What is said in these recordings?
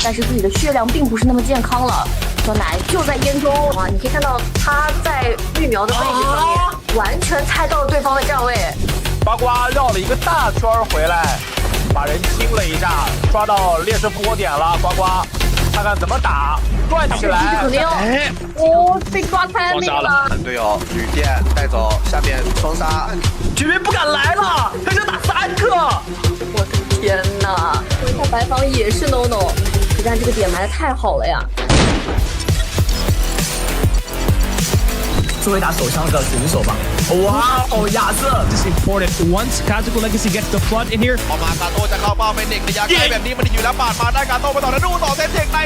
但是自己的血量并不是那么健康了。酸奶就在烟中啊！你可以看到他在绿苗的位置上面，完全猜到了对方的站位。呱呱绕了一个大圈回来，把人清了一下，抓到劣势复活点了。呱呱，看看怎么打，转起来。肯定被抓开那个了。队友旅店带走，下面双杀，绝对不敢来了，他想打3个。我的天哪！说一下白房也是 no， 但这个点埋的太好了呀。作为打手枪的选手吧，哇哦，亚瑟 This is important. Once Kazuko Legacy gets the flood in here. ออกมากาโต้จะเข้าเป้าเป็นเด็กระยะไกลแบบนี้มันอยู่แล้วปาดมาได้กาโต้ไปต่อแล้วดูต่อเซนเทคใน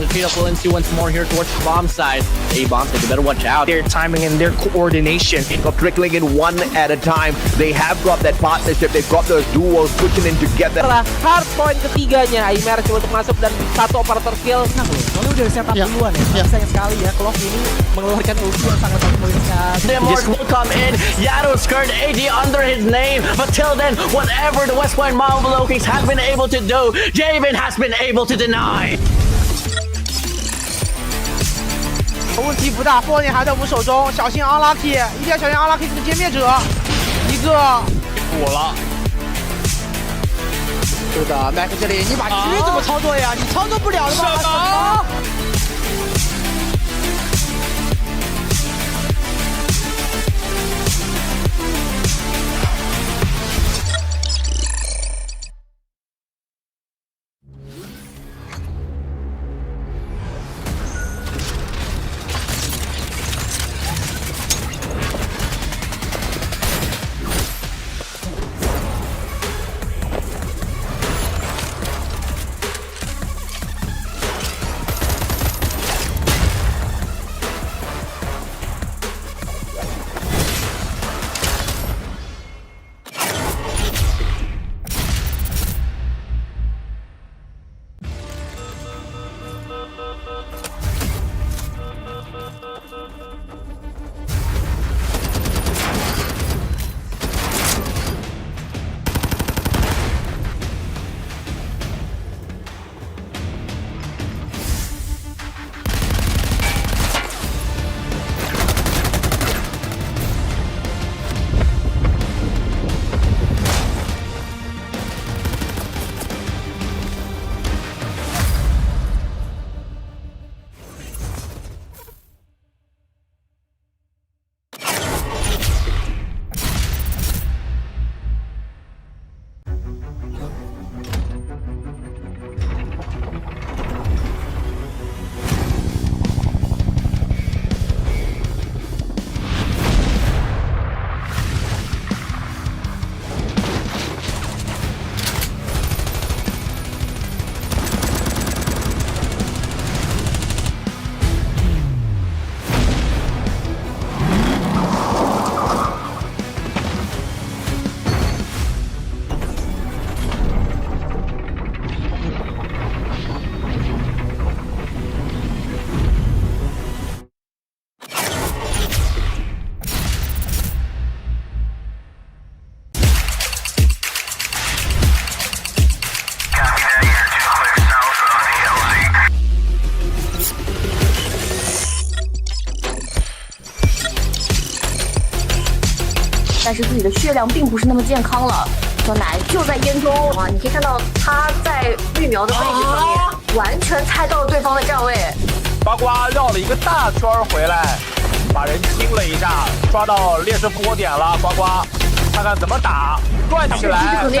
Retreat up Willency once more here towards the bomb side. A bomb, so you better watch out. Their timing and their coordination. Trickling in one at a time. They have got that partnership. They've got those duos pushing in together. Setelah hardpoint ketiganya, Aimer coba untuk masuk dan satu operator kill. Nah loh, soalnya udah setup duluan ya. Sayang sekali ya, Clock ini mengeluarkan ulti yang sangat mengeluarkan. Demorse will come in. Yado's skirt AD under his name. But till then, whatever the West Point Marvel Kings have been able to do, Javen has been able to deny. 问题不大，波点还在我们手中，小心 unlucky， 一定要小心 unlucky 这个歼灭者，一个补了。是的 ，Mac 这里你把狙怎么操作呀？你操作不了的吗？什么？但是自己的血量并不是那么健康了。酸奶就在烟中啊！你可以看到他在绿苗的位置上面，完全猜到了对方的站位。呱呱绕了一个大圈回来，把人清了一下，抓到劣势复活点了。呱呱，看看怎么打，转起来。肯定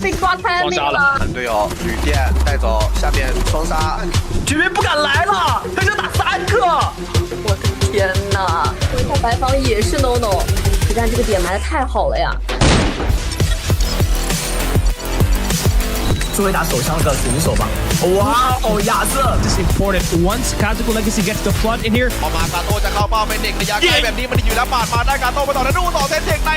被抓开那个了。队友旅店带走，下面双杀，绝对不敢来了，他想打3个。我的天哪！说一下白房也是 no， 但这个点埋的太好了呀。作为打手枪的选手吧，哇哦，亚瑟 This is important. Once Kazuko Legacy gets the flood in here. ออกมากาโต้จะเข้าเป้าเป็นเด็กระยะไกลแบบนี้มันอยู่แล้วปาดมาได้กาโต้ไปต่อแล้วดูต่อเซนเทคใน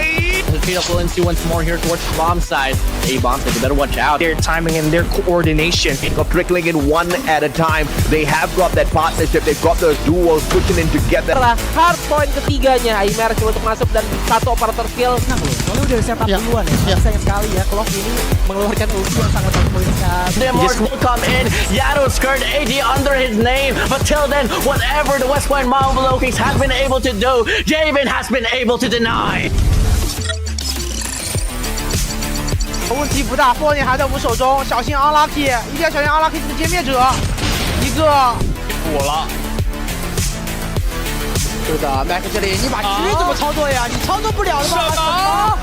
Retreat up Willency once more here towards the bomb side. A bomb, so you better watch out. Their timing and their coordination. Trickling in one at a time. They have got that partnership. They've got those duos pushing in together. Setelah hardpoint ketiganya, Aimer coba untuk masuk dan satu operator kill. Nah loh, soalnya udah setup duluan ya. Sayang sekali ya, Clock ini mengeluarkan ulti yang sangat mengeluarkan. Demorse will come in. Yado's skirt AD under his name. But till then, whatever the West Point Marvel Kings have been able to do, Javen has been able to deny. 问题不大，波点还在我们手中，小心 unlucky， 一定要小心 unlucky 这个歼灭者，一个补了。是的，麦克这里你把狙怎么操作呀？你操作不了的吗？什么？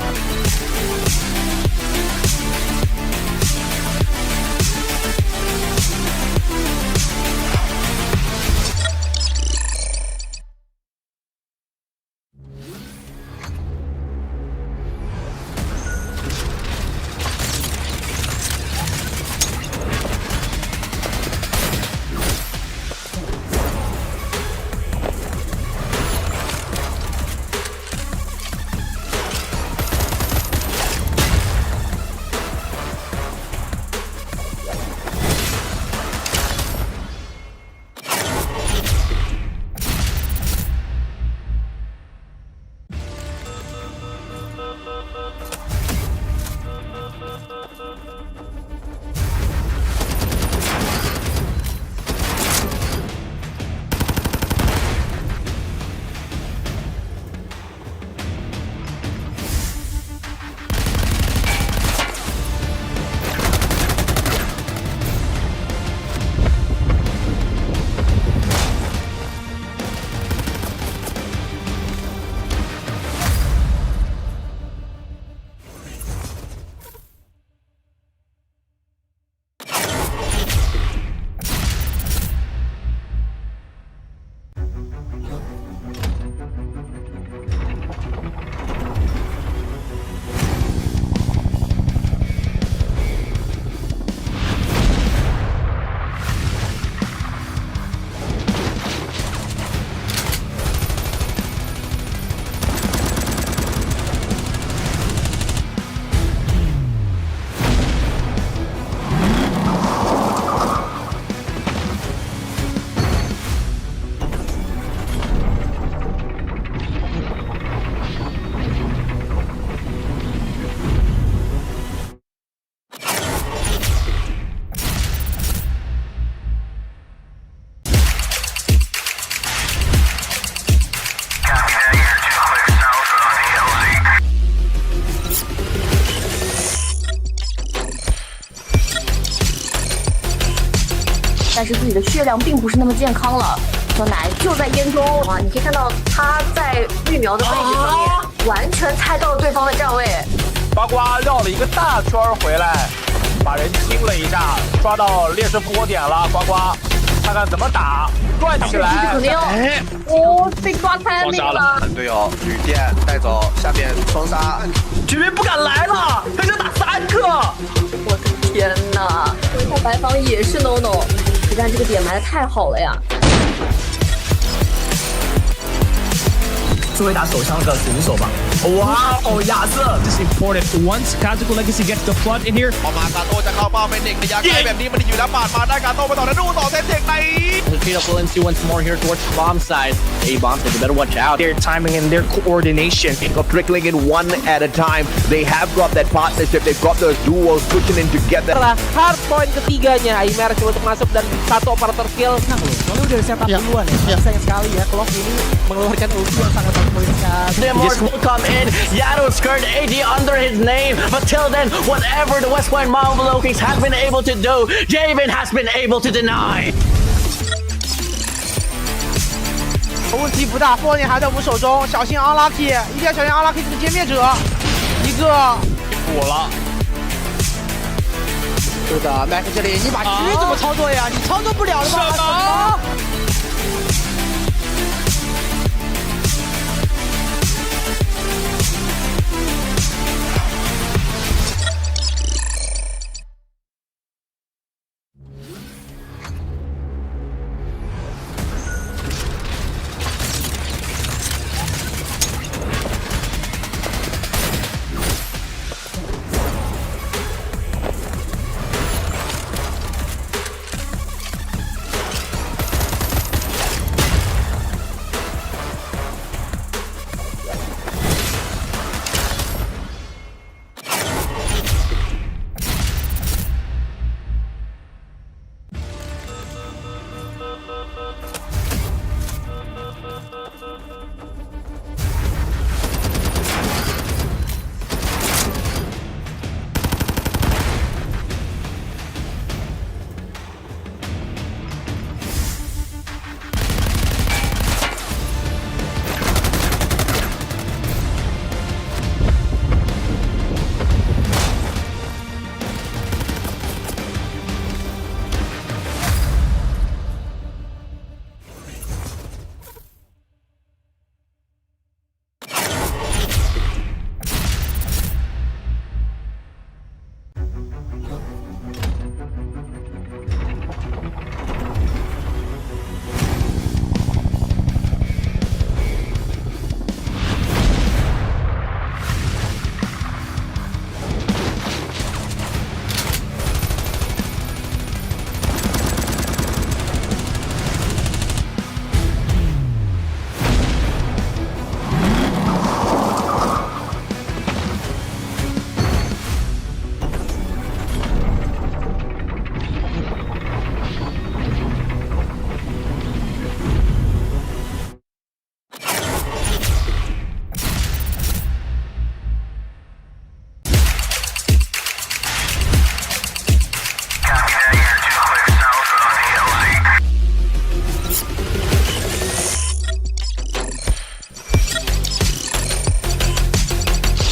但是自己的血量并不是那么健康了。小奶就在烟中啊，你可以看到他在绿苗的位置上面，完全猜到了对方的站位。呱呱绕了一个大圈回来，把人清了一下，抓到劣势复活点了。呱呱，看看怎么打，转起来。肯定被抓开那个了。队友旅店带走，下面双杀，局面不敢来了，还想打3个。我的天哪！说一下白房也是 no no， 但这个点埋的太好了呀。作为打手枪的选手吧，哇哦，亚瑟 This is important. Once Kazuko Legacy gets the flood in here, พอมากาโต้จะเข้าเป้าเป็นเด็กระยะไกลแบบนี้มันอยู่แล้วปาดมาได้กาโต้ไปต่อแล้วดูต่อเซตเด็กใน Retreat of Valencia once more here towards the bomb side. A-bomb, so you better watch out. their timing and their coordination. Of trickling in one at a time. They have got that partnership. They've got those duos pushing in together. Setelah hardpoint ketiganya, Aimer coba untuk masuk dan satu operator kill. Nah, soalnya udah setup duluan ya. Sayang sekali ya, Clock ini mengeluarkan ulti yang sangat mengerikan. The Immortals will come in. Yado's skirt AD under his name. But till then, whatever the West Point Marvel Kings have been able to do, Javen has been able to deny. 问题不大，波点还在我们手中，小心 unlucky， 一定要小心 unlucky 这个歼灭者，一个补了。是的，麦克这里你把狙怎么操作呀？你操作不了的吗？什么？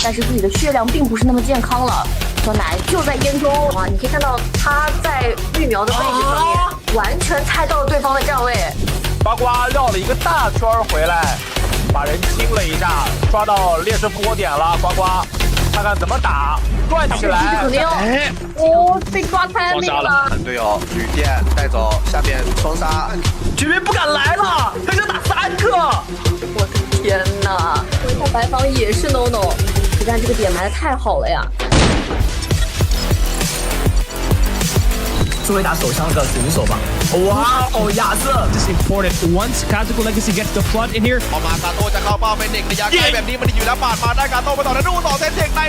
但是自己的血量并不是那么健康了。小奶就在烟中啊，你可以看到他在绿苗的位置上面，完全猜到了对方的站位。呱呱绕了一个大圈回来，把人清了一下，抓到劣势波点了。呱呱，看看怎么打，转起来。肯定被抓开那个了。队友旅店带走，下面双杀，绝对不敢来了，他就打3个。我的天哪！回到白房也是 no no， 但这个点埋的太好了呀。作为打手枪的选手吧，哇哦，亚瑟 This is important. Once Kazuko Legacy gets the flood in here, ออกมากาโต้จะเข้าเป้าเป็นเด็กระยะไกลแบบนี้มันอยู่แล้วปาดมาได้กาโต้ไปต่อแล้วดูต่อเซตเทคใน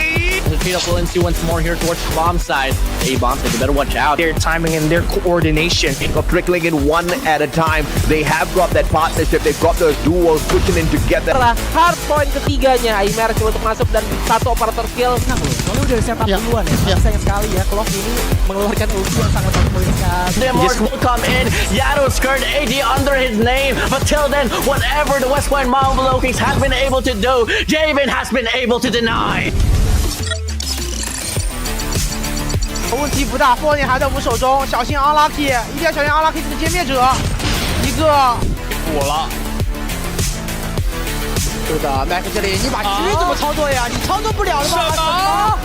The trade of Valencia once more here towards the bomb side. A-bomb, so you better watch out. their timing and their coordination. Of trickling in one at a time. They have got that partnership. They've got those duos pushing in together. Setelah hardpoint ketiganya, Aimer coba untuk masuk dan satu operator kill. Nah, soalnya udah setup duluan ya. Sayang sekali ya, Clock ini mengeluarkan ulti yang sangat mempoinkan. Demorge will come in. Yado's skirt AD under his name. But till then, whatever the West Point Marvel Kings have been able to do, Javen has been able to deny. 问题不大，波点还在我们手中，小心 unlucky， 一定要小心 unlucky 这个歼灭者，一个补了。是的 ，Mac 这里你把局怎么操作呀？你操作不了的吧？什么？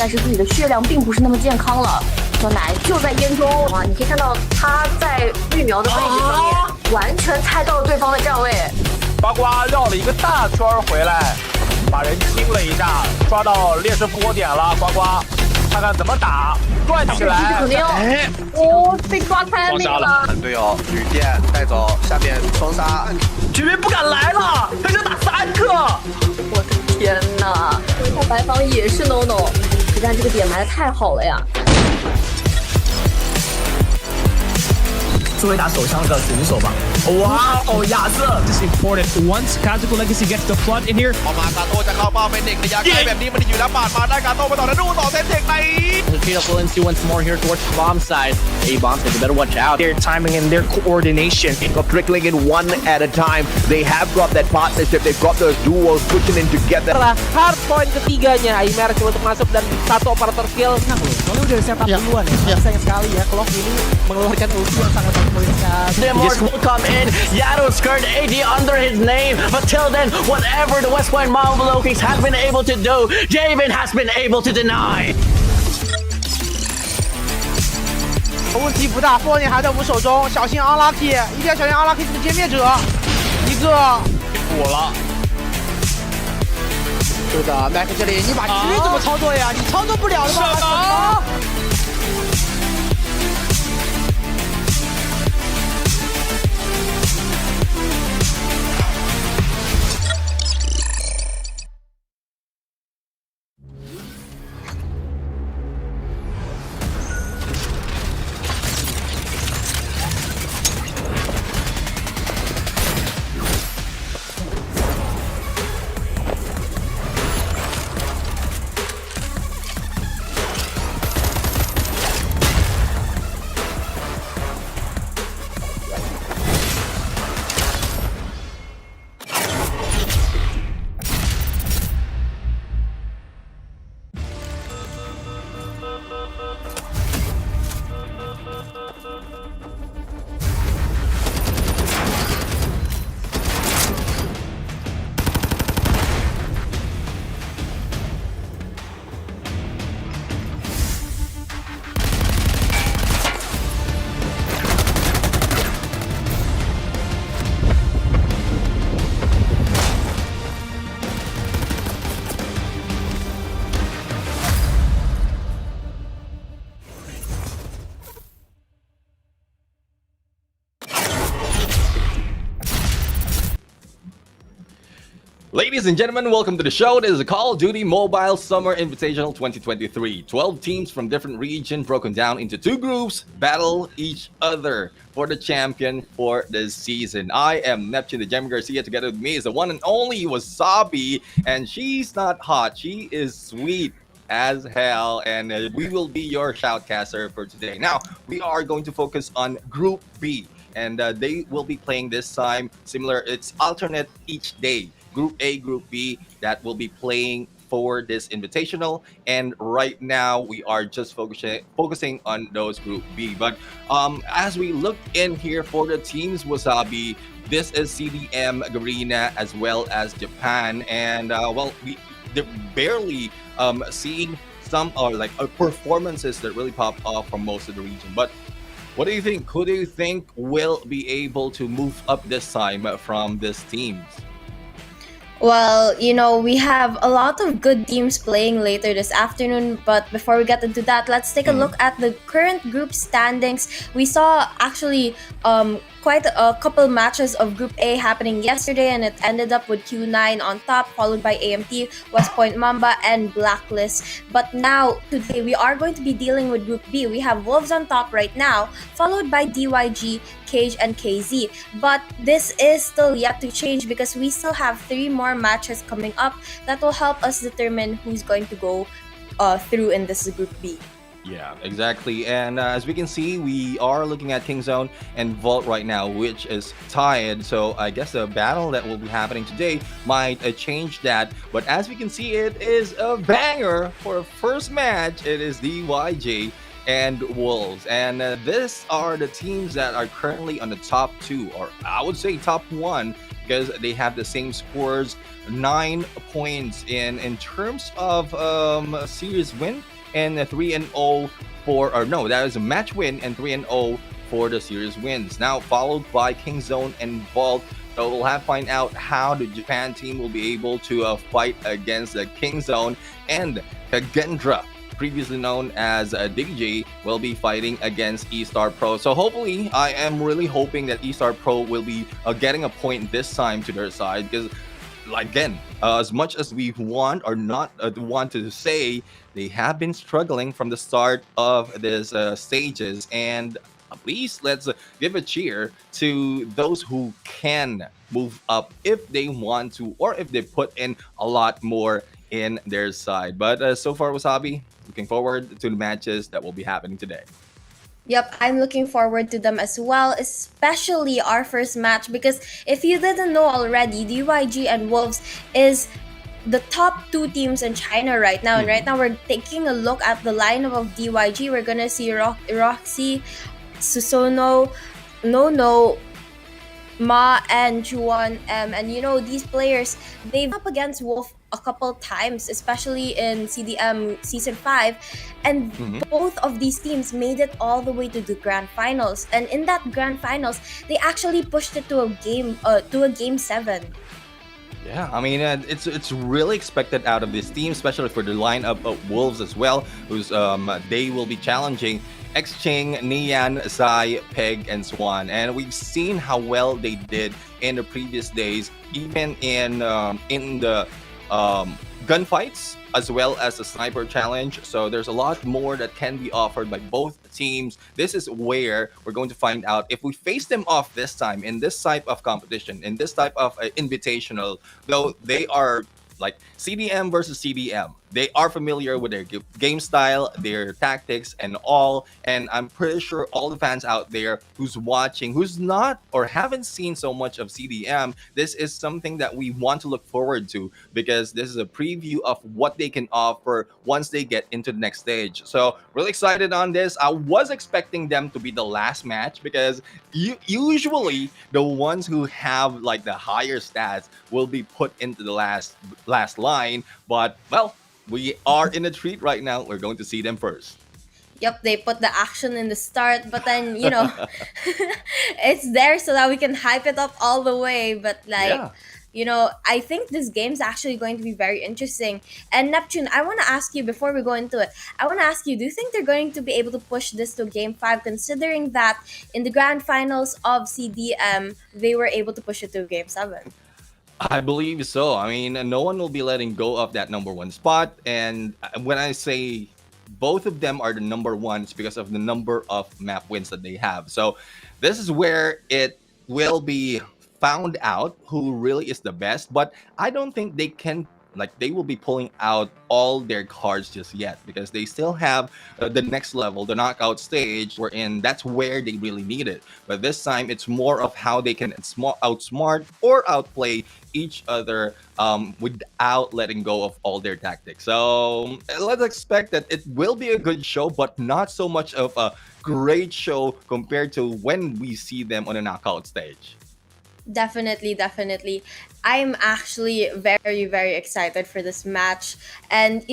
但是自己的血量并不是那么健康了。小奶就在烟中啊，你可以看到他在绿苗的位置上面，完全猜到了对方的站位。呱呱绕了一个大圈回来，把人清了一下，抓到劣势波点了。呱呱，看看怎么打，转起来。肯定被抓开那个了。队友旅店带走，下面双杀，绝对不敢来了，他就打3个。我的天哪！回到白房也是 no no， 但这个点埋的太好了呀。作为打手枪的选手吧，哇哦，亚瑟 This is important. Once Kazuko Legacy gets the flood in here, ออกมากาโต้จะเข้าเป้าเป็นเด็กระยะไกลแบบนี้มันอยู่แล้วปาดมาได้กาโต้ไปต่อแล้วดูต่อเซตเทคใน The trade of Valencia once more here towards the bomb side. A-bomb, so you better watch out. their timing and their coordination. Of trickling in one at a time. They have got that partnership. They've got those duos pushing in together. Setelah hardpoint ketiganya, Aimer coba untuk masuk dan satu operator kill. Nah, soalnya udah setup duluan ya. Sayang sekali ya, Clock ini mengeluarkan ulti yang sangat mempoinkan. Demorge will come in. in. Yado's current AD under his name. But till then, whatever the West Point Marvel Kings have been able to do, Javen has been able to deny. 问题不大，波点还在我们手中，小心 unlucky， 一定要小心 unlucky 这个歼灭者，一个我了。是的 ，Mac 这里你把狙怎么操作呀？你操作不了的吧？什么？ Ladies and gentlemen, welcome to the show. This is the Call of Duty Mobile Summer Invitational 2023. 12 teams from different regions broken down into 2 groups battle each other for the champion for this season. I am Neptune, the Gem Garcia. Together with me is the one and only Wasabi, and she's not hot. She is sweet as hell, and we will be your shoutcaster for today. Now, we are going to focus on Group B, and they will be playing this time similar. It's alternate each day. Group A, Group B, that will be playing for this invitational, and right now we are just focusing on those Group B. But as we look in here for the teams, Wasabi, this is CDM, Garena, as well as Japan, and well, they're barely seeing some performances that really pop off from most of the region. But what do you think? Who do you think will be able to move up this time from these teams? Well, you know, we have a lot of good teams playing later this afternoon, but before we get into that, let's take a look at the current group standings. We saw actually quite a couple matches of Group A happening yesterday, and it ended up with Q9 on top, followed by AMT, West Point Mamba, and Blacklist. But now, today, we are going to be dealing with Group B. We have Wolves on top right now, followed by DYG, KAGE, and KZ. But this is still yet to change because we still have 3 more matches coming up that will help us determine who's going to go through in this Group B. Yeah, exactly. And as we can see, we are looking at Kingzone and Vault right now, which is tied. So I guess the battle that will be happening today might change that. But as we can see, it is a banger for a first match. It is DYJ and Wolves. And these are the teams that are currently on the top 2, or I would say top 1, because they have the same scores, 9 points in terms of series win, and 3-0 for, or no, that is a match win and 3-0 for the series wins. Now followed by Kingzone and Vault. So we'll have to find out how the Japan team will be able to fight against the Kingzone, and Kagendra, previously known as DJ, will be fighting against eStar Pro. So hopefully, I am really hoping that eStar Pro will be getting a point this time to their side, because again, as much as we want or not want to say, they have been struggling from the start of this stages, and at least let's give a cheer to those who can move up if they want to, or if they put in a lot more in their side. But so far, Wasabi, looking forward to the matches that will be happening today. Yep, I'm looking forward to them as well, especially our first match, because if you didn't know already, DYG and Wolves is the top 2 teams in China right now. And right now we're taking a look at the lineup of DYG. We're gonna see Roxy, Susono, Nono, Ma and Juan and these players, they've up against Wolf a couple times, especially in CDM season 5, and both of these teams made it all the way to the grand finals, and in that grand finals they actually pushed it to a game 7. Yeah, I mean, it's really expected out of this team, especially for the lineup of Wolves as well, who's they will be challenging Xching, Nian, Zai, Peg, and Swan, and we've seen how well they did in the previous days, even in the gunfights as well as the sniper challenge. So there's a lot more that can be offered by both teams. This is where we're going to find out if we face them off this time in this type of competition, in this type of invitational, though they are like CDM versus CDM. They are familiar with their game style, their tactics, and all. And I'm pretty sure all the fans out there who's watching, who's not or haven't seen so much of CDM, this is something that we want to look forward to, because this is a preview of what they can offer once they get into the next stage. So really excited on this. I was expecting them to be the last match, because usually the ones who have like the higher stats will be put into the last line. But well, we are in a treat right now. We're going to see them first. Yep, they put the action in the start, but then it's there so that we can hype it up all the way. But I think this game's actually going to be very interesting. And Neptune, I want to ask you before we go into it, do you think they're going to be able to push this to game 5, considering that in the grand finals of CDM, they were able to push it to game 7? I believe so. I mean, no one will be letting go of that number 1 spot. And when I say both of them are the number 1s, because of the number of map wins that they have. So this is where it will be found out who really is the best. But I don't think they can, they will be pulling out all their cards just yet, because they still have the next level, the knockout stage, wherein that's where they really need it. But this time it's more of how they can outsmart or outplay each other without letting go of all their tactics. So let's expect that it will be a good show, but not so much of a great show compared to when we see them on a knockout stage. Definitely. I'm actually very, very excited for this match. And,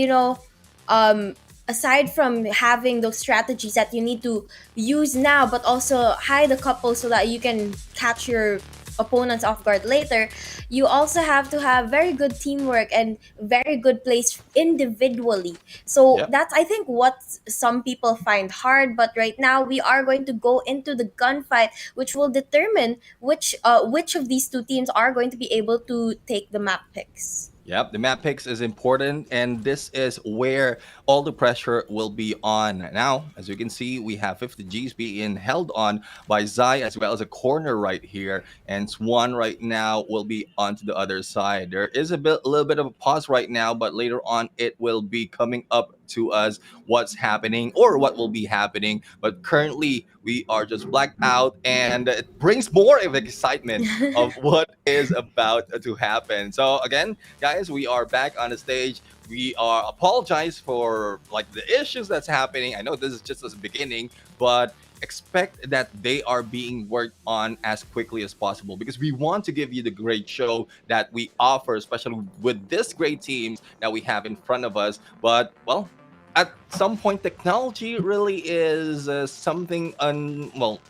aside from having those strategies that you need to use now, but also hide a couple so that you can catch your opponents off guard later, you also have to have very good teamwork and very good plays individually. So that's, I think, what some people find hard. But right now we are going to go into the gunfight, which will determine which of these two teams are going to be able to take the map picks. Yep, the map picks is important, and this is where all the pressure will be on. Now, as you can see, we have 50 Gs being held on by Zai, as well as a corner right here, and Swan right now will be onto the other side. There is a little bit of a pause right now, but later on it will be coming up to us what's happening or what will be happening. But currently we are just blacked out, and it brings more of excitement of what is about to happen. So again, guys, we are back on the stage. We are apologize for the issues that's happening. I know this is just the beginning, but expect that they are being worked on as quickly as possible, because we want to give you the great show that we offer, especially with this great teams that we have in front of us. But well, at some point, technology really is something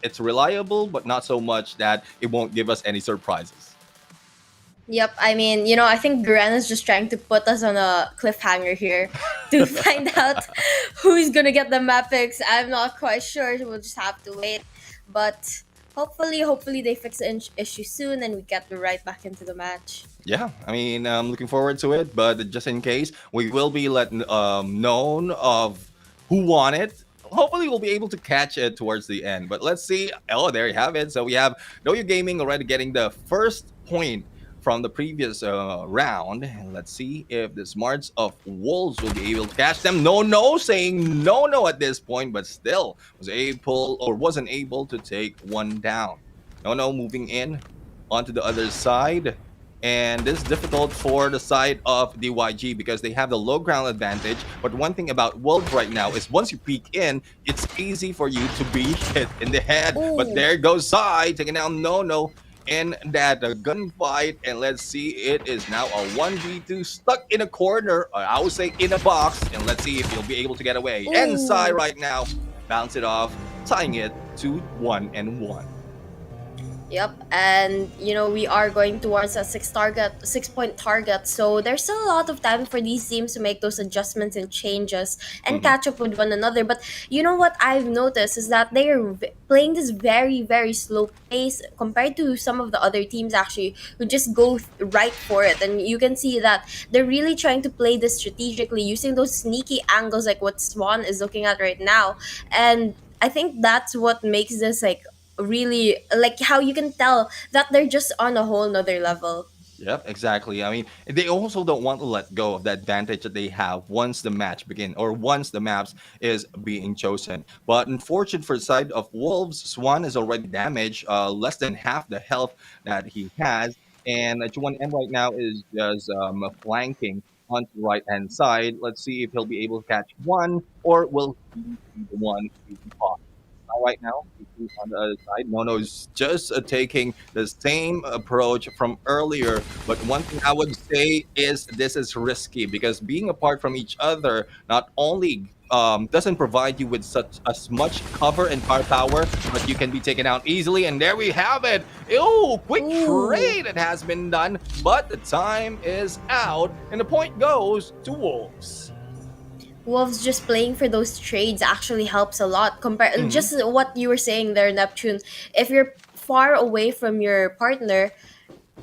it's reliable, but not so much that it won't give us any surprises. Yep, I mean, I think Garen is just trying to put us on a cliffhanger here to find out who's gonna get the map picks. I'm not quite sure. We'll just have to wait. But hopefully they fix the issue soon and we get right back into the match. Yeah, I mean, I'm looking forward to it. But just in case, we will be letting known of who won it. Hopefully we'll be able to catch it towards the end. But let's see. Oh, there you have it. So we have Noyu Gaming already getting the first point from the previous round. And let's see if the smarts of Wolves will be able to catch them. Saying no at this point, but still wasn't able to take one down. No moving in onto the other side. And this is difficult for the side of DYG because they have the low ground advantage. But one thing about Wolves right now is once you peek in, it's easy for you to be hit in the head. Ooh. But there goes Sai taking down No. in that gunfight. And let's see, it is now a 1v2 stuck in a corner, or I would say in a box. And let's see if he'll be able to get away. And Sai Ooh. right now, bounce it off, tying it to 1-1. Yep, and we are going towards a 6-point target, so there's still a lot of time for these teams to make those adjustments and changes and catch up with one another. But you know what I've noticed is that they are playing this very, very slow pace compared to some of the other teams actually who just go right for it. And you can see that they're really trying to play this strategically using those sneaky angles like what Swan is looking at right now. And I think that's what makes this like really, like, how you can tell that they're just on a whole nother level. Yep, exactly. I mean, they also don't want to let go of the advantage that they have once the match begin or once the maps is being chosen. But unfortunate for the side of Wolves, Swan is already damaged, less than half the health that he has, and 1M right now is just flanking onto the right hand side. Let's see if he'll be able to catch one, or will he be the one to be caught right now. On the other side, Nono's just taking the same approach from earlier. But one thing I would say is this is risky because being apart from each other not only doesn't provide you with such as much cover and firepower, but you can be taken out easily. And there we have it. Ew, quick trade that has been done, but the time is out, and the point goes to Wolves. Wolves just playing for those trades actually helps a lot compared just what you were saying there, Neptune. If you're far away from your partner,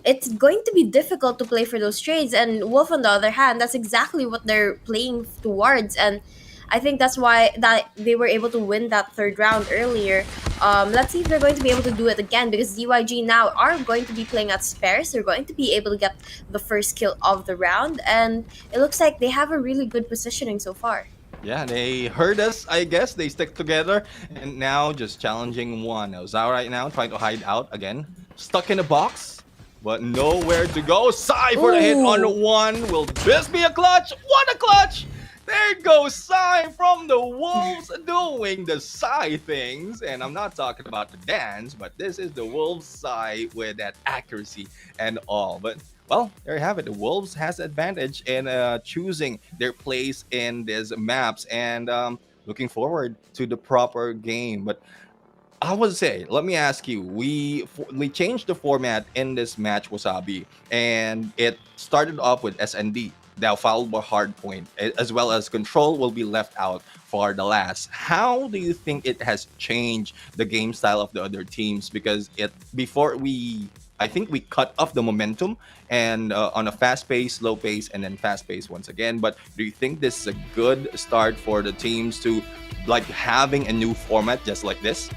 it's going to be difficult to play for those trades. And Wolf, on the other hand, that's exactly what they're playing towards. And I think that's why that they were able to win that third round earlier. Let's see if they're going to be able to do it again, because DYG now are going to be playing at spares. They're going to be able to get the first kill of the round, and it looks like they have a really good positioning so far. Yeah, they heard us, I guess. They stick together, and now just challenging one. Now, Zhao right now trying to hide out again. Stuck in a box, but nowhere to go. Sai for the hit on one. Will this be a clutch? What a clutch! There goes Sai from the Wolves doing the Sai things. And I'm not talking about the dance, but this is the Wolves Sai with that accuracy and all. But well, there you have it. The Wolves has advantage in choosing their place in these maps, and looking forward to the proper game. But I would say, let me ask you, we changed the format in this match, Wasabi, and it started off with S&D, now followed by Hardpoint, as well as Control will be left out for the last. How do you think it has changed the game style of the other teams? Because I think we cut off the momentum and on a fast pace, slow pace, and then fast pace once again. But do you think this is a good start for the teams to like having a new format just like this?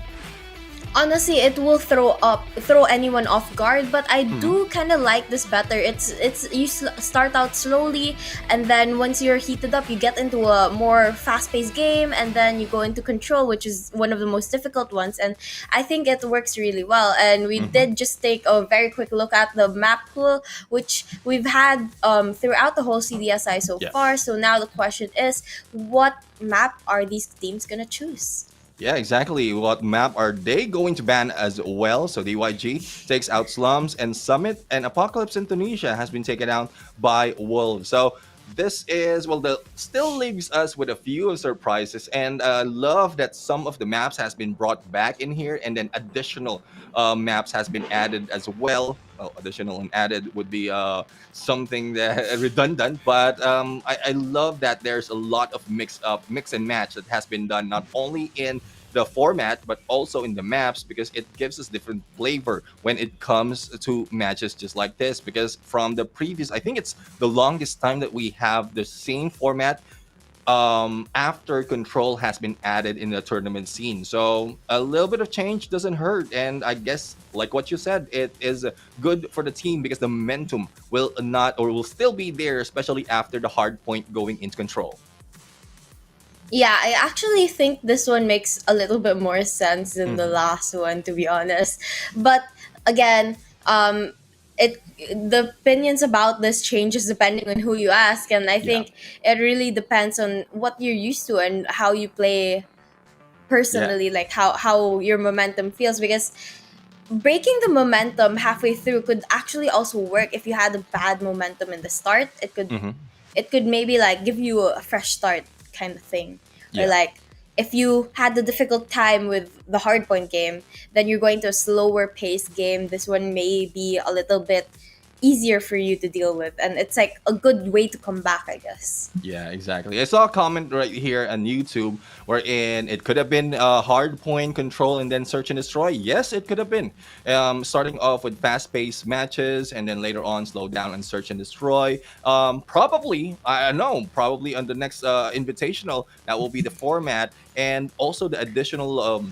Honestly, it will throw anyone off guard, but I do kind of like this better. It's you start out slowly, and then once you're heated up, you get into a more fast-paced game, and then you go into Control, which is one of the most difficult ones. And I think it works really well. And we did just take a very quick look at the map pool, which we've had throughout the whole CDSI so far. So now the question is, what map are these teams gonna choose? Yeah, exactly. What map are they going to ban as well? So DYG takes out Slums and Summit, and Apocalypse in Tunisia has been taken out by Wolves. So this is, well, the still leaves us with a few surprises, and love that some of the maps has been brought back in here, and then additional maps has been added as well. Well, additional and added would be something that redundant, but I love that there's a lot of mix and match that has been done, not only in the format but also in the maps, because it gives us different flavor when it comes to matches just like this. Because from the previous, I think it's the longest time that we have the same format after Control has been added in the tournament scene. So a little bit of change doesn't hurt, and I guess like what you said, it is good for the team because the momentum will not, or will still be there, especially after the hard point going into Control. Yeah, I actually think this one makes a little bit more sense than the last one, to be honest. But again, the opinions about this changes depending on who you ask, and I think it really depends on what you're used to and how you play personally, like how your momentum feels. Because breaking the momentum halfway through could actually also work if you had a bad momentum in the start. It could maybe like give you a fresh start kind of thing. Or Yeah. like if you had a difficult time with the hardpoint game, then you're going to a slower paced game. This one may be a little bit easier for you to deal with, and it's like a good way to come back, I guess. Yeah, exactly. I saw a comment right here on YouTube wherein it could have been hard point control and then search and destroy. Yes, it could have been. Starting off with fast-paced matches and then later on slow down and search and destroy. Probably, I know, probably on the next invitational, that will be the format and also the additional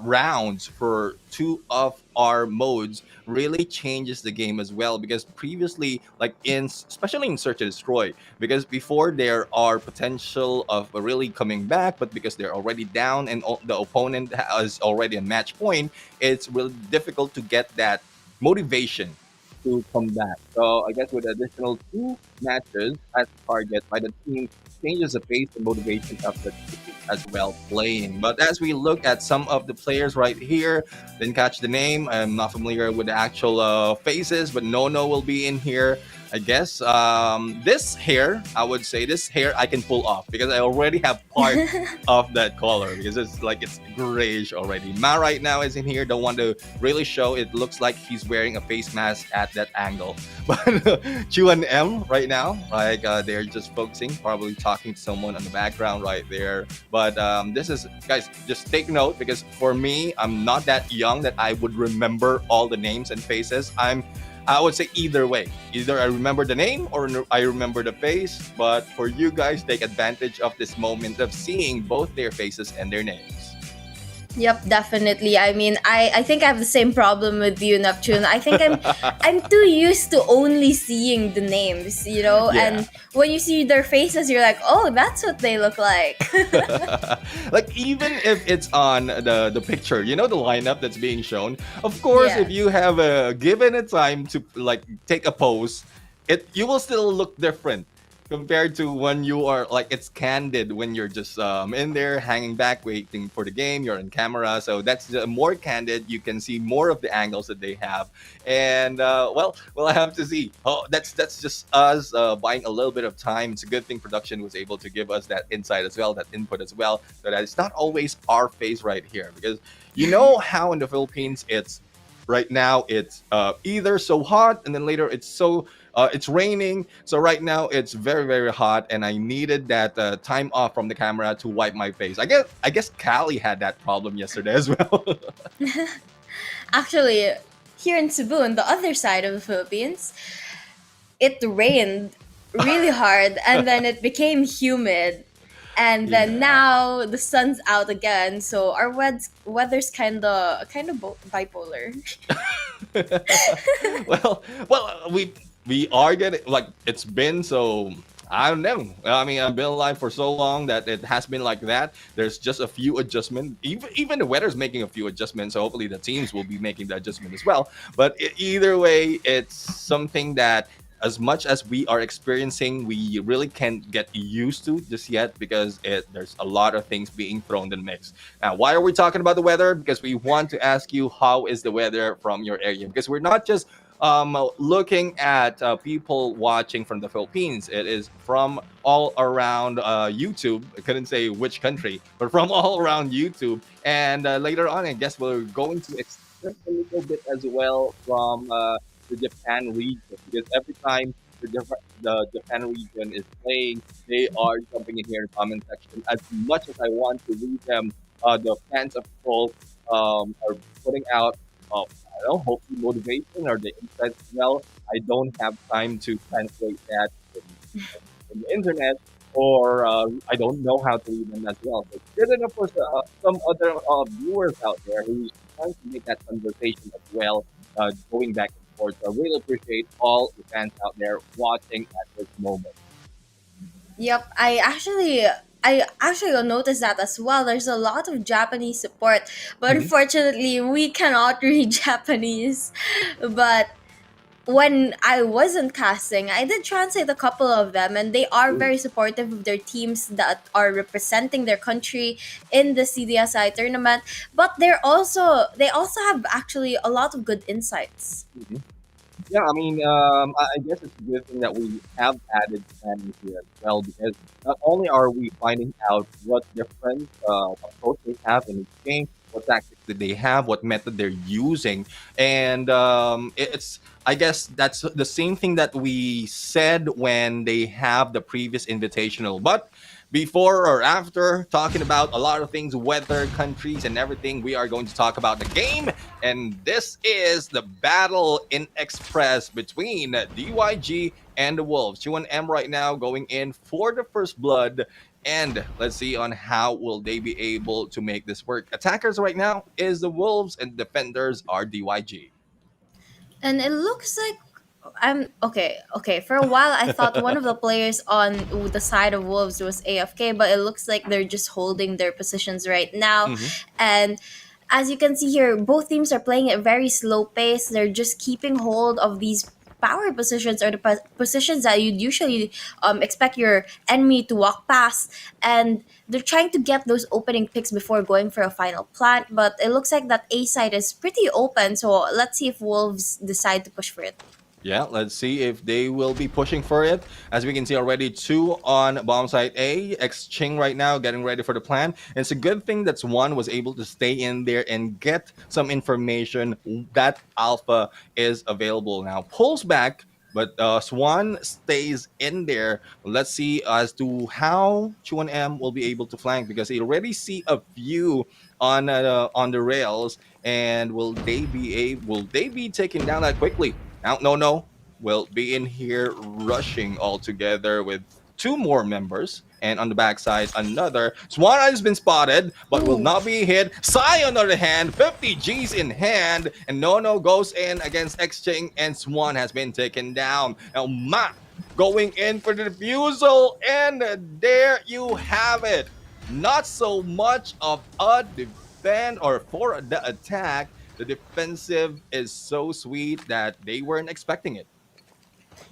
rounds for two of our modes really changes the game as well, because previously, like in especially in search and destroy, because before there are potential of really coming back, but because they're already down and the opponent is already a match point, it's really difficult to get that motivation to come back. So I guess with additional two matches as target by the team changes the pace and motivation of the team as well playing. But as we look at some of the players right here, didn't catch the name. I'm not familiar with the actual faces, but No will be in here. I guess this hair, I would say this hair I can pull off because I already have part of that color because it's like it's grayish already. Ma right now is in here. Don't want to really show. It looks like he's wearing a face mask at that angle. But Chu and M right now, like they're just focusing, probably talking to someone on the background right there. But this is, guys, just take note because for me, I'm not that young that I would remember all the names and faces. I would say either way. Either I remember the name or I remember the face. But for you guys, take advantage of this moment of seeing both their faces and their names. Yep, definitely. I mean, I think I have the same problem with you, Neptune. I think I'm too used to only seeing the names, you know? Yeah. And when you see their faces, you're like, oh, that's what they look like. Like even if it's on the picture, you know, the lineup that's being shown. Of course, Yeah. if you have given a time to like take a pose, you will still look different compared to when you are like it's candid when you're just in there hanging back waiting for the game. You're in camera, so that's more candid. You can see more of the angles that they have, and well, I have to see. Oh, that's just us buying a little bit of time. It's a good thing production was able to give us that insight as well, that input as well, so that it's not always our face right here, because you know how in the Philippines it's right now it's either so hot and then later it's raining. So right now it's very very hot, and I needed that time off from the camera to wipe my face. I guess Callie had that problem yesterday as well. Actually, here in Cebu, on the other side of the Philippines, it rained really hard and then it became humid. And then Yeah. now the sun's out again, so our weather's kind of bipolar. well, we are getting like it's been so. I don't know. I mean, I've been alive for so long that it has been like that. There's just a few adjustments. Even the weather's making a few adjustments. So hopefully the teams will be making the adjustment as well. But either way, it's something that as much as we are experiencing, we really can't get used to just yet because there's a lot of things being thrown in the mix. Now, why are we talking about the weather? Because we want to ask you how is the weather from your area? Because we're not just looking at people watching from the Philippines. It is from all around YouTube. I couldn't say which country, but from all around YouTube. And later on, I guess we're going to express a little bit as well from the Japan region, because every time the Japan region is playing, they are jumping in here in the comment section. As much as I want to read them, the fans of both are putting out I don't know, hopefully motivation or the insights as well. I don't have time to translate that in the internet, or I don't know how to read them as well. But good enough for some other viewers out there who's trying to make that conversation as well, going back and forth. So I really appreciate all the fans out there watching at this moment. Yep, I actually noticed that as well. There's a lot of Japanese support, but Mhm. unfortunately, we cannot read Japanese. But when I wasn't casting, I did translate a couple of them, and they are very supportive of their teams that are representing their country in the CDSI tournament. But they also have actually a lot of good insights. Yeah, I mean, I guess it's a good thing that we have added Spanish here as well, because not only are we finding out what different approach they have in each game, what tactics that they have, what method they're using, and it's I guess that's the same thing that we said when they have the previous invitational, but. Before or after talking about a lot of things, weather, countries, and everything, we are going to talk about the game. And this is the battle in Express between DYG and the Wolves. 2-1-M right now going in for the first blood. And let's see on how will they be able to make this work. Attackers right now is the Wolves and defenders are DYG. And it looks like I'm okay. Okay, for a while I thought one of the players on the side of Wolves was AFK, but it looks like they're just holding their positions right now. And as you can see here, both teams are playing at very slow pace. They're just keeping hold of these power positions, or the positions that you'd usually expect your enemy to walk past, and they're trying to get those opening picks before going for a final plant. But it looks like that A side is pretty open, so let's see if Wolves decide to push for it. Yeah, let's see if they will be pushing for it. As we can see already, 2 on bomb site A. X-Ching right now getting ready for the plan. And it's a good thing that Swan was able to stay in there and get some information that Alpha is available now. Pulls back, but Swan stays in there. Let's see as to how Chuan-M will be able to flank, because they already see a few on the rails. And will they be taken down that quickly? Now, no, will be in here rushing all together with 2 more members. And on the backside, another. Swan has been spotted, but will not be hit. Sai, on the other hand, 50 Gs in hand. And No goes in against X-Ching, and Swan has been taken down. Now, Ma going in for the defusal. And there you have it. Not so much of a defend or for the attack. The defensive is so sweet that they weren't expecting it.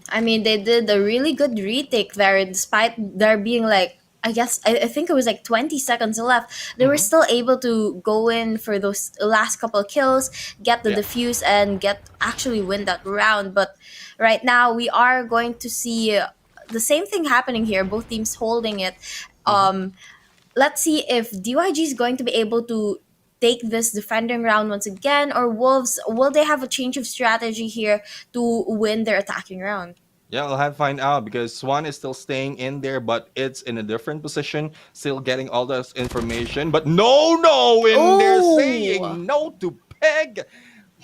I mean, they did a really good retake there, despite there being like, I think it was like 20 seconds left. They were still able to go in for those last couple of kills, get the defuse, and actually win that round. But right now, we are going to see the same thing happening here. Both teams holding it. Let's see if DYG is going to be able to take this defending round once again, or Wolves, will they have a change of strategy here to win their attacking round? Yeah, we'll have to find out, because Swan is still staying in there, but it's in a different position, still getting all this information. But no, in there saying no to Peg.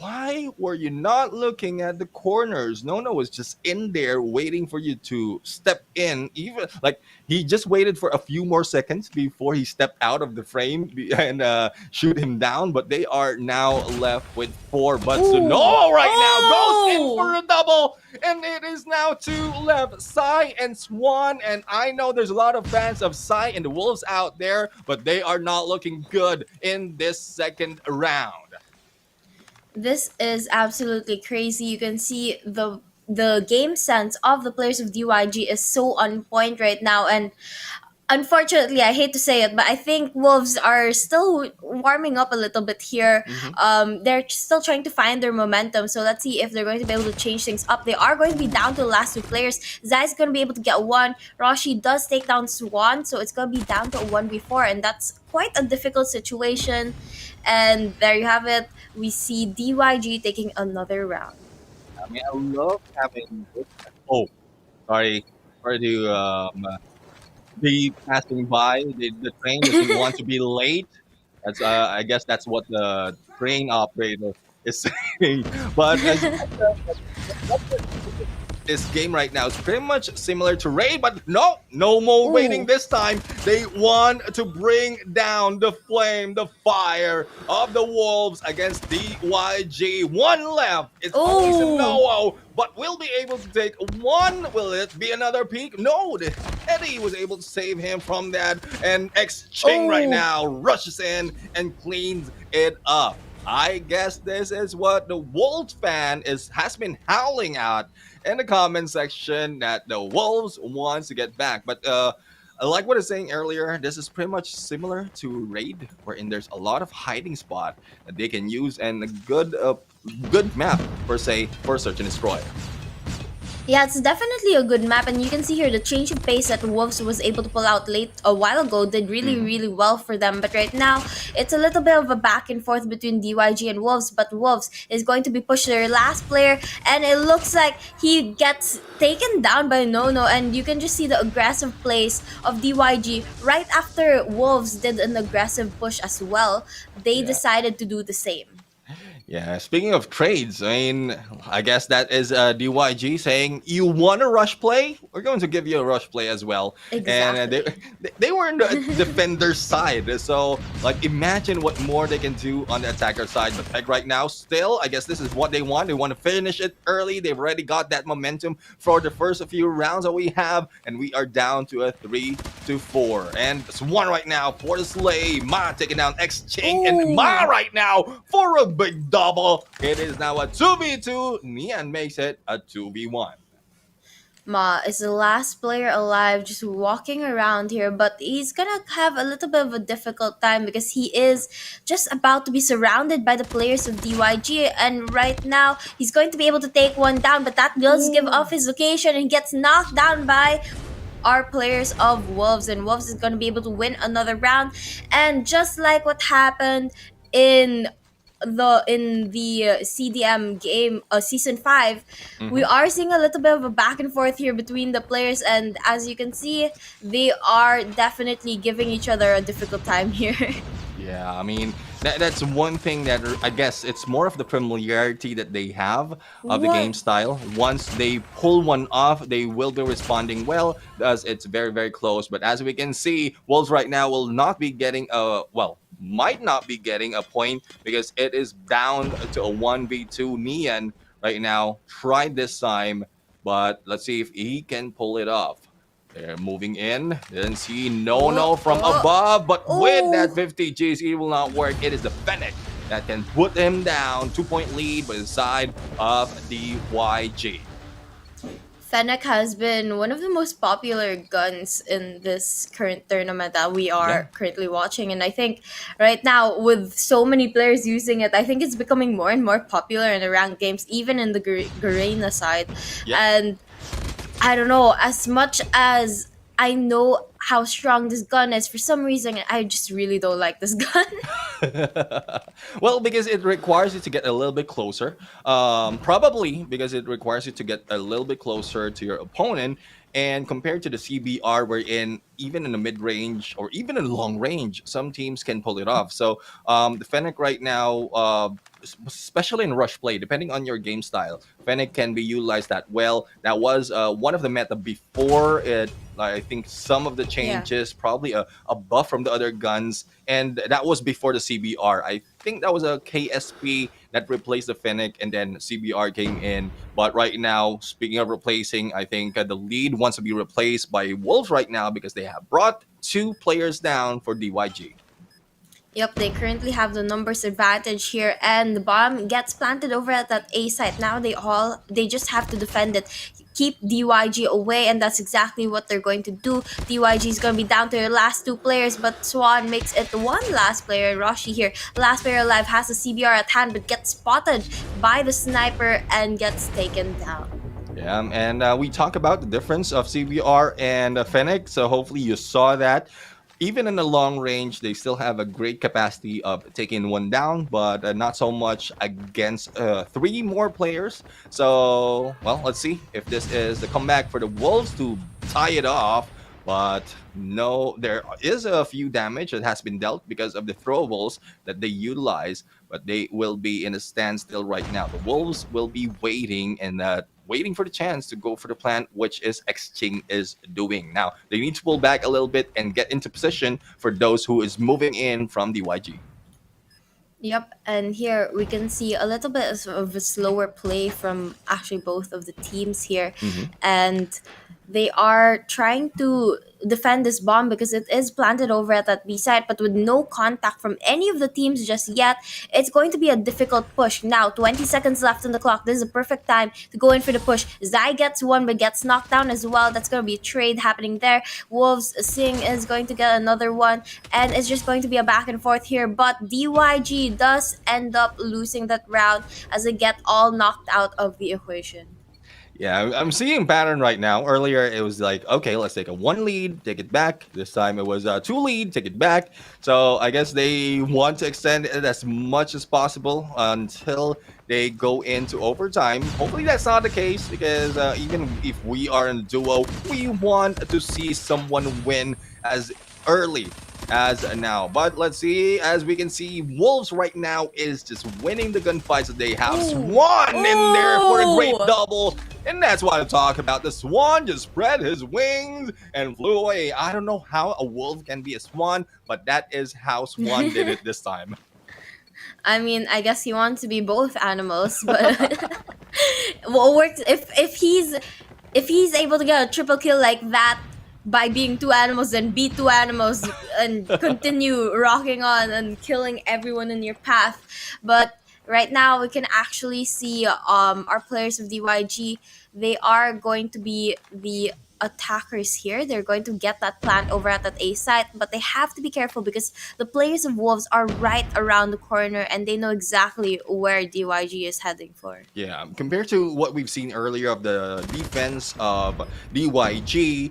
Why were you not looking at the corners? No was just in there waiting for you to step in. Even like he just waited for a few more seconds before he stepped out of the frame and shoot him down. But they are now left with 4. But Sunoa right now goes in for a double, and it is now 2 left. Sai and Swan, and I know there's a lot of fans of Sai and the Wolves out there, but they are not looking good in this second round. This is absolutely crazy. You can see the game sense of the players of DYG is so on point right now, and unfortunately, I hate to say it, but I think Wolves are still warming up a little bit here. They're still trying to find their momentum. So let's see if they're going to be able to change things up. They are going to be down to the last 2 players. Zai's going to be able to get 1. Roshi does take down Swan, so it's going to be down to a 1v4, and that's quite a difficult situation. And there you have it. We see DYG taking another round. I mean, I love having this. Oh, sorry to be passing by. The train doesn't want to be late. That's I guess that's what the train operator is saying. But this game right now is pretty much similar to Raid, but no more waiting this time. They want to bring down the flame, the fire of the Wolves against DYG. 1 left. It's always a no, but we'll be able to take 1. Will it be another peak? No, Eddie was able to save him from that, and X-Ching right now rushes in and cleans it up. I guess this is what the Wolves fan has been howling at in the comment section, that the Wolves wants to get back. But like what I was saying earlier, this is pretty much similar to Raid, wherein there's a lot of hiding spot that they can use, and a good map per se for search and destroy. Yeah, it's definitely a good map, and you can see here the change of pace that Wolves was able to pull out late a while ago did really well for them. But right now, it's a little bit of a back and forth between DYG and Wolves, but Wolves is going to be pushed to their last player, and it looks like he gets taken down by Nono, and you can just see the aggressive plays of DYG right after Wolves did an aggressive push as well. They decided to do the same. Yeah, speaking of trades, I mean, I guess that is DYG saying, you want a rush play? We're going to give you a rush play as well. Exactly. And they were in the defender's side. So, like, imagine what more they can do on the attacker side. But Peg right now, still, I guess this is what they want. They want to finish it early. They've already got that momentum for the first few rounds that we have. And we are down to a 3-4. And Swan right now for the Slay. Ma taking down X-Ching. And Ma right now for a big double. It is now a 2v2. Nian makes it a 2v1. Ma is the last player alive just walking around here, but he's gonna have a little bit of a difficult time because he is just about to be surrounded by the players of DYG, and right now he's going to be able to take one down, but that does give off his location and gets knocked down by our players of Wolves, and Wolves is going to be able to win another round. And just like what happened in the CDM game, season 5, we are seeing a little bit of a back and forth here between the players, and as you can see, they are definitely giving each other a difficult time here. Yeah, I mean, that's one thing that I guess it's more of the familiarity that they have of the game style. Once they pull one off, they will be responding well, thus it's very close. But as we can see, Wolves right now will not be getting might not be getting a point because it is down to a 1v2. Nian right now tried this time, but let's see if he can pull it off. They're moving in. Didn't see no from above, but with that 50 Gs, it will not work. It is the Fennec that can put him down. 2-point lead by the side of DYG. Fennec has been one of the most popular guns in this current tournament that we are currently watching, and I think right now with so many players using it, I think it's becoming more and more popular in the ranked games, even in the Garena side. And I don't know, as much as I know how strong this gun is, for some reason I just really don't like this gun. Well, because it requires you to get a little bit closer. Probably because it requires you to get a little bit closer to your opponent. And compared to the CBR, wherein even in the mid-range or even in long range, some teams can pull it off. So the Fennec right now, especially in rush play, depending on your game style, Fennec can be utilized that well. That was one of the meta before it. I think some of the changes, probably a buff from the other guns, and that was before the CBR. I think that was a KSP that replaced the Fennec, and then CBR came in. But right now, speaking of replacing, I think the lead wants to be replaced by Wolves right now because they have brought 2 players down for DYG. Yep, they currently have the numbers advantage here, and the bomb gets planted over at that A site. Now they just have to defend it, keep DYG away, and that's exactly what they're going to do. DYG is going to be down to their last 2 players, but Swan makes it one last player. Roshi here, last player alive, has a CBR at hand, but gets spotted by the sniper and gets taken down. Yeah, and we talk about the difference of CBR and Fennec, so hopefully you saw that. Even in the long range, they still have a great capacity of taking one down, but not so much against 3 more players. So, well, let's see if this is the comeback for the Wolves to tie it off. But no, there is a few damage that has been dealt because of the throwables that they utilize, but they will be in a standstill right now. The Wolves will be waiting and waiting for the chance to go for the plant, which is X-Ching is doing. Now, they need to pull back a little bit and get into position for those who is moving in from DYG. Yep, and here we can see a little bit of a slower play from actually both of the teams here. And They are trying to defend this bomb because it is planted over at that B site, but with no contact from any of the teams just yet, it's going to be a difficult push. Now, 20 seconds left on the clock. This is a perfect time to go in for the push. Zai gets one, but gets knocked down as well. That's going to be a trade happening there. Wolves Sing is going to get another one, and it's just going to be a back and forth here. But DYG does end up losing that round as they get all knocked out of the equation. Yeah, I'm seeing pattern right now. Earlier, it was like, okay, let's take a 1 lead, take it back. This time it was a 2 lead, take it back. So I guess they want to extend it as much as possible until they go into overtime. Hopefully that's not the case because even if we are in a duo, we want to see someone win as early as now. But let's see, as we can see, Wolves right now is just winning the gunfights that they have. Swan in there for a great double. And that's what I'm talking about. The Swan just spread his wings and flew away. I don't know how a wolf can be a swan, but that is how Swan did it this time. I mean, I guess he wants to be both animals, but what works if he's able to get a triple kill like that by being two animals, then beat two animals and continue rocking on and killing everyone in your path. But right now we can actually see our players of DYG, they are going to be the attackers here. They're going to get that plant over at that A site, but they have to be careful because the players of Wolves are right around the corner and they know exactly where DYG is heading for. Yeah, compared to what we've seen earlier of the defense of DYG,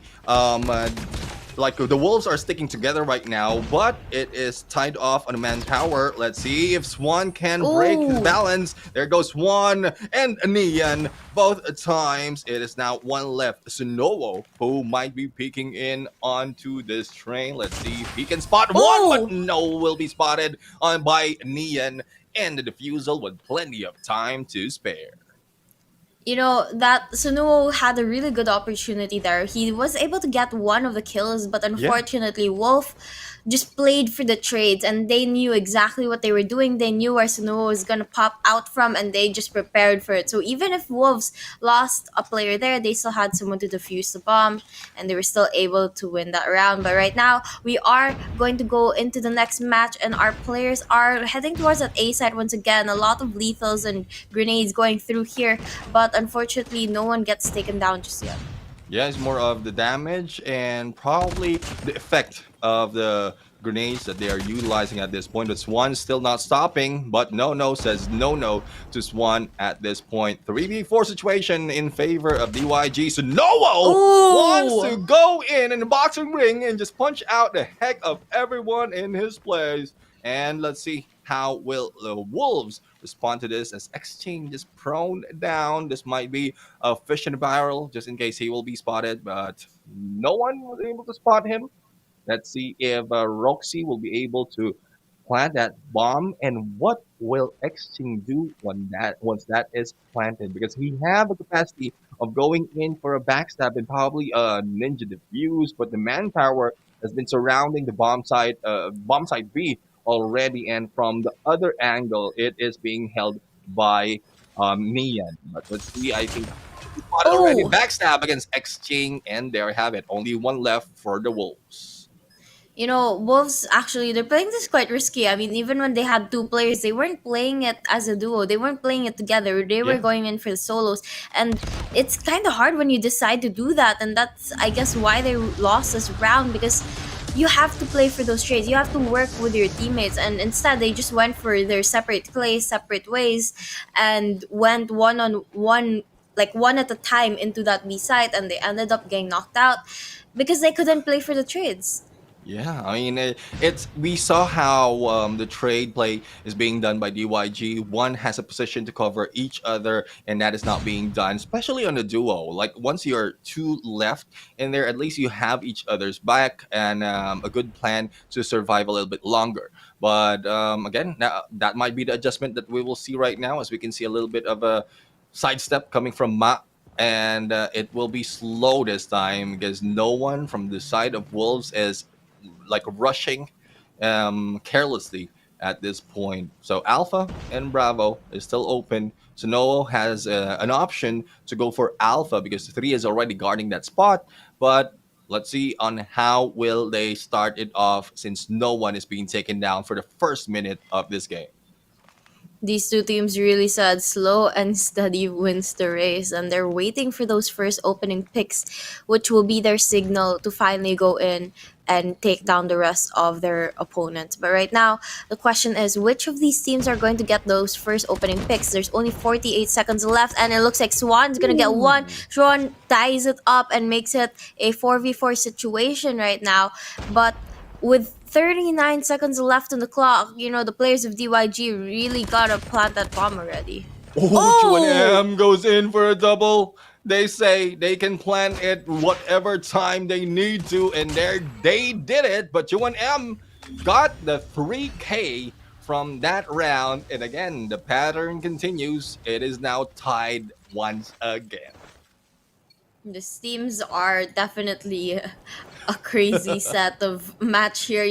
like the Wolves are sticking together right now, but it is tied off on the manpower. Let's see if Swan can break the balance. There goes Swan and Neon both times. It is now one left. Sunowo, who might be peeking in onto this train. Let's see if he can spot one, but no, will be spotted on by Neon and the defusal with plenty of time to spare. You know, that Sunuo had a really good opportunity there. He was able to get one of the kills, but unfortunately, Wolf just played for the trades and they knew exactly what they were doing. They knew where Sunuo was going to pop out from and they just prepared for it. So even if Wolves lost a player there, they still had someone to defuse the bomb and they were still able to win that round. But right now, we are going to go into the next match and our players are heading towards that A side once again. A lot of lethals and grenades going through here, but unfortunately, no one gets taken down just yet. Yeah, it's more of the damage and probably the effect of the grenades that they are utilizing at this point. But Swan still not stopping, but no says no to Swan at this point. 3v4 situation in favor of DYG. So Noah wants to go in the boxing ring and just punch out the heck of everyone in his place. And let's see how will the Wolves respond to this as Exchange is prone down. This might be a fish in a barrel just in case he will be spotted, but no one was able to spot him. Let's see if Roxy will be able to plant that bomb and what will Exchange do once that is planted, because he have a capacity of going in for a backstab and probably a ninja defuse, but the manpower has been surrounding the bomb site B already, and from the other angle it is being held by Neon. But let's see, I think he fought already backstab against Exchange, and there you have it, only one left for the Wolves. You know, Wolves actually, they're playing this quite risky. I mean, even when they had two players, they weren't playing it as a duo. They weren't playing it together. They were going in for the solos. And it's kind of hard when you decide to do that. And that's, I guess, why they lost this round, because you have to play for those trades. You have to work with your teammates. And instead, they just went for their separate plays, separate ways, and went one on one, like one at a time into that B site. And they ended up getting knocked out because they couldn't play for the trades. Yeah, I mean, it's we saw how the trade play is being done by DYG. One has a position to cover each other, and that is not being done, especially on the duo. Like once you're two left in there, at least you have each other's back and a good plan to survive a little bit longer. But again, now that might be the adjustment that we will see right now, as we can see a little bit of a sidestep coming from Ma, and it will be slow this time because no one from the side of Wolves is like rushing carelessly at this point. So Alpha and Bravo is still open. Sonoa has an option to go for Alpha because 3 is already guarding that spot. But let's see on how will they start it off since no one is being taken down for the first minute of this game. These two teams really said slow and steady wins the race, and they're waiting for those first opening picks, which will be their signal to finally go in and take down the rest of their opponents. But right now, the question is which of these teams are going to get those first opening picks? There's only 48 seconds left, and it looks like Swan's going to get one. Swan ties it up and makes it a 4v4 situation right now. But with 39 seconds left on the clock, the players of DYG really gotta plant that bomb already. H1M goes in for a double. They say they can plan it whatever time they need to, and they did it. But H1M got the 3K from that round, and again, the pattern continues. It is now tied once again. These teams are definitely a crazy set of match here.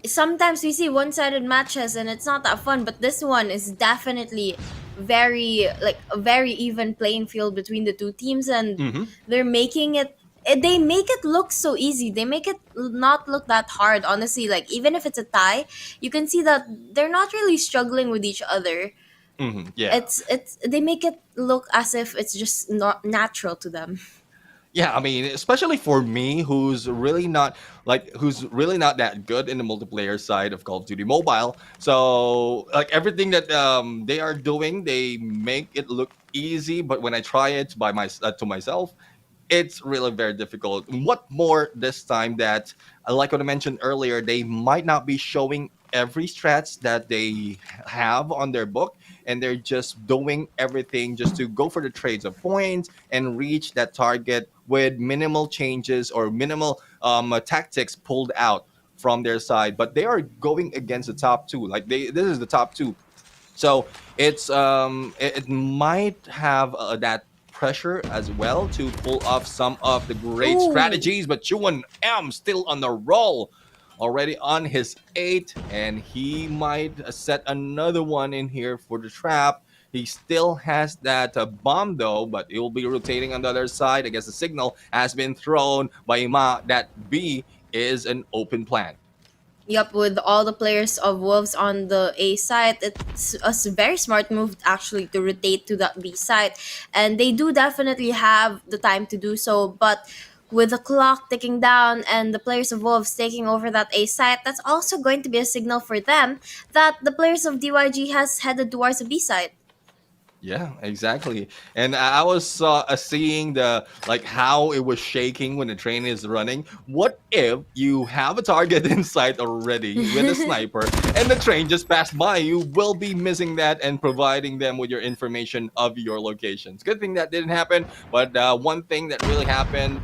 Sometimes we see one-sided matches and it's not that fun, but this one is definitely a very even playing field between the two teams, and they're making it. They make it look so easy. They make it not look that hard. Honestly, like even if it's a tie, you can see that they're not really struggling with each other. Yeah, It's they make it look as if it's just not natural to them. Yeah, I mean, especially for me, who's really not that good in the multiplayer side of Call of Duty Mobile. So, like everything that they are doing, they make it look easy. But when I try it to myself, it's really very difficult. What more this time that, like what I mentioned earlier, they might not be showing every strats that they have on their book, and they're just doing everything just to go for the trades of points and reach that target with minimal changes or minimal tactics pulled out from their side. But they are going against the top two. Like this is the top two. So it might have that pressure as well to pull off some of the great strategies. But H1M still on the roll, already on his 8, and he might set another one in here for the trap. He still has that bomb though, but it will be rotating on the other side. I guess the signal has been thrown by Ima that B is an open plan. Yep, with all the players of Wolves on the A side, it's a very smart move actually to rotate to that B side. And they do definitely have the time to do so, but with the clock ticking down and the players of Wolves taking over that A side, that's also going to be a signal for them that the players of DYG has headed towards the B side. Yeah, exactly. And I was seeing how it was shaking when the train is running. What if you have a target in sight already with a sniper and the train just passed by? You will be missing that and providing them with your information of your locations. Good thing that didn't happen, but one thing that really happened,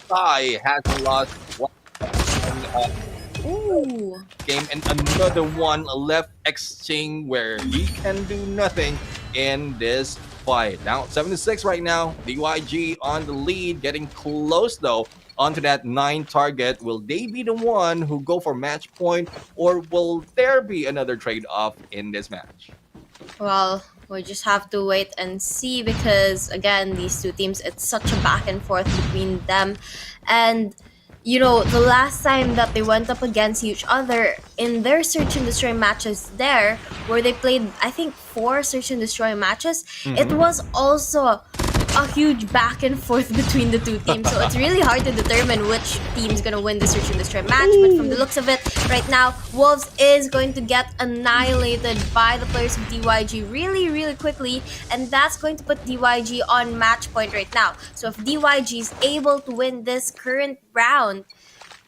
Sai has lost one game and another one left exchange where he can do nothing in this fight. Now 7-6 right now. DYG on the lead, getting close though onto that 9 target. Will they be the one who go for match point, or will there be another trade-off in this match? Well, we just have to wait and see because, again, these two teams, it's such a back and forth between them. And, the last time that they went up against each other in their Search and Destroy matches there, where they played, I think, 4 Search and Destroy matches, it was also a huge back and forth between the two teams. So it's really hard to determine which team's gonna win the Search and Destroy match. But from the looks of it, right now, Wolves is going to get annihilated by the players of DYG really, really quickly. And that's going to put DYG on match point right now. So if DYG is able to win this current round,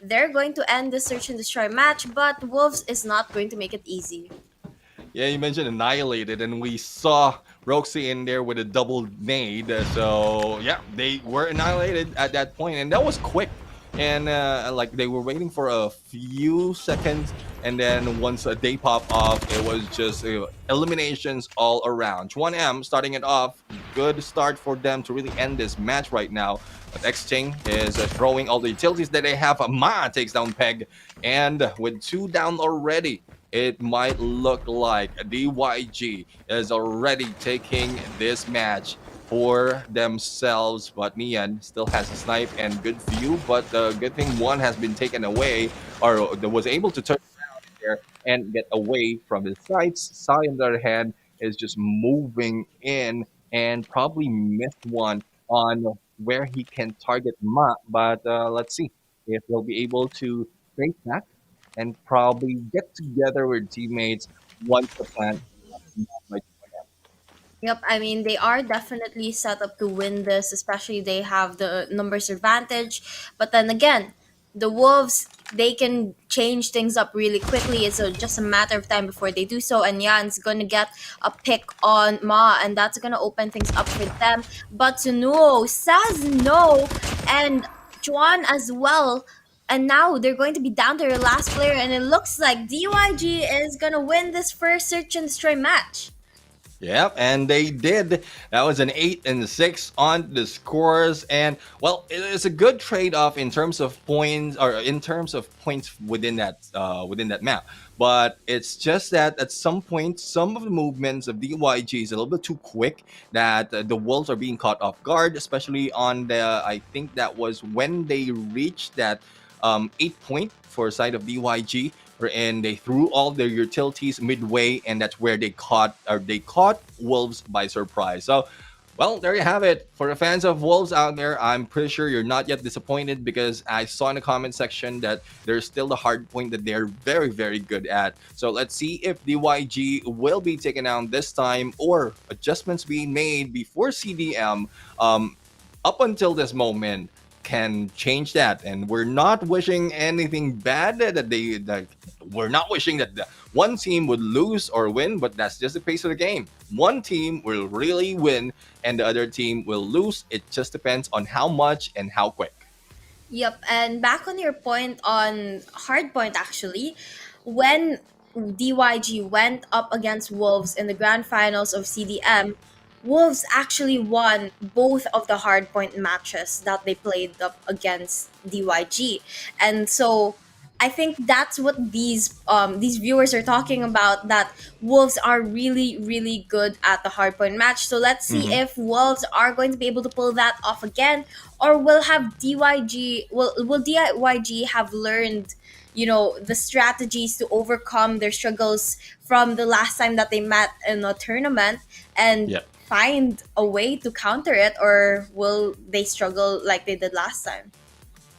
they're going to end the Search and Destroy match. But Wolves is not going to make it easy. Yeah, you mentioned annihilated, and we saw Roxy in there with a double nade. So yeah, they were annihilated at that point, and that was quick. And they were waiting for a few seconds, and then once they pop off, it was just eliminations all around. H1M starting it off good start for them to really end this match right now. But X-Chain is throwing all the utilities that they have. Ma takes down Peg, and with 2 down already, it might look like DYG is already taking this match for themselves. But Nian still has a snipe and good view, but the good thing one has been taken away, or was able to turn around there and get away from his sights. Sai, on the other hand, is just moving in and probably missed one on where he can target Ma. But let's see if he'll be able to trace back and probably get together with teammates once the plan. Yep, I mean they are definitely set up to win this, especially they have the numbers advantage. But then again, the Wolves, they can change things up really quickly. It's just a matter of time before they do so. And Jan's gonna get a pick on Ma, and that's gonna open things up for them. But Sunuo says no, and Juan as well. And now they're going to be down to their last player, and it looks like DYG is gonna win this first search and destroy match. Yep, and they did. That was an 8-6 on the scores, and well, it's a good trade-off in terms of points, or in terms of points within that map. But it's just that at some point, some of the movements of DYG is a little bit too quick. That the Wolves are being caught off guard, especially on the. I think that was when they reached that 8 point for side of DYG, and they threw all their utilities midway, and that's where they caught Wolves by surprise. So, well, there you have it. For the fans of Wolves out there, I'm pretty sure you're not yet disappointed, because I saw in the comment section that there's still the hard point that they're very, very good at. So let's see if DYG will be taken down this time, or adjustments being made before CDM up until this moment can change that. And we're not wishing anything bad that we're not wishing that one team would lose or win, but that's just the pace of the game. One team will really win and the other team will lose. It just depends on how much and how quick. Yep, and back on your point on Hardpoint, actually, when DYG went up against Wolves in the grand finals of CDM, Wolves actually won both of the Hardpoint matches that they played up against DYG. And so I think that's what these viewers are talking about, that Wolves are really, really good at the hardpoint match. So let's see if Wolves are going to be able to pull that off again, or will DYG have learned, the strategies to overcome their struggles from the last time that they met in a tournament, and find a way to counter it, or will they struggle like they did last time?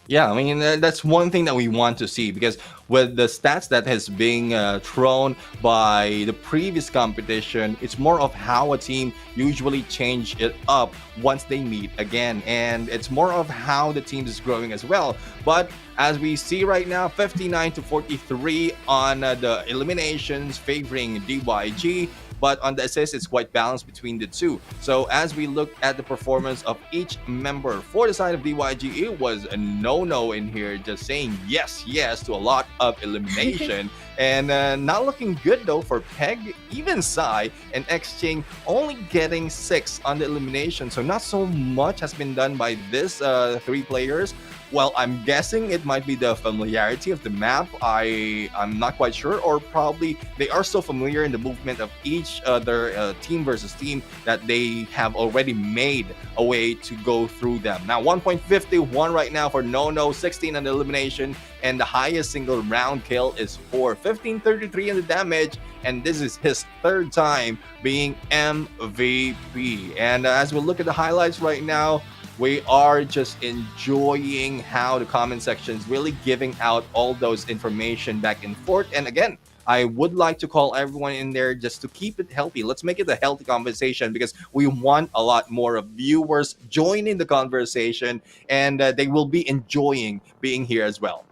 Yeah, I mean, that's one thing that we want to see, because with the stats that has been thrown by the previous competition, it's more of how a team usually change it up once they meet again, and it's more of how the team is growing as well. But as we see right now, 59-43 on the eliminations favoring DYG. But on the assist, it's quite balanced between the two. So as we look at the performance of each member for the side of DYG, it was a no-no in here, just saying yes to a lot of elimination. And not looking good though for Peg, even Sai and X-Chain only getting 6 on the elimination. So not so much has been done by this 3 players. Well, I'm guessing it might be the familiarity of the map. I'm not quite sure, or probably they are so familiar in the movement of each other team versus team that they have already made a way to go through them. Now 1.51 right now for No, 16 on the elimination, and the highest single round kill is 1533 in the damage, and this is his 3rd time being MVP. And as we look at the highlights right now, we are just enjoying how the comment section is really giving out all those information back and forth. And again, I would like to call everyone in there just to keep it healthy. Let's make it a healthy conversation, because we want a lot more of viewers joining the conversation, and they will be enjoying being here as well.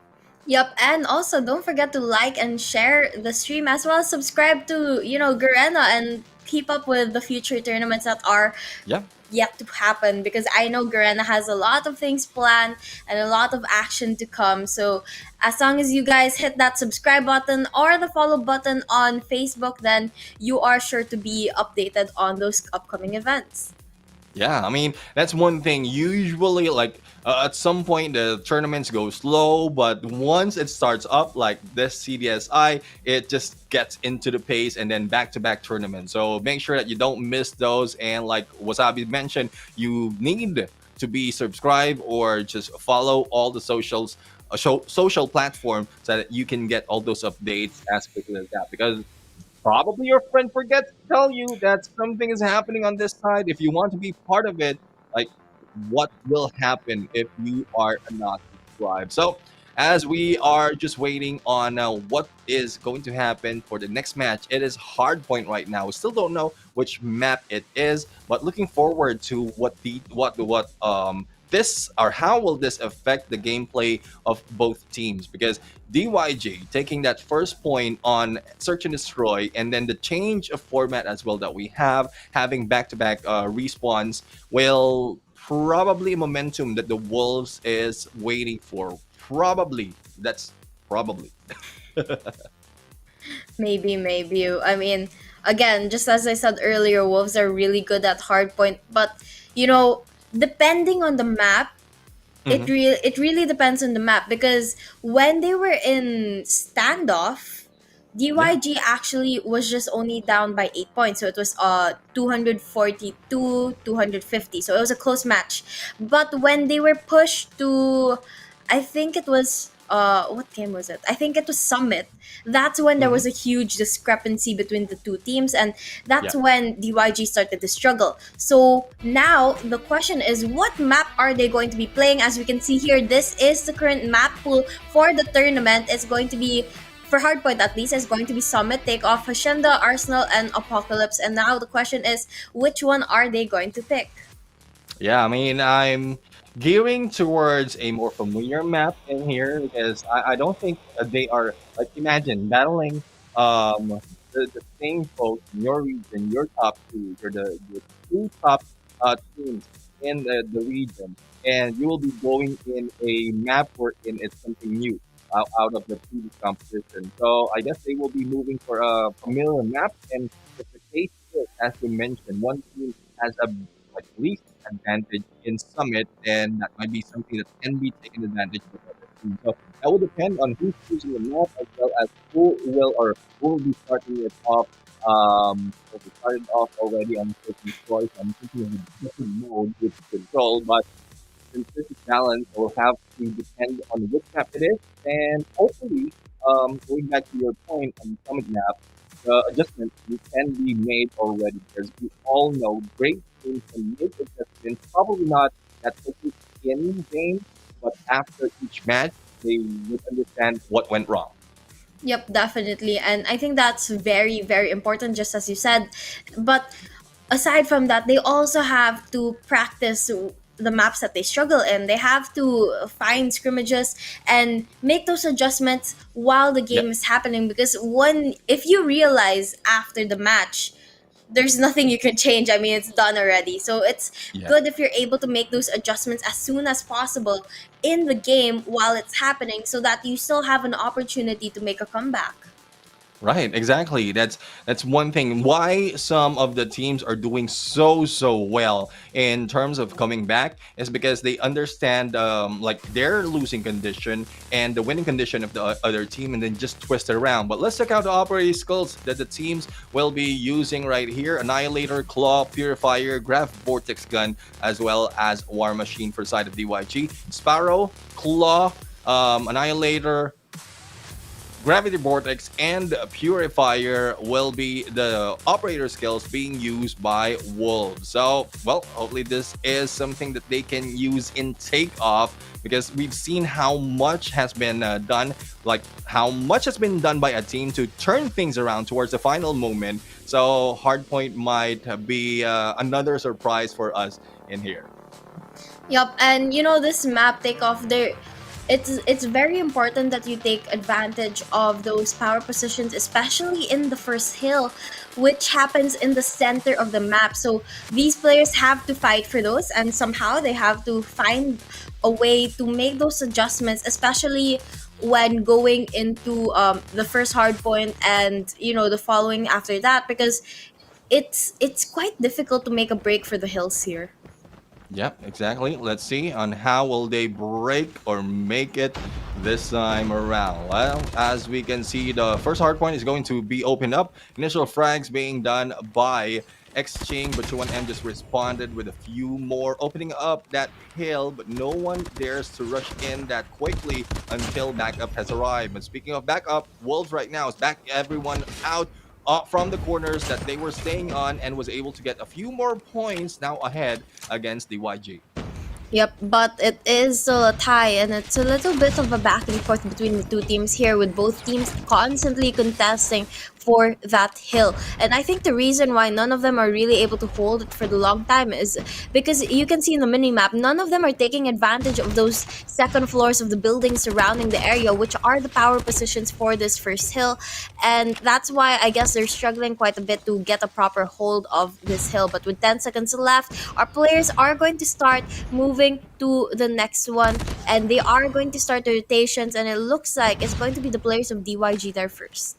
Yep, and also don't forget to like and share the stream, as well as subscribe to, Garena, and keep up with the future tournaments that are yet to happen, because I know Garena has a lot of things planned and a lot of action to come. So as long as you guys hit that subscribe button or the follow button on Facebook, then you are sure to be updated on those upcoming events. Yeah, I mean that's one thing. Usually, like at some point, the tournaments go slow, but once it starts up, like this CDSI, it just gets into the pace, and then back-to-back tournaments. So make sure that you don't miss those. And like Wasabi mentioned, you need to be subscribed or just follow all the socials, social platform, so that you can get all those updates as quickly as that. Because probably your friend forgets to tell you that something is happening on this side. If you want to be part of it, like what will happen if you are not subscribed? So, as we are just waiting on what is going to happen for the next match, it is Hardpoint right now. We still don't know which map it is, but looking forward to what this or how will this affect the gameplay of both teams, because DYG taking that first point on search and destroy, and then the change of format as well that we have, having back-to-back respawns, will probably momentum that the Wolves is waiting for. Probably. That's probably. Maybe. I mean, again, just as I said earlier, Wolves are really good at hardpoint, but you know, depending on the map, Mhm. it really depends on the map, because when they were in standoff, Yeah. DYG actually was just only down by 8 points, so it was 242 250, so it was a close match. But when they were pushed to, I think it was what game was it? I think it was Summit. That's when there Mhm. was a huge discrepancy between the two teams, and that's Yeah. when DYG started to struggle. So now the question is, what map are they going to be playing? As we can see here, this is the current map pool for the tournament. It's going to be, for Hardpoint at least, is going to be Summit, Takeoff, Hacienda, Arsenal, and Apocalypse. And now the question is, which one are they going to pick? Yeah, I mean, I'm gearing towards a more familiar map in here, because I don't think they are, like, imagine battling the same folks in your region, your top two, or the two top teams in the region, and you will be going in a map wherein it's something new out of the previous competition. So I guess they will be moving for a familiar map, and if the case is, as we mentioned, one team has a like least advantage in Summit, then that might be something that can be taken advantage of by the team. So that will depend on who's choosing the map, as well as who will be starting it off. So we started off already on certain choice. I'm thinking of a different mode with control, but since this is balanced, we'll have to depend on which map it is, and hopefully, going back to your point on the Summit map, the adjustments can be made already, because we all know great teams can make adjustments, probably not that quickly in game, but after each match, they would understand what went wrong. Yep, definitely. And I think that's very, very important, just as you said. But aside from that, they also have to practice the maps that they struggle in. They have to find scrimmages and make those adjustments while the Yep. game is happening. Because if you realize after the match, there's nothing you can change. I mean, it's done already. So it's Yeah. good if you're able to make those adjustments as soon as possible in the game while it's happening, so that you still have an opportunity to make a comeback. Right, exactly. That's one thing why some of the teams are doing so well in terms of coming back, is because they understand like their losing condition and the winning condition of the other team, and then just twist it around. But let's check out the operating skills that the teams will be using right here: Annihilator, Claw, Purifier, Graph Vortex Gun, as well as War Machine for side of DYG. Sparrow, Claw, Annihilator, Gravity Vortex, and Purifier will be the operator skills being used by Wolves. So, well, hopefully this is something that they can use in Takeoff, because we've seen how much has been done, like how much has been done by a team to turn things around towards the final moment. So, Hardpoint might be another surprise for us in here. Yup, and you know, this map takeoff there, it's very important that you take advantage of those power positions, especially in the first hill, which happens in the center of the map. So these players have to fight for those, and somehow they have to find a way to make those adjustments, especially when going into the first hard point, and you know, the following after that, because it's quite difficult to make a break for the hills here. Yep, exactly. Let's see on how will they break or make it this time around. Well, as we can see, the first hard point is going to be opened up. Initial frags being done by Exchange, but 21M just responded with a few more, opening up that hill, but no one dares to rush in that quickly until backup has arrived. But speaking of backup, Wolves right now is back everyone out from the corners that they were staying on and was able to get a few more points now ahead against the YG. Yep, but it is still a tie, and it's a little bit of a back and forth between the two teams here, with both teams constantly contesting for that hill. And I think the reason why none of them are really able to hold it for the long time is because you can see in the mini-map, none of them are taking advantage of those second floors of the buildings surrounding the area, which are the power positions for this first hill. And that's why I guess they're struggling quite a bit to get a proper hold of this hill. But with 10 seconds left, our players are going to start moving to the next one, and they are going to start the rotations, and it looks like it's going to be the players of DYG there first.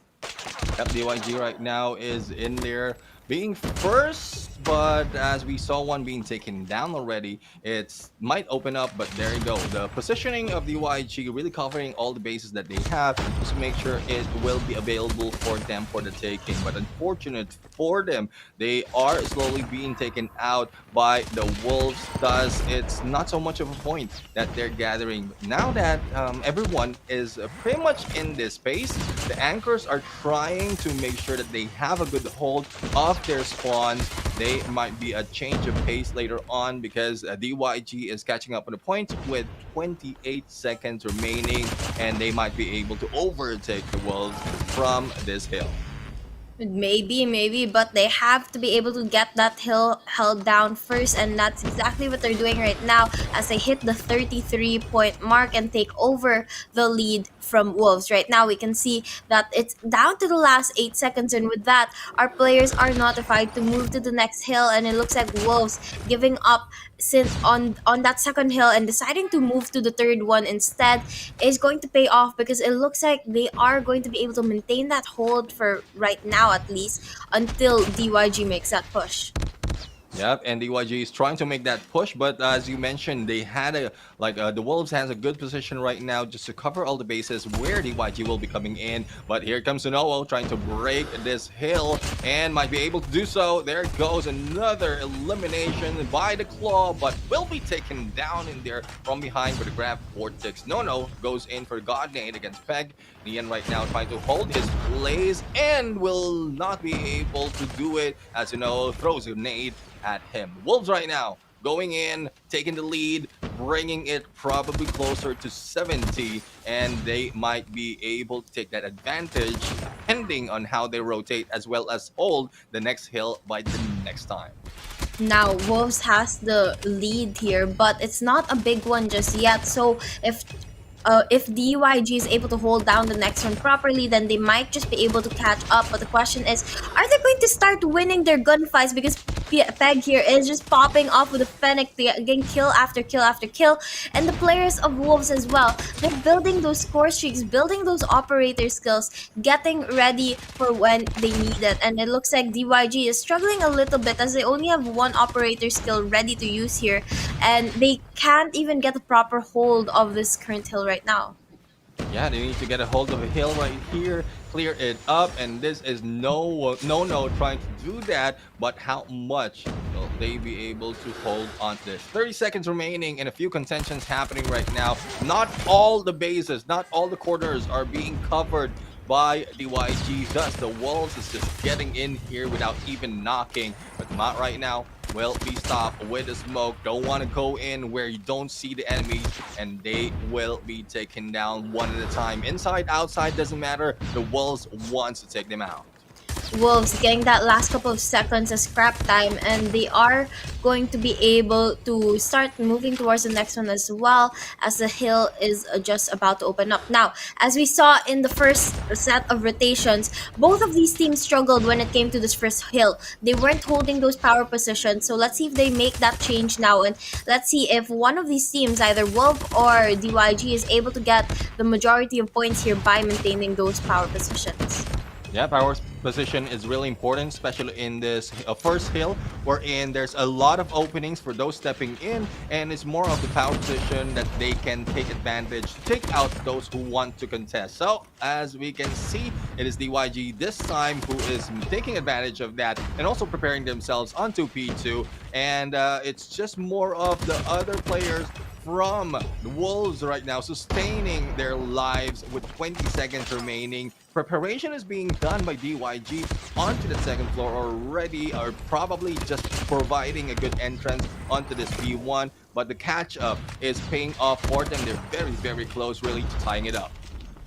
Yep, DYG right now is in there being first, but as we saw one being taken down already, it might open up, but there you go. The positioning of DYG really covering all the bases that they have just to make sure it will be available for them for the taking. But unfortunate for them, they are slowly being taken out by the Wolves, thus it's not so much of a point that they're gathering. Now that everyone is pretty much in this space, the anchors are trying to make sure that they have a good hold of their spawns. They might be a change of pace later on because DYG is catching up on the points with 28 seconds remaining, and they might be able to overtake the Wolves from this hill. Maybe, but they have to be able to get that hill held down first, and that's exactly what they're doing right now as they hit the 33-point mark and take over the lead from Wolves. Right now, we can see that it's down to the last 8 seconds, and with that, our players are notified to move to the next hill, and it looks like Wolves giving up since on that second hill and deciding to move to the third one instead is going to pay off, because it looks like they are going to be able to maintain that hold for right now, at least until DYG makes that push. Yep, and DYG is trying to make that push, but as you mentioned, they had the Wolves has a good position right now just to cover all the bases where DYG will be coming in. But here comes Sunowo trying to break this hill and might be able to do so. There goes another elimination by the Claw, but will be taken down in there from behind with a grab. Vortex No goes in for God Nade against Peg. Nian right now trying to hold his place and will not be able to do it as Sunowo throws a nade at him. Wolves right now going in, taking the lead, bringing it probably closer to 70, and they might be able to take that advantage depending on how they rotate, as well as hold the next hill by the next time. Now, Wolves has the lead here, but it's not a big one just yet. So if DYG is able to hold down the next one properly, then they might just be able to catch up. But the question is, are they going to start winning their gunfights? Because Peg here is just popping off with a Fennec, getting kill after kill after kill. And the players of Wolves as well, they're building those score streaks, building those operator skills, getting ready for when they need it. And it looks like DYG is struggling a little bit as they only have one operator skill ready to use here. And they can't even get a proper hold of this current hill right now. Yeah, they need to get a hold of a hill right here, clear it up, and this is no trying to do that. But how much will they be able to hold on to this? 30 seconds remaining and a few contentions happening right now. Not all the bases, not all the corners are being covered by DYG, thus the Wolves is just getting in here without even knocking. But not right now will be stopped with the smoke. Don't want to go in where you don't see the enemies, and they will be taken down one at a time. Inside, outside, doesn't matter. The Wolves wants to take them out. Wolves getting that last couple of seconds as scrap time, and they are going to be able to start moving towards the next one as well, as the hill is just about to open up. Now, as we saw in the first set of rotations, both of these teams struggled when it came to this first hill. They weren't holding those power positions, so let's see if they make that change now, and let's see if one of these teams, either Wolf or DYG, is able to get the majority of points here by maintaining those power positions. Yeah, power position is really important, especially in this first hill, wherein there's a lot of openings for those stepping in, and it's more of the power position that they can take advantage, take out those who want to contest. So, as we can see, it is DYG this time who is taking advantage of that and also preparing themselves onto P2, and it's just more of the other players from the Wolves right now sustaining their lives with 20 seconds remaining. Preparation is being done by DYG onto the second floor already, or probably just providing a good entrance onto this P1, but the catch up is paying off for them. They're very, very close really to tying it up.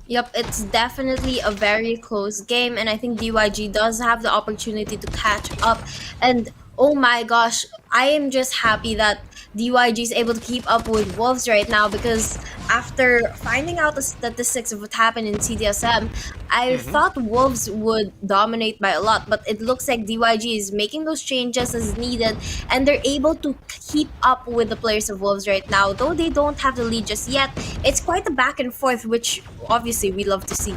Yep, it's definitely a very close game, and I think DYG does have the opportunity to catch up. And oh my gosh, I am just happy that DYG is able to keep up with Wolves right now, because after finding out the statistics of what happened in CDSM, I thought Wolves would dominate by a lot, but it looks like DYG is making those changes as needed, and they're able to keep up with the players of Wolves right now. Though they don't have the lead just yet, it's quite a back and forth, which obviously we love to see.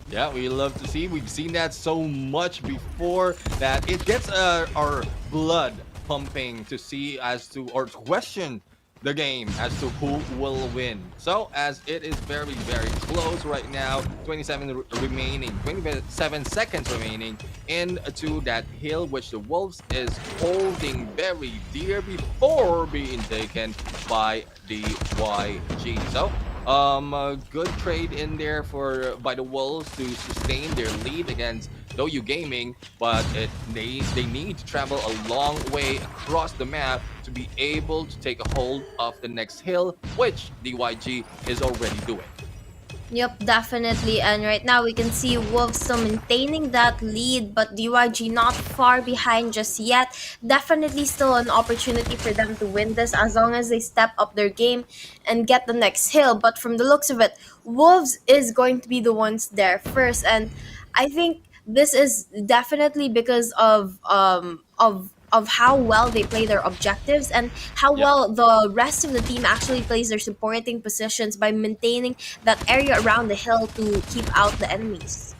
Yeah, we love to see. We've seen that so much before that it gets our blood pumping to see as to, or to question the game as to who will win. So as it is very, very close right now, 27 seconds remaining into that hill, which the Wolves is holding very dear before being taken by the YG. So a good trade in there by the Wolves to sustain their lead against DouYu Gaming, but they need to travel a long way across the map to be able to take a hold of the next hill, which DYG is already doing. Yep, definitely. And right now we can see Wolves still maintaining that lead, but DYG not far behind just yet. Definitely still an opportunity for them to win this as long as they step up their game and get the next hill. But from the looks of it, Wolves is going to be the ones there first. And I think this is definitely because of how well they play their objectives and how well the rest of the team actually plays their supporting positions by maintaining that area around the hill to keep out the enemies.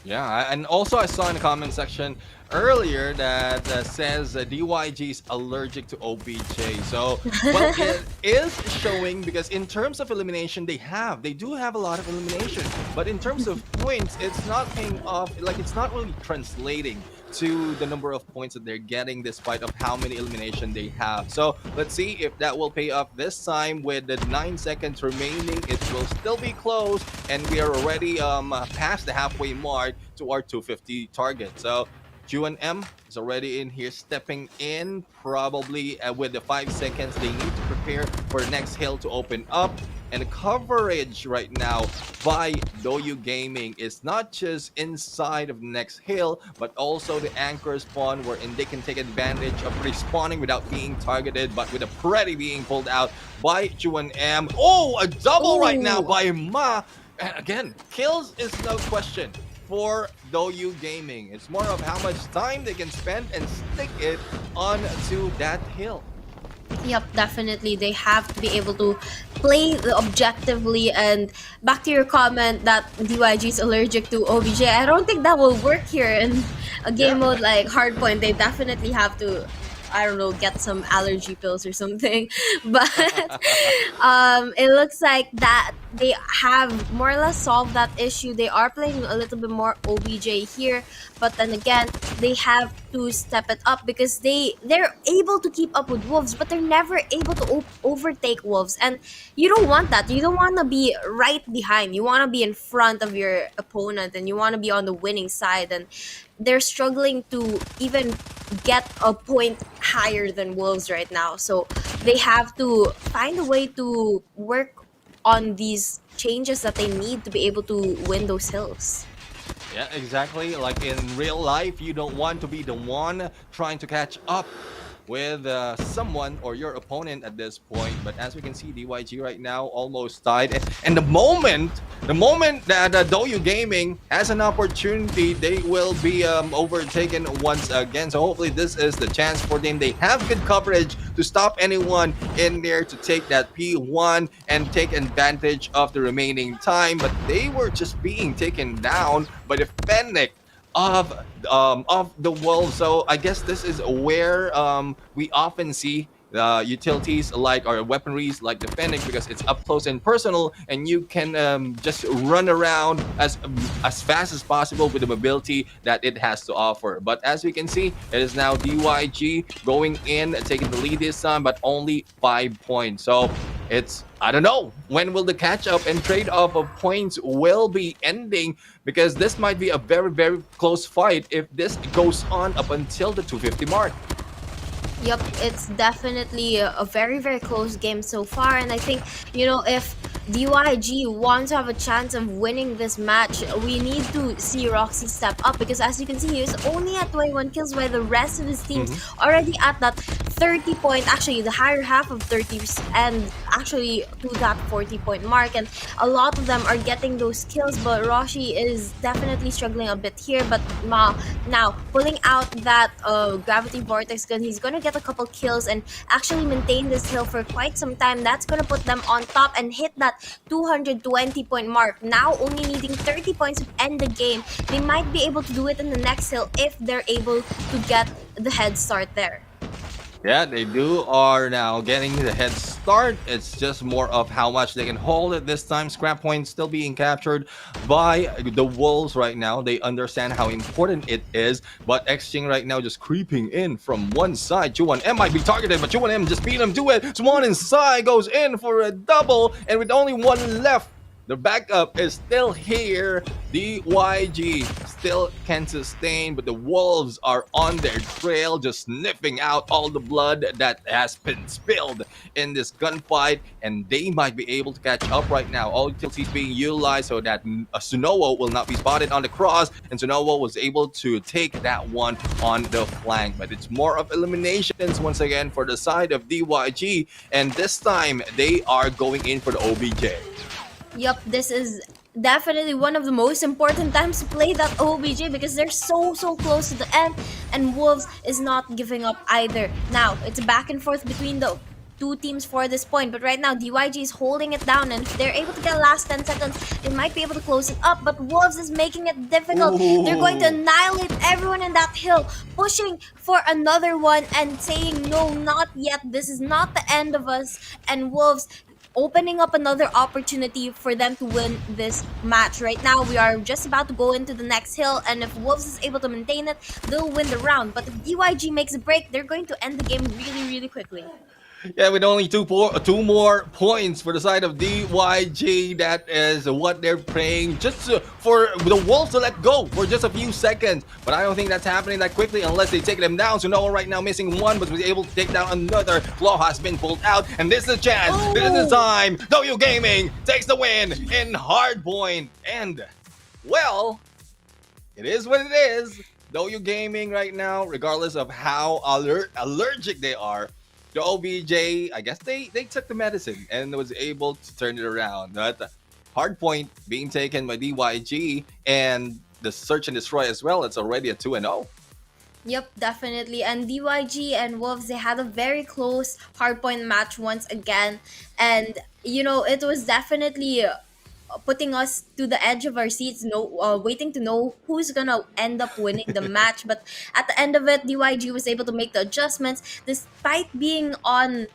Yeah, and also I saw in the comment section earlier that says DYG is allergic to OBJ. So, well, it is showing because in terms of elimination, they do have a lot of elimination. But in terms of points, it's not paying off. Like, it's not really translating to the number of points that they're getting despite of how many elimination they have. So let's see if that will pay off this time. With the 9 seconds remaining, it will still be close, and we are already past the halfway mark to our 250 target. So UNM is already in here, stepping in, probably with the 5 seconds they need to prepare for the next hill to open up. And the coverage right now by DouYu Gaming is not just inside of the next hill, but also the anchor spawn, wherein they can take advantage of respawning without being targeted, but with a Pretty being pulled out by UNM. Oh, a double right now by Ma. And again, kills is no question for DouYu Gaming. It's more of how much time they can spend and stick it onto that hill. Yep, definitely. They have to be able to play objectively. And back to your comment that DYG is allergic to OBJ, I don't think that will work here in a game mode like Hardpoint. They definitely have to, I don't know, get some allergy pills or something. But it looks like that they have more or less solved that issue. They are playing a little bit more OBJ here, but then again, they have to step it up because they're able to keep up with Wolves, but they're never able to overtake Wolves. And you don't want that. You don't want to be right behind. You want to be in front of your opponent, and you want to be on the winning side. And they're struggling to even get a point higher than Wolves right now. So they have to find a way to work on these changes that they need to be able to win those hills. Yeah, exactly. Like in real life, you don't want to be the one trying to catch up with someone or your opponent at this point. But as we can see, DYG right now almost tied. And the moment that DouYu Gaming has an opportunity, they will be overtaken once again. So hopefully this is the chance for them. They have good coverage to stop anyone in there to take that P1 and take advantage of the remaining time. But they were just being taken down by the Fennec of the Wolves. So I guess this is where we often see utilities like or weaponries like the Fennec, because it's up close and personal, and you can just run around as fast as possible with the mobility that it has to offer. But as we can see, it is now DYG going in, taking the lead this time, but only 5 points. So it's, I don't know, when will the catch up and trade off of points will be ending, because this might be a very, very close fight if this goes on up until the 250 mark. Yep, it's definitely a very, very close game so far. And I think, if DYG wants to have a chance of winning this match, we need to see Roxy step up, because as you can see, he's only at 21 kills while the rest of his team's already at that 30 point, actually the higher half of 30s, and actually to that 40 point mark. And a lot of them are getting those kills, but Roshi is definitely struggling a bit here. But now pulling out that gravity vortex gun, he's gonna get a couple kills and actually maintain this hill for quite some time. That's gonna put them on top and hit that 220 point mark. Now only needing 30 points to end the game. They might be able to do it in the next hill if they're able to get the head start there. Yeah, they are now getting the head start. It's just more of how much they can hold at this time. Scrap points still being captured by the Wolves right now. They understand how important it is, but Xing right now just creeping in from one side. 2-1M might be targeted, but 2-1M just beat him to it. Swan inside goes in for a double, and with only one left, the backup is still here. DYG still can sustain, but the Wolves are on their trail, just sniffing out all the blood that has been spilled in this gunfight, and they might be able to catch up right now. All utilities being utilized so that Sunowo will not be spotted on the cross, and Sunowo was able to take that one on the flank. But it's more of eliminations once again for the side of DYG, and this time they are going in for the OBJ. Yup, this is definitely one of the most important times to play that OBJ, because they're so close to the end, and Wolves is not giving up either. Now, it's a back and forth between the two teams for this point, but right now DYG is holding it down, and if they're able to get last 10 seconds, they might be able to close it up, but Wolves is making it difficult. Ooh. They're going to annihilate everyone in that hill, pushing for another one and saying, no, not yet, this is not the end of us, and Wolves opening up another opportunity for them to win this match. Right now, we are just about to go into the next hill, and if Wolves is able to maintain it, they'll win the round. But if DYG makes a break, they're going to end the game really quickly. Yeah, with only two more points for the side of DYG, that is what they're praying, just for the Wolves to let go for just a few seconds. But I don't think that's happening that quickly unless they take them down. So Noah right now missing one, but was able to take down another. Claw has been pulled out, and this is a chance. Oh. This is the time. W Gaming takes the win in Hardpoint. And, well, it is what it is. W Gaming right now, regardless of how allergic they are, the OBJ, I guess they took the medicine and was able to turn it around. But Hardpoint being taken by DYG, and the search and destroy as well. It's already a 2-0. Yep, definitely. And DYG and Wolves, they had a very close Hardpoint match once again. And, it was definitely putting us to the edge of our seats, waiting to know who's gonna end up winning the match. But at the end of it, DYG was able to make the adjustments despite being on,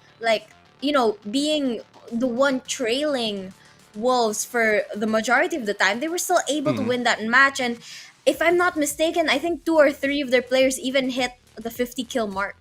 being the one trailing Wolves for the majority of the time. They were still able to win that match, and if I'm not mistaken, I think 2 or 3 of their players even hit the 50 kill mark.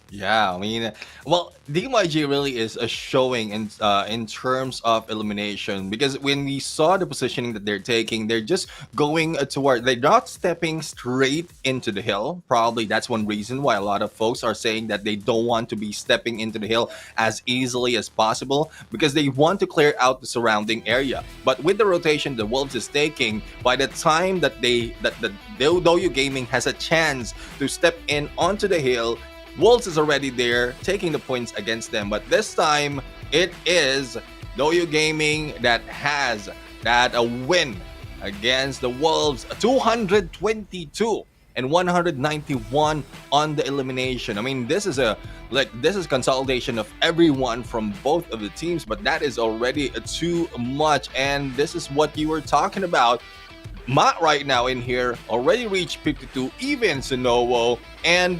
Yeah, I mean, well, DYG really is a showing in terms of elimination, because when we saw the positioning that they're taking, they're just going toward, they're not stepping straight into the hill. Probably that's one reason why a lot of folks are saying that they don't want to be stepping into the hill as easily as possible, because they want to clear out the surrounding area. But with the rotation the Wolves is taking, by the time that the Doyu Gaming has a chance to step in onto the hill, Wolves is already there, taking the points against them. But this time, it is Doyu Gaming that has that a win against the Wolves, 222 and 191 on the elimination. I mean, this is consolidation of everyone from both of the teams, but that is already too much. And this is what you were talking about. Matt right now in here already reached 52, even Sonowo and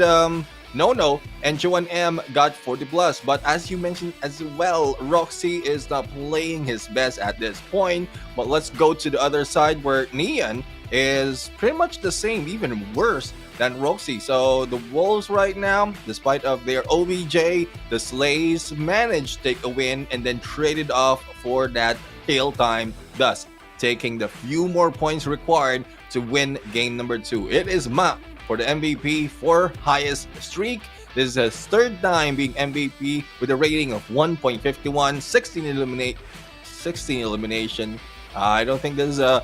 No and Joan M got 40 plus. But as you mentioned as well, Roxy is not playing his best at this point. But let's go to the other side where Neon is pretty much the same, even worse than Roxy. So the Wolves right now, despite of their OBJ, the Slays managed to take a win and then traded off for that tail time, thus taking the few more points required to win game number 2. It is Ma for the MVP for highest streak. This is his third time being MVP with a rating of 1.51, 16 elimination. I don't think this is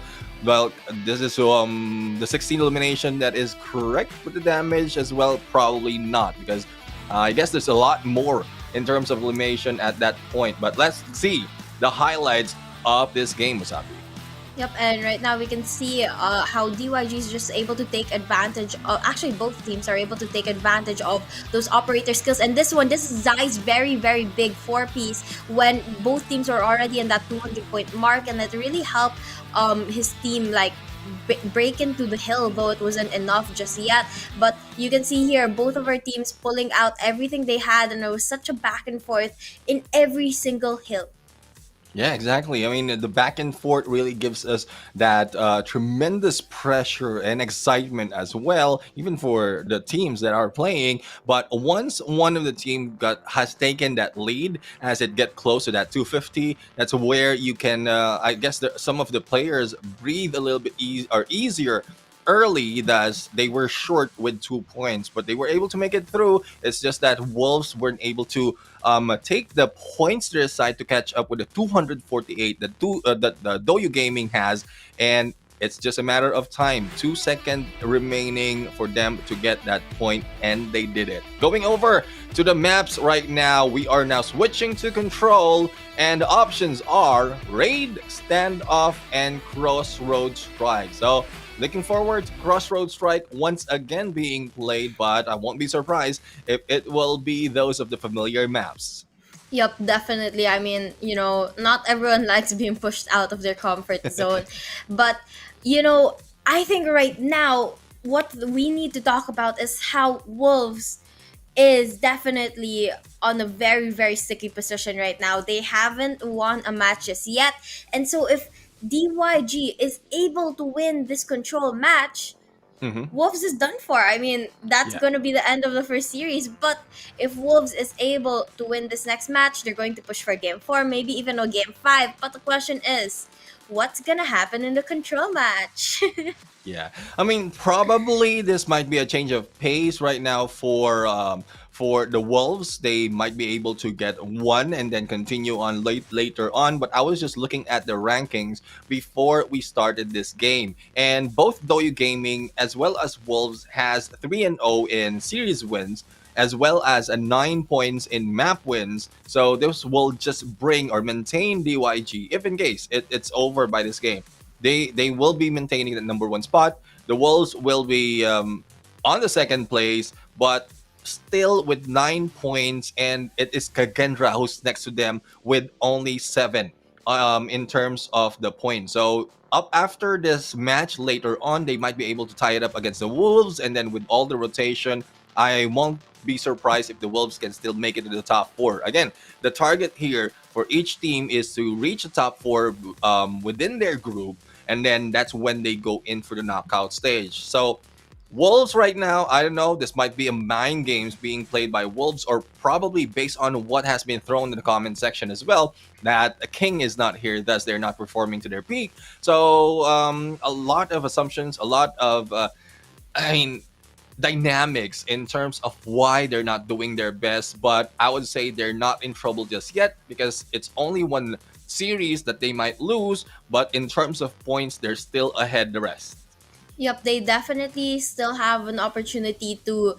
this is the 16 elimination that is correct with the damage as well. Probably not, because I guess there's a lot more in terms of elimination at that point. But let's see the highlights of this game, Wasabi. Yep, and right now we can see how DYG is just able to take advantage of, actually both teams are able to take advantage of those operator skills. And this is Zai's very, very big 4-piece when both teams are already in that 200-point mark, and that really helped his team like break into the hill, though it wasn't enough just yet. But you can see here both of our teams pulling out everything they had, and it was such a back and forth in every single hill. Yeah, exactly. I mean, the back and forth really gives us that tremendous pressure and excitement as well, even for the teams that are playing. But once one of the team has taken that lead, as it get close to that 250, that's where you can, I guess, some of the players breathe a little bit easier early, thus they were short with 2 points, but they were able to make it through. It's just that Wolves weren't able to take the points to their side to catch up with the 248 that the Doyu Gaming has, and it's just a matter of time. 2 seconds remaining for them to get that point, and they did it. Going over to the maps right now, we are now switching to control, and the options are Raid, Standoff, and Crossroad Strike. So looking forward to Crossroad Strike once again being played, but I won't be surprised if it will be those of the familiar maps. Yep, definitely. I mean, not everyone likes being pushed out of their comfort zone. But, I think right now, what we need to talk about is how Wolves is definitely on a very, very sticky position right now. They haven't won a match just yet. And so if DYG is able to win this control match, Wolves is done for. I mean, that's going to be the end of the first series. But if Wolves is able to win this next match, they're going to push for game 4, maybe even a game 5. But the question is, what's going to happen in the control match? Yeah, I mean, probably this might be a change of pace right now for the Wolves. They might be able to get one and then continue on later on. But I was just looking at the rankings before we started this game, and both Doyu Gaming as well as Wolves has 3-0 in series wins, as well as 9 points in map wins. So this will just bring or maintain DYG if in case it's over by this game. They will be maintaining the number 1 spot. The Wolves will be on the 2nd place, but still with 9 points, and it is Kagendra who's next to them with only 7 in terms of the points. So up after this match later on, they might be able to tie it up against the Wolves, and then with all the rotation, I won't be surprised if the Wolves can still make it to the top 4. Again, the target here for each team is to reach the top 4 within their group, and then that's when they go in for the knockout stage. So Wolves right now, I don't know, this might be a mind games being played by Wolves, or probably based on what has been thrown in the comment section as well, that a King is not here, thus they're not performing to their peak. So a lot of assumptions, a lot of dynamics in terms of why they're not doing their best, but I would say they're not in trouble just yet, because it's only one series that they might lose, but in terms of points, they're still ahead the rest. Yep, they definitely still have an opportunity to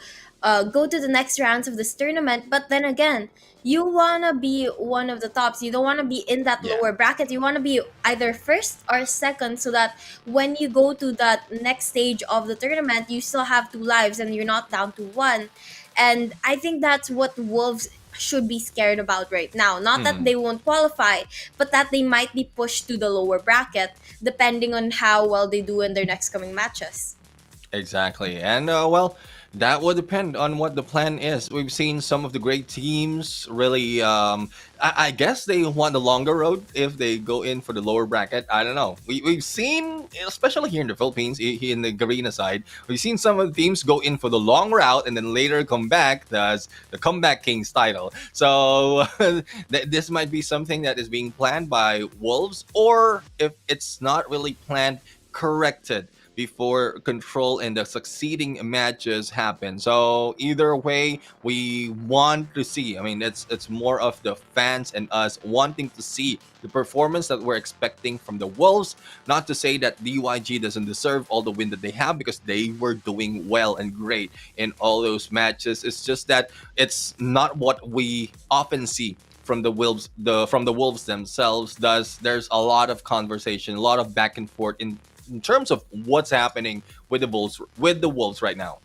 go to the next rounds of this tournament. But then again, you want to be one of the tops. You don't want to be in that lower bracket. You want to be either first or second, so that when you go to that next stage of the tournament, you still have 2 lives and you're not down to 1. And I think that's what Wolves should be scared about right now. Not that they won't qualify, but that they might be pushed to the lower bracket depending on how well they do in their next coming matches. Exactly. And well, that will depend on what the plan is. We've seen some of the great teams really, I guess they want the longer road if they go in for the lower bracket. I don't know. We've seen, especially here in the Philippines, in the Garena side, we've seen some of the teams go in for the long route and then later come back as the Comeback Kings title. So this might be something that is being planned by Wolves, or if it's not really planned, corrected before Control and the succeeding matches happen. So either way, we want to see. I mean, it's more of the fans and us wanting to see the performance that we're expecting from the Wolves. Not to say that DYG doesn't deserve all the win that they have, because they were doing well and great in all those matches. It's just that it's not what we often see from the Wolves, from the Wolves themselves. There's a lot of conversation, a lot of back and forth in terms of what's happening with the Wolves right now.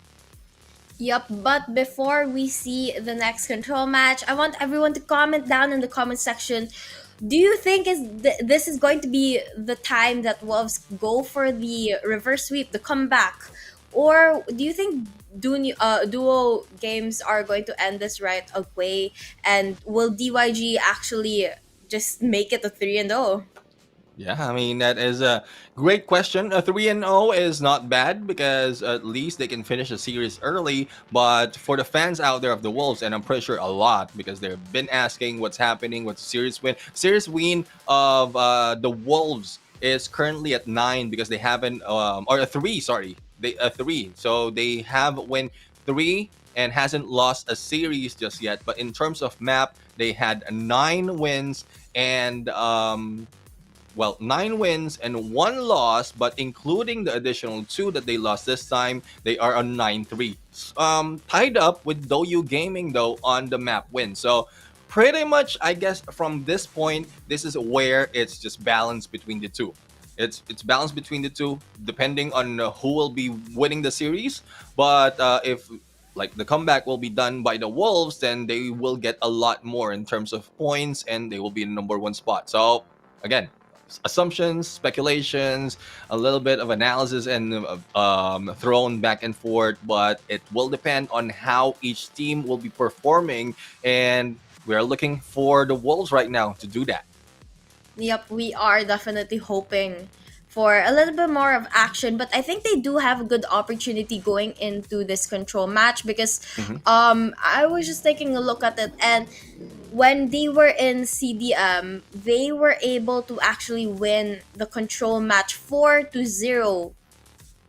Yep, but before we see the next Control match, I want everyone to comment down in the comment section. Do you think this is going to be the time that Wolves go for the reverse sweep, the comeback? Or do you think duo games are going to end this right away? And will DYG actually just make it a 3-0? Yeah, I mean, that is a great question. A 3-0 is not bad, because at least they can finish the series early. But for the fans out there of the Wolves, and I'm pretty sure a lot, because they've been asking what's happening, what's the series win. Series win of the Wolves is currently at 9, because they haven't, or a 3, sorry. A 3. So they have win 3 and hasn't lost a series just yet. But in terms of map, they had 9 wins and 9 wins and 1 loss, but including the additional 2 that they lost this time, they are on 9-3. Tied up with Doyu Gaming, though, on the map win. So pretty much, I guess, from this point, this is where it's just balanced between the two. It's balanced between the two, depending on who will be winning the series. But if like the comeback will be done by the Wolves, then they will get a lot more in terms of points, and they will be in the #1 spot. So again, assumptions, speculations, a little bit of analysis, and thrown back and forth, but it will depend on how each team will be performing, and we're looking for the Wolves right now to do that. Yep, we are definitely hoping for a little bit more of action, but I think they do have a good opportunity going into this Control match, because I was just taking a look at it, and when they were in CDM, they were able to actually win the Control match 4-0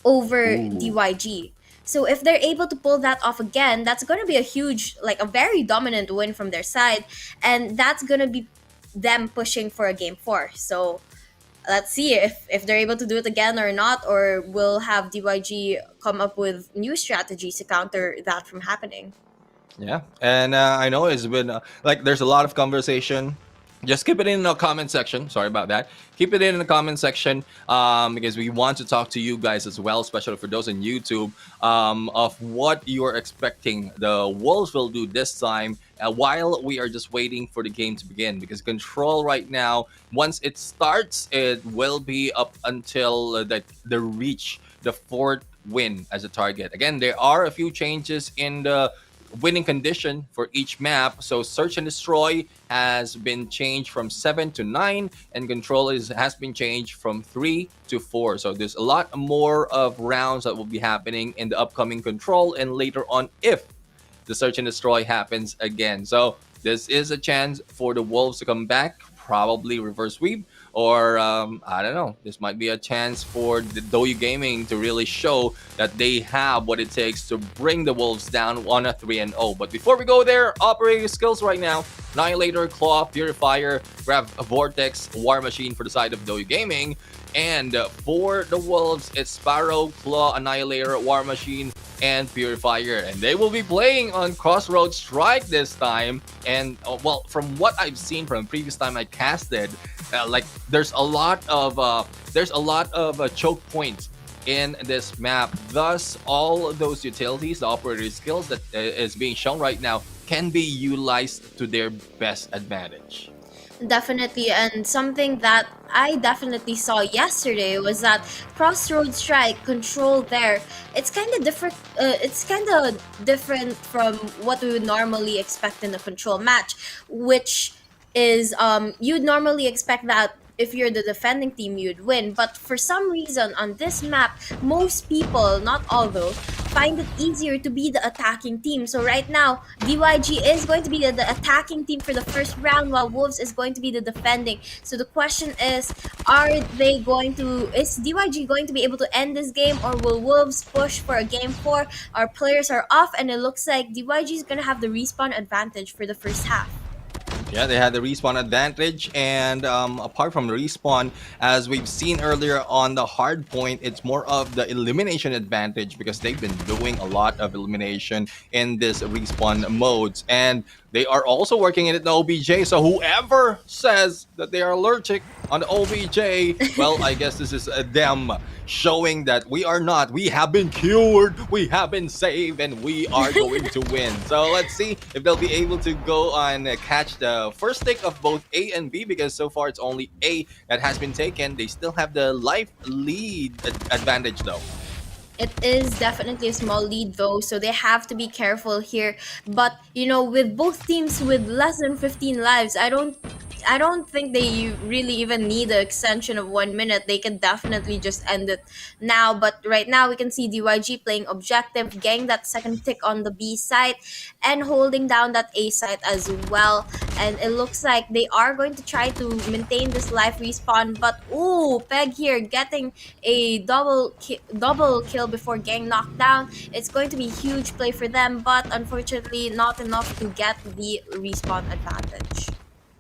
over DYG. So if they're able to pull that off again, that's going to be a huge, like a very dominant win from their side, and that's going to be them pushing for a game 4. So let's see if they're able to do it again or not, or will have DYG come up with new strategies to counter that from happening. Yeah, and I know it's been there's a lot of conversation. Just keep it in the comment section. Sorry about that. Keep it in the comment section, because we want to talk to you guys as well, especially for those on YouTube, of what you are expecting the Wolves will do this time, while we are just waiting for the game to begin. Because Control right now, once it starts, it will be up until they reach the 4th win as a target. Again, there are a few changes in the winning condition for each map. So Search and Destroy has been changed from 7 to 9, and Control has been changed from 3 to 4. So there's a lot more of rounds that will be happening in the upcoming Control, and later on if the Search and Destroy happens again. So this is a chance for the Wolves to come back, probably reverse sweep, or I don't know, this might be a chance for the Doyu Gaming to really show that they have what it takes to bring the Wolves down on a 3-0. But before we go there, operating skills right now: Annihilator, Claw, Purifier, grab a Vortex, War Machine for the side of Doyu Gaming. And for the Wolves, it's Sparrow, Claw, Annihilator, War Machine, and Purifier. And they will be playing on Crossroads Strike this time. And well, from what I've seen from the previous time I casted, there's a lot of choke points in this map. Thus, all those utilities, the operator skills that is being shown right now can be utilized to their best advantage. Definitely, and something that I definitely saw yesterday was that Crossroad Strike control there. It's kind of different. It's kind of different from what we would normally expect in a control match, which is you'd normally expect that if you're the defending team, you'd win. But for some reason on this map, most people, not all though, find it easier to be the attacking team. So right now, DYG is going to be the attacking team for the first round, while Wolves is going to be the defending. So the question is, is DYG going to be able to end this game, or will Wolves push for a game 4? Our players are off, and it looks like DYG is going to have the respawn advantage for the first half. Yeah, they had the respawn advantage, and apart from the respawn, as we've seen earlier on the Hardpoint, it's more of the elimination advantage because they've been doing a lot of elimination in this respawn modes, and they are also working in the OBJ. So whoever says that they are allergic on the OBJ, well, I guess this is them showing that we are not. We have been cured, we have been saved, and we are going to win. So let's see if they'll be able to go on catch the first take of both A and B, because so far it's only A that has been taken. They still have the life lead advantage though. It is definitely a small lead though, so they have to be careful here. But with both teams with less than 15 lives, I don't think they really even need an extension of 1 minute. They can definitely just end it now. But right now we can see DYG playing objective, getting that second tick on the B side, and holding down that A side as well. And it looks like they are going to try to maintain this life respawn. But Peg here getting a double kill before getting knocked down. It's going to be a huge play for them, but unfortunately not enough to get the respawn advantage.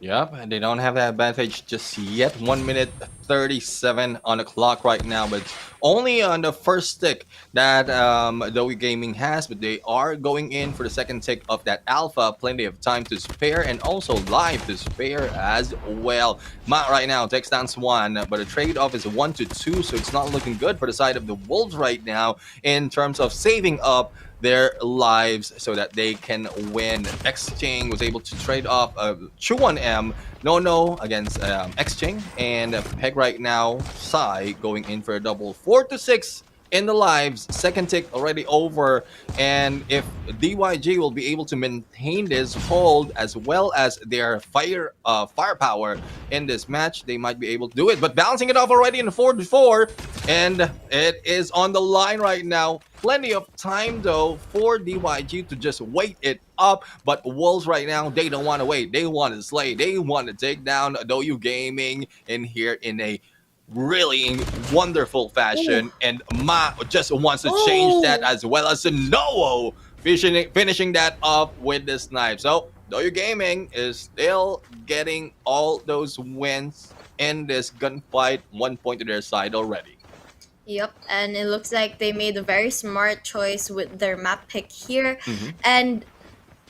Yep, and they don't have that advantage just yet. 1 minute 37 on the clock right now, but it's only on the first tick that Adobe Gaming has, but they are going in for the second tick of that alpha. Plenty of time to spare, and also life to spare as well. Matt right now takes down Swan, but the trade-off is 1-2, so it's not looking good for the side of the Wolves right now in terms of saving up their lives so that they can win. Exchange was able to trade off Chuan No against Exchange, and Peg right now, Sai going in for a double. 4-6 in the lives, second tick already over, and if DYG will be able to maintain this hold as well as their firepower in this match, they might be able to do it. But bouncing it off already in the 4-4, and it is on the line right now. Plenty of time though for DYG to just wait it up, but Wolves right now, they don't want to wait. They want to slay. They want to take down Adobe Gaming in here in a really wonderful fashion. And Ma just wants to change that, as well as Noo finishing that off with this knife. So Adobe Gaming is still getting all those wins in this gunfight. 1 point to their side already. Yep, and it looks like they made a very smart choice with their map pick here. And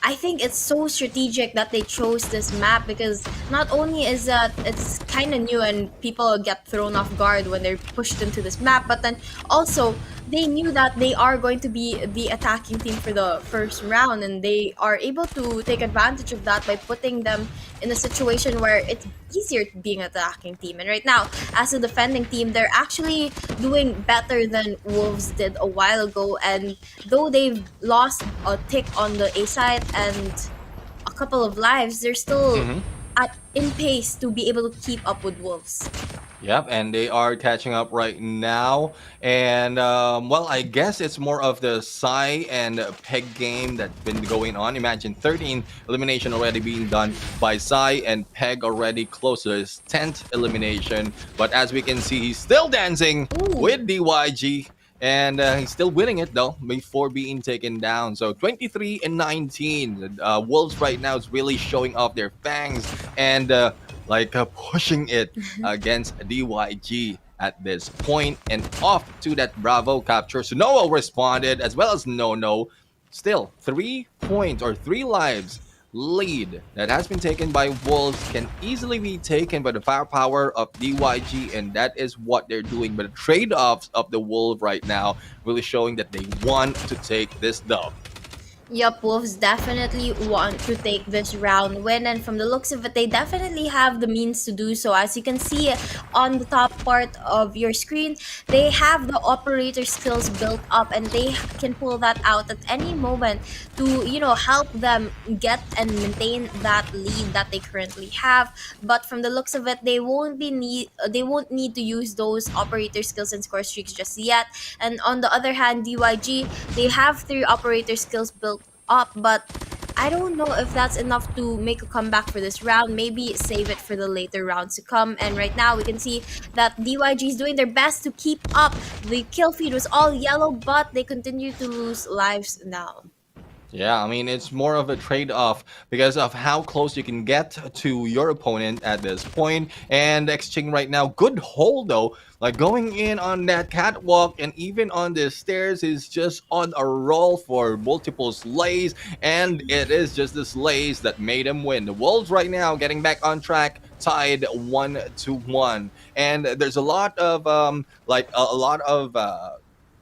I think it's so strategic that they chose this map, because not only is that it's kind of new and people get thrown off guard when they're pushed into this map, but then also they knew that they are going to be the attacking team for the first round, and they are able to take advantage of that by putting them in a situation where it's easier being an attacking team. And right now, as a defending team, they're actually doing better than Wolves did a while ago. And though they've lost a tick on the A side and a couple of lives, they're still in pace to be able to keep up with Wolves. Yep, and they are catching up right now. And, well, I guess it's more of the Sai and Peg game that's been going on. Imagine 13 elimination already being done by Sai, and Peg already close to his 10th elimination. But as we can see, he's still dancing with DYG. And he's still winning it though before being taken down. So 23-19. Wolves right now is really showing off their fangs and pushing it against DYG at this point. And off to that Bravo capture. So Noah responded, as well as No. Still 3 points or 3 lives lead that has been taken by Wolves can easily be taken by the firepower of DYG, and that is what they're doing. But the trade-offs of the Wolves right now really showing that they want to take this dub. Yup, Wolves definitely want to take this round win, and from the looks of it, they definitely have the means to do so. As you can see on the top part of your screen, they have the operator skills built up, and they can pull that out at any moment to, help them get and maintain that lead that they currently have. But from the looks of it, they won't need to use those operator skills and score streaks just yet. And on the other hand, DYG, they have 3 operator skills built up, but I don't know if that's enough to make a comeback for this round. Maybe save it for the later rounds to come. And right now we can see that DYG is doing their best to keep up. The kill feed was all yellow, but they continue to lose lives now. Yeah, I mean, it's more of a trade-off because of how close you can get to your opponent at this point. And Exchange right now, good hold though. Like going in on that catwalk and even on the stairs is just on a roll for multiple slays. And it is just the slays that made him win. The Wolves right now getting back on track, tied 1-1. And there's a lot of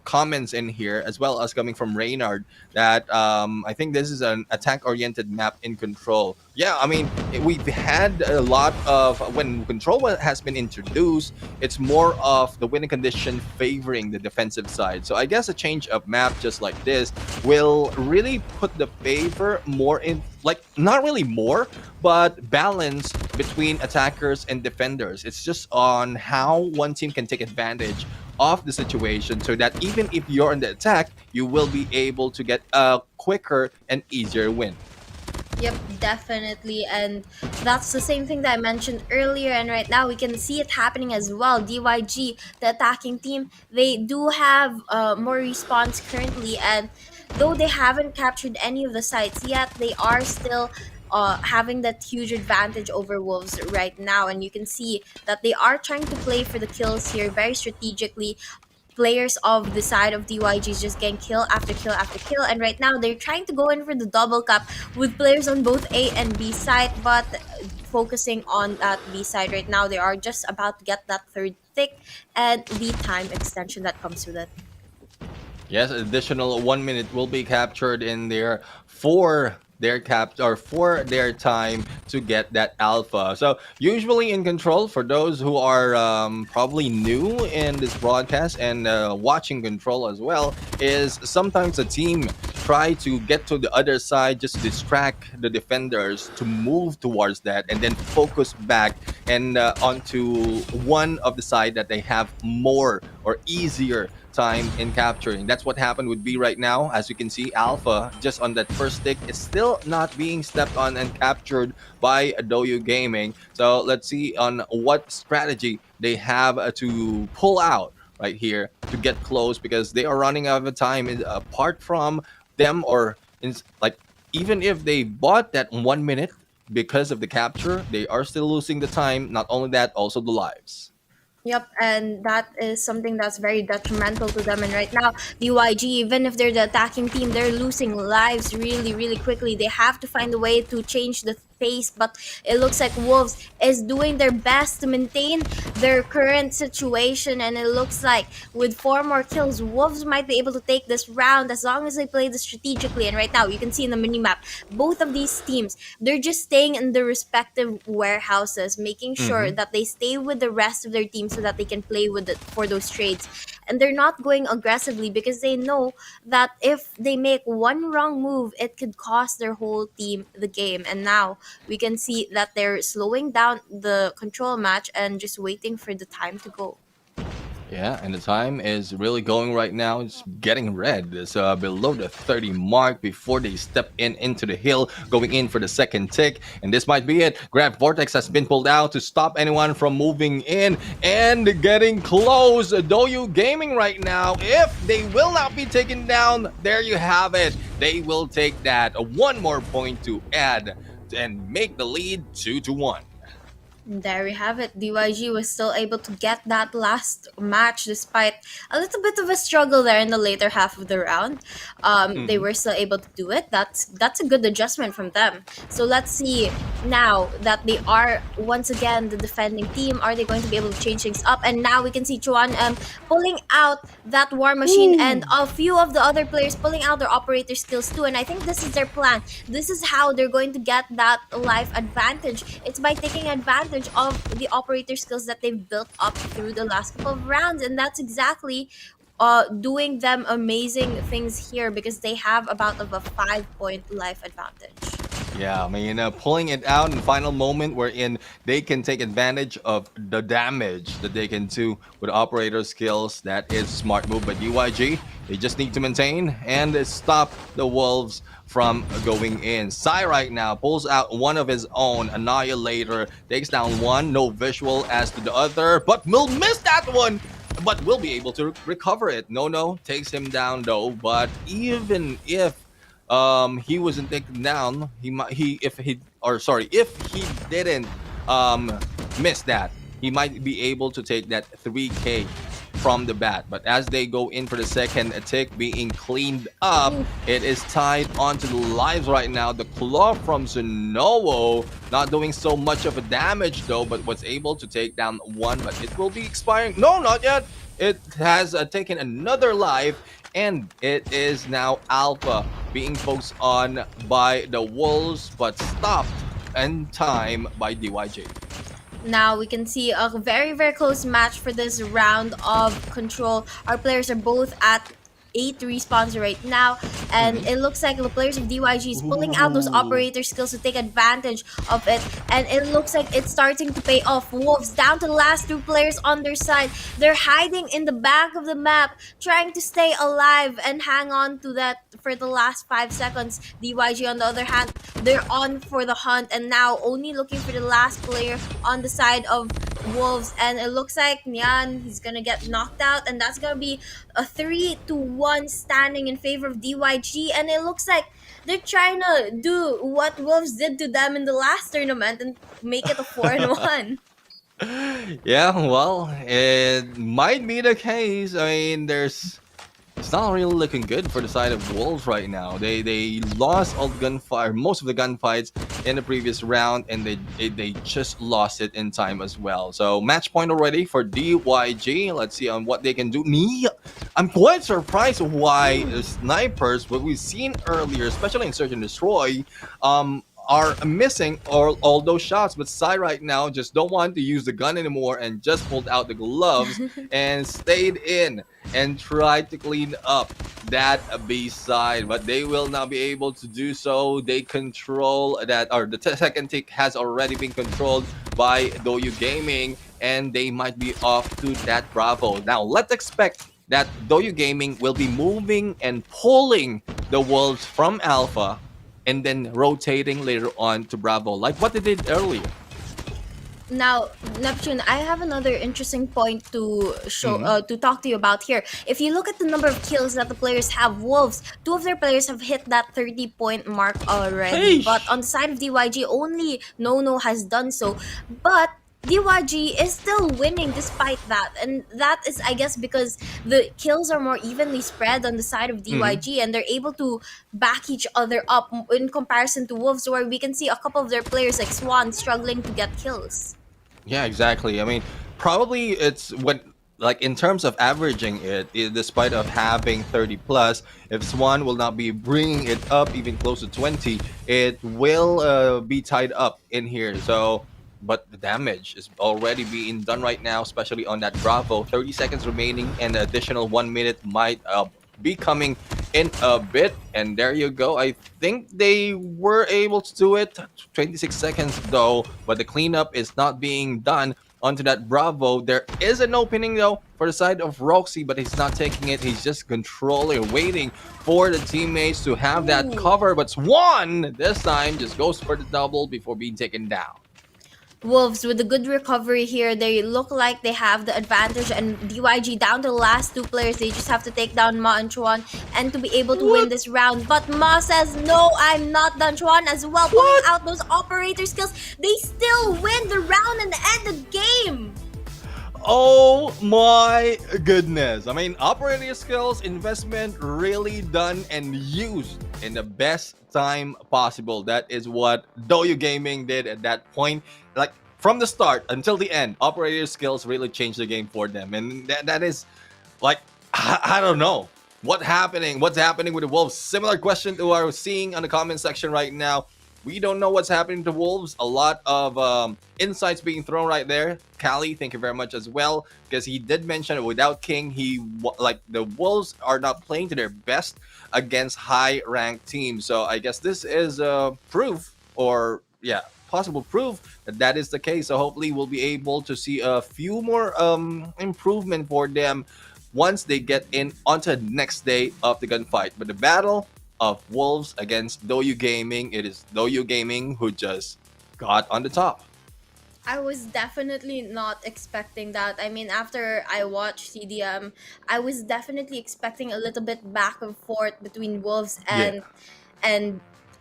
comments in here as well as coming from Reynard that I think this is an attack-oriented map in Control. Yeah, I mean, we've had a lot of, when Control has been introduced, it's more of the winning condition favoring the defensive side. So I guess a change of map just like this will really put the favor more in, like, not really more, but balance between attackers and defenders. It's just on how one team can take advantage of the situation so that even if you're in the attack, you will be able to get a quicker and easier win. Yep, definitely. And that's the same thing that I mentioned earlier. And right now we can see it happening as well. DYG, the attacking team, they do have more respawns currently. And though they haven't captured any of the sites yet, they are still having that huge advantage over Wolves right now. And you can see that they are trying to play for the kills here very strategically. Players of the side of DYG is just getting kill after kill after kill, and right now they're trying to go in for the double cap with players on both A and B side, but focusing on that B side right now. They are just about to get that third tick and the time extension that comes with it. Yes, additional 1 minute will be captured in there for their time to get that alpha. So usually in Control, for those who are probably new in this broadcast and watching Control as well, is sometimes a team try to get to the other side, just distract the defenders to move towards that and then focus back and onto one of the side that they have more or easier time in capturing. That's what happened with B right now. As you can see, Alpha just on that first stick is still not being stepped on and captured by Doyu Gaming. So let's see on what strategy they have to pull out right here to get close, because they are running out of time. Apart from them, or even if they bought that 1 minute because of the capture, they are still losing the time. Not only that, also the lives. Yep, and that is something that's very detrimental to them. And right now, DYG, even if they're the attacking team, they're losing lives really, really quickly. They have to find a way to change the pace, but it looks like Wolves is doing their best to maintain their current situation, and it looks like with 4 more kills, Wolves might be able to take this round as long as they play this strategically. And right now, you can see in the minimap, both of these teams, they're just staying in their respective warehouses, making sure that they stay with the rest of their team so that they can play with it for those trades. And they're not going aggressively because they know that if they make one wrong move, it could cost their whole team the game. And now we can see that they're slowing down the Control match and just waiting for the time to go. Yeah, and the time is really going right now. It's getting red. It's below the 30 mark before they step into the hill, going in for the second tick. And this might be it. Grab Vortex has been pulled out to stop anyone from moving in and getting close. Doyu Gaming right now, if they will not be taken down, there you have it. They will take that. One more point to add and make the lead 2-1. There we have it. DYG was still able to get that last match despite a little bit of a struggle there in the later half of the round. They were still able to do it. That's a good adjustment from them. So let's see now that they are once again the defending team. Are they going to be able to change things up? And now we can see Chuan pulling out that War Machine and a few of the other players pulling out their operator skills too. And I think this is their plan. This is how they're going to get that life advantage. It's by taking advantage of the operator skills that they've built up through the last couple of rounds, and that's exactly doing them amazing things here because they have about of a 5-point life advantage. Yeah, I mean, pulling it out in the final moment wherein they can take advantage of the damage that they can do with operator skills. That is smart move by DYG. They just need to maintain and stop the Wolves from going in. Sai right now pulls out one of his own. Annihilator takes down one. No visual as to the other, but will miss that one. But will be able to recover it. No takes him down though. But even if he wasn't taken down, if he didn't miss that, he might be able to take that 3K from the bat. But as they go in for the second tick being cleaned up, it is tied onto the lives right now. The claw from Zenowo not doing so much of a damage though, but was able to take down one. But it will be expiring. No, not yet. It has taken another life. And it is now Alpha being focused on by the Wolves, but stopped in time by DYG. Now we can see a very, very close match for this round of Control. Our players are both at 8 respawns right now, and it looks like the players of DYG is pulling out those operator skills to take advantage of it, and it looks like it's starting to pay off. Wolves down to the last 2 players on their side. They're hiding in the back of the map, trying to stay alive and hang on to that for the last 5 seconds. DYG on the other hand, they're on for the hunt and now only looking for the last player on the side of Wolves, and it looks like Nyan, he's gonna get knocked out, and that's gonna be a 3-1 standing in favor of DYG. And it looks like they're trying to do what Wolves did to them in the last tournament and make it a 4-1. Yeah, well, it might be the case. I mean, it's not really looking good for the side of Wolves right now. They lost all the gunfire, most of the gunfights in the previous round, and they just lost it in time as well. So match point already for DYG. Let's see on what they can do. I'm quite surprised why the snipers, what we've seen earlier, especially in Search and Destroy, are missing all those shots. But Sai right now just don't want to use the gun anymore and just pulled out the gloves and stayed in and tried to clean up that B side, but they will not be able to do so. They control that, or the second tick has already been controlled by Doyu Gaming, and they might be off to that Bravo. Now let's expect that Doyu Gaming will be moving and pulling the Wolves from Alpha and then rotating later on to Bravo, like what they did earlier. Now, Neptune, I have another interesting point to show to talk to you about here. If you look at the number of kills that the players have, Wolves, 2 of their players have hit that 30-point mark already. But on the side of DYG, only No has done so. But DYG is still winning despite that, and that is, I guess, because the kills are more evenly spread on the side of DYG, and they're able to back each other up in comparison to Wolves, where we can see a couple of their players like Swan struggling to get kills. Yeah, exactly. I mean, probably it's when, like, in terms of averaging despite of having 30 plus, if Swan will not be bringing it up even close to 20, it will be tied up in here. So, but the damage is already being done right now, especially on that Bravo. 30 seconds remaining, and the additional 1 minute might be coming in a bit. And there you go. I think they were able to do it. 26 seconds though, but the cleanup is not being done onto that Bravo. There is an opening though for the side of Roxy, but he's not taking it. He's just controlling, waiting for the teammates to have that cover. But Swan this time just goes for the double before being taken down. Wolves with a good recovery here. They look like they have the advantage, and DYG down to the last two players. They just have to take down Ma and Chuan and to be able to win this round. But Ma says, no, I'm not done. Chuan as well, pulling out those operator skills. They still win the round and end the game. Oh my goodness. I mean, operating skills investment really done and used in the best time possible. That is what Doyu Gaming did at that point. Like from the start until the end, operator skills really changed the game for them. And that is like, I don't know. What's happening with the Wolves? Similar question to what we're seeing on the comment section right now. We don't know what's happening to Wolves. A lot of insights being thrown right there. Callie, thank you very much as well, because he did mention without King, the Wolves are not playing to their best against high-ranked teams. So I guess this is proof, or yeah, possible proof that is the case. So hopefully we'll be able to see a few more improvement for them once they get in onto the next day of the gunfight. But the battle of Wolves against Doyu Gaming, it is Doyu Gaming who just got on the top. I was definitely not expecting that. I mean, after I watched CDM, I was definitely expecting a little bit back and forth between Wolves and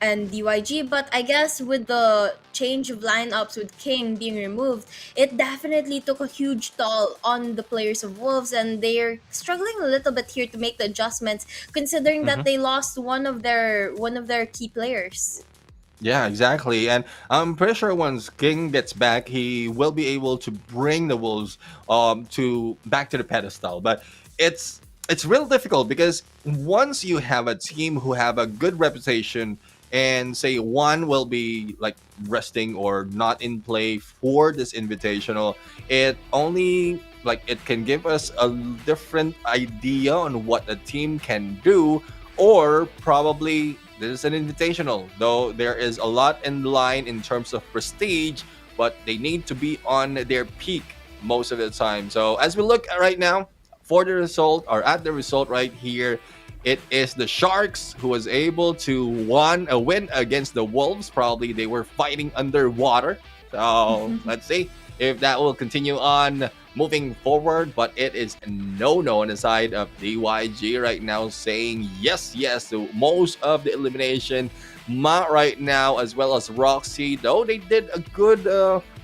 DYG, but I guess with the change of lineups with King being removed, it definitely took a huge toll on the players of Wolves, and they're struggling a little bit here to make the adjustments, considering that they lost one of their key players. Yeah, exactly. And I'm pretty sure once King gets back, he will be able to bring the Wolves to back to the pedestal. But it's real difficult because once you have a team who have a good reputation and say one will be like resting or not in play for this invitational, it only it can give us a different idea on what a team can do, or probably this is an invitational, though there is a lot in line in terms of prestige, but they need to be on their peak most of the time. So as we look at right now for the result, or at the result right here, it is the Sharks who was able to win against the Wolves. Probably they were fighting underwater. So let's see if that will continue on moving forward. But it is no on the side of DYG right now, saying yes to most of the elimination. Ma right now, as well as Roxy, though they did a good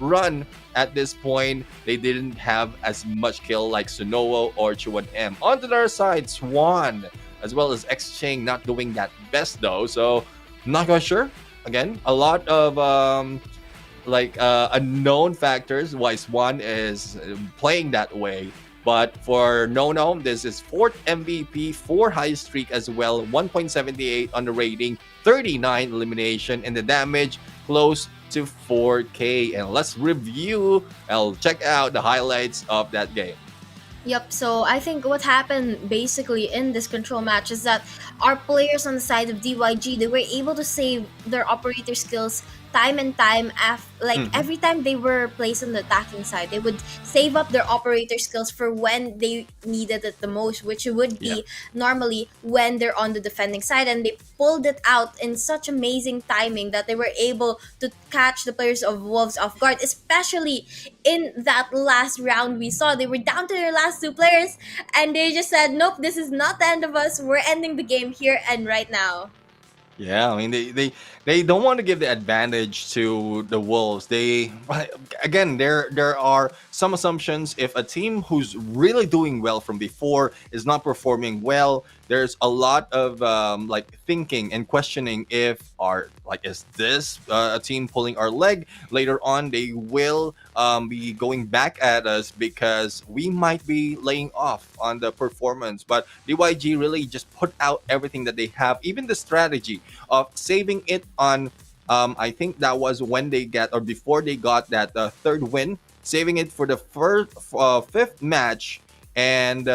run at this point, they didn't have as much kill like Sunowo or Chuan M. On the other side, Swan as well as X-Chain not doing that best though. So I'm not quite sure. Again, a lot of unknown factors why Swan is playing that way. But for Nono, this is 4th MVP, 4 high streak as well, 1.78 on the rating, 39 elimination, and the damage close to 4K. And let's review, I'll check out the highlights of that game. Yep, so I think what happened basically in this control match is that our players on the side of DYG, they were able to save their operator skills time and time every time they were placed on the attacking side, they would save up their operator skills for when they needed it the most, which would be normally when they're on the defending side, and they pulled it out in such amazing timing that they were able to catch the players of Wolves off guard, especially in that last round. We saw they were down to their last 2 players and they just said, nope, this is not the end of us, we're ending the game here and right now. Yeah, I mean they don't want to give the advantage to the Wolves. Again, there are some assumptions. If a team who's really doing well from before is not performing well, there's a lot of thinking and questioning if is this a team pulling our leg? Later on, they will be going back at us because we might be laying off on the performance. But DYG really just put out everything that they have, even the strategy of saving it on I think that was when they before they got that 3rd win, saving it for the 5th match, and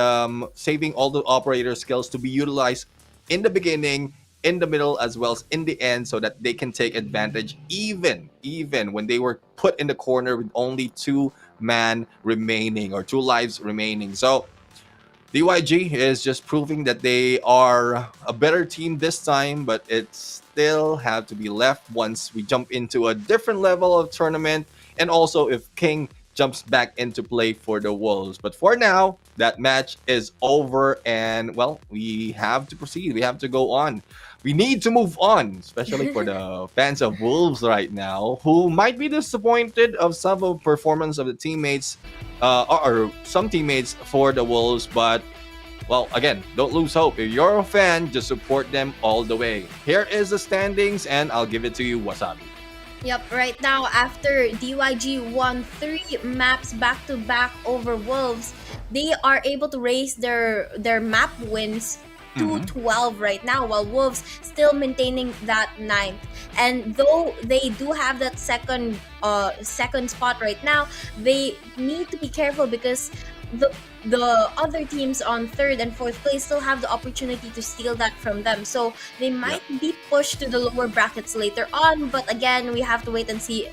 saving all the operator skills to be utilized in the beginning, in the middle, as well as in the end, so that they can take advantage even when they were put in the corner with only 2 man remaining, or 2 lives remaining. So DYG is just proving that they are a better team this time, but it still have to be left once we jump into a different level of tournament and also if King jumps back into play for the Wolves. But for now, that match is over, and well, we have to proceed. We have to go on. We need to move on, especially for the fans of Wolves right now, who might be disappointed of some of the performance of the teammates, or some teammates for the Wolves. But well, again, don't lose hope. If you're a fan, just support them all the way. Here is the standings, and I'll give it to you, Wasabi. Yep, right now after DYG won 3 maps back-to-back over Wolves, they are able to raise their map wins to 12 right now, while Wolves still maintaining that 9th. And though they do have that second spot right now, they need to be careful because the other teams on 3rd and 4th place still have the opportunity to steal that from them. So they might be pushed to the lower brackets later on, but again, we have to wait and see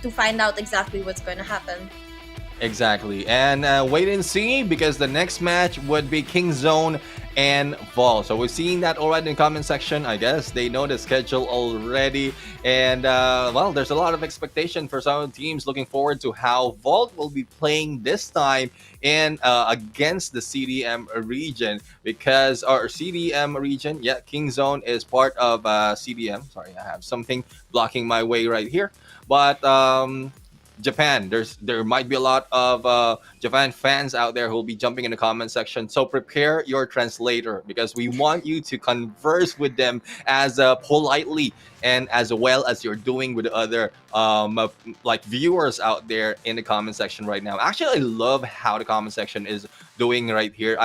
to find out exactly what's going to happen. Exactly, and wait and see, because the next match would be Kingzone and Vault. So we're seeing that already in the comment section. I guess they know the schedule already, and well, there's a lot of expectation for some teams looking forward to how Vault will be playing this time in against the CDM region, because our CDM region, yeah, Kingzone is part of CDM. Sorry, I have something blocking my way right here, but Japan, there might be a lot of Japan fans out there who will be jumping in the comment section, so prepare your translator, because we want you to converse with them as politely and as well as you're doing with the other like viewers out there in the comment section right now. Actually, I love how the comment section is doing right here.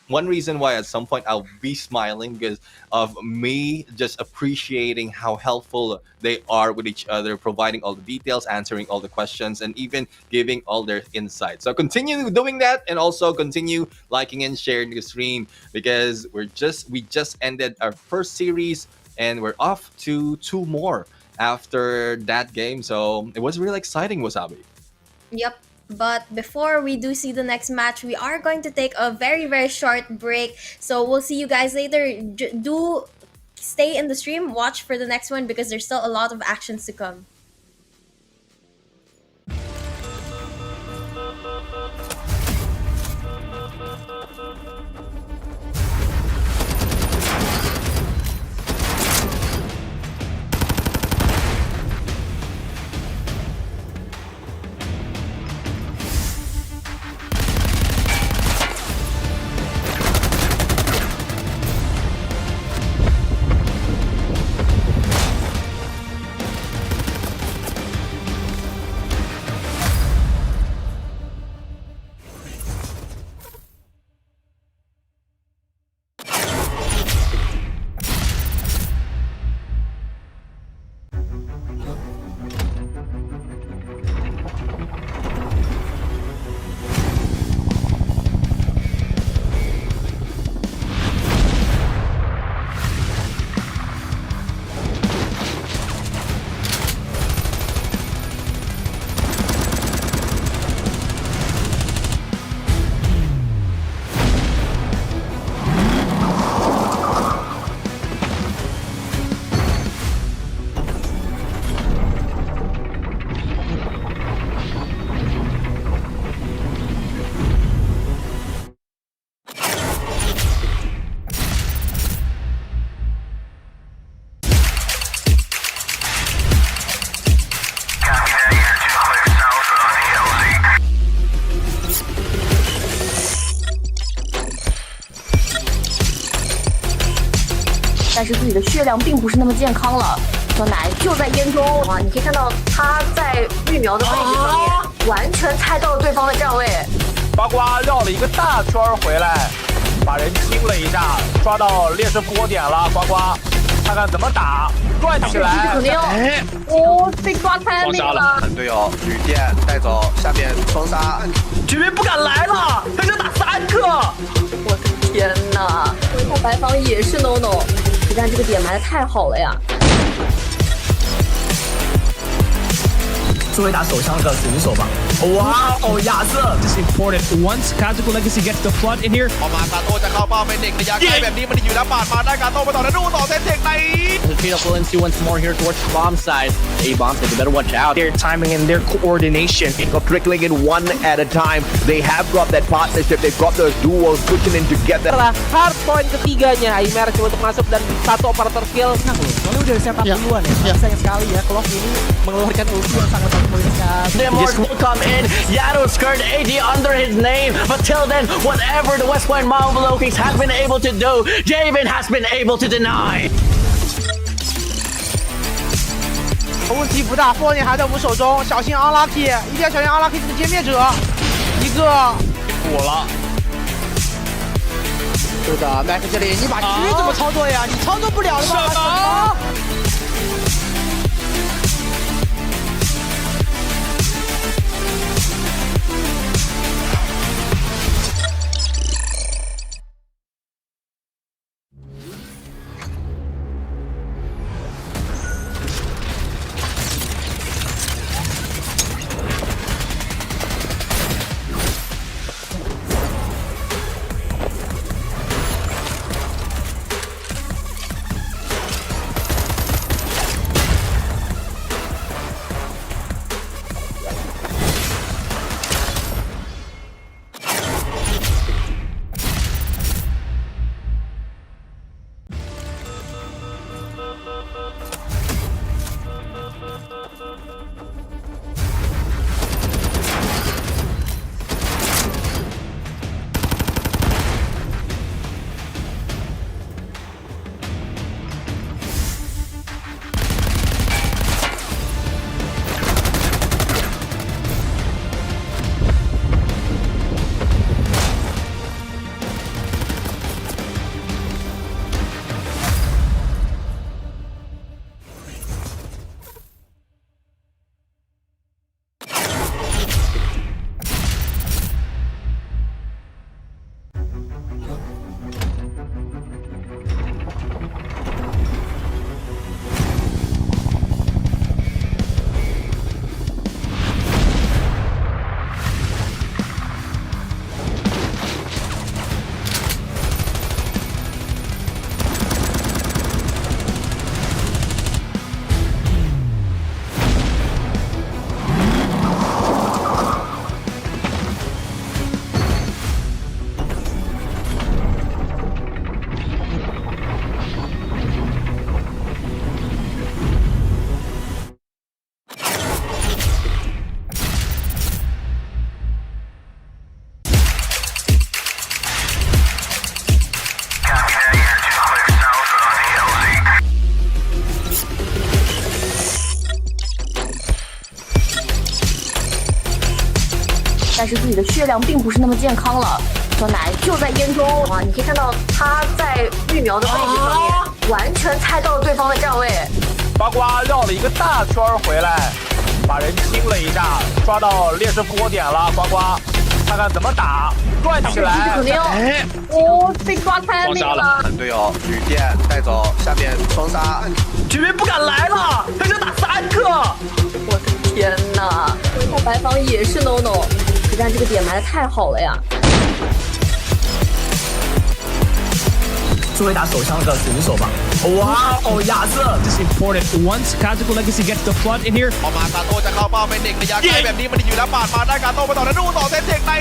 One reason why at some point I'll be smiling, because of me just appreciating how helpful they are with each other, providing all the details, answering all the questions, and even giving all their insights. So continue doing that, and also continue liking and sharing the stream, because we just ended our first series and we're off to 2 more after that game. So it was really exciting, Wasabi. Yep. But before we do see the next match, we are going to take a very, very short break. So we'll see you guys later. Do stay in the stream, watch for the next one, because there's still a lot of actions to come.但是自己的血量并不是那么健康了。小奶就在烟中啊，你可以看到他在育苗的位置上面，完全猜到了对方的站位。呱呱绕了一个大圈回来，把人清了一下，抓到劣势波点了。呱呱，看看怎么打，转起来。肯定哦，被抓开那个了。队友旅店带走，下面双杀，这边不敢来了，他就打3个。我的天哪！回头白方也是 no， 但这个点埋的太好了呀。作为打手枪的死鱼手吧，哇哦，亚瑟 This is important. Once Kazuko Legacy gets the flood in here, ออกมากาโต้จะเข้าเป้าเป็นเด็กระยะไกลแบบนี้มันอยู่แล้วปาดมาได้กาโต้ไปต่อแล้วดูต่อเซตเทคใน The trade up will ensue once more here towards the bomb side. A-bomb said you better watch out. their timing and their coordination. Of trickling in one at a time. They have got that partnership. They've got those duos pushing in together. Setelah hardpoint ketiganya, Aimer coba untuk masuk dan satu operator kill. Nah, soalnya udah setup duluan ya. Sayang sekali ya, Clock ini mengeluarkan ulti yang sangat mempoinkan. Demorg will come in. Yado's skirt AG under his name. But till then, whatever the West Point Marvel Kings have been able to do, Javen has been able to deny. 问题不大，波点还在我们手中，小心 unlucky， 一定要小心 unlucky 这个歼灭者，一个我了，是的 ，Mac 这里你把狙怎么操作呀？你操作不了的吧？什么？但是自己的血量并不是那么健康了。酸奶就在烟中啊！你可以看到他在育苗的位置上面，完全猜到了对方的站位。呱呱绕了一个大圈回来，把人清了一下，抓到劣势复活点了。呱呱，看看怎么打，转起来。肯定，哦，被抓开那个了。队友旅店带走，下面双杀，绝对不敢来了，他就打3个。我的天哪！回头白房也是 no no， 实战这个点埋的太好了呀。作为打手枪的选手吧。哇哦，亚瑟 This is important. Once Kazuko Legacy gets the flood in here, ออกมากาโต้จะเข้าเป้าเป็นเด็กระยะไกลแบบนี้มันอยู่แล้วปาดมาได้กาโต้ไปต่อแล้วดูต่อเซตเทคใน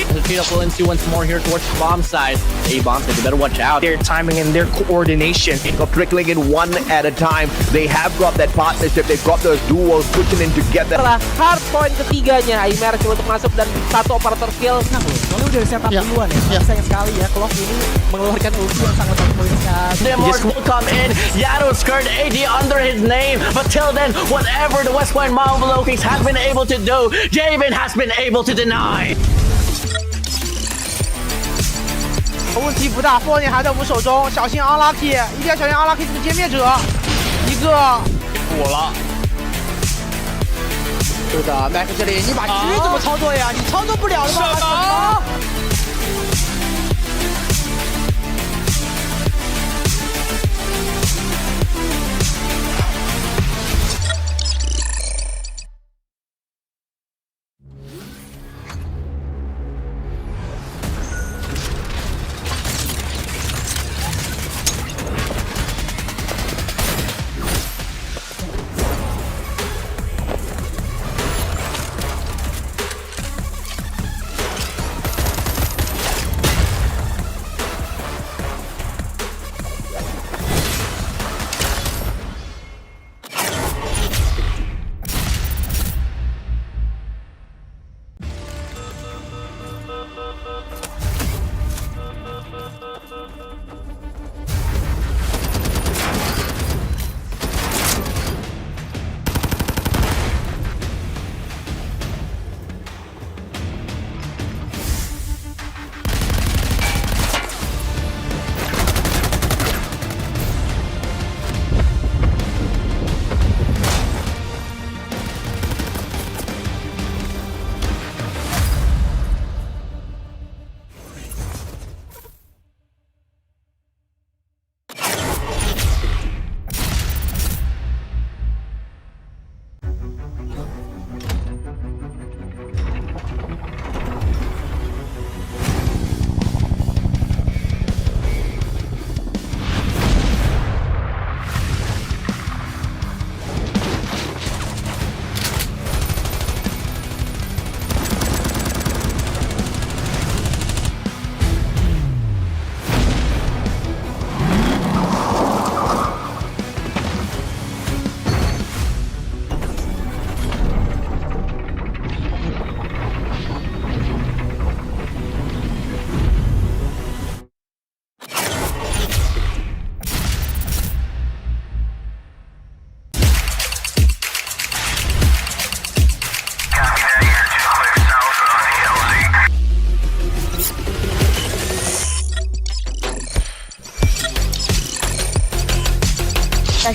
The trade up will ensue once more here towards the bomb side. A-bomb said you better watch out. their timing and their coordination. Of trickling in one at a time. They have got that partnership. They've got those duos pushing in together. Setelah hardpoint ketiganya, Aimer coba untuk masuk dan satu operator kill. Nah, soalnya udah setup duluan ya. Sayang sekali ya, Clock ini mengeluarkan ulti yang sangat mempoinkan. Demorg will come in. Yado's skirt AG under his name. But till then, whatever the West Point Marvel Kings have been able to do, Javen has been able to deny. 问题不大，波点还在我们手中，小心 unlucky， 一定要小心 unlucky 这个歼灭者，一个我了，是的 ，Mac 这里你把狙怎么操作呀？你操作不了的吧？什么？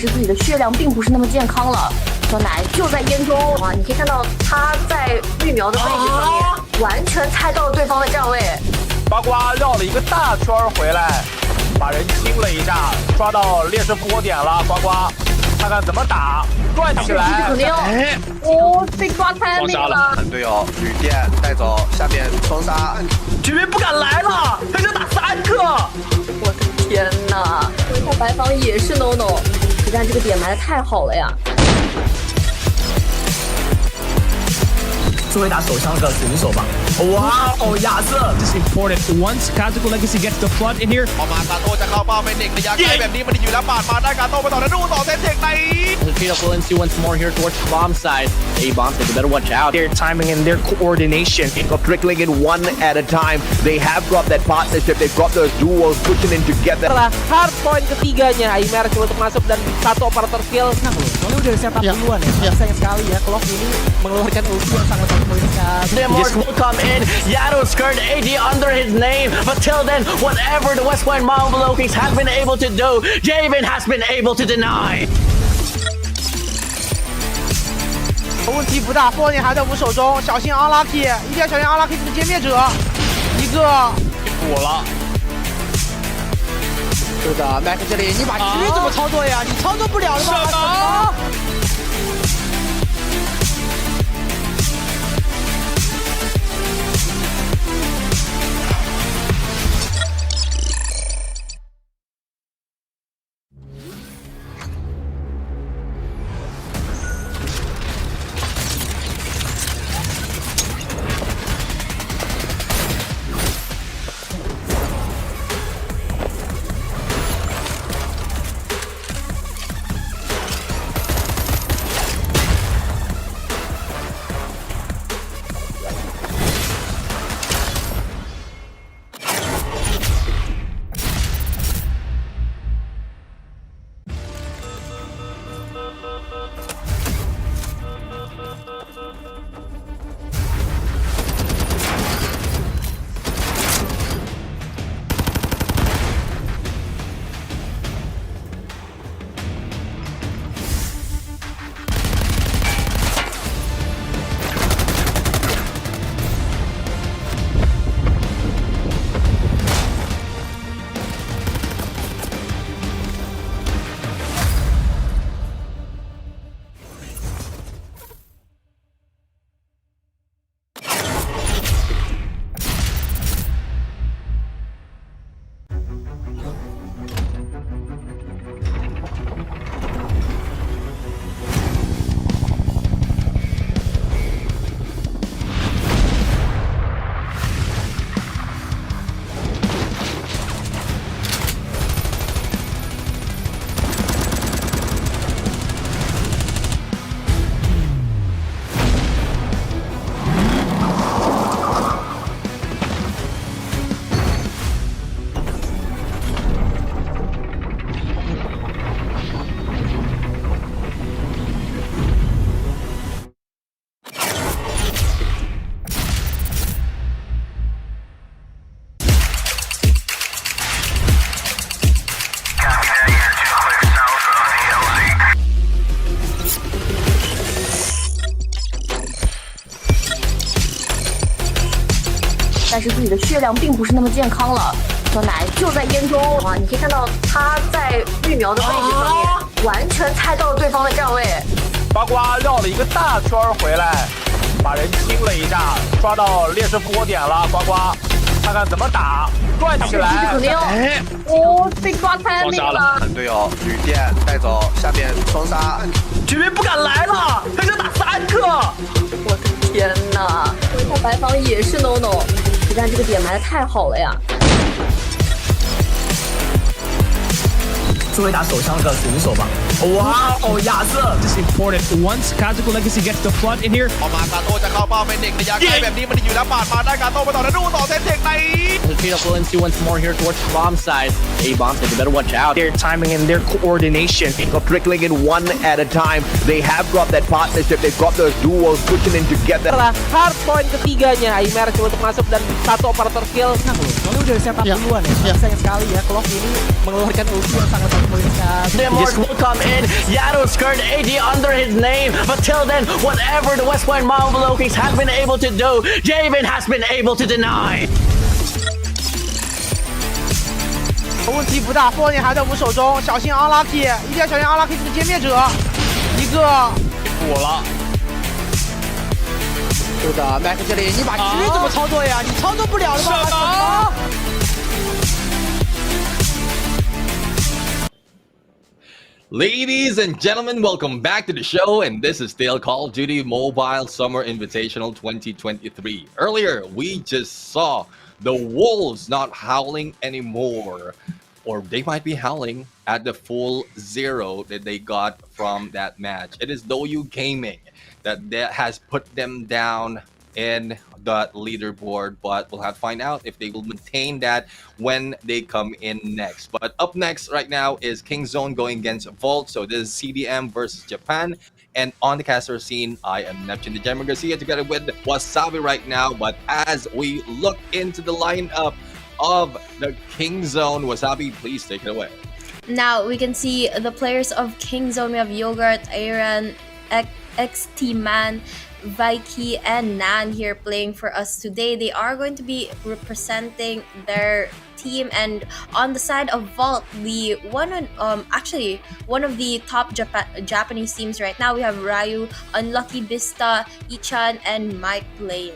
是自己的血量并不是那么健康了。小奶就在烟中啊，你可以看到他在育苗的位置上面，完全猜到了对方的站位。呱呱绕了一个大圈回来，把人清了一下，抓到劣势复活点了。呱呱，看看怎么打，转起来。肯定哦，被抓太那个了。队友旅店带走，下面双杀，居民不敢来了，他就打3个。我的天哪！回下白房也是 no no， 实战这个点埋的太好了呀。作为打手枪的选手吧。哇哦，亚瑟 This is important. Once Kazaku Legacy gets the flood in here, พอมากาโต้จะเข้าเป้าเป็นเด็กระยะไกลแบบนี้มันอยู่แล้วปาดมาได้กาโต้ไปต่อแล้วดูต่อเซตเทคใน Retreat of Valency once more here towards the bomb side. A-bombs, they better watch out. their timing and their coordination. Got trickling in one at a time. They have got that partnership. They've got those duos pushing in together. Setelah hardpoint ketiganya, Aimer coba untuk masuk dan satu operator kill. Nah, soalnya udah setup duluan ya. Sayang sekali ya, Clock ini mengeluarkan ulti yang sangat mengeluarkan. Demorge will come in. Yado's skirt AD under his name. But till then, whatever the West Point Marvel Oakings have been able to do, Javen has been able to deny. 问题不大，波点还在我们手中，小心 unlucky， 一定要小心 unlucky 这个歼灭者，一个补了。是的，麦克这里你把局怎么操作呀？你操作不了的吧？什么？但是自己的血量并不是那么健康了。小奶就在烟中啊，你可以看到他在育苗的位置上面，完全猜到了对方的站位。呱呱绕了一个大圈回来，把人清了一下，抓到劣势复活点了。呱呱，看看怎么打，转起来。肯定哦，被抓太那个了。队友旅店带走，下面双杀，居民不敢来了，他就打3个。我的天哪！回下白房也是 no no， 实战这个点埋的太好了呀。作为打手枪的选手吧。哇哦，亚瑟 This is important. Once Kazaku Legacy gets the flood in here, พอมากาโต้จะเข้าเป้าเป็นเด็กระยะไกลแบบนี้มันอยู่แล้วปาดมาได้กาโต้ไปต่อแล้วดูต่อเซตเทคใน Retreat of Valency once more here towards the bomb side. A-bombs, they better watch out. their timing and their coordination. Got trickling in one at a time. They have got that partnership. They've got those duos pushing in together. Setelah hardpoint ketiganya, Aimer coba untuk masuk dan satu operator kill. Nah, soalnya udah setup duluan ya. Sayang sekali ya, Clock ini mengeluarkan ulti yang sangat The Immortals will come in. Yado's skirt AG under his name. But till then, whatever the West Point Marvel Kings have been able to do, Javen has been able to deny. 问题不大，波点还在我们手中，小心 unlucky， 一定要小心 unlucky 这个歼灭者，一个火了。是的，麦克这里你把狙怎么操作呀？你操作不了的吗？什么？ Ladies and gentlemen, welcome back to the show, and this is still Call of Duty Mobile Summer Invitational 2023. Earlier, we just saw the wolves not howling anymore, or they might be howling at the full 0 that they got from that match. It is DouYu Gaming that has put them down in the leaderboard, but we'll have to find out if they will maintain that when they come in next. But up next right now is Kingzone going against Volt. So this is CDM versus Japan. And on the caster scene, I am Neptune and Garcia together with Wasabi right now. But as we look into the lineup of the Kingzone, Wasabi, please take it away. Now we can see the players of Kingzone. We have Yogurt, Aaron, XT Man, Vaiki, and Nan here playing for us today. They are going to be representing their team, and on the side of Vault, the one of the top Japanese teams right now, we have Ryu, Unlucky Bista, Ichan, and Mike playing.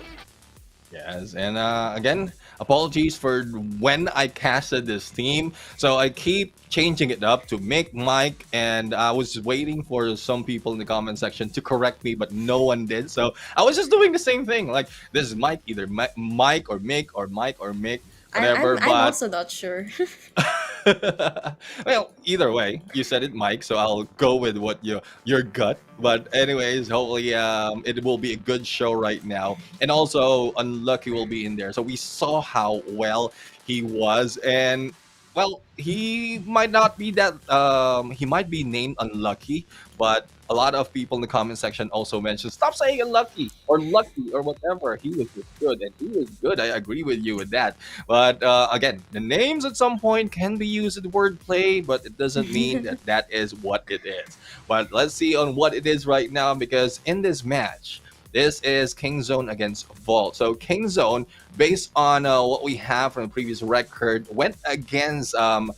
Yes, and again, apologies for when I casted this team. So I keep changing it up to make Mike, and I was waiting for some people in the comment section to correct me, but no one did. So I was just doing the same thing. Like, this is Mike, either Mike or Mick or Mike or Mick, whatever. I'm also not sure. Well, either way, you said it, Mike, so I'll go with what your gut. But anyways, hopefully it will be a good show right now. And also, Unlucky will be in there. So we saw how well he was, and well, he might not be that he might be named Unlucky, but a lot of people in the comment section also mentioned, stop saying unlucky or lucky or whatever. He was just good, and he was good. I agree with you with that. But again, the names at some point can be used in wordplay, but it doesn't mean that that is what it is. But let's see on what it is right now, because in this match, this is Kingzone against Vault. So Kingzone, based on what we have from the previous record, went against the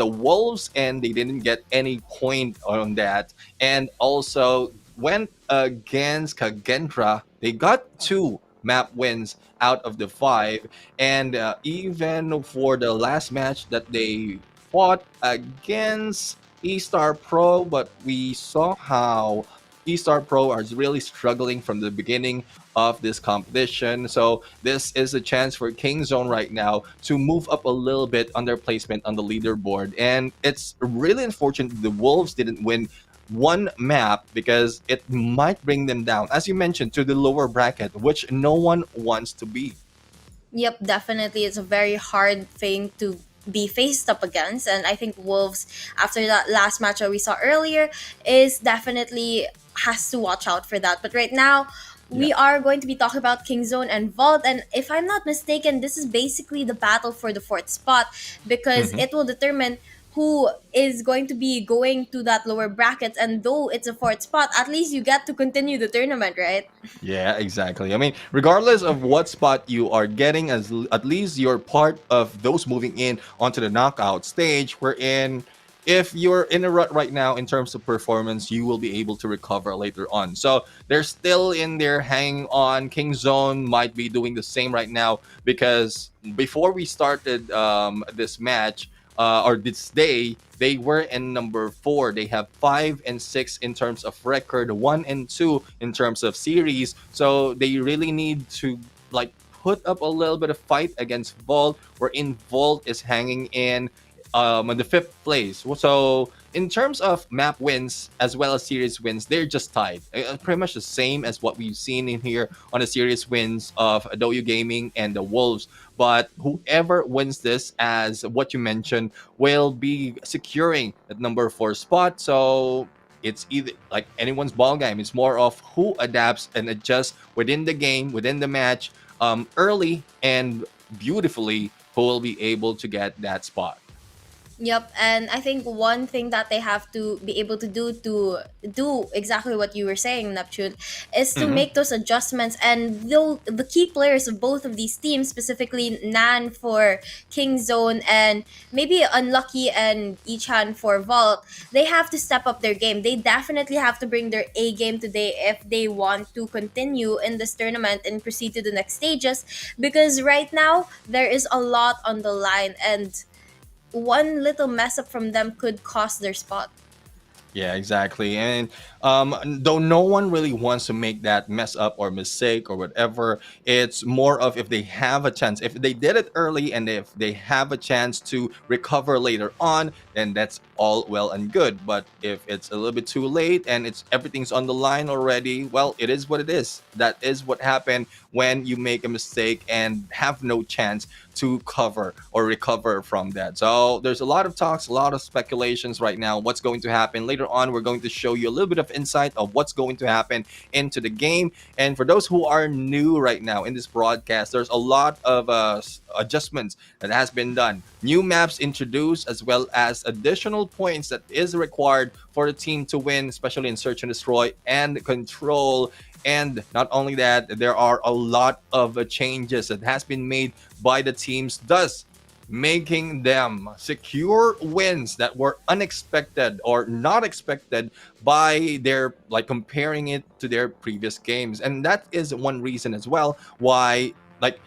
Wolves, and they didn't get any point on that. And also went against Kagendra. They got 2 map wins out of the 5. And even for the last match that they fought against eStar Pro, but we saw how eStar Pro are really struggling from the beginning of this competition. So this is a chance for Kingzone right now to move up a little bit on their placement on the leaderboard. And it's really unfortunate the Wolves didn't win one map, because it might bring them down, as you mentioned, to the lower bracket, which no one wants to be. Yep, definitely. It's a very hard thing to be faced up against, and I think Wolves, after that last match that we saw earlier, is definitely has to watch out for that. But right now, we are going to be talking about Kingzone and Vault, and if I'm not mistaken, this is basically the battle for the 4th spot, because it will determine who is going to be going to that lower bracket. And though it's a 4th spot, at least you get to continue the tournament, right? Yeah, exactly. I mean, regardless of what spot you are getting, at least you're part of those moving in onto the knockout stage, wherein if you're in a rut right now in terms of performance, you will be able to recover later on. So they're still in there hanging on. Kingzone might be doing the same right now, because before we started this match, or this day, they were in number 4. They have 5 and 6 in terms of record, 1 and 2 in terms of series. So they really need to like put up a little bit of fight against Vault, wherein Vault is hanging in the 5th place. So in terms of map wins as well as series wins, they're just tied. Pretty much the same as what we've seen in here on the series wins of DouYu Gaming and the Wolves. But whoever wins this, as what you mentioned, will be securing that number 4 spot. So it's either like anyone's ball game. It's more of who adapts and adjusts within the game, within the match, early and beautifully who will be able to get that spot. Yep, and I think one thing that they have to be able to do exactly what you were saying, Neptune, is to Mhm. make those adjustments. And though the key players of both of these teams, specifically Nan for King Zone and maybe Unlucky and Ichan for Vault, they have to step up their game. They definitely have to bring their A game today if they want to continue in this tournament and proceed to the next stages. Because right now there is a lot on the line, and one little mess up from them could cost their spot. Yeah, exactly. And though no one really wants to make that mess up or mistake or whatever, it's more of if they have a chance. If they did it early and if they have a chance to recover later on, then that's all well and good. But if it's a little bit too late and it's everything's on the line already, well, it is what it is. That is what happened when you make a mistake and have no chance to cover or recover from that. So there's a lot of talks, a lot of speculations right now. What's going to happen later on? We're going to show you a little bit of insight of what's going to happen into the game. And for those who are new right now in this broadcast, there's a lot of adjustments that has been done. New maps introduced, as well as additional points that is required for the team to win, especially in search and destroy and control. And not only that, there are a lot of changes that has been made by the teams, thus making them secure wins that were unexpected or not expected by their, like, comparing it to their previous games. And that is one reason as well why, like,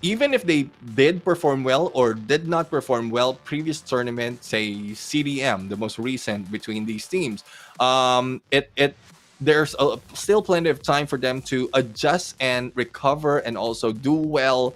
even if they did perform well or did not perform well previous tournament, say CDM, the most recent between these teams, it there's still plenty of time for them to adjust and recover and also do well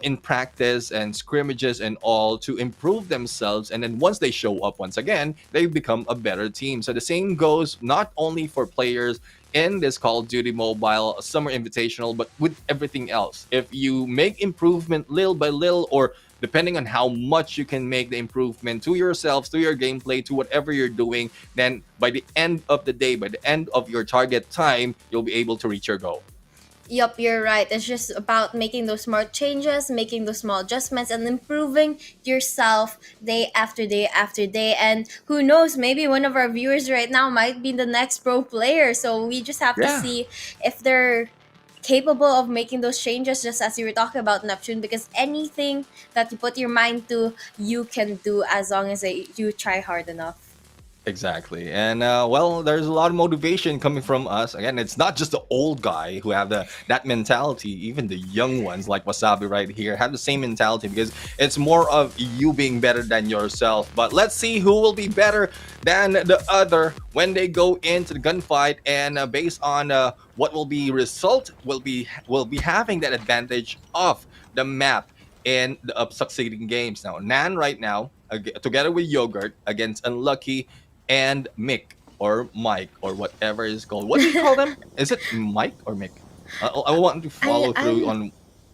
in practice and scrimmages and all to improve themselves. And then once they show up once again, they become a better team. So the same goes not only for players in this Call of Duty Mobile Summer Invitational, but with everything else. If you make improvement little by little, or depending on how much you can make the improvement to yourselves, to your gameplay, to whatever you're doing, then by the end of the day, by the end of your target time, you'll be able to reach your goal. Yup, you're right. It's just about making those smart changes, making those small adjustments, and improving yourself day after day after day. And who knows, maybe one of our viewers right now might be the next pro player. So we just have to Yeah. see if they're capable of making those changes, just as you were talking about, Neptune, because anything that you put your mind to, you can do as long as you try hard enough. Exactly. And well, there's a lot of motivation coming from us. Again, it's not just the old guy who have that mentality. Even the young ones like Wasabi right here have the same mentality, because it's more of you being better than yourself. But let's see who will be better than the other when they go into the gunfight. And based on what will be result, will be having that advantage of the map in the succeeding games. Now, Nan right now, together with Yogurt against Unlucky and Mick or Mike or whatever is called. What do you call them? Is it Mike or Mick? I want to follow through on.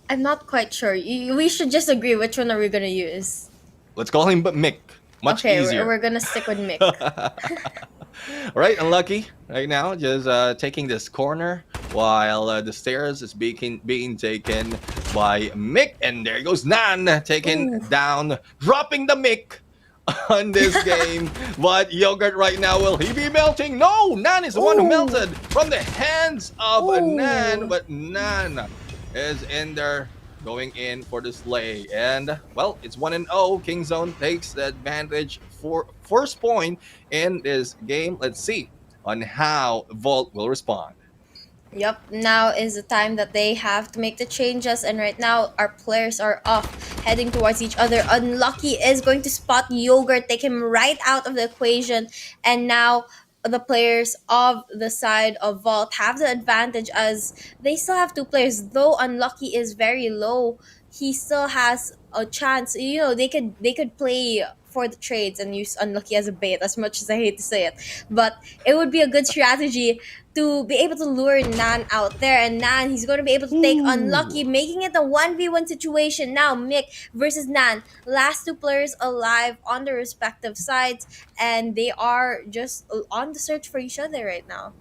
I'm not quite sure. We should just agree which one are we gonna use. Let's call him Mick. Much Okay, easier. we're gonna stick with Mick. All right, Unlucky right now just taking this corner while the stairs is being taken by Mick, and there goes Nan taken down, dropping the Mick on this game. But Yogurt right now, will he be melting? No, Nan is the one who melted from the hands of Nan, but Nan is in there going in for the slay. And well, it's 1-0. King Zone takes the advantage for first point in this game. Let's see on how Vault will respond. Yep, now is the time that they have to make the changes, and right now our players are off, heading towards each other. Unlucky is going to spot Yogurt, take him right out of the equation, and now the players of the side of Vault have the advantage as they still have two players. Though Unlucky is very low, he still has a chance. You know, they could play for the trades and use Unlucky as a bait, as much as I hate to say it. But it would be a good strategy to be able to lure Nan out there. And Nan, he's going to be able to take Unlucky, making it a 1v1 situation. Now, Mick versus Nan. Last two players alive on their respective sides. And they are just on the search for each other right now.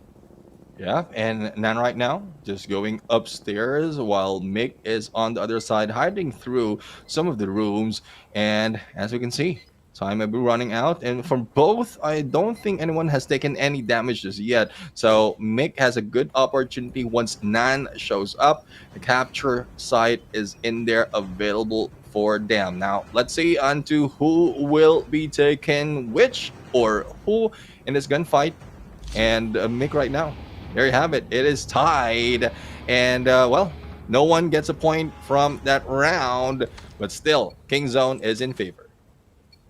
Yeah, and Nan right now just going upstairs while Mick is on the other side hiding through some of the rooms. And as we can see, time will be running out. And from both, I don't think anyone has taken any damage just yet. So Mick has a good opportunity once Nan shows up. The capture site is in there available for them. Now, let's see onto who will be taking which or who in this gunfight. And Mick right now, there you have it. It is tied. And, well, no one gets a point from that round. But still, King Zone is in favor.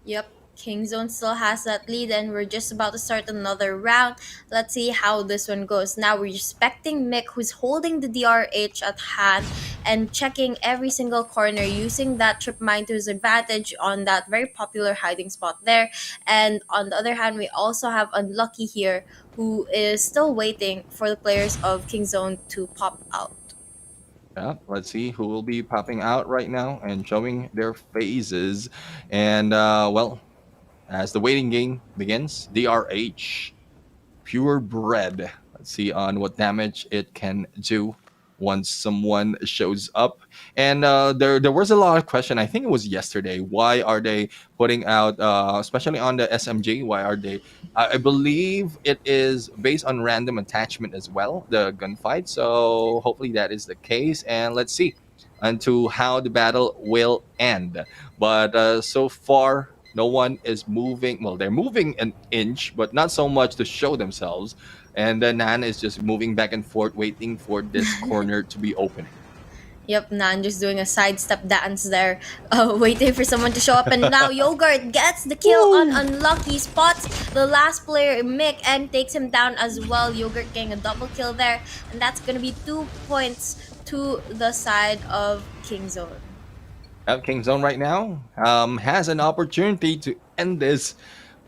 Yep, Kingzone still has that lead, and we're just about to start another round. Let's see how this one goes. Now we're respecting Mick, who's holding the DRH at hand and checking every single corner, using that trip mine to his advantage on that very popular hiding spot there. And on the other hand, we also have Unlucky here, who is still waiting for the players of Kingzone to pop out. Yeah, let's see who will be popping out right now and showing their faces. And, well, as the waiting game begins, DRH, purebred. Let's see on what damage it can do once someone shows up. And there was a lot of question. I think it was yesterday. Why are they putting out, especially on the SMG? Why are they? I believe it is based on random attachment as well, the gunfight. So hopefully that is the case. And let's see into how the battle will end. But so far, no one is moving. Well, they're moving an inch, but not so much to show themselves. And then Nan is just moving back and forth, waiting for this corner to be opening. Yep, Nan just doing a sidestep dance there, waiting for someone to show up. And now Yogurt gets the kill on Unlucky, spots the last player, Mick, and takes him down as well. Yogurt getting a double kill there, and that's going to be 2 points to the side of Kingzone. King Zone right now has an opportunity to end this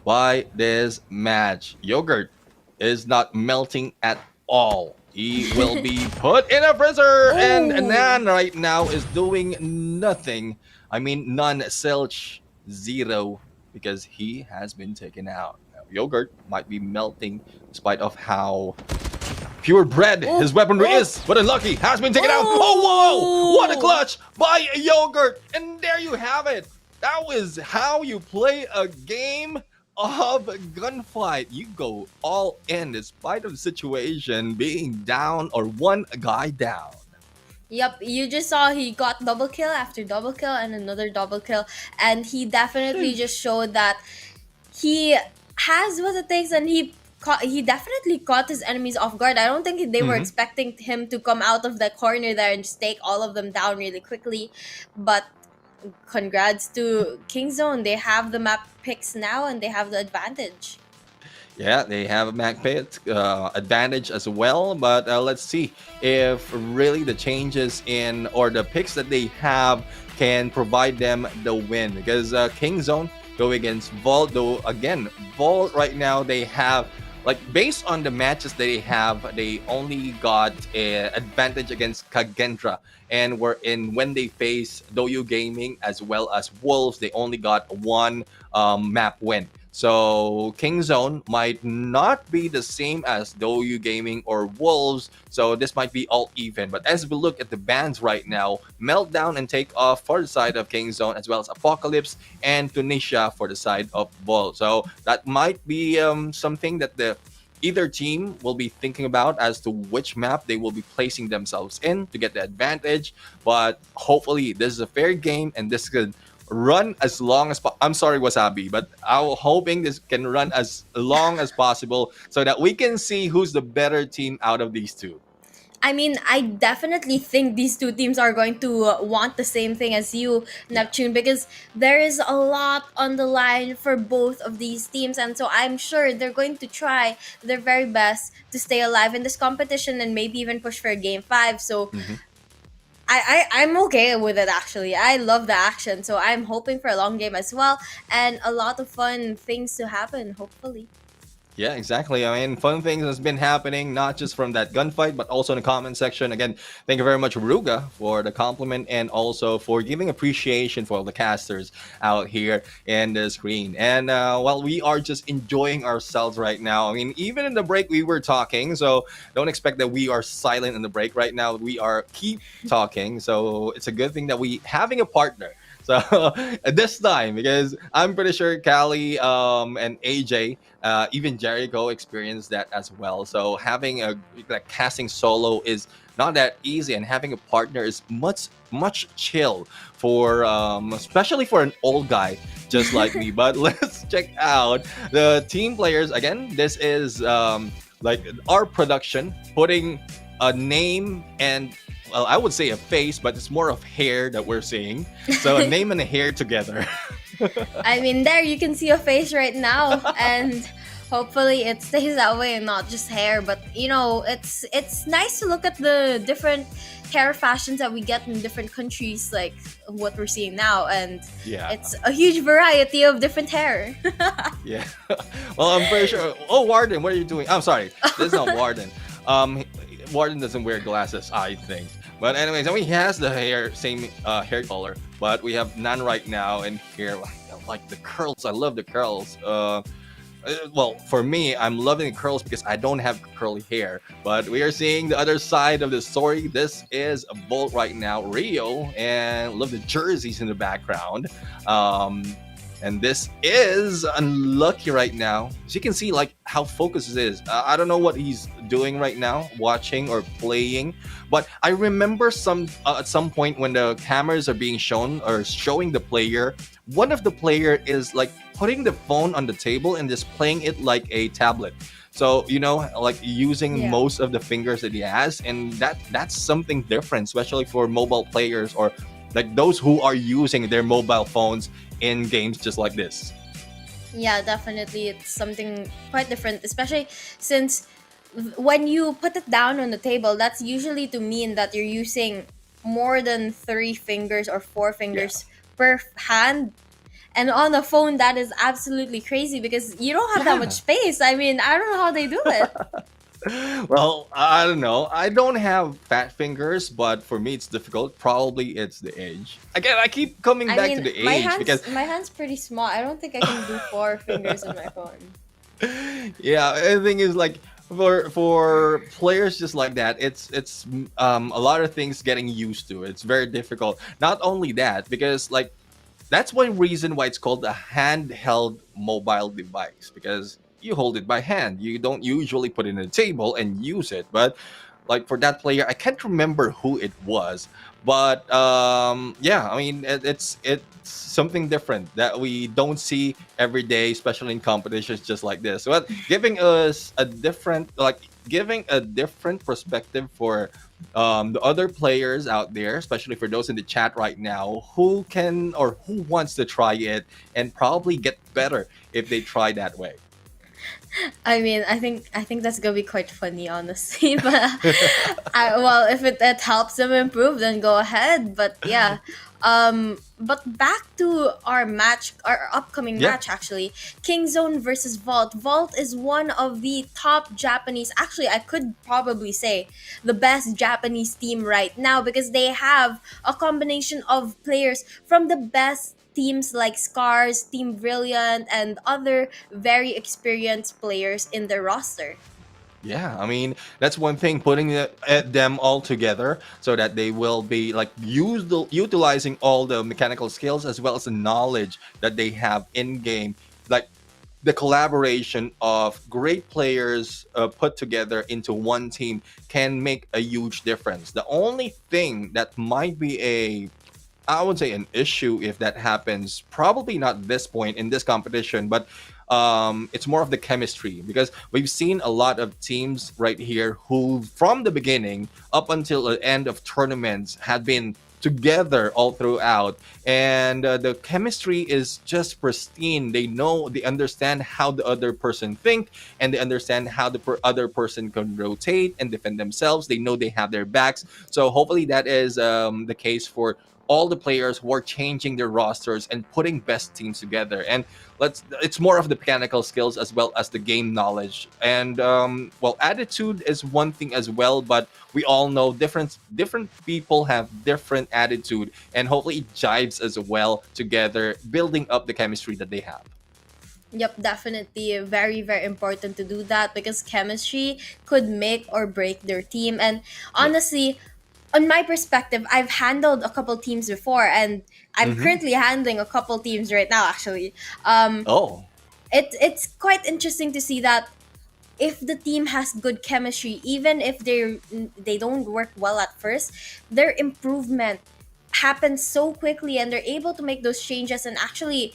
by this match. Yogurt is not melting at all. He will be put in a freezer, and Nan right now is doing nothing. I mean, none, zilch, zero, because he has been taken out. Now, Yogurt might be melting despite of how purebred his weaponry is, but Unlucky has been taken out. Oh, whoa! What a clutch by Yogurt! And there you have it. That was how you play a game of gunfight. You go all in despite of the situation being down or one guy down. Yep, you just saw he got double kill after double kill and another double kill, and he definitely just showed that he has what it takes, and he definitely caught his enemies off guard. I don't think they were expecting him to come out of the corner there and just take all of them down really quickly. But congrats to Kingzone. They have the map picks now, and they have the advantage. Yeah, they have a Mac Pit advantage as well, but let's see if really the changes in or the picks that they have can provide them the win. Because King Zone go against Vault, though again, Vault right now they have, like, based on the matches they have, they only got an advantage against Kagendra. And when they face Doyu Gaming as well as Wolves, they only got one map win. So King Zone might not be the same as Doyu Gaming or Wolves, so this might be all even. But as we look at the bans right now, Meltdown and Takeoff for the side of King Zone, as well as Apocalypse and Tunisia for the side of Vault. So that might be something that either team will be thinking about as to which map they will be placing themselves in to get the advantage. But hopefully this is a fair game and this could run as long as I'm sorry, Wasabi, but I'm hoping this can run as long as possible so that we can see who's the better team out of these two. I mean, I definitely think these two teams are going to want the same thing as you, Neptune, because there is a lot on the line for both of these teams. And so I'm sure they're going to try their very best to stay alive in this competition and maybe even push for a game 5. So I'm okay with it, actually. I love the action. So I'm hoping for a long game as well and a lot of fun things to happen, hopefully. Yeah, exactly. I mean, fun things has been happening, not just from that gunfight, but also in the comment section. Again, thank you very much, Ruga, for the compliment and also for giving appreciation for all the casters out here in the screen. And while we are just enjoying ourselves right now, I mean, even in the break we were talking, so don't expect that we are silent in the break right now. We are keep talking, so it's a good thing that we having a partner. So this time, because I'm pretty sure Callie and AJ, even Jericho experienced that as well. So having a like casting solo is not that easy, and having a partner is much chill for especially for an old guy just like me. But let's check out the team players again. This is like our production putting a name and, well, I would say a face, but it's more of hair that we're seeing. So a name and a hair together. I mean, there you can see a face right now, and hopefully it stays that way and not just hair. But you know, it's nice to look at the different hair fashions that we get in different countries, like what we're seeing now, and Yeah. it's a huge variety of different hair. Yeah. Well, I'm pretty sure. Oh, Warden, what are you doing? I'm sorry. This is not Warden. Warden doesn't wear glasses, I think. But anyways, I mean, he has the hair, same hair color, but we have none right now. And here, like the curls, I love the curls. Well, for me, I'm loving the curls because I don't have curly hair. But we are seeing the other side of the story. This is a Volt right now, Rio, and love the jerseys in the background. And this is unlucky right now. As you can see, like how focused it is. I don't know what he's doing right now, watching or playing. But I remember at some point when the cameras are being shown or showing the player, one of the player is like putting the phone on the table and just playing it like a tablet. So, you know, like using most of the fingers that he has, and that's something different, especially for mobile players or like those who are using their mobile phones in games just like this. Yeah, definitely. It's something quite different, especially since when you put it down on the table, that's usually to mean that you're using more than 3 fingers or 4 fingers per hand. And on a phone, that is absolutely crazy because you don't have that much space. I mean, I don't know how they do it. Well, I don't know. I don't have fat fingers, but for me it's difficult. Probably it's the age. Again, I keep coming back to the age because my hand's pretty small. I don't think I can do 4 fingers on my phone. yeah, the thing is like for players just like that, it's a lot of things getting used to. It's very difficult. Not only that, because like that's one reason why it's called a handheld mobile device, because you hold it by hand. You don't usually put it in a table and use it. But like for that player, I can't remember who it was, but yeah, I mean it's something different that we don't see every day, especially in competitions just like this. But giving us a different perspective for the other players out there, especially for those in the chat right now who can or who wants to try it and probably get better if they try that way. I mean, I think that's gonna be quite funny, honestly. But well, if it helps them improve, then go ahead. But yeah, but back to our upcoming match actually, Kingzone versus Vault. Vault is one of the top Japanese. Actually, I could probably say the best Japanese team right now because they have a combination of players from the best teams like Scars, Team Brilliant, and other very experienced players in their roster. Yeah, I mean that's one thing, putting them all together so that they will be like utilizing all the mechanical skills as well as the knowledge that they have in game, like the collaboration of great players put together into one team can make a huge difference. The only thing that might be I would say an issue if that happens, probably not this point in this competition, but it's more of the chemistry, because we've seen a lot of teams right here who from the beginning up until the end of tournaments had been together all throughout, and the chemistry is just pristine. They understand how the other person think, and they understand how the other person can rotate and defend themselves. They know they have their backs. So hopefully that is the case for all the players who are changing their rosters and putting best teams together. And it's more of the mechanical skills as well as the game knowledge. And well, attitude is one thing as well, but we all know different people have different attitude, and hopefully it jives as well together, building up the chemistry that they have. Yep, definitely very, very important to do that because chemistry could make or break their team. And honestly, on my perspective, I've handled a couple teams before, and I'm currently handling a couple teams right now. Actually, Oh, it's quite interesting to see that if the team has good chemistry, even if they don't work well at first, their improvement happens so quickly, and they're able to make those changes and actually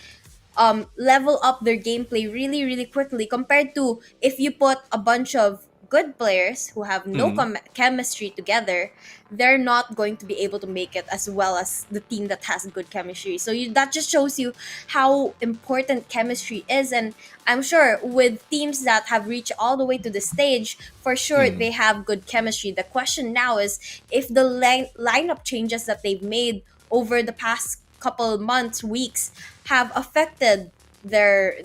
level up their gameplay really, really quickly compared to if you put a bunch of good players who have no chemistry together. They're not going to be able to make it as well as the team that has good chemistry. So that just shows you how important chemistry is. And I'm sure with teams that have reached all the way to the stage, for sure they have good chemistry. The question now is if the lineup changes that they've made over the past couple months, weeks, have affected their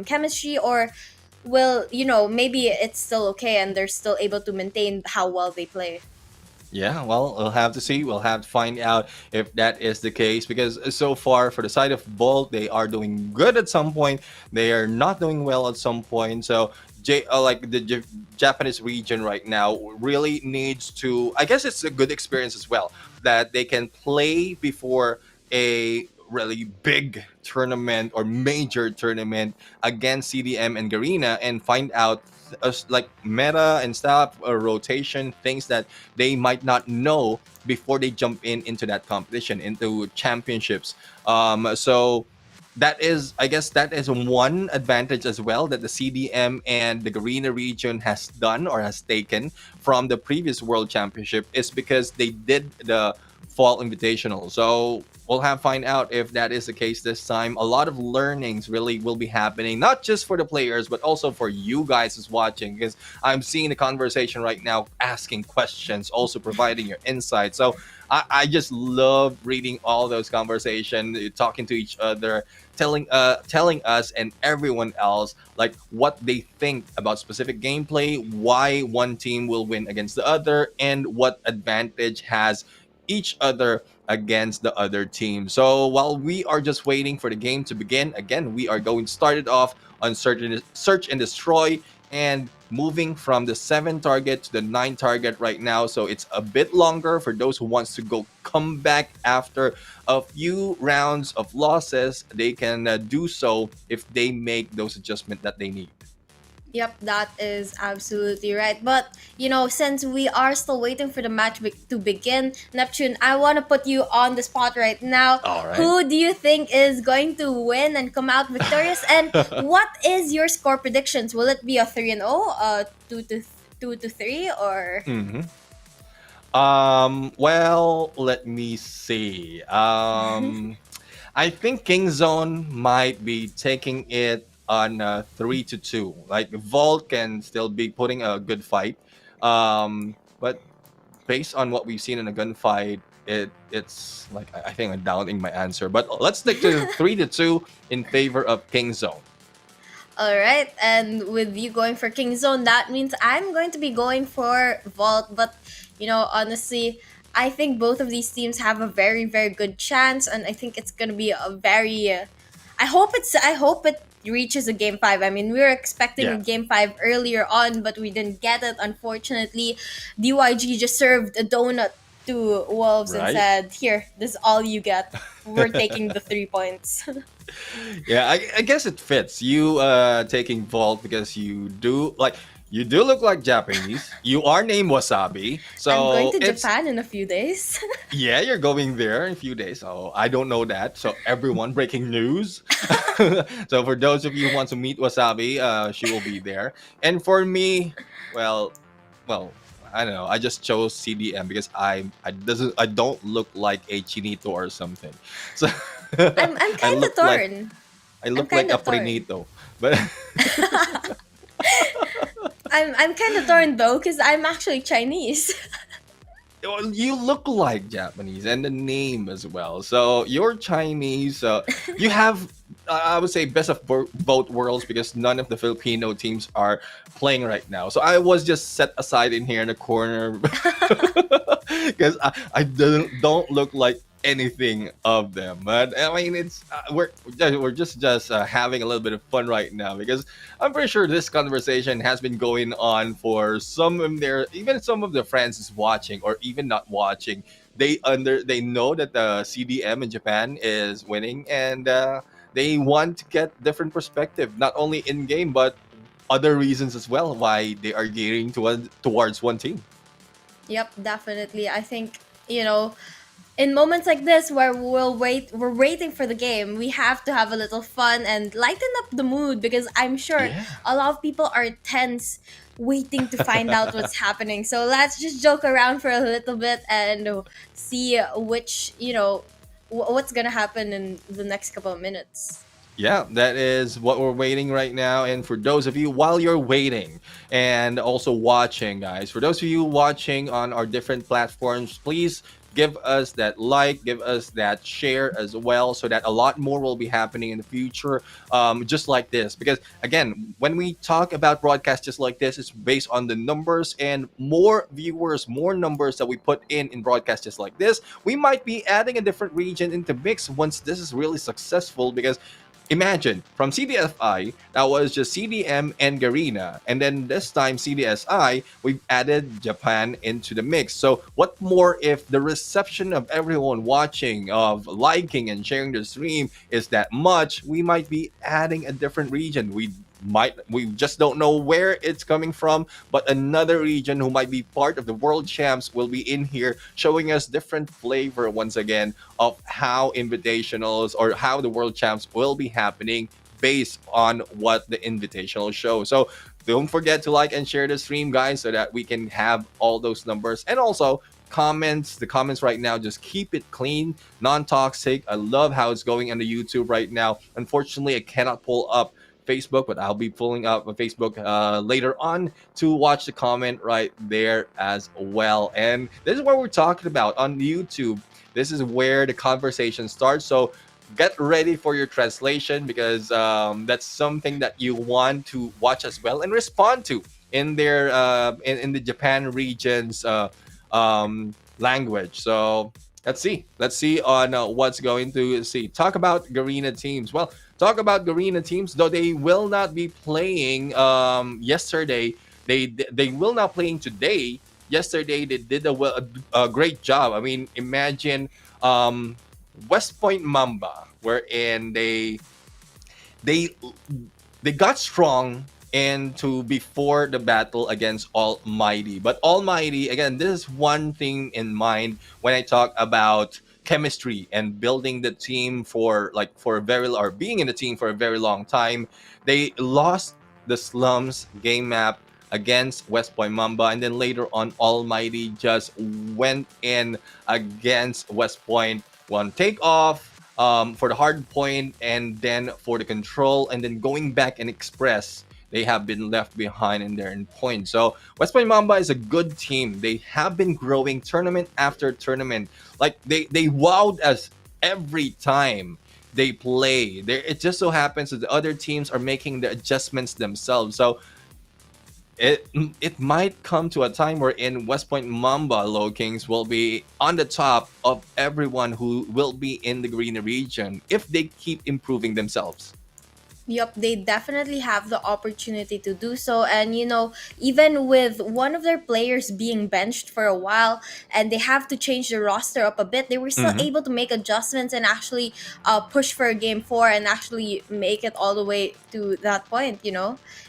chemistry, or will maybe it's still okay and they're still able to maintain how well they play. yeah, well, we'll have to see. We'll have to find out if that is the case, because so far for the side of Bolt, they are doing good at some point. They are not doing well at some point. So like the Japanese region right now really needs to, I guess it's a good experience as well, that they can play before a really big tournament or major tournament against CDM and Garena and find out like meta and stuff, or rotation, things that they might not know before they jump into that competition, into championships. So that is, I guess, that is one advantage as well that the CDM and the Garena region has done or has taken from the previous World Championship, is because they did the Fall Invitational. So we'll have find out if that is the case this time. A lot of learnings really will be happening, not just for the players, but also for you guys who's watching, because I'm seeing the conversation right now, asking questions, also providing your insight. So I just love reading all those conversations, talking to each other, telling us and everyone else like what they think about specific gameplay, why one team will win against the other, and what advantage has each other against the other team. So while we are just waiting for the game to begin, again, we are going to start it off on search and destroy, and moving from the 7 target to the 9 target right now. So it's a bit longer for those who wants to come back after a few rounds of losses. They can do so if they make those adjustments that they need. Yep, that is absolutely right. But, since we are still waiting for the match to begin, Neptune, I want to put you on the spot right now. All right. Who do you think is going to win and come out victorious? And what is your score predictions? Will it be a 3-0, 2-3, or? Well, let me see. I think Kingzone might be taking it on 3-2. Like Vault can still be putting a good fight, but based on what we've seen in a gunfight, it's like I think I'm doubting my answer. But let's stick to 3-2 in favor of Kingzone. All right, and with you going for Kingzone, that means I'm going to be going for Vault. But honestly, I think both of these teams have a very, very good chance, and I think it's gonna be a very. I hope it reaches a game 5. I mean, we were expecting a game 5 earlier on, but we didn't get it. Unfortunately, DYG just served a donut to Wolves and said, "Here, this is all you get. We're taking the 3 points." Yeah, I guess it fits you taking Vault because you do look like Japanese. You are named Wasabi. So I'm going to Japan in a few days. Yeah, you're going there in a few days. So I don't know that. So everyone, breaking news. So for those of you who want to meet Wasabi, she will be there. And for me, well, I don't know. I just chose CDM because I don't look like a Chinito or something. So I'm kind of torn. I look like a Prinito, but I'm kind of torn though because I'm actually Chinese. you look like Japanese and the name as well. So you're Chinese. You have, I would say, best of both worlds because none of the Filipino teams are playing right now. So I was just set aside in here in the corner because I don't look like anything of them. But I mean, it's we're just having a little bit of fun right now because I'm pretty sure this conversation has been going on for some of their, even some of their friends is watching or even not watching. They know that the CDM in Japan is winning, and they want to get different perspective, not only in game but other reasons as well why they are gearing towards one team. Yep, definitely. I think, in moments like this where we're waiting for the game, we have to have a little fun and lighten up the mood because I'm sure Yeah. a lot of people are tense waiting to find out what's happening. So let's just joke around for a little bit and see which, what's gonna happen in the next couple of minutes. Yeah, that is what we're waiting right now. And for those of you, while you're waiting and also watching, guys, for those of you watching on our different platforms, please give us that like, give us that share as well, so that a lot more will be happening in the future, just like this. Because again, when we talk about broadcasts just like this, it's based on the numbers, and more viewers, more numbers that we put in broadcasts just like this, we might be adding a different region into mix once this is really successful. Because imagine from CDFI, that was just CDM and Garena. And then this time, CDSI, we've added Japan into the mix. So, what more if the reception of everyone watching, of liking and sharing the stream is that much? We might be adding a different region. We just don't know where it's coming from, but another region who might be part of the world champs will be in here showing us different flavor once again of how invitationals or how the world champs will be happening based on what the invitational show. So don't forget to like and share the stream, guys, so that we can have all those numbers. And also the comments right now, just keep it clean, non-toxic. I love how it's going on the YouTube right now. Unfortunately, I cannot pull up Facebook, but I'll be pulling up Facebook later on to watch the comment right there as well. And this is what we're talking about on YouTube. This is where the conversation starts. So get ready for your translation, because that's something that you want to watch as well and respond to in their in the Japan region's language. So let's see on what's going to see. Talk about Garena teams. Well, talk about Garena teams, though they will not be playing yesterday. They will not playing today. Yesterday they did a great job. I mean, imagine West Point Mamba, wherein they got strong into before the battle against Almighty. But Almighty, again, this is one thing in mind when I talk about chemistry and building the team for a very, or being in the team for a very long time. They lost the slums game map against West Point Mamba, and then later on Almighty just went in against West Point, one takeoff for the hard point, and then for the control, and then going back and express, they have been left behind in their point. So West Point Mamba is a good team. They have been growing tournament after tournament. Like they wowed us every time they play. It just so happens that the other teams are making the adjustments themselves. So it might come to a time where in West Point Mamba, Low Kings will be on the top of everyone who will be in the green region if they keep improving themselves. Yep, they definitely have the opportunity to do so. And, even with one of their players being benched for a while and they have to change the roster up a bit, they were still able to make adjustments and actually push for game 4 and actually make it all the way to that point,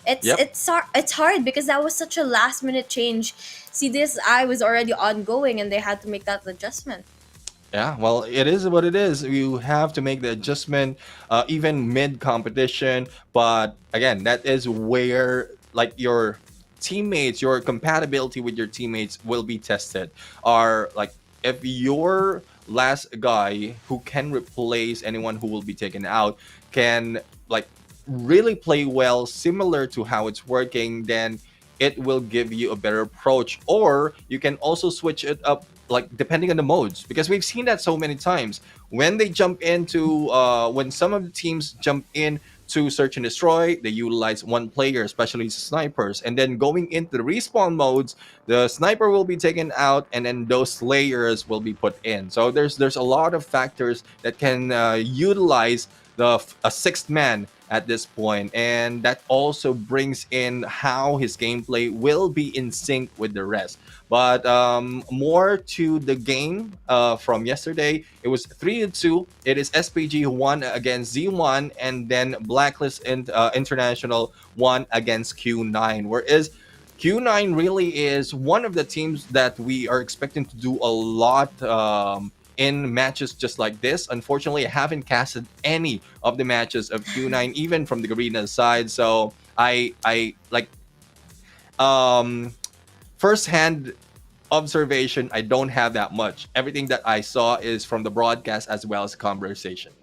It's hard because that was such a last minute change. See, this I was already ongoing and they had to make that adjustment. Yeah, well, it is what it is. You have to make the adjustment even mid competition. But again, that is where your teammates, your compatibility with your teammates will be tested. Or if your last guy who can replace anyone who will be taken out can really play well, similar to how it's working, then it will give you a better approach. Or you can also switch it up, like depending on the modes, because we've seen that so many times when they jump into when some of the teams jump in to search and destroy, they utilize one player, especially snipers, and then going into the respawn modes, the sniper will be taken out and then those slayers will be put in. So there's a lot of factors that can utilize a sixth man at this point, and that also brings in how his gameplay will be in sync with the rest. But more to the game from yesterday, it was 3-2. It is SPG who won against Z1, and then Blacklist International won against Q9. Whereas Q9 really is one of the teams that we are expecting to do a lot in matches just like this. Unfortunately, I haven't casted any of the matches of Q9, even from the arena side. So I like first-hand observation, I don't have that much. Everything that I saw is from the broadcast as well as conversation.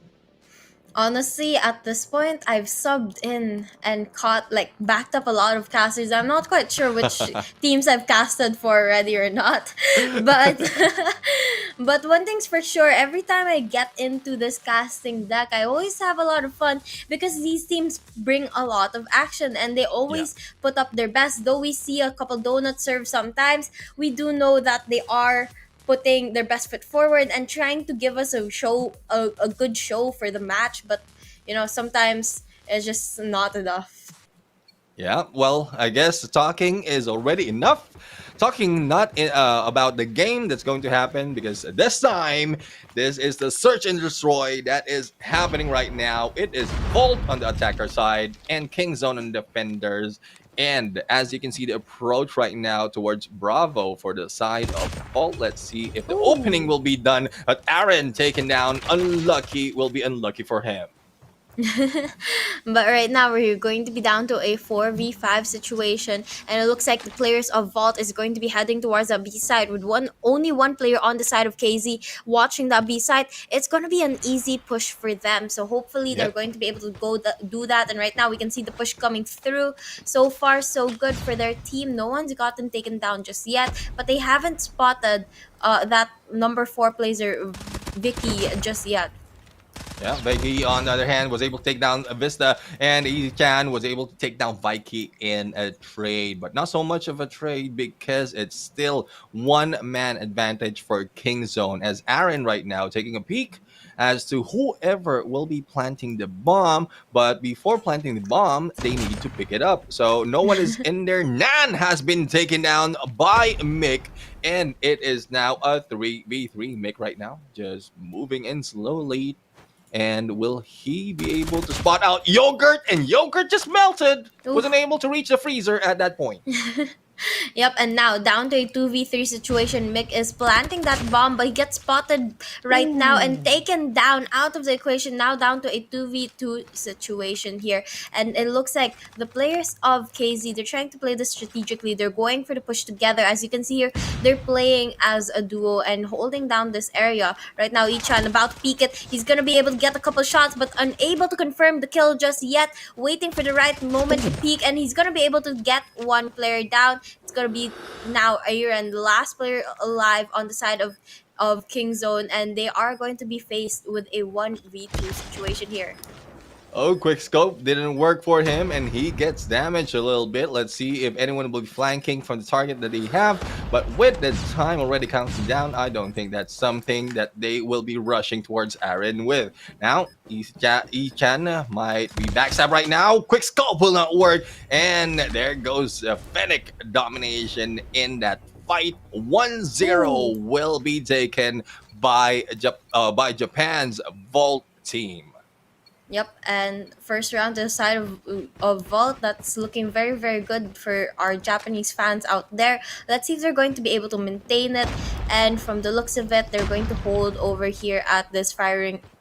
Honestly, at this point, I've subbed in and caught, like, backed up a lot of casters. I'm not quite sure which teams I've casted for already or not. But but one thing's for sure, every time I get into this casting deck, I always have a lot of fun because these teams bring a lot of action and they always put up their best. Though we see a couple donuts serve sometimes, we do know that they are putting their best foot forward and trying to give us a good show for the match. But sometimes it's just not enough. Yeah, well, I guess talking is already enough. Talking not about the game that's going to happen, because this time, this is the search and destroy that is happening right now. It is Volt on the attacker side and Kingzone on defenders. And as you can see, the approach right now towards Bravo for the side of Volt. Let's see if the opening will be done. But Aaron taken down. Unlucky will be unlucky for him. But right now we're going to be down to a 4v5 situation, and it looks like the players of Vault is going to be heading towards the B side with only one player on the side of KZ watching the B side. It's going to be an easy push for them, so hopefully they're going to be able to do that. And right now we can see the push coming through. So far so good for their team. No one's gotten taken down just yet, but they haven't spotted that number 4 player Vicky just yet. Yeah, Vicky, on the other hand, was able to take down Vista, and Ichan was able to take down Vicky in a trade, but not so much of a trade because it's still one-man advantage for Kingzone, as Aaron right now taking a peek as to whoever will be planting the bomb. But before planting the bomb, they need to pick it up. So no one is in there. Nan has been taken down by Mick, and it is now a 3v3. Mick right now just moving in slowly. And will he be able to spot out Yogurt? And Yogurt just melted. Wasn't able to reach the freezer at that point. Yep, and now down to a 2v3 situation. Mick is planting that bomb, but he gets spotted right now and taken down out of the equation. Now down to a 2v2 situation here. And it looks like the players of KZ, they're trying to play this strategically. They're going for the push together. As you can see here, they're playing as a duo and holding down this area. Right now, Ichan about to peek it. He's going to be able to get a couple shots, but unable to confirm the kill just yet. Waiting for the right moment to peek, and he's going to be able to get one player down. It's gonna be now Aaron, the last player alive on the side of Kingzone, and they are going to be faced with a 1v2 situation here. Oh, quick scope didn't work for him, and he gets damaged a little bit. Let's see if anyone will be flanking from the target that they have. But with the time already counting down, I don't think that's something that they will be rushing towards Aaron with. Now, Ichan might be backstab right now. Quick scope will not work, and there goes a Fennec domination in that fight. 1-0 will be taken by Japan's Volt team. Yep, and first round to the side of Vault. That's looking very, very good for our Japanese fans out there. Let's see if they're going to be able to maintain it. And from the looks of it, they're going to hold over here at this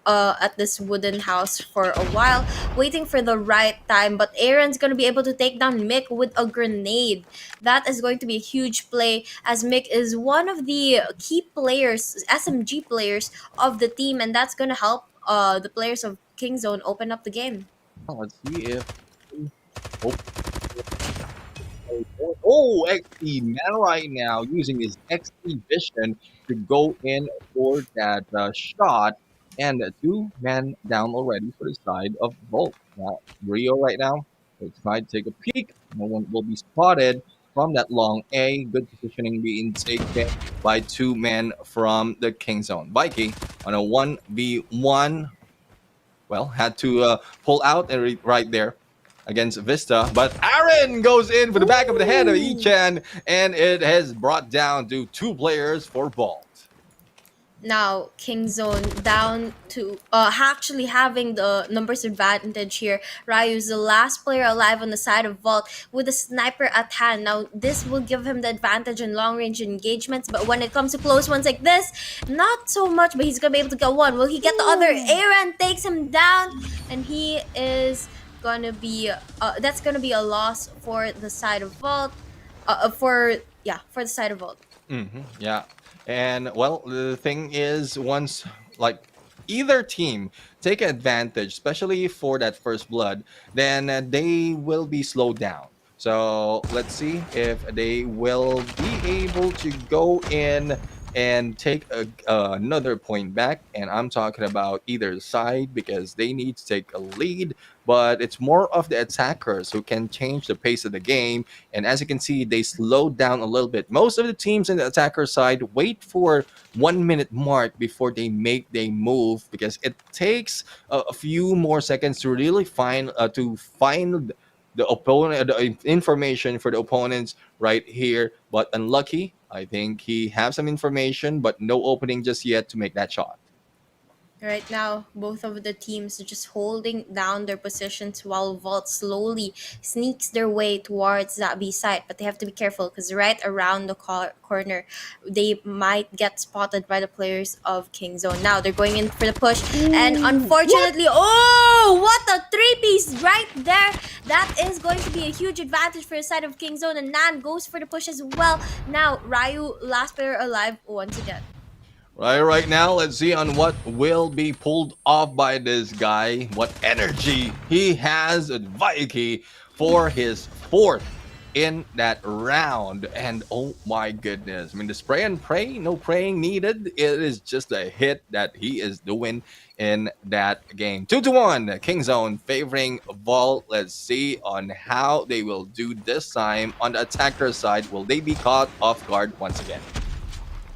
at this wooden house for a while, waiting for the right time. But Aaron's going to be able to take down Mick with a grenade. That is going to be a huge play, as Mick is one of the key players, SMG players of the team, and that's going to help the players of Kingzone open up the game. Let's see if Oh, XP man right now using his XP vision to go in for that shot. And two men down already for the side of Volt. Now, Rio right now, let's try to take a peek. No one will be spotted from that long A. Good positioning being taken by two men from the King Zone. Vikey on a 1v1. Well, had to pull out and right there against Vista. But Aaron goes in for the back of the head of Ichan, and it has brought down to two players for Vault. Now Kingzone down to actually having the numbers advantage here. Ryu is the last player alive on the side of Vault with a sniper at hand. Now this will give him the advantage in long range engagements, but when it comes to close ones like this, not so much, but he's gonna be able to get one. Will he get the other? Aaron takes him down, and he is gonna be that's gonna be a loss for the side of Vault. For the side of Vault. Yeah. And well, the thing is, once like either team take advantage, especially for that first blood, then they will be slowed down. So let's see if they will be able to go in and take another point back. And I'm talking about either side because they need to take a lead, but it's more of the attackers who can change the pace of the game. And as you can see, they slowed down a little bit. Most of the teams in the attacker side wait for 1 minute mark before they make their move because it takes a few more seconds to really find the opponent, the information for the opponents right here. But unlucky, I think he has some information, but no opening just yet to make that shot. Right now, both of the teams are just holding down their positions while Vault slowly sneaks their way towards that B site. But they have to be careful because right around the corner, they might get spotted by the players of Kingzone. Now they're going in for the push, and unfortunately, what a three-piece right there! That is going to be a huge advantage for the side of Kingzone, and Nan goes for the push as well. Now Ryu, last player alive once again. Right now, let's see on what will be pulled off by this guy. What energy he has at Vikey for his fourth in that round. And oh my goodness, I mean, the spray and pray, no praying needed. It is just a hit that he is doing in that game. 2-1, Kingzone favoring Vault. Let's see on how they will do this time on the attacker side. Will they be caught off guard once again?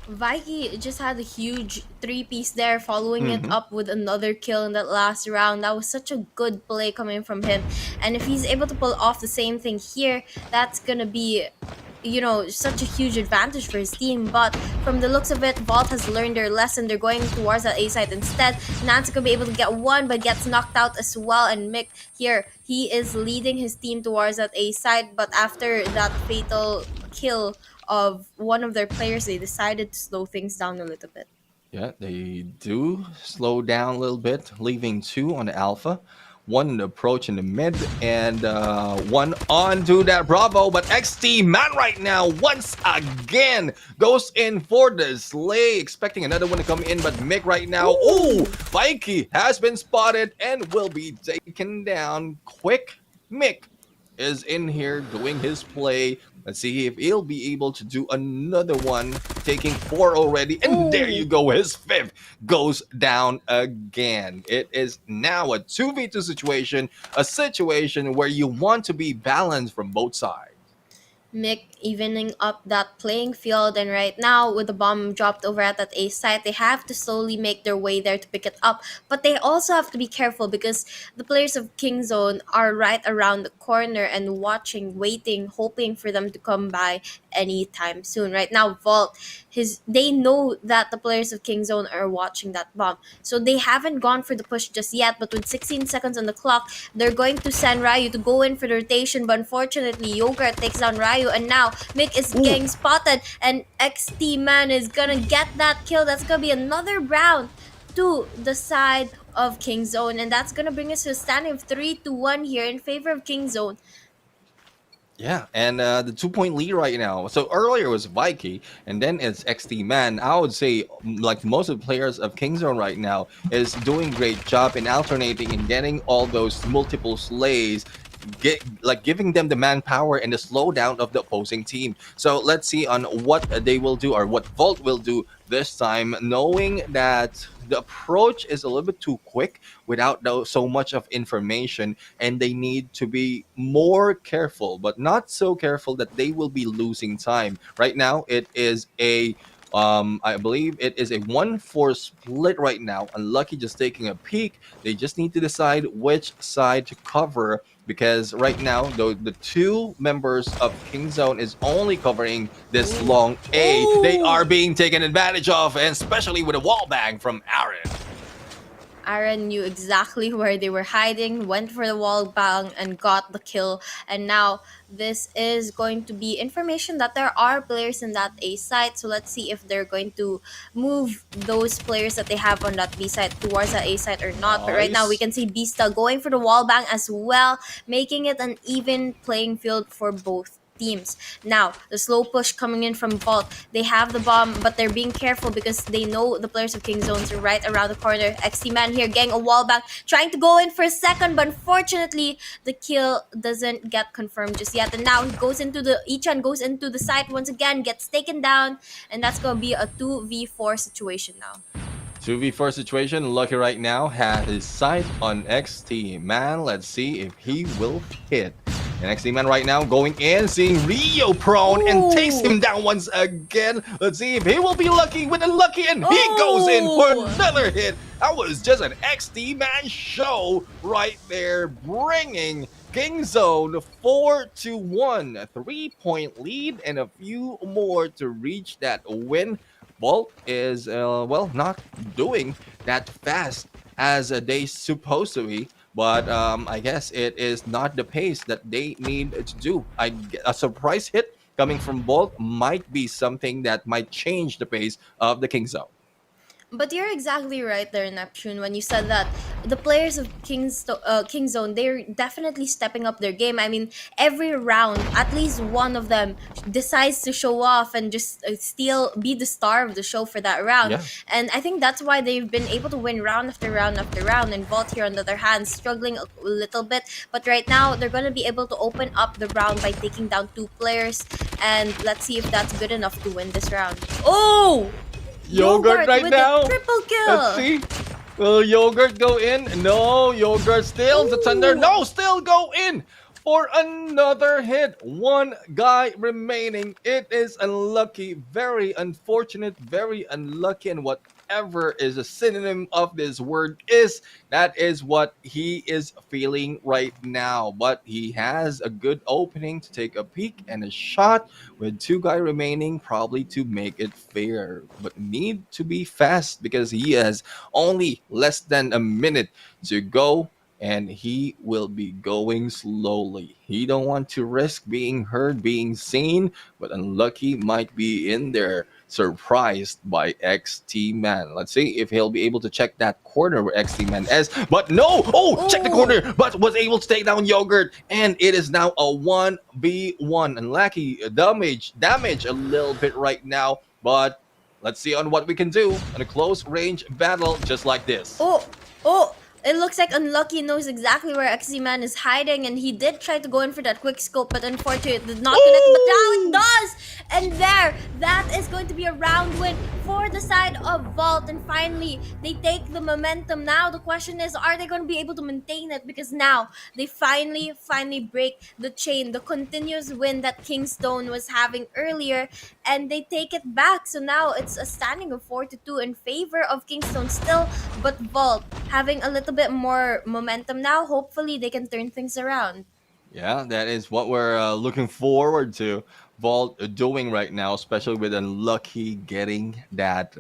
Vikey just had a huge three-piece there, following it up with another kill in that last round. That was such a good play coming from him. And if he's able to pull off the same thing here, that's gonna be, such a huge advantage for his team. But from the looks of it, Vault has learned their lesson. They're going towards that A site instead. Nancy could be able to get one, but gets knocked out as well. And Mick here, he is leading his team towards that A site. But after that fatal kill of one of their players, they decided to slow things down a little bit. Yeah, they do slow down a little bit, leaving two on the alpha, one in the approach in the mid, and one on to that Bravo. But XT man right now, once again, goes in for the slay, expecting another one to come in, but Mick right now, Vikey has been spotted and will be taken down quick. Mick is in here doing his play. Let's see if he'll be able to do another one, taking 4 already. And there you go, his fifth goes down again. It is now a 2v2 situation, a situation where you want to be balanced from both sides. Mick evening up that playing field, and right now with the bomb dropped over at that A site, they have to slowly make their way there to pick it up. But they also have to be careful because the players of Kingzone are right around the corner and watching, waiting, hoping for them to come by anytime soon. Right now, Vault, they know that the players of Kingzone are watching that bomb, so they haven't gone for the push just yet. But with 16 seconds on the clock, they're going to send Ryu to go in for the rotation. But unfortunately, Yogurt takes down Ryu, and now Mick is getting spotted, and XT man is gonna get that kill. That's gonna be another round to the side of Kingzone, and that's gonna bring us to a standing of 3-1 here in favor of Kingzone. Yeah, and the 2-point lead right now. So earlier was Vikey, and then it's XT Man. I would say, like most of the players of Kingzone right now, is doing great job in alternating and getting all those multiple slays. giving them the manpower and the slowdown of the opposing team. So let's see on what they will do, or what Volt will do this time, knowing that the approach is a little bit too quick without so much of information, and they need to be more careful, but not so careful that they will be losing time. Right now, it is a I believe it is a 1-4 split right now. Unlucky just taking a peek. They just need to decide which side to cover, because right now the two members of King Zone is only covering this long A. They are being taken advantage of, and especially with a wall bang from Aaron. Aaron knew exactly where they were hiding, went for the wall bang, and got the kill. And now this is going to be information that there are players in that A site. So let's see if they're going to move those players that they have on that B site towards that A site or not. But right now we can see Bista going for the wall bang as well, making it an even playing field for both teams. Now, the slow push coming in from Vault. They have the bomb, but they're being careful because they know the players of King Zones are right around the corner. XT Man here getting a wall back, trying to go in for a second, but unfortunately, the kill doesn't get confirmed just yet. And now he goes into the Ichan goes into the site once again, gets taken down, and that's gonna be a 2v4 situation now. 2v4 situation. Lucky right now has his sight on XT Man. Let's see if he will hit. And XT Man right now going in, seeing Rio prone and takes him down once again. Let's see if he will be lucky with Unlucky, and he goes in for another hit. That was just an XT Man show right there, bringing King Zone 4-1, a 3-point lead and a few more to reach that win. Volt is well, not doing that fast as they supposed to be, but I guess it is not the pace that they need to do. A surprise hit coming from Volt might be something that might change the pace of the King Zone. But you're exactly right there, Neptune, when you said that the players of King Zone, they're definitely stepping up their game. I mean, every round, at least one of them decides to show off and just still be the star of the show for that round. Yeah. And I think that's why they've been able to win round after round after round. And Vault here, on the other hand, struggling a little bit. But right now, they're going to be able to open up the round by taking down 2 players. And let's see if that's good enough to win this round. Oh! Yogurt right with now. the triple kill. Let's see. Will Yogurt go in? No. Yogurt still. The Thunder. No, still go in for another hit. One guy remaining. It is unlucky. Very unfortunate. Very unlucky. And whatever is a synonym of this word is, that is what he is feeling right now. But he has a good opening to take a peek and a shot with 2 guys remaining, probably to make it fair. But need to be fast because he has only less than a minute to go, and he will be going slowly. He don't want to risk being heard, being seen, but Unlucky might be in there, surprised by XT Man. Let's see if he'll be able to check that corner where XT Man is. But no! Oh, check the corner, but was able to take down Yogurt, and it is now a 1v1. Unlucky damage a little bit right now, but let's see on what we can do in a close range battle just like this. Oh! It looks like Unlucky knows exactly where XZ Man is hiding, and he did try to go in for that quick scope, but unfortunately it did not connect. But now it does! And there, that is going to be a round win for the side of Vault. And finally, they take the momentum. Now the question is, are they going to be able to maintain it? Because now they finally break the chain, the continuous win that Kingstone was having earlier, and they take it back. So now it's a standing of 4-2 in favor of Kingstone still, but Vault having a little bit more momentum now. Hopefully they can turn things around. Yeah, that is what we're looking forward to. Vault doing right now, especially with Unlucky getting that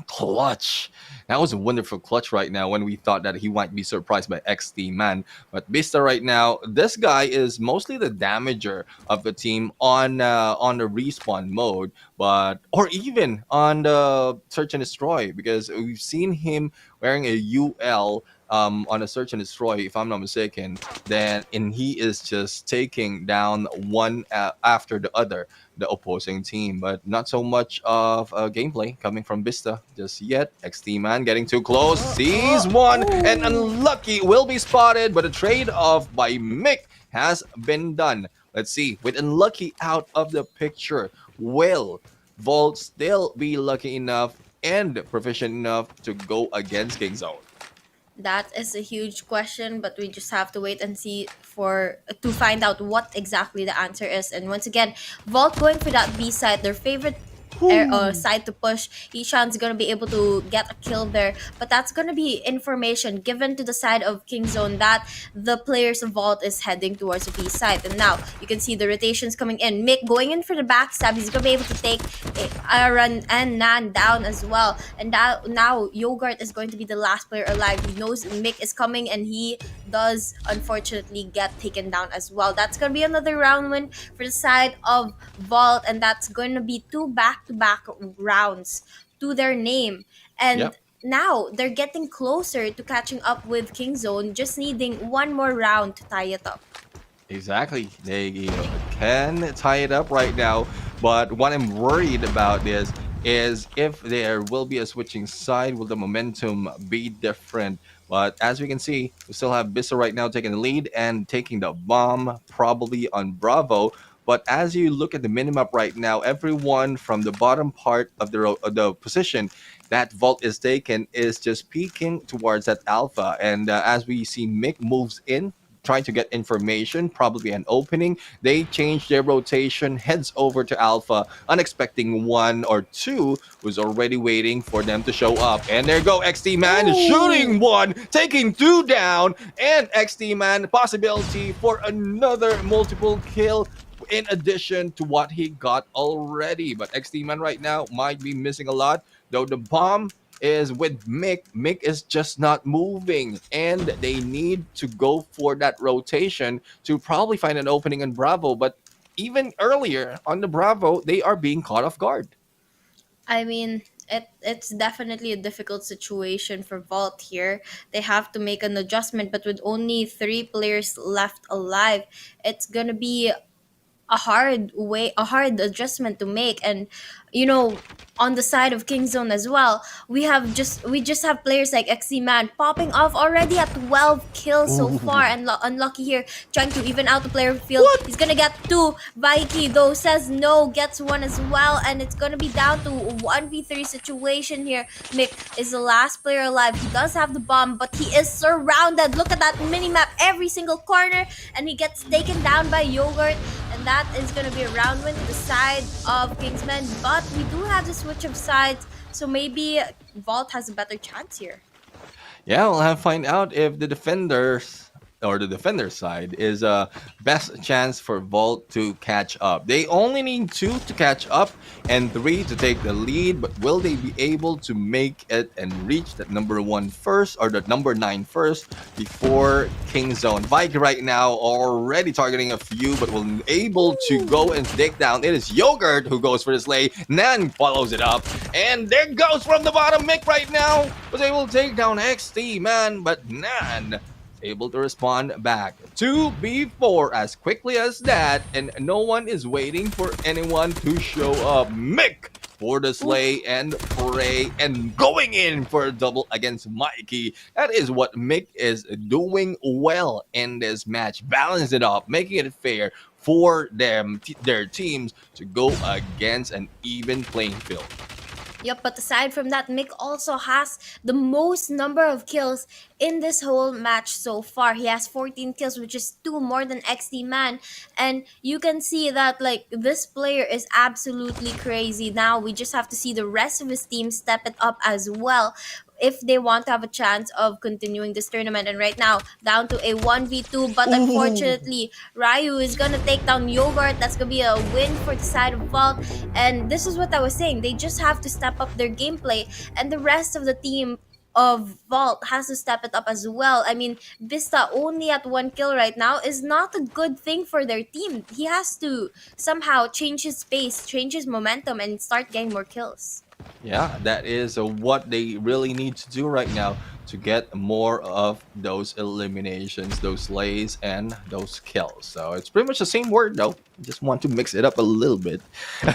clutch. That was a wonderful clutch right now when we thought that he might be surprised by XT Man. But Bista right now, this guy is mostly the damager of the team on the respawn mode, or even on the search and destroy, because we've seen him wearing a UL on a search and destroy, if I'm not mistaken, and he is just taking down one after the other, the opposing team. But not so much of gameplay coming from Bista just yet. XT Man getting too close, sees one, and Unlucky will be spotted, but a trade off by Mick has been done. Let's see, with Unlucky out of the picture, will Volt still be lucky enough and proficient enough to go against King Zone? That is a huge question, but we just have to wait and see for to find out what exactly the answer is. And once again, Vault going for that B side, their favorite side to push. Ishan's gonna be able to get a kill there, but that's gonna be information given to the side of King Zone that the players of Vault is heading towards the B side. And now you can see the rotations coming in. Mick going in for the backstab. He's gonna be able to take Aaron and Nan down as well. And now Yogurt is going to be the last player alive. He knows Mick is coming, and he does unfortunately get taken down as well. That's gonna be another round win for the side of Vault, and that's going to be 2 back-to-back rounds to their name. And Yep. now they're getting closer to catching up with King Zone, just needing one more round to tie it up. Exactly. They can tie it up right now, but what I'm worried about is if there will be a switching side, will the momentum be different? But as we can see, we still have Bissell right now taking the lead and taking the bomb, probably on Bravo. But as you look at the minimap right now, everyone from the bottom part of the position that Vault is taken is just peeking towards that Alpha. And as we see Mick moves in, trying to get information, probably an opening. They change their rotation, heads over to Alpha, unexpecting 1 or 2 was already waiting for them to show up. And there go XT Man shooting 1, taking 2 down, and XT Man possibility for another multiple kill in addition to what he got already. But XT Man right now might be missing a lot, though the bomb is with Mick. Mick is just not moving, and they need to go for that rotation to probably find an opening in Bravo. But even earlier on the Bravo, they are being caught off guard. I mean, it's definitely a difficult situation for Vault here. They have to make an adjustment, but with only 3 players left alive, it's gonna be a hard adjustment to make. And on the side of King Zone as well, we just have players like XC Man popping off already at 12 kills so far, and Unlucky here trying to even out the player field. He's gonna get 2. Vikey though says no, gets 1 as well, and it's gonna be down to 1v3 situation here. Mick is the last player alive. He does have the bomb, but he is surrounded. Look at that minimap, every single corner, and he gets taken down by Yogurt. And that is going to be a round win to the side of Kingsmen. But we do have the switch of sides, so maybe Vault has a better chance here. Yeah, we'll have to find out if the defenders or the defender side is a best chance for Vault to catch up. They only need 2 to catch up and 3 to take the lead, but will they be able to make it and reach that number 1 first, or the number 9 first, before King Zone? Vike right now already targeting a few, but will able to go and take down. It is Yogurt who goes for the slay. Nan follows it up, and there goes from the bottom. Mick right now was able to take down XT Man, but Nan able to respond back. 2v4 as quickly as that, and no one is waiting for anyone to show up. Mick for the slay and pray, and going in for a double against Mikey. That is what Mick is doing well in this match. Balance it up, making it fair for them, their teams to go against an even playing field. Yep, but aside from that, Mick also has the most number of kills in this whole match so far. He has 14 kills, which is 2 more than XT Man. And you can see that this player is absolutely crazy. Now we just have to see the rest of his team step it up as well if they want to have a chance of continuing this tournament. And right now, down to a 1v2, but unfortunately, Ryu is gonna take down Yogurt. That's gonna be a win for the side of Vault. And this is what I was saying, they just have to step up their gameplay, and the rest of the team of Vault has to step it up as well. I mean, Vista only at 1 kill right now is not a good thing for their team. He has to somehow change his pace, change his momentum, and start getting more kills. Yeah, that is what they really need to do right now to get more of those eliminations, those slays, and those kills. So it's pretty much the same word though. Just want to mix it up a little bit.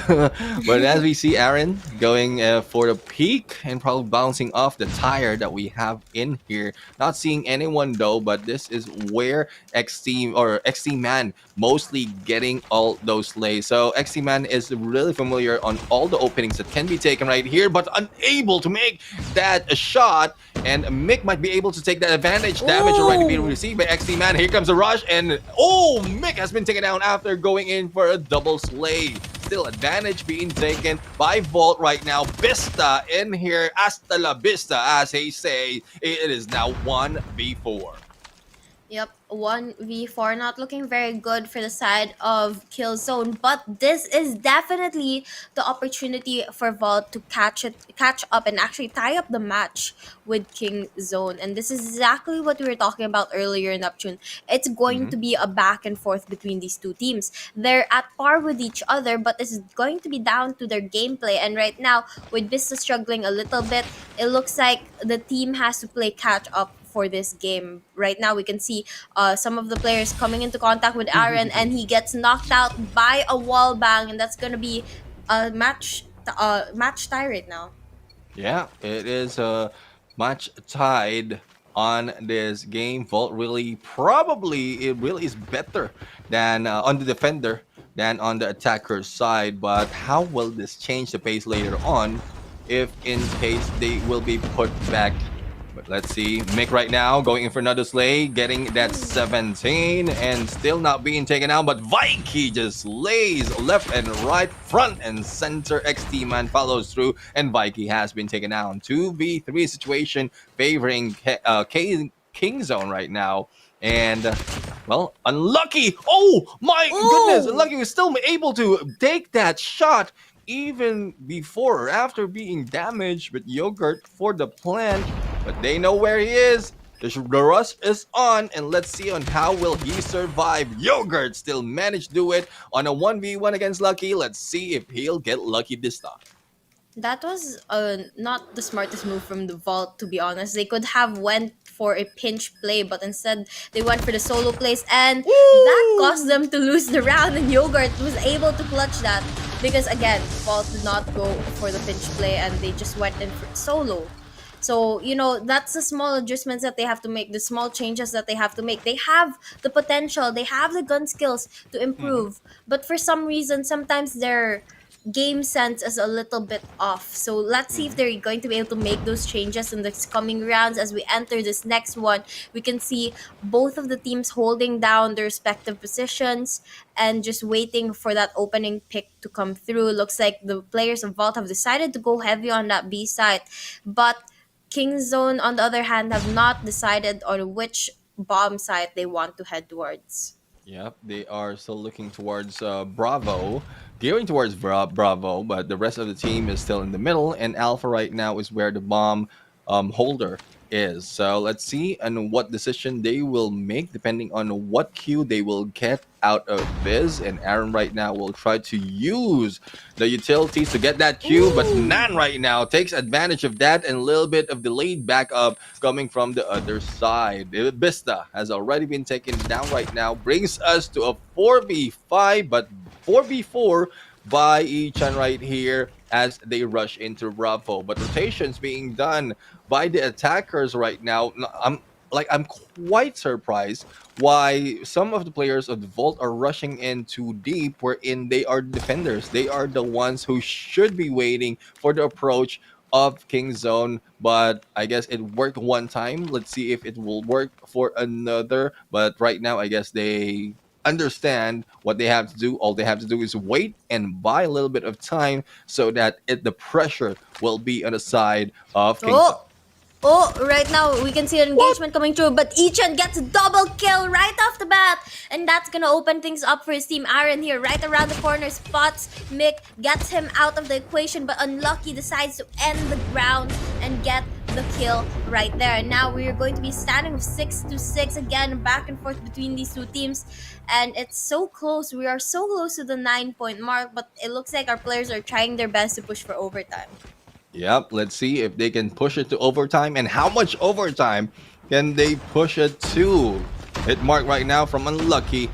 But as we see Aaron going for the peak and probably bouncing off the tire that we have in here. Not seeing anyone though, but this is where XT or XT Man mostly getting all those slays. So XT Man is really familiar on all the openings that can be taken right here, but unable to make that a shot. And Mick might be able to take that advantage. Damage already being received by XT Man. Here comes a rush, and Mick has been taken down after going in for a double slay. Still advantage being taken by Vault right now. Vista in here. Hasta la vista, as they say. It is now 1v4. Yep, 1v4, not looking very good for the side of Killzone, but this is definitely the opportunity for Vault to catch up and actually tie up the match with Kingzone. And this is exactly what we were talking about earlier in Neptune. It's going to be a back and forth between these two teams. They're at par with each other, but this is going to be down to their gameplay. And right now, with Vista struggling a little bit, it looks like the team has to play catch up for this game. Right now we can see some of the players coming into contact with Aaron, and he gets knocked out by a wall bang, and that's gonna be a match tie right now. Yeah, it is much tied on this game. Vault really is better than on the defender than on the attacker's side. But how will this change the pace later on if in case they will be put back? But let's see. Mick right now going in for another slay, getting that 17 and still not being taken out. But Vikey just lays left and right, front and center. XT Man follows through, and Vikey has been taken down. 2v3 situation favoring Kingzone right now. And well, unlucky. Oh my goodness, unlucky was still able to take that shot even before or after being damaged. But Yogurt for the plant. But they know where he is. The rush is on, and let's see on how will he survive. Yogurt still managed to do it on a 1v1 against Lucky. Let's see if he'll get lucky this time. That was not the smartest move from the Vault, to be honest. They could have went for a pinch play, but instead they went for the solo plays, and that caused them to lose the round, and Yogurt was able to clutch that because, again, Vault did not go for the pinch play, and they just went in for solo. So, that's the small adjustments that they have to make, the small changes that they have to make. They have the potential, they have the gun skills to improve, but for some reason, sometimes their game sense is a little bit off. So let's see if they're going to be able to make those changes in the coming rounds. As we enter this next one, we can see both of the teams holding down their respective positions and just waiting for that opening pick to come through. Looks like the players of Vault have decided to go heavy on that B side, but Kingzone, on the other hand, have not decided on which bomb site they want to head towards. Yep, they are still looking towards Bravo, gearing towards Bravo, but the rest of the team is still in the middle, and Alpha right now is where the bomb holder is. So let's see and what decision they will make depending on what queue they will get out of this. And Aaron right now will try to use the utilities to get that queue, but Nan right now takes advantage of that, and a little bit of delayed backup coming from the other side. Vista has already been taken down right now, brings us to a 4v5, but 4v4 by Ichan right here as they rush into Bravo. But rotations being done by the attackers right now. I'm quite surprised why some of the players of the Vault are rushing in too deep, wherein they are defenders. They are the ones who should be waiting for the approach of Kingzone. But I guess it worked one time. Let's see if it will work for another. But right now, I guess they understand what they have to do. All they have to do is wait and buy a little bit of time so that the pressure will be on the side of Kingzone. Right now we can see an engagement coming through, but Ichan gets a double kill right off the bat, and that's gonna open things up for his team. Aaron here right around the corner spots Mick, gets him out of the equation, but Unlucky decides to end the ground and get the kill right there. And now we are going to be standing with 6-6 again, back and forth between these two teams, and it's so close. We are so close to the 9-point mark, but it looks like our players are trying their best to push for overtime. Yep, let's see if they can push it to overtime, and how much overtime can they push it to? Hit mark right now from Unlucky.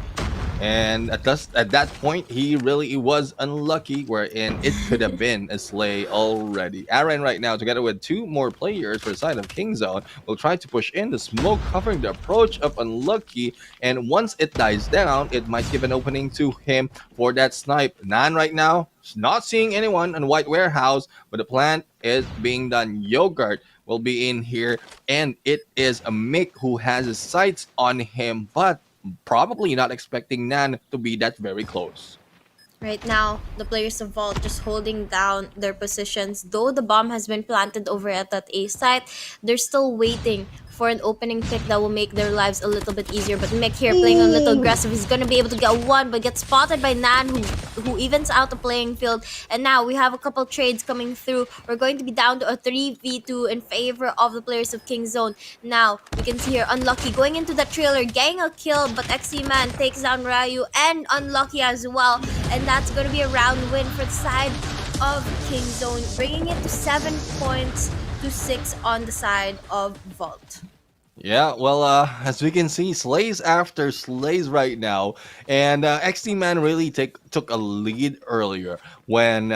And at that point, he really was unlucky, wherein it could have been a slay already. Aaron right now, together with two more players for the side of King Zone, will try to push in the smoke, covering the approach of Unlucky. And once it dies down, it might give an opening to him for that snipe. Nan right now, not seeing anyone on White Warehouse, but the plant is being done. Yogurt will be in here, and it is a Mick who has his sights on him, but probably not expecting Nan to be that very close. Right now, the players of Vault just holding down their positions. Though the bomb has been planted over at that A site, they're still waiting for an opening pick that will make their lives a little bit easier. But Mick here playing a little aggressive. He's going to be able to get one, but gets spotted by Nan, who evens out the playing field. And now we have a couple trades coming through. We're going to be down to a 3v2 in favor of the players of King Zone. Now, we can see here Unlucky going into the trailer, getting a kill, but XC Man takes down Ryu and Unlucky as well. And that's going to be a round win for the side of King Zone, bringing it to 7 points to 6 on the side of Vault. Yeah, well, as we can see, slays after slays right now, and XT Man really took a lead earlier when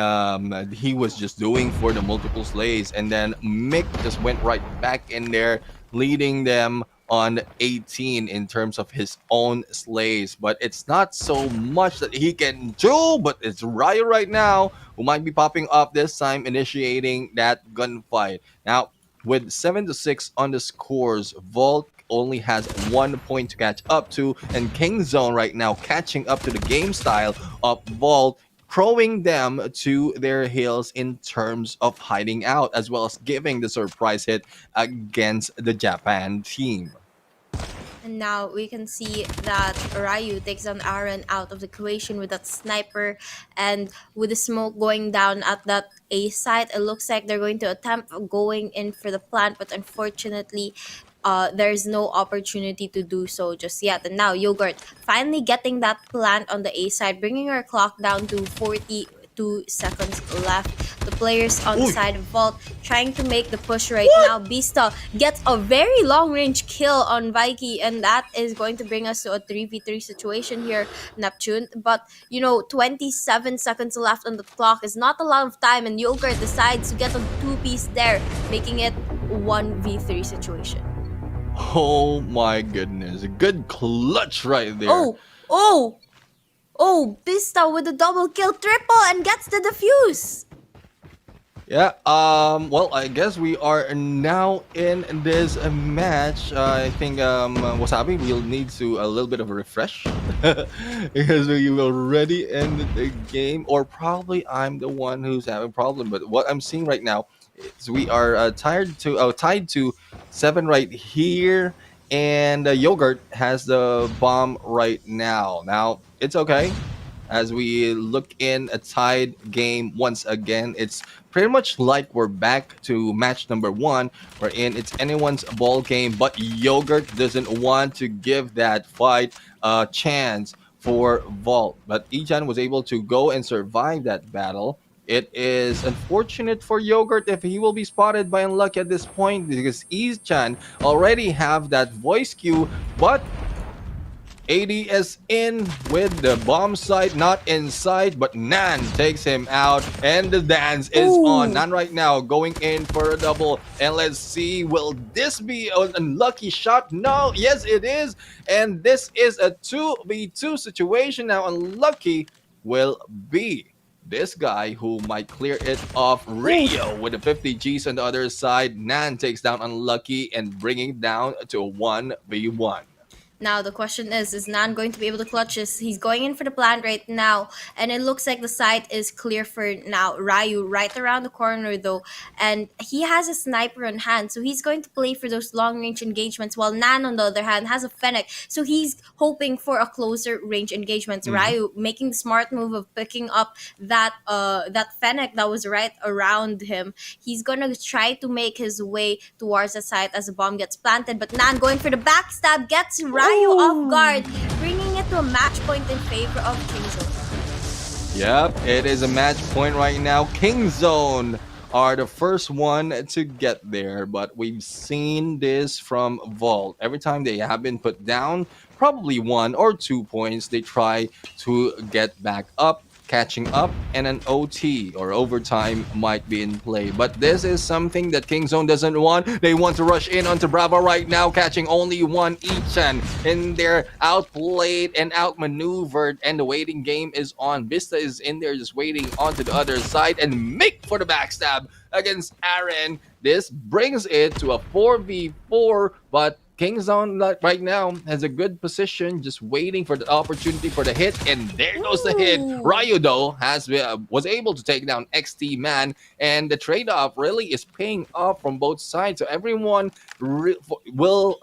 he was just doing for the multiple slays, and then Mick just went right back in there, leading them on 18 in terms of his own slays. But it's not so much that he can do, but it's Ryu right now who might be popping up this time, initiating that gunfight. Now, with 7-6 on the scores, Vault only has 1 point to catch up to, and King Zone right now catching up to the game style of Vault, crowing them to their heels in terms of hiding out, as well as giving the surprise hit against the Japan team. And now we can see that Ryu takes down Aaron out of the equation with that sniper, and with the smoke going down at that A site, it looks like they're going to attempt going in for the plant, but unfortunately there's no opportunity to do so just yet. And now Yogurt finally getting that plant on the A side, bringing our clock down to 42 seconds left. The players on the side of Vault trying to make the push right now. Beasta gets a very long range kill on Vikey, and that is going to bring us to a 3v3 situation here, Neptune. But 27 seconds left on the clock is not a lot of time, and Yogurt decides to get a 2-piece there, making it 1v3 situation. Oh my goodness, a good clutch right there. Oh, Beasta with a double kill, triple, and gets the defuse. Yeah, well, I guess we are now in this match. I think Wasabi will need to a little bit of a refresh because we will already end the game, or probably I'm the one who's having a problem. But what I'm seeing right now is we are tied to 7 right here, and Yogurt has the bomb right now. Now it's okay. As we look in a tied game once again, it's pretty much like we're back to match number 1, wherein it's anyone's ball game, but Yogurt doesn't want to give that fight a chance for Vault. But Echan was able to go and survive that battle. It is unfortunate for Yogurt if he will be spotted by Unlucky at this point, because Echan already have that voice cue, but ADS in with the bomb site, not inside, but Nan takes him out, and the dance is on. Nan right now going in for a double, and let's see, will this be an unlucky shot? No, yes it is, and this is a 2v2 situation. Now Unlucky will be this guy who might clear it off. Rio with the 50 Gs on the other side. Nan takes down Unlucky and bringing it down to a 1v1. Now the question is Nan going to be able to clutch this? He's going in for the plant right now, and it looks like the site is clear for now. Ryu right around the corner though, and he has a sniper on hand, so he's going to play for those long range engagements, while Nan on the other hand has a Fennec, so he's hoping for a closer range engagement. Ryu making the smart move of picking up that Fennec that was right around him. He's gonna try to make his way towards the site as the bomb gets planted, but Nan going for the backstab gets Ryu off guard, bringing it to a match point in favor of King Zone. Yep, it is a match point right now. King Zone are the first one to get there, but we've seen this from Vault. Every time they have been put down, probably 1 or 2 points, they try to get back up, catching up, and an OT or overtime might be in play. But this is something that Kingzone doesn't want. They want to rush in onto Bravo right now, catching only one each, and they're outplayed and outmaneuvered, and the waiting game is on. Vista is in there just waiting onto the other side, and Mick for the backstab against Aaron. This brings it to a 4v4, but Kingzone right now has a good position, just waiting for the opportunity for the hit, and there goes the hit. Ryu though was able to take down XT Man, and the trade-off really is paying off from both sides. So everyone will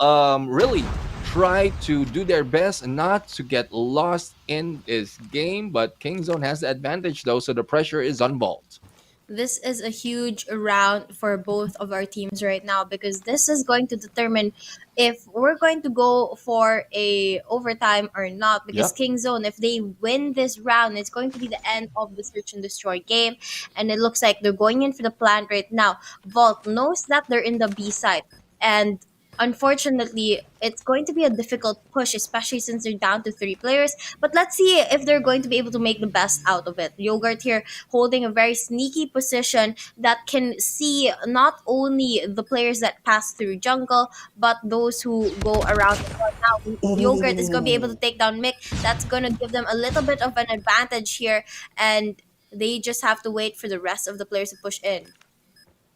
really try to do their best not to get lost in this game, but Kingzone has the advantage though, so the pressure is on Vault. This is a huge round for both of our teams right now, because this is going to determine if we're going to go for a overtime or not. Because Kingzone, if they win this round, it's going to be the end of the search and destroy game, and it looks like they're going in for the plant right now. Vault knows that they're in the B side, and unfortunately, it's going to be a difficult push, especially since they're down to 3 players. But let's see if they're going to be able to make the best out of it. Yogurt here holding a very sneaky position that can see not only the players that pass through jungle, but those who go around. Now, Yogurt is going to be able to take down Mick. That's going to give them a little bit of an advantage here, and they just have to wait for the rest of the players to push in.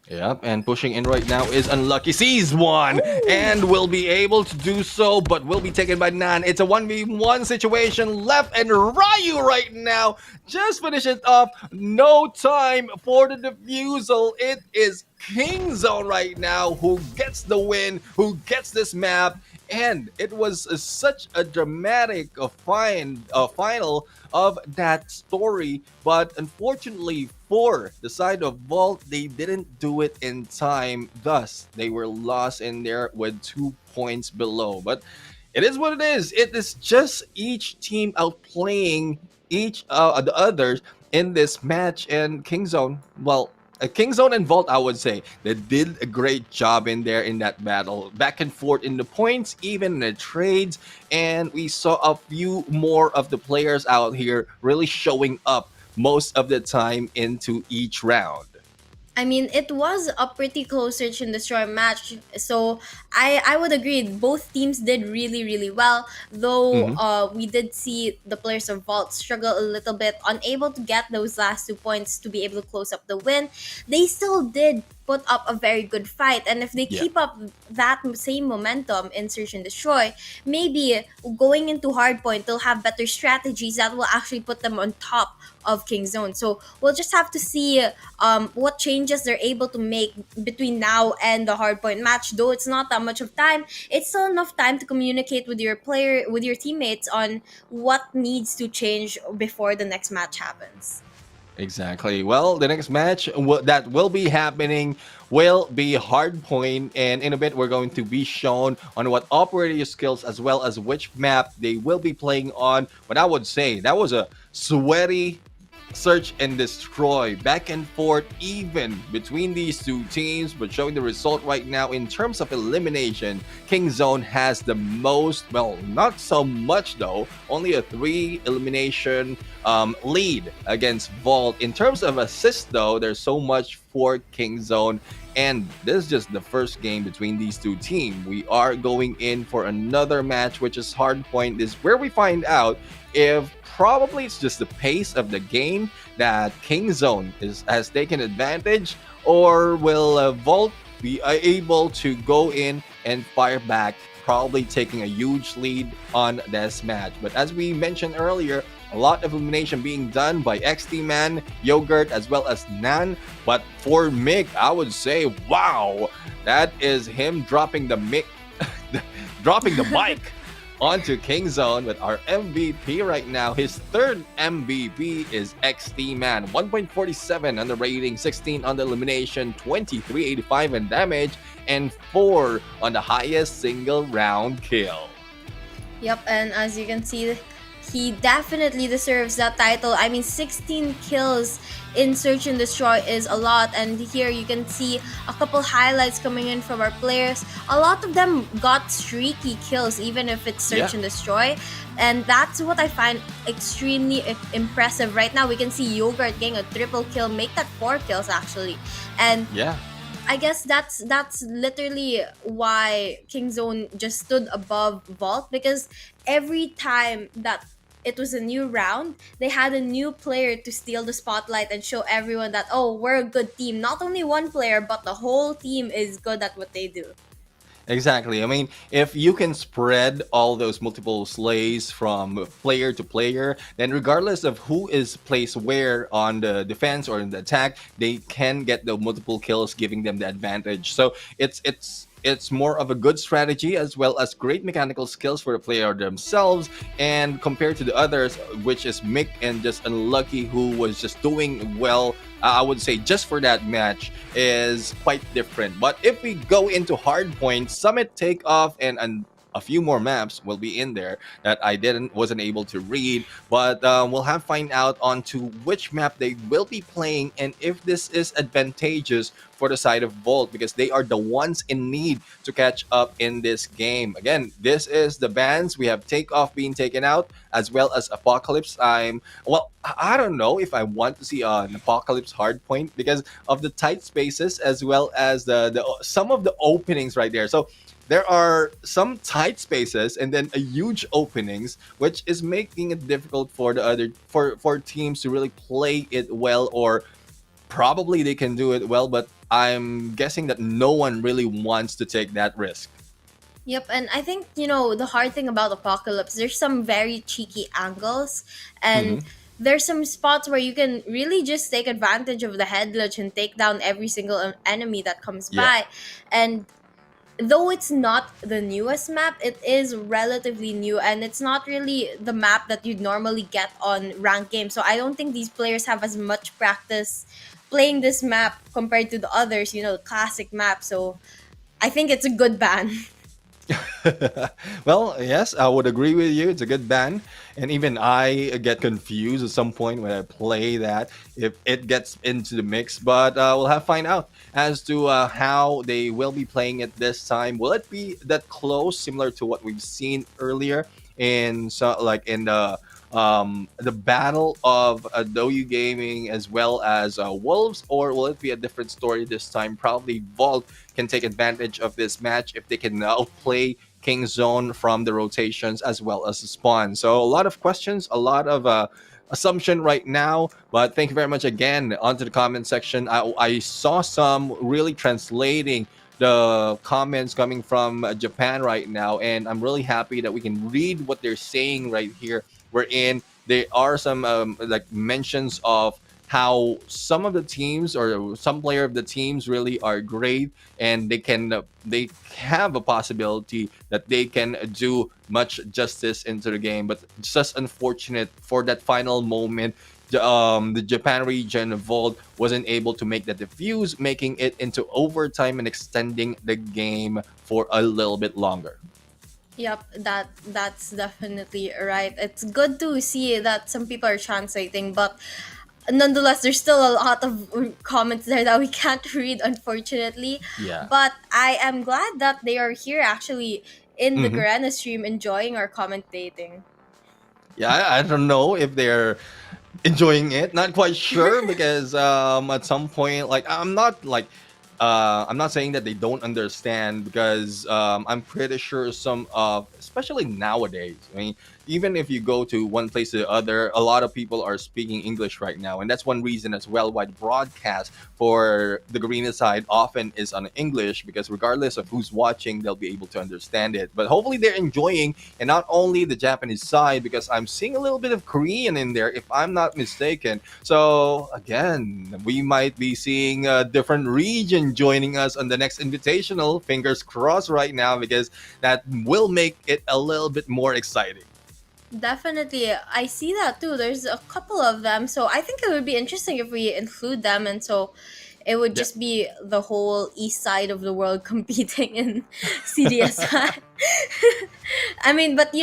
Yep, and pushing in right now is Unlucky. Sees one and will be able to do so, but will be taken by Nan. It's a 1v1 situation left, and Ryu right now just finish it off. No time for the defusal. It is Kingzone right now who gets the win, who gets this map, and it was such a dramatic final of that story, but unfortunately for the side of Vault, they didn't do it in time. Thus, they were lost in there with 2 points below. But it is what it is. It is just each team outplaying each the others in this match, and Kingzone, well, Kingzone and Vault, I would say, they did a great job in there in that battle. Back and forth in the points, even in the trades, and we saw a few more of the players out here really showing up most of the time into each round. I mean, it was a pretty close search and destroy match, so I would agree both teams did really, really well, though we did see the players of Vault struggle a little bit, unable to get those last 2 points to be able to close up the win. They still did put up a very good fight, and if they keep up that same momentum in search and destroy, maybe going into Hardpoint they'll have better strategies that will actually put them on top of Kingzone. So we'll just have to see what changes they're able to make between now and the Hardpoint match. Though it's not that much of time, it's still enough time to communicate with your teammates on what needs to change before the next match happens. Exactly. Well, the next match that will be happening will be Hardpoint, and in a bit we're going to be shown on what operator skills as well as which map they will be playing on. But I would say that was a sweaty search and destroy, back and forth even between these two teams, but showing the result right now in terms of elimination, Kingzone has the most, well, not so much though, only a 3 elimination lead against Vault. In terms of assists though, there's so much for Kingzone, and this is just the first game between these two teams. We are going in for another match, which is Hardpoint. This is where we find out if probably it's just the pace of the game that Kingzone has taken advantage, or will Vault be able to go in and fire back, probably taking a huge lead on this match. But as we mentioned earlier, a lot of elimination being done by XT Man, Yogurt, as well as Nan. But for Mick, I would say, wow, that is him dropping the mic onto Kingzone. With our MVP right now, his third MVP is XT Man. 1.47 on the rating, 16 on the elimination, 2385 in damage, and 4 on the highest single round kill. Yep, and as you can see, He definitely deserves that title. I mean, 16 kills in Search and Destroy is a lot, and here you can see a couple highlights coming in from our players. A lot of them got streaky kills, even if it's Search and Destroy, and that's what I find extremely impressive. Right now, we can see Yogurt getting a triple kill, make that 4 kills actually, and I guess that's literally why Kingzone just stood above Vault, because every time that it was a new round, they had a new player to steal the spotlight and show everyone that, oh, we're a good team. Not only one player, but the whole team is good at what they do. Exactly. I mean, if you can spread all those multiple slays from player to player, then regardless of who is placed where on the defense or in the attack, they can get the multiple kills, giving them the advantage. So it's more of a good strategy as well as great mechanical skills for the player themselves. And compared to the others, which is Mick and just Unlucky, who was just doing well, I would say just for that match, is quite different. But if we go into Hardpoint, Summit, Takeoff, and a few more maps will be in there that I wasn't able to read, but we'll have find out onto which map they will be playing and if this is advantageous for the side of Volt, because they are the ones in need to catch up in this game. Again, this is the bans. We have Takeoff being taken out as well as Apocalypse. I don't know if I want to see an Apocalypse Hardpoint because of the tight spaces as well as the some of the openings right there. So there are some tight spaces and then a huge openings, which is making it difficult for the other for teams to really play it well, or probably they can do it well, but I'm guessing that no one really wants to take that risk. Yep, and I think, the hard thing about Apocalypse, there's some very cheeky angles, and there's some spots where you can really just take advantage of the head glitch and take down every single enemy that comes by. And though it's not the newest map, it is relatively new, and it's not really the map that you'd normally get on ranked games. So I don't think these players have as much practice playing this map compared to the others, the classic map. So I think it's a good ban. Well, yes, I would agree with you. It's a good ban. And even I get confused at some point when I play that, if it gets into the mix. But we'll have to find out as to how they will be playing it this time. Will it be that close, similar to what we've seen earlier in the battle of Doyu Gaming as well as Wolves, or will it be a different story this time? Probably Vault can take advantage of this match if they can outplay Kingzone from the rotations as well as the spawn. So a lot of questions, a lot of assumption right now, but thank you very much again. Onto the comment section, I saw some really translating the comments coming from Japan right now, and I'm really happy that we can read what they're saying right here. Wherein there are some mentions of how some of the teams or some player of the teams really are great, and they have a possibility that they can do much justice into the game. But it's just unfortunate for that final moment, the Japan region Volt wasn't able to make that defuse, making it into overtime and extending the game for a little bit longer. Yep, that's definitely right. It's good to see that some people are translating, but nonetheless, there's still a lot of comments there that we can't read, unfortunately. Yeah. But I am glad that they are here actually in the Garena stream enjoying our commentating. Yeah, I don't know if they're enjoying it. Not quite sure because at some point, I'm not saying that they don't understand, because I'm pretty sure some of, especially nowadays, I mean, even if you go to one place to the other, a lot of people are speaking English right now. And that's one reason as well why the broadcast for the Garena side often is on English, because regardless of who's watching, they'll be able to understand it. But hopefully they're enjoying, and not only the Japanese side, because I'm seeing a little bit of Korean in there, if I'm not mistaken. So again, we might be seeing a different region joining us on the next Invitational. Fingers crossed right now, because that will make it a little bit more exciting. Definitely, I see that too. There's a couple of them, so I think it would be interesting if we include them, and so it would just be the whole east side of the world competing in CDSI. I mean, but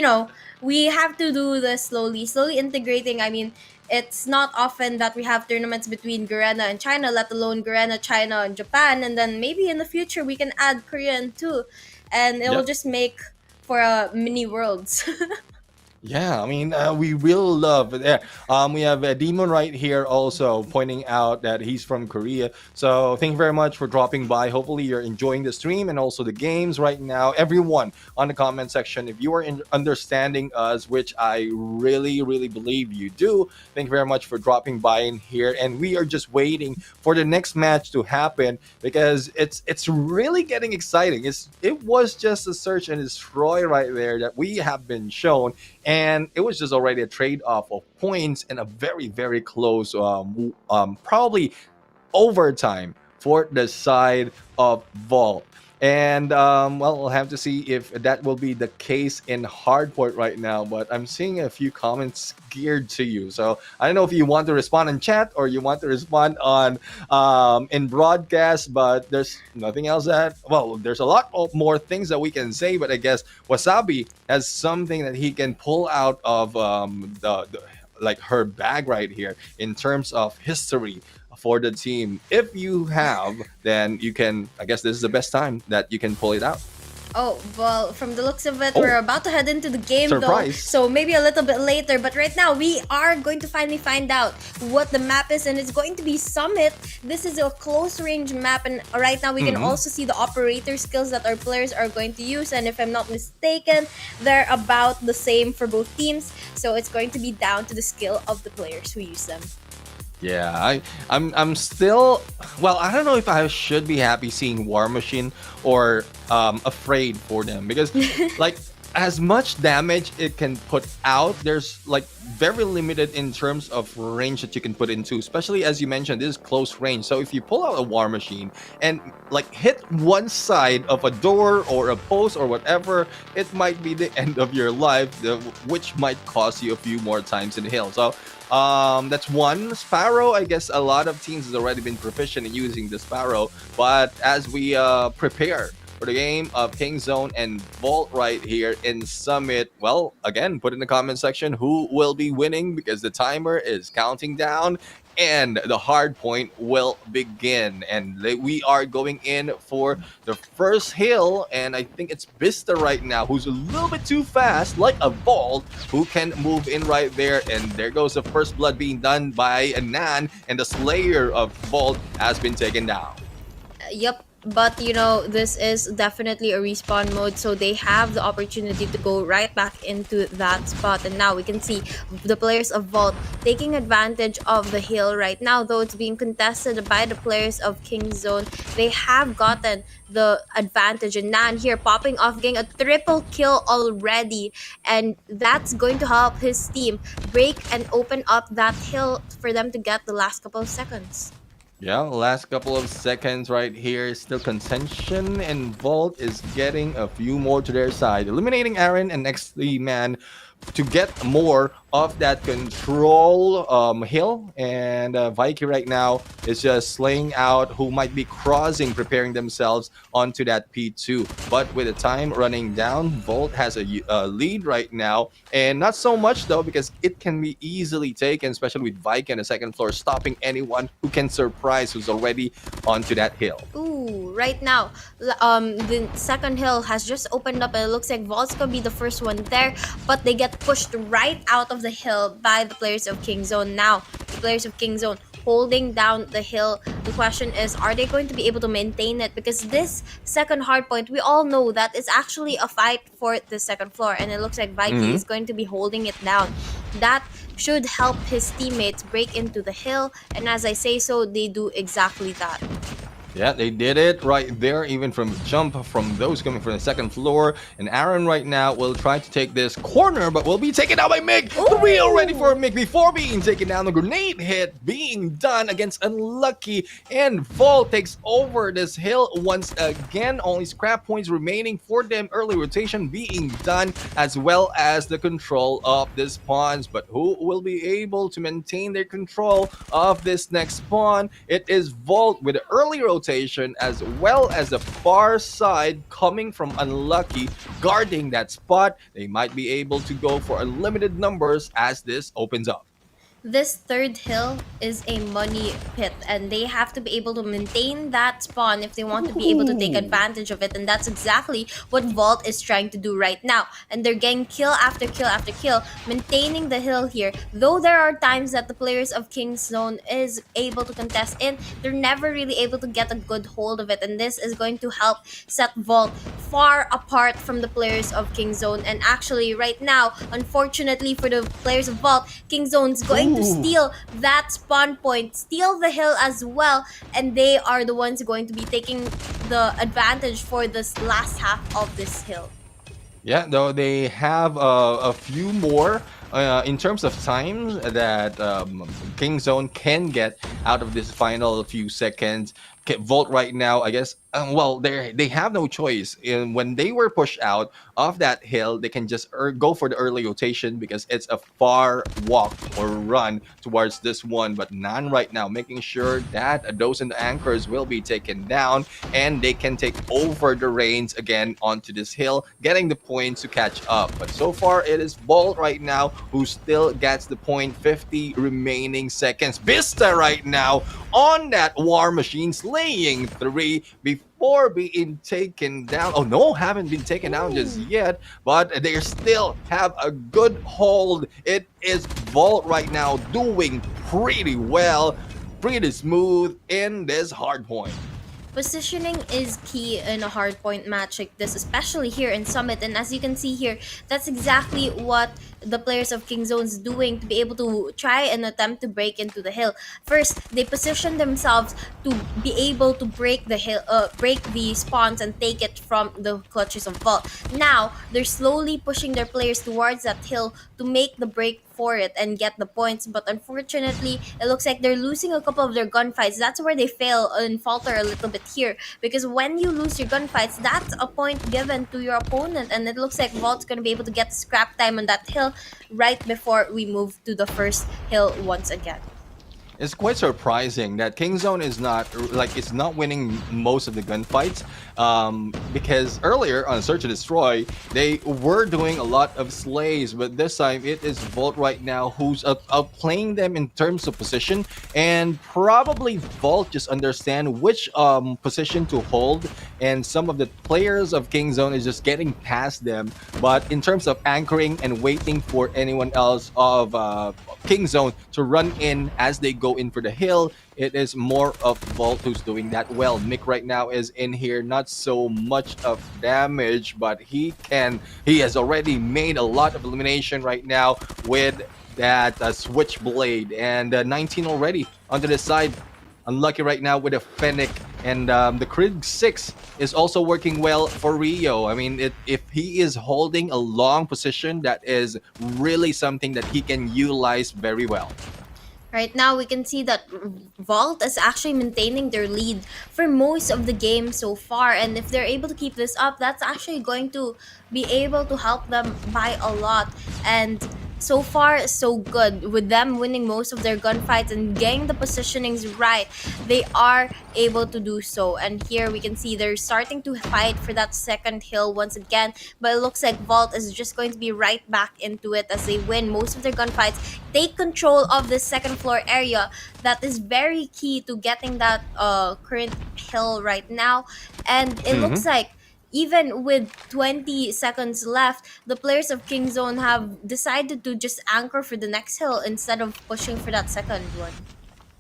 we have to do this slowly integrating. I mean, it's not often that we have tournaments between Garena and China, let alone Garena, China, and Japan. And then maybe in the future we can add Korean too, and it will Yep. just make for a mini worlds. Yeah, I mean, we will love it. Yeah. We have Demon right here also pointing out that he's from Korea. So thank you very much for dropping by. Hopefully you're enjoying the stream and also the games right now. Everyone on the comment section, if you are understanding us, which I really, really believe you do, thank you very much for dropping by in here. And we are just waiting for the next match to happen because it's really getting exciting. It was just a search and destroy right there that we have been shown. And it was just already a trade-off of points and a very, very close, probably overtime for the side of Vault. And well, we'll have to see if that will be the case in Hardpoint right now. But I'm seeing a few comments geared to you, so I don't know if you want to respond in chat or you want to respond on in broadcast. But there's nothing else that there's a lot of more things that we can say. But I guess Wasabi has something that he can pull out of the like her bag right here in terms of history for the team. If you have, then you can, I guess this is the best time that you can pull it out. Oh, well, from the looks of it, we're about to head into the game Surprise. though. So maybe a little bit later. But right now, we are going to finally find out what the map is. And it's going to be Summit. This is a close range map. And right now, we can also see the operator skills that our players are going to use. And if I'm not mistaken, they're about the same for both teams. So it's going to be down to the skill of the players who use them. Yeah, I'm still, well, I don't know if I should be happy seeing War Machine or afraid for them because like as much damage it can put out, there's like very limited in terms of range that you can put into, especially as you mentioned, this is close range. So if you pull out a War Machine and like hit one side of a door or a post or whatever, it might be the end of your life, which might cost you a few more times in the hill. So that's one. Sparrow, I guess a lot of teams has already been proficient in using the Sparrow, but as we prepare for the game of Kingzone and Vault right here in Summit, well, again, put in the comment section who will be winning because the timer is counting down and the hard point will begin. And we are going in for the first hill, and I think it's Vista right now who's a little bit too fast, like a Vault, who can move in right there. And there goes the first blood being done by Nan, and the Slayer of Vault has been taken down. Yep. But you know, this is definitely a respawn mode, so they have the opportunity to go right back into that spot. And now we can see the players of Vault taking advantage of the hill right now, though it's being contested by the players of Kingzone. They have gotten the advantage, and Nan here popping off, getting a triple kill already, and that's going to help his team break and open up that hill for them to get the last couple of seconds. Yeah, last couple of seconds right here. Still contention, and Vault is getting a few more to their side, eliminating Aaron and XD Man to get more of that control hill. And Viking right now is just slaying out who might be crossing, preparing themselves onto that P2. But with the time running down, Vault has a lead right now, and not so much though because it can be easily taken, especially with Viking on the second floor, stopping anyone who can surprise who's already onto that hill. Ooh, right now, the second hill has just opened up, and it looks like Vault's gonna be the first one there, but they get pushed right out of the hill by the players of Kingzone. Now, the players of Kingzone holding down the hill. The question is, are they going to be able to maintain it? Because this second hardpoint, we all know that it's actually a fight for the second floor, and it looks like Viking is going to be holding it down. That should help his teammates break into the hill, and as I say so, they do exactly that. Yeah, they did it right there, even from jump from those coming from the second floor. And Aaron right now will try to take this corner, but will be taken out by Mick. Three already for Mick before being taken down. The grenade hit being done against Unlucky, and Vault takes over this hill once again. Only scrap points remaining for them. Early rotation being done, as well as the control of the spawns. But who will be able to maintain their control of this next spawn? It is Vault with the early rotation rotation, as well as the far side coming from Unlucky, guarding that spot. They might be able to go for unlimited numbers as this opens up. This third hill is a money pit, and they have to be able to maintain that spawn if they want to be able to take advantage of it, and that's exactly what Vault is trying to do right now. And they're getting kill after kill after kill, maintaining the hill here. Though there are times that the players of King's Zone is able to contest in, they're never really able to get a good hold of it, and this is going to help set Vault far apart from the players of King's Zone. And actually right now, unfortunately for the players of Vault, King's Zone's going to steal that spawn point, steal the hill as well, and they are the ones going to be taking the advantage for this last half of this hill. Yeah, though they have a few more in terms of time that King Zone can get out of this final few seconds. Volt right now, I guess, well, they have no choice. When they were pushed out of that hill, they can just go for the early rotation because it's a far walk or run towards this one. But none right now, making sure that those in the anchors will be taken down and they can take over the reins again onto this hill, getting the points to catch up. But so far, it is Volt right now who still gets the point. 50 remaining seconds. Vista right now on that War Machine, slaying 3 before being taken down. Oh no, haven't been taken down just yet, but they still have a good hold. It is Vault right now doing pretty well, pretty smooth in this hardpoint. Positioning is key in a hardpoint match like this, especially here in Summit. And as you can see here, that's exactly what the players of King Zone is doing to be able to try and attempt to break into the hill. First, they position themselves to be able to break the hill, break the spawns and take it from the clutches of Vault. Now, they're slowly pushing their players towards that hill to make the break for it and get the points. But unfortunately, it looks like they're losing a couple of their gunfights. That's where they fail and falter a little bit here, because when you lose your gunfights, that's a point given to your opponent, and it looks like Vault's going to be able to get scrap time on that hill right before we move to the first hill once again. It's quite surprising that King Zone is not it's not winning most of the gunfights, because earlier on Search and Destroy they were doing a lot of slays, but this time it is Vault right now who's outplaying them in terms of position, and probably Vault just understand which position to hold, and some of the players of King Zone is just getting past them. But in terms of anchoring and waiting for anyone else of King Zone to run in as they go in for the hill, it is more of Vault who's doing that well. Mick right now is in here, not so much of damage, but he has already made a lot of elimination right now with that switchblade, and 19 already onto the side. Unlucky right now with a Fennec, and the Krieg 6 is also working well for Rio. I mean, if he is holding a long position, that is really something that he can utilize very well. Right now, we can see that Vault is actually maintaining their lead for most of the game so far. And if they're able to keep this up, that's actually going to be able to help them by a lot. And so far, so good. With them winning most of their gunfights and getting the positionings right, they are able to do so. And here we can see they're starting to fight for that second hill once again. But it looks like Vault is just going to be right back into it as they win most of their gunfights, take control of this second floor area. That is very key to getting that current hill right now. And it looks like even with 20 seconds left, the players of King Zone have decided to just anchor for the next hill instead of pushing for that second one.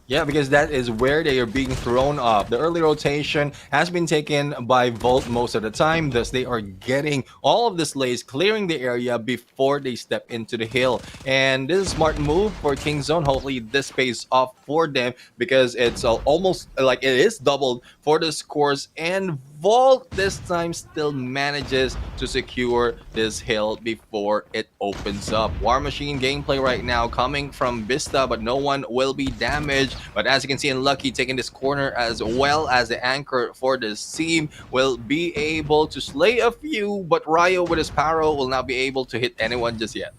Yeah, because that is where they are being thrown off. The early rotation has been taken by Volt most of the time, thus they are getting all of the slays, clearing the area before they step into the hill. And this is a smart move for King Zone. Hopefully this pays off for them, because it's almost like it is doubled for the scores, and Volt this time still manages to secure this hill before it opens up. War Machine gameplay right now coming from Vista, but no one will be damaged. But as you can see, Unlucky taking this corner, as well as the anchor for this team, will be able to slay a few, but Ryo with his Paro will not be able to hit anyone just yet.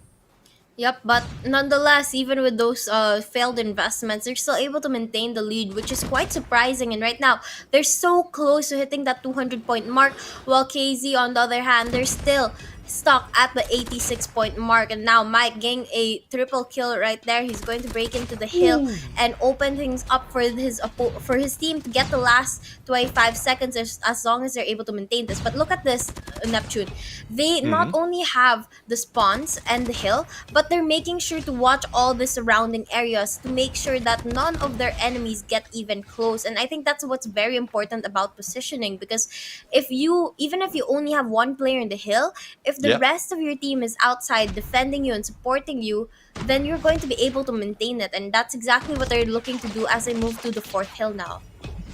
Yep, but nonetheless, even with those failed investments, they're still able to maintain the lead, which is quite surprising. And right now, they're so close to hitting that 200-point mark, while KZ, on the other hand, they're still stuck at the 86-point mark. And now Mike getting a triple kill right there. He's going to break into the hill and open things up for for his team to get the last 25 seconds as long as they're able to maintain this. But look at this, Neptune. They not only have the spawns and the hill, but they're making sure to watch all the surrounding areas to make sure that none of their enemies get even close. And I think that's what's very important about positioning, because even if you only have one player in the hill, if the Yep. rest of your team is outside defending you and supporting you, then you're going to be able to maintain it. And that's exactly what they're looking to do as they move to the fourth hill now.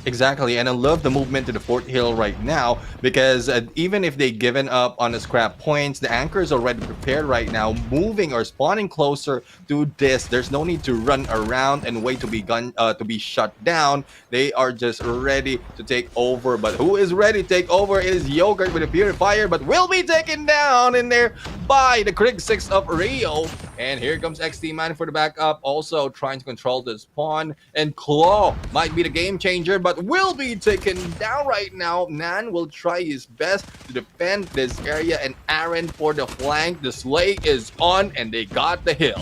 Exactly, and I love the movement to the fourth hill right now, because even if they given up on the scrap points, the anchor is already prepared right now, moving or spawning closer to this. There's no need to run around and wait to be shut down. They are just ready to take over. But who is ready to take over? It is Yogurt with a purifier, but will be taken down in there by the Krieg 6 of Rio. And here comes XT Man for the backup, also trying to control the spawn. And Claw might be the game changer, but will be taken down right now. Nan will try his best to defend this area, and Aaron for the flank. The slay is on, and they got the hill.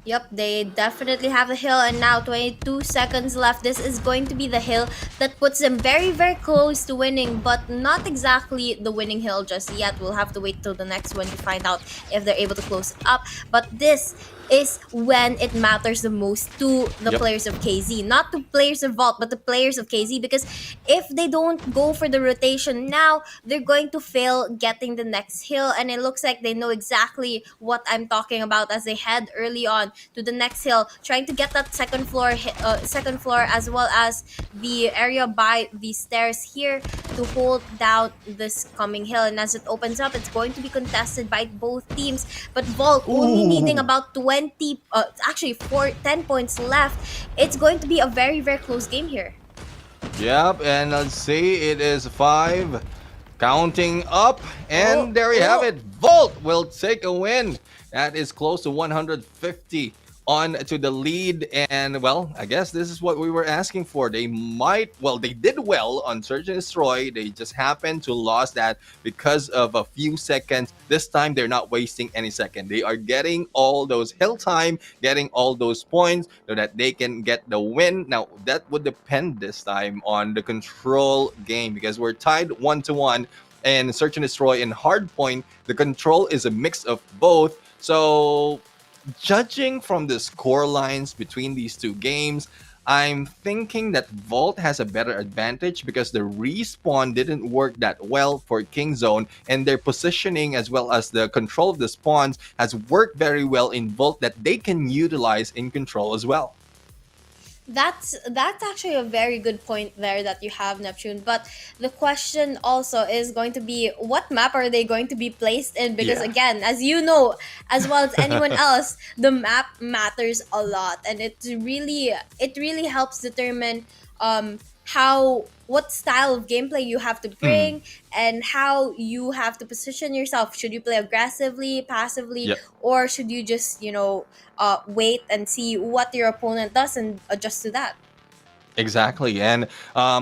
Yep, they definitely have the hill, and now 22 seconds left. This is going to be the hill that puts them very, very close to winning, but not exactly the winning hill just yet. We'll have to wait till the next one to find out if they're able to close it up. But this is when it matters the most to the players of KZ, not to players of Vault, but the players of KZ, because if they don't go for the rotation now, they're going to fail getting the next hill. And it looks like they know exactly what I'm talking about as they head early on to the next hill, trying to get that second floor as well as the area by the stairs here to hold down this coming hill. And as it opens up, it's going to be contested by both teams, but Vault only needing about 10 points left. It's going to be a very, very close game here. Yep, and let's see, it is 5, counting up, and there you have it. Vault will take a win. That is close to 150 on to the lead, and well, I guess this is what we were asking for. They did well on Search and Destroy. They just happened to lose that because of a few seconds. This time they're not wasting any second. They are getting all those hill time, getting all those points so that they can get the win. Now that would depend this time on the control game, because we're tied 1-1, and Search and Destroy and Hardpoint, the control is a mix of both. So judging from the score lines between these two games, I'm thinking that Vault has a better advantage because the respawn didn't work that well for Kingzone, and their positioning as well as the control of the spawns has worked very well in Vault that they can utilize in control as well. That's actually a very good point there that you have, Neptune. But the question also is going to be, what map are they going to be placed in? Because again, as you know, as well as anyone else, the map matters a lot, and it really helps determine what style of gameplay you have to bring and how you have to position yourself. Should you play aggressively, passively, or should you just wait and see what your opponent does and adjust to that? Exactly, and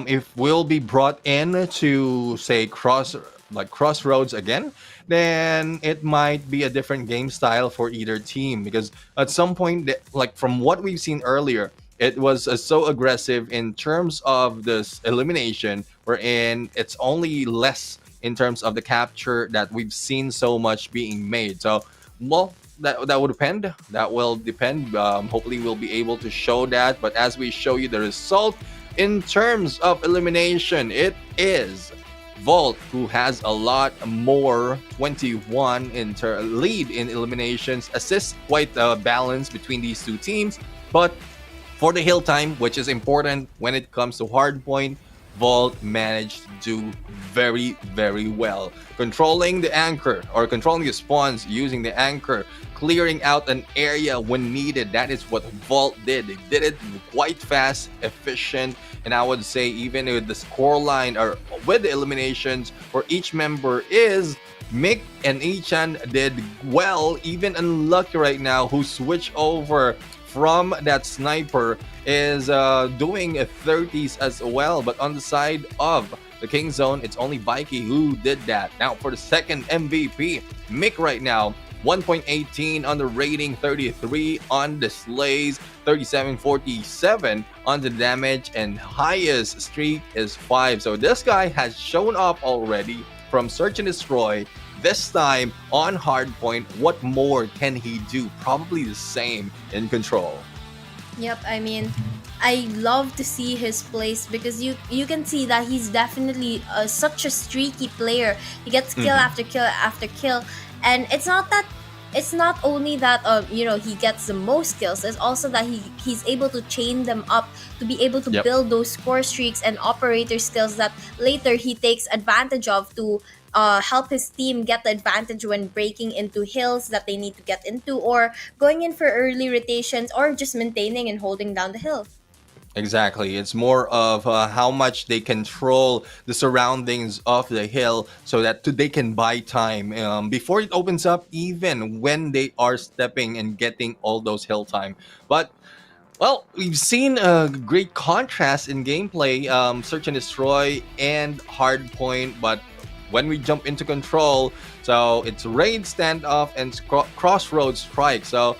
if we'll be brought in to say Crossroads again, then it might be a different game style for either team, because at some point, like from what we've seen earlier, it was so aggressive in terms of this elimination, wherein it's only less in terms of the capture that we've seen so much being made. So, well, that will depend. That will depend. Hopefully, we'll be able to show that. But as we show you the result in terms of elimination, it is Vault who has a lot more, 21 in lead in eliminations. Assists, quite a balance between these two teams, but for the hill time, which is important when it comes to Hardpoint, Vault managed to do very, very well. Controlling the anchor, or controlling the spawns using the anchor, clearing out an area when needed. That is what Vault did. They did it quite fast, efficient, and I would say even with the score line or with the eliminations for each member is Mick and Ichan did well, even Unlucky right now, who switched over from that sniper, is doing a 30s as well. But on the side of the King Zone, it's only Vikey who did that. Now for the second MVP, Mick right now, 1.18 on the rating, 33 on the slays, 37.47 on the damage, and highest streak is 5. So this guy has shown up already from Search and Destroy. This time on Hardpoint, what more can he do? Probably the same in Control. Yep, I mean, I love to see his plays because you can see that he's definitely such a streaky player. He gets kill after kill after kill, and it's not only that he gets the most kills. It's also that he's able to chain them up to be able to build those score streaks and operator skills that later he takes advantage of to help his team get the advantage when breaking into hills that they need to get into, or going in for early rotations, or just maintaining and holding down the hill. Exactly. It's more of how much they control the surroundings of the hill so that they can buy time before it opens up, even when they are stepping and getting all those hill time. But well, we've seen a great contrast in gameplay, Search and Destroy and Hardpoint, but when we jump into Control, so it's raid, standoff, and crossroads strike. So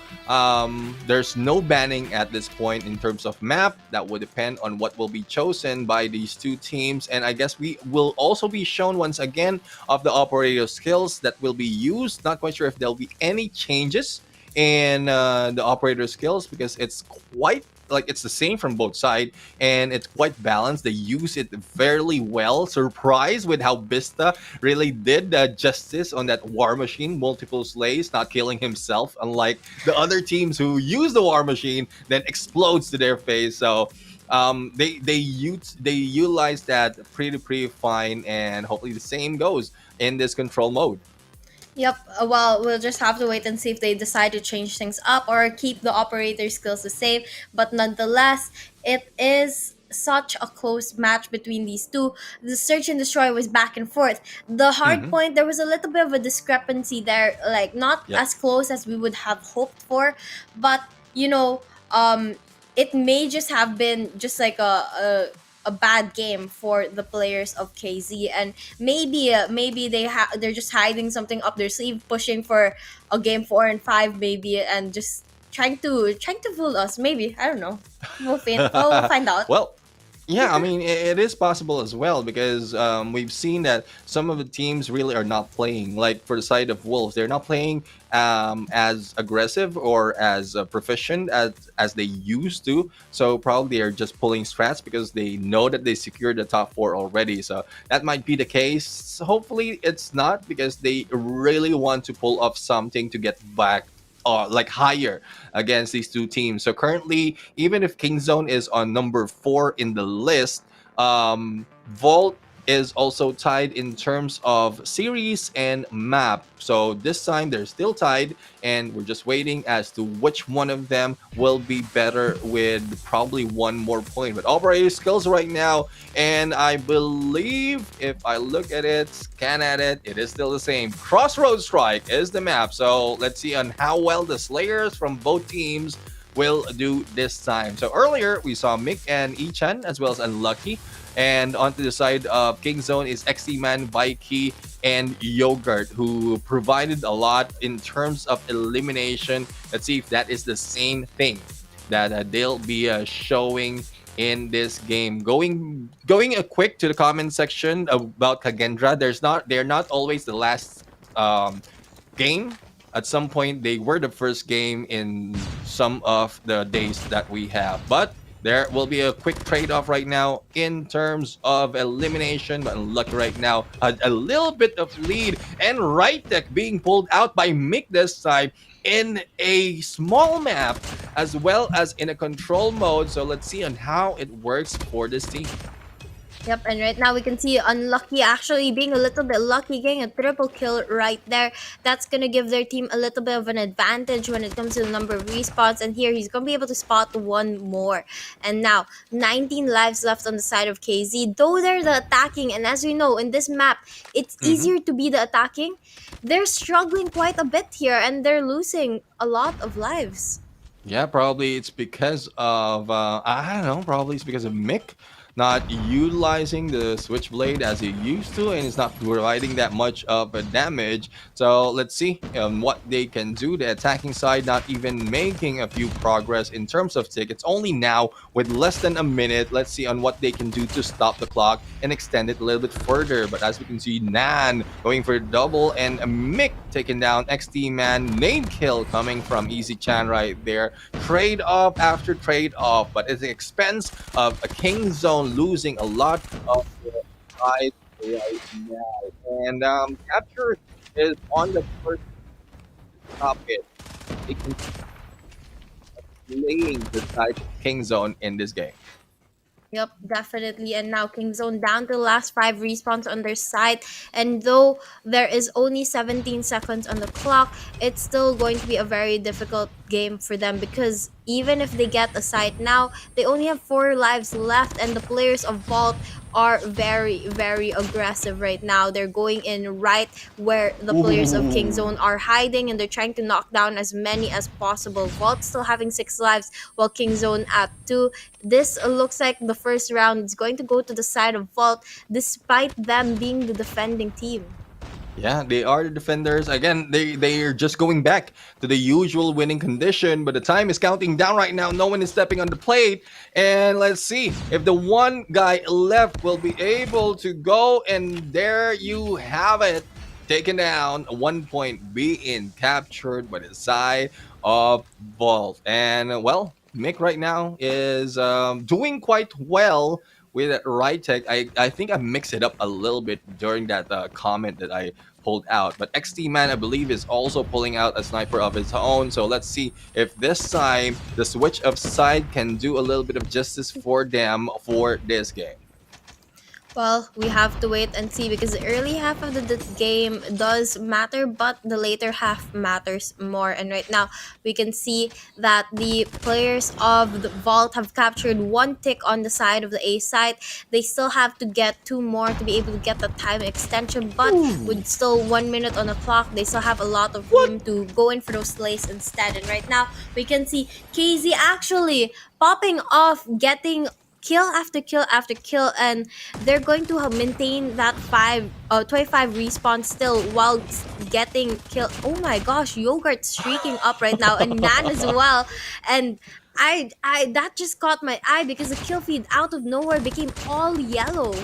there's no banning at this point in terms of map. That would depend on what will be chosen by these two teams. And I guess we will also be shown once again of the operator skills that will be used. Not quite sure if there'll be any changes in the operator skills, because it's quite like it's the same from both sides and it's quite balanced. They use it fairly well. Surprised with how Vista really did justice on that War Machine, multiple slays, not killing himself, unlike the other teams who use the War Machine then explodes to their face. So they utilize that pretty fine, and hopefully the same goes in this Control mode. Yep, well, we'll just have to wait and see if they decide to change things up or keep the operator skills the same. But nonetheless, it is such a close match between these two. The Search and Destroy was back and forth. The Hardpoint, there was a little bit of a discrepancy there, like not as close as we would have hoped for. But, it may just have been just like a bad game for the players of KZ, and maybe they're just hiding something up their sleeve, pushing for a game 4 and 5 maybe, and just trying to fool us. Maybe, I don't know. We'll find out. Well, yeah, I mean, it is possible as well, because we've seen that some of the teams really are not playing. Like for the side of Wolves, they're not playing as aggressive or as proficient as they used to. So probably they're just pulling strats because they know that they secured the top 4 already. So that might be the case. Hopefully it's not, because they really want to pull off something to get back like higher against these two teams. So currently, even if Kingzone is on number 4 in the list, Vault is also tied in terms of series and map. So this time they're still tied, and we're just waiting as to which one of them will be better with probably one more point. But operator skills right now, and I believe if I look at it, scan at it, it is still the same. Crossroads Strike is the map. So let's see on how well the Slayers from both teams will do this time. So earlier we saw Mick and Ichan as well as Unlucky, and onto the side of Kingzone is XT-Man, Vikey, and Yogurt, who provided a lot in terms of elimination. Let's see if that is the same thing that they'll be showing in this game. Going a quick to the comment section about Kagendra. They're not always the last game. At some point, they were the first game in some of the days that we have. But there will be a quick trade-off right now in terms of elimination. But Unlucky right now had a little bit of lead. And Right Tech being pulled out by Mick this time in a small map as well as in a control mode. So let's see on how it works for this team. Yep, and right now we can see Unlucky actually being a little bit lucky, getting a triple kill right there. That's gonna give their team a little bit of an advantage when it comes to the number of respawns. And here he's gonna be able to spot one more. And now 19 lives left on the side of KZ. Though they're the attacking, and as we know in this map, it's easier to be the attacking. They're struggling quite a bit here, and they're losing a lot of lives. Yeah, probably it's because of I don't know. Probably it's because of Mick not utilizing the switchblade as he used to, and it's not providing that much of a damage. So let's see what they can do. The attacking side not even making a few progress in terms of tick. It's only now with less than a minute. Let's see on what they can do to stop the clock and extend it a little bit further. But as we can see, Nan going for a double, and Mick taking down XT Man. Nade kill coming from Easy Chan right there. Trade off after trade off, but at the expense of a King Zone losing a lot of their guys right now. And capture is on the first topic. They can laying the side of King Zone in this game. Yep, definitely. And now Kingzone down to the last 5 respawns on their side. And though there is only 17 seconds on the clock, it's still going to be a very difficult game for them, because even if they get a site now, they only have 4 lives left, and the players of Vault are very, very aggressive right now. They're going in right where the players of Kingzone are hiding, and they're trying to knock down as many as possible. Vault still having 6 lives, while Kingzone at 2. This looks like the first round is going to go to the side of Vault, despite them being the defending team. Yeah, they are the defenders. Again, they're just going back to the usual winning condition, but the time is counting down right now. No one is stepping on the plate. And let's see if the one guy left will be able to go. And there you have it. Taken down, 1 point being captured by the side of Vault. And well, Mick right now is doing quite well with that right tech. I think I mixed it up a little bit during that comment that I pulled out. But XT Man, I believe, is also pulling out a sniper of his own. So let's see if this time the switch of side can do a little bit of justice for them for this game. Well, we have to wait and see, because the early half of the game does matter, but the later half matters more. And right now, we can see that the players of the Vault have captured 1 tick on the side of the A side. They still have to get 2 more to be able to get the time extension, but with still 1 minute on the clock, they still have a lot of room to go in for those slays instead. And right now, we can see KZ actually popping off, getting kill after kill after kill, and they're going to maintain that 25 respawn still while getting killed. Oh my gosh, Yogurt streaking up right now, and Nan as well. And I that just caught my eye, because the kill feed out of nowhere became all yellow.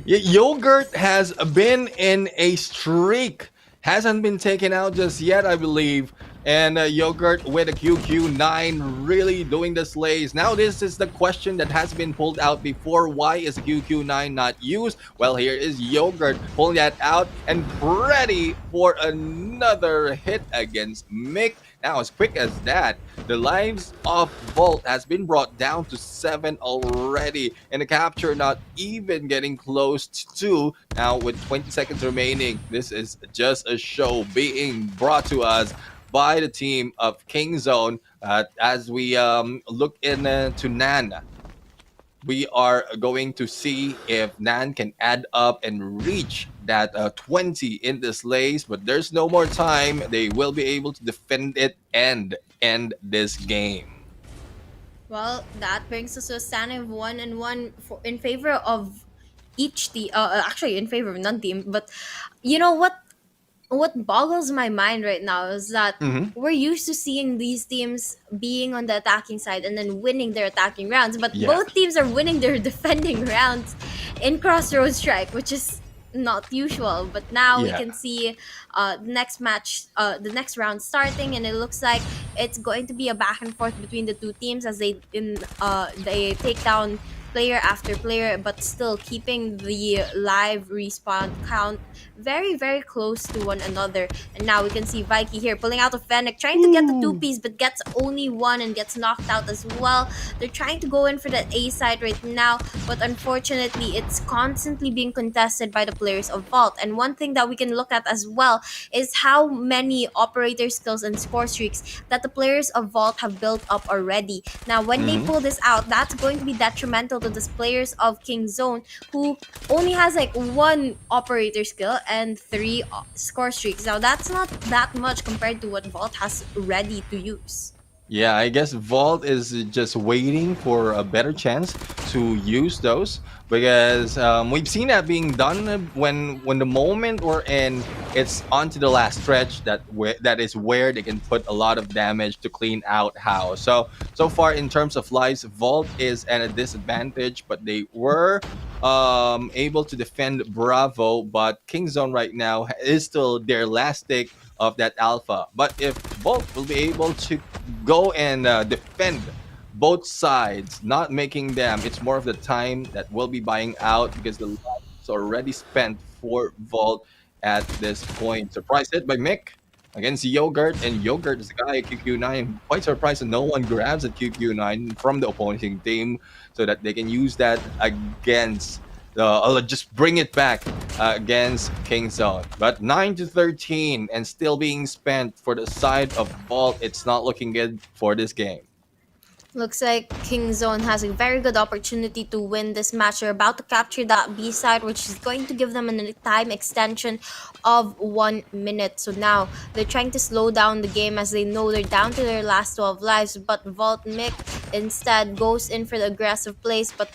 Yeah, Yogurt has been in a streak. Hasn't been taken out just yet, I believe. And Yogurt with a QQ9 really doing the slays. Now this is the question that has been pulled out before. Why is QQ9 not used? Well, here is Yogurt pulling that out and ready for another hit against Mick. Now, as quick as that, the lives of Vault has been brought down to 7 already, and the capture not even getting close to. Now, with 20 seconds remaining, this is just a show being brought to us by the team of King Zone. As we look into Nan, we are going to see if Nan can add up and reach that 20 in the slays, but there's no more time. They will be able to defend it and end this game. Well, that brings us to a standing of 1-1 in favor of each team. Actually, in favor of none team. But you know what boggles my mind right now is that we're used to seeing these teams being on the attacking side and then winning their attacking rounds, but both teams are winning their defending rounds in Crossroads Strike, which is not usual. But now we can see the next match, the next round starting, and it looks like it's going to be a back and forth between the two teams as they take down player after player, but still keeping the live respawn count very, very close to one another. And now we can see Vikey here pulling out a Fennec, trying to get the 2-piece, but gets only one and gets knocked out as well. They're trying to go in for that A side right now, but unfortunately, it's constantly being contested by the players of Vault. And one thing that we can look at as well is how many operator skills and score streaks that the players of Vault have built up already. Now, when they pull this out, that's going to be detrimental to the players of King Zone, who only has like one operator skill and 3 score streaks. Now, that's not that much compared to what Vault has ready to use. Yeah, I guess Vault is just waiting for a better chance to use those, because we've seen that being done when the moment we're in, it's onto the last stretch that is where they can put a lot of damage to clean out house. So far in terms of lives, Vault is at a disadvantage, but they were able to defend Bravo, but Kingzone right now is still their last take of that alpha. But if Vault will be able to go and defend both sides, not making them, it's more of the time that we'll be buying out, because the life is already spent for Vault at this point. Surprised hit by Mick against Yogurt, and Yogurt is the guy at QQ9. Quite surprised that no one grabs at QQ9 from the opposing team, so that they can use that against just bring it back against Kingzone. But 9-13 and still being spent for the side of Vault. It's not looking good for this game. Looks like Kingzone has a very good opportunity to win this match. They're about to capture that B side, which is going to give them a time extension of 1 minute. So now they're trying to slow down the game, as they know they're down to their last 12 lives. But Vault Mick instead goes in for the aggressive plays, but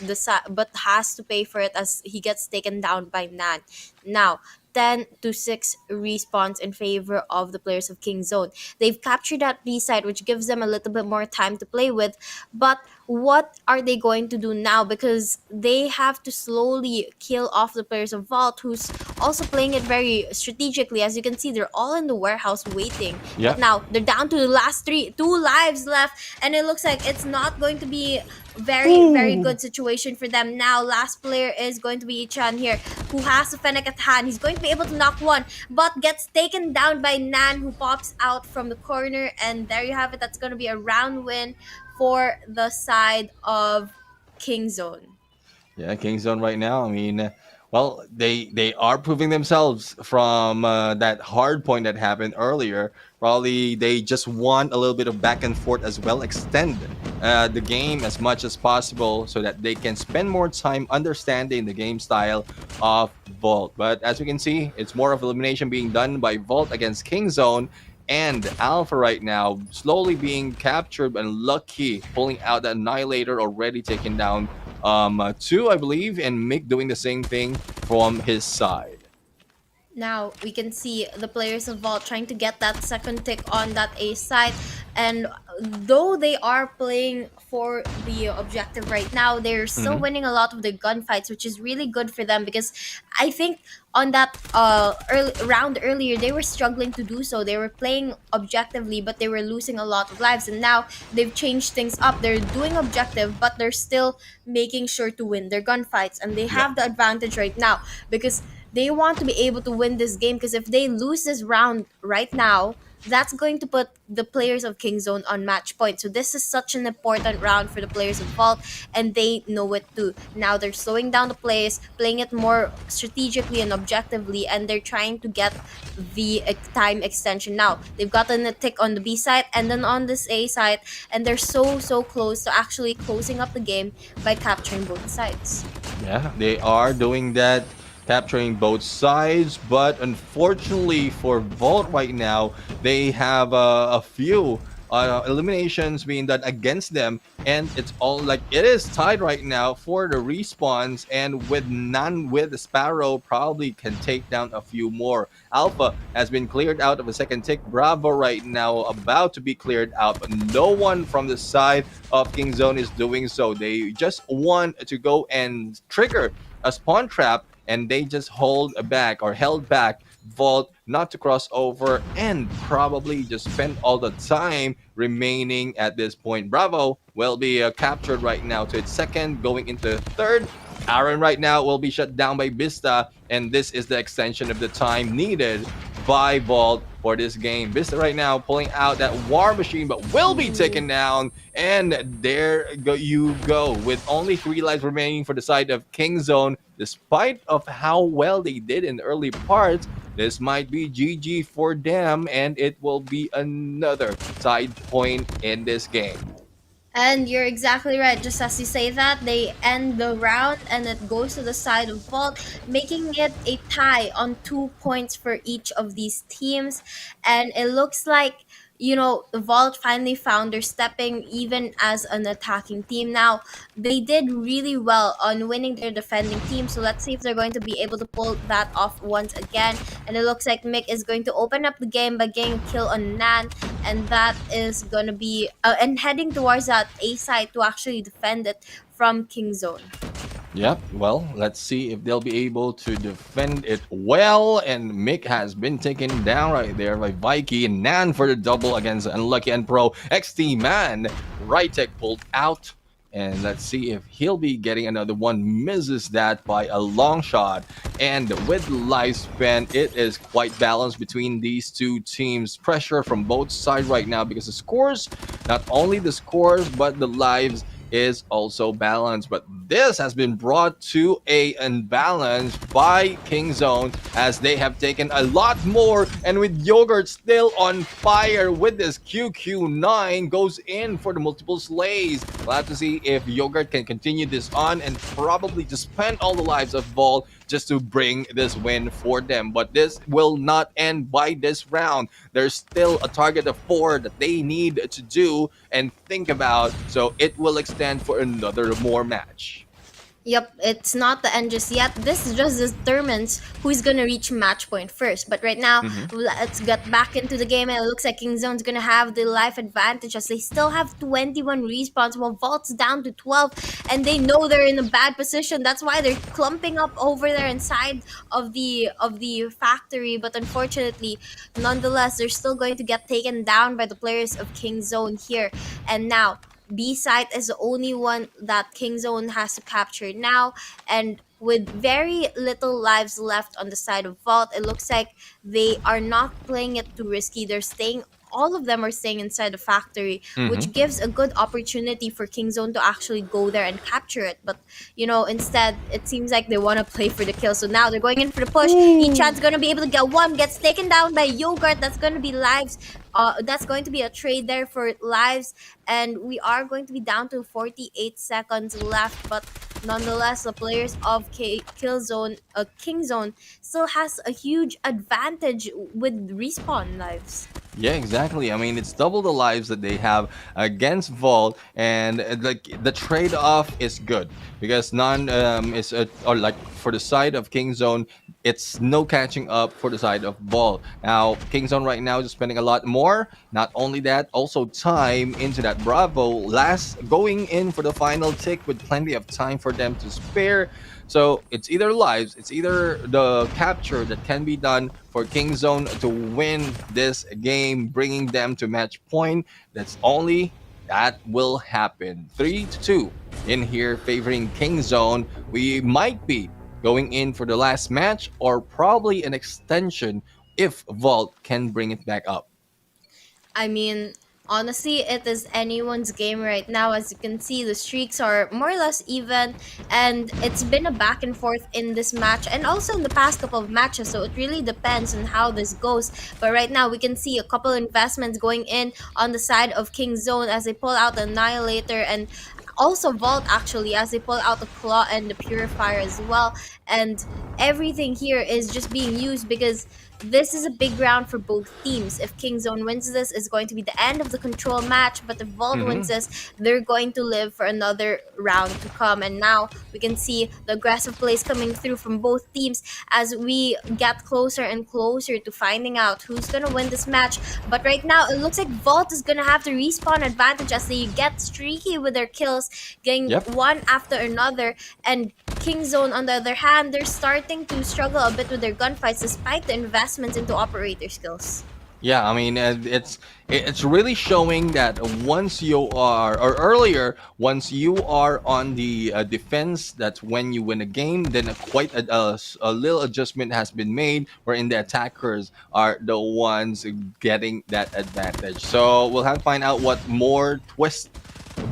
has to pay for it as he gets taken down by Nan. Now, 10-6 respawns in favor of the players of Kingzone. They've captured that B side, which gives them a little bit more time to play with. But what are they going to do now? Because they have to slowly kill off the players of Vault, who's also playing it very strategically. As you can see, they're all in the warehouse waiting. Yeah. But now they're down to the last 2 lives left, and it looks like it's not going to be very good situation for them. Now last player is going to be Ichan here, who has a Fennec at hand. He's going to be able to knock one, but gets taken down by Nan, who pops out from the corner. And there you have it. That's going to be a round win for the side of Kingzone. Yeah, Kingzone right now, I mean, well, they are proving themselves from that hard point that happened earlier. Probably they just want a little bit of back and forth as well, extend the game as much as possible, so that they can spend more time understanding the game style of Vault. But as we can see, it's more of elimination being done by Vault against Kingzone. And Alpha right now slowly being captured, and Lucky pulling out the Annihilator, already taken down 2, I believe, and Mick doing the same thing from his side. Now we can see the players of Vault trying to get that second tick on that A side, and though they are playing for the objective right now, they're still winning a lot of the gunfights, which is really good for them, because I think on that round earlier, they were struggling to do so. They were playing objectively, but they were losing a lot of lives, and now they've changed things up. They're doing objective, but they're still making sure to win their gunfights, and they have the advantage right now, because they want to be able to win this game, because if they lose this round right now, that's going to put the players of Kingzone on match point. So this is such an important round for the players of Vault, and they know it too. Now they're slowing down the plays, playing it more strategically and objectively, and they're trying to get the time extension. Now they've gotten a tick on the B side and then on this A side, and they're so close to actually closing up the game by capturing both sides. Yeah, they are doing that, capturing both sides, but unfortunately for Vault right now, they have a few eliminations being done against them, and it's all like it is tied right now for the respawns, and with none with Sparrow probably can take down a few more. Alpha has been cleared out of a second tick. Bravo right now about to be cleared out, but no one from the side of Kingzone is doing so. They just want to go and trigger a spawn trap, and they just held back Vault not to cross over and probably just spend all the time remaining at this point. Bravo will be captured right now to its second, going into third. Aaron right now will be shut down by Vista, and this is the extension of the time needed by Vault for this game. Vista right now pulling out that War Machine, but will be taken down. And there you go, with only 3 lives remaining for the side of King Zone. Despite of how well they did in the early parts, this might be GG for them, and it will be another side point in this game. And you're exactly right. Just as you say that, they end the round and it goes to the side of Vault, making it a tie on 2 points for each of these teams. And it looks like, the Vault finally found their stepping even as an attacking team. Now, they did really well on winning their defending team. So let's see if they're going to be able to pull that off once again. And it looks like Mick is going to open up the game by getting a kill on Nan. And that is going to be and heading towards that A side to actually defend it from King Zone. Yep, well, let's see if they'll be able to defend it well. And Mick has been taken down right there by Vikey, and Nan for the double against Unlucky and Pro. XT Man, right tech pulled out. And let's see if he'll be getting another one. Misses that by a long shot. And with lifespan, it is quite balanced between these two teams. Pressure from both sides right now because the scores, not only the scores, but the lives is also balanced. But this has been brought to a imbalance by King Zone, as they have taken a lot more. And with Yogurt still on fire with this QQ9, goes in for the multiple slays. We'll have to see if Yogurt can continue this on and probably just spend all the lives of Vault just to bring this win for them. But this will not end by this round. There's still a target of 4 that they need to do and think about, so it will extend for another more match. Yep, it's not the end just yet. This just determines who's gonna reach match point first. But right now, let's get back into the game. And it looks like King Zone's gonna have the life advantage, as they still have 21 respawns, while Vault's down to 12. And they know they're in a bad position. That's why they're clumping up over there inside of the factory. But unfortunately, nonetheless, they're still going to get taken down by the players of King Zone here. And now, B site is the only one that King Zone has to capture now, and with very little lives left on the side of Vault, it looks like they are not playing it too risky. They're staying, all of them are staying inside the factory, which gives a good opportunity for King Zone to actually go there and capture it. But instead, it seems like they want to play for the kill. So now they're going in for the push. Ichan's gonna be able to get one, gets taken down by Yogurt. That's gonna be lives. That's going to be a trade there for lives, and we are going to be down to 48 seconds left. But nonetheless, the players of King Zone still has a huge advantage with respawn lives. Yeah, exactly. I mean, it's double the lives that they have against Vault, and the trade-off is good because none is or like for the side of King Zone, it's no catching up for the side of Vault. Now, King Zone right now is spending a lot more. Not only that, also time into that Bravo, last going in for the final tick with plenty of time for them to spare. So it's either lives, it's either the capture that can be done for King Zone to win this game, bringing them to match point. That's only that will happen. 3-2 in here, favoring King Zone. We might be going in for the last match, or probably an extension if Vault can bring it back up. I mean, honestly, it is anyone's game right now. As you can see, the streaks are more or less even, and it's been a back and forth in this match and also in the past couple of matches, so it really depends on how this goes. But right now, we can see a couple investments going in on the side of King Zone as they pull out the Annihilator, and also Vault actually, as they pull out the Claw and the Purifier as well. And everything here is just being used because this is a big round for both teams. If King Zone wins this, it's going to be the end of the control match. But if Vault wins this, they're going to live for another round to come. And now we can see the aggressive plays coming through from both teams as we get closer and closer to finding out who's going to win this match. But right now, it looks like Vault is going to have the respawn advantage as they get streaky with their kills, getting one after another. And King Zone, on the other hand, they're starting to struggle a bit with their gunfights despite the investments into operator skills. Yeah, I mean, it's really showing that once you are, or earlier, once you are on the defense, that's when you win a game. Then quite a little adjustment has been made, wherein the attackers are the ones getting that advantage. So we'll have to find out what more twist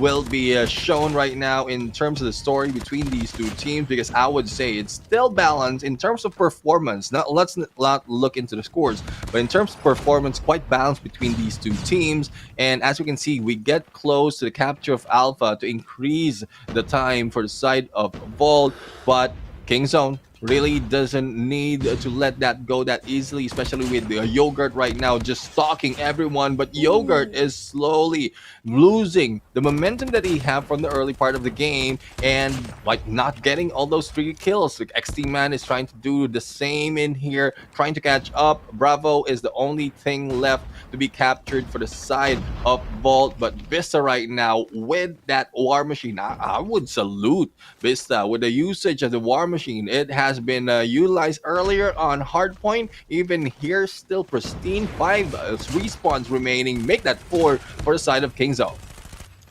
will be shown right now in terms of the story between these two teams, because I would say it's still balanced in terms of performance. Not let's not look into the scores, but in terms of performance, quite balanced between these two teams. And as we can see, we get close to the capture of Alpha to increase the time for the side of Vault, but Kingzone really doesn't need to let that go that easily, especially with the Yogurt right now just stalking everyone. But Yogurt is slowly losing the momentum that he had from the early part of the game, and like not getting all those 3 kills. Like XT Man is trying to do the same in here, trying to catch up. Bravo is the only thing left to be captured for the side of Vault. But Vista right now with that War Machine, I would salute Vista with the usage of the War Machine. It has been utilized earlier on Hardpoint. Even here, still pristine. 5 respawns remaining. Make that 4 for the side of Kingzone.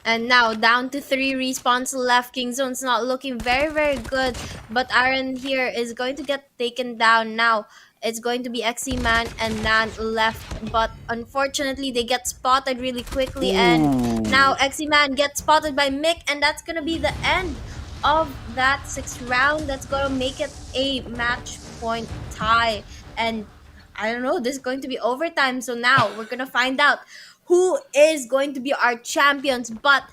And now down to 3 respawns left. Kingzone's not looking very, very good. But Aaron here is going to get taken down now. It's going to be XE Man and Nan left. But unfortunately, they get spotted really quickly. And now XE Man gets spotted by Mick. And that's going to be the end of that 6th round. That's going to make it a match point tie. And I don't know, this is going to be overtime. So now we're going to find out who is going to be our champions. But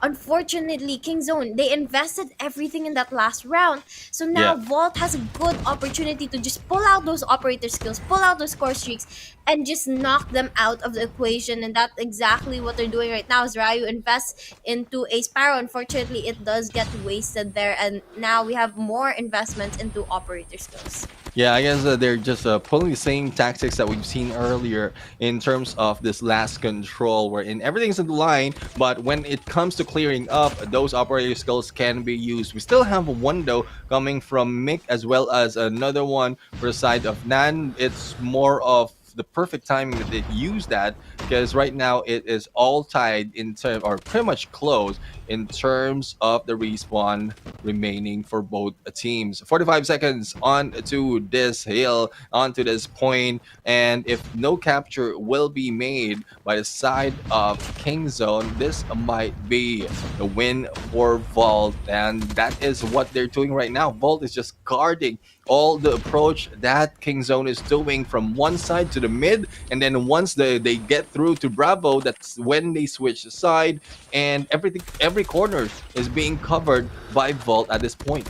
unfortunately, Kingzone, they invested everything in that last round. So now Vault has a good opportunity to just pull out those operator skills, pull out those score streaks, and just knock them out of the equation. And that's exactly what they're doing right now, as Ryu invests into a Sparrow. Unfortunately, it does get wasted there. And now we have more investments into operator skills. Yeah, I guess they're just pulling the same tactics that we've seen earlier in terms of this last control, wherein everything's in the line, but when it comes to clearing up, those operator skills can be used. We still have one though coming from Mick, as well as another one for the side of Nan. It's more of the perfect timing that they use that, because right now it is all tied in terms, or pretty much close in terms of the respawn remaining for both teams. 45 seconds on to this hill, onto this point, and if no capture will be made by the side of Kingzone, this might be the win for Vault. And that is what they're doing right now. Vault is just guarding all the approach that Kingzone is doing from one side to the mid, and then once they get through to Bravo, that's when they switch the side, and every corner is being covered by Vault at this point.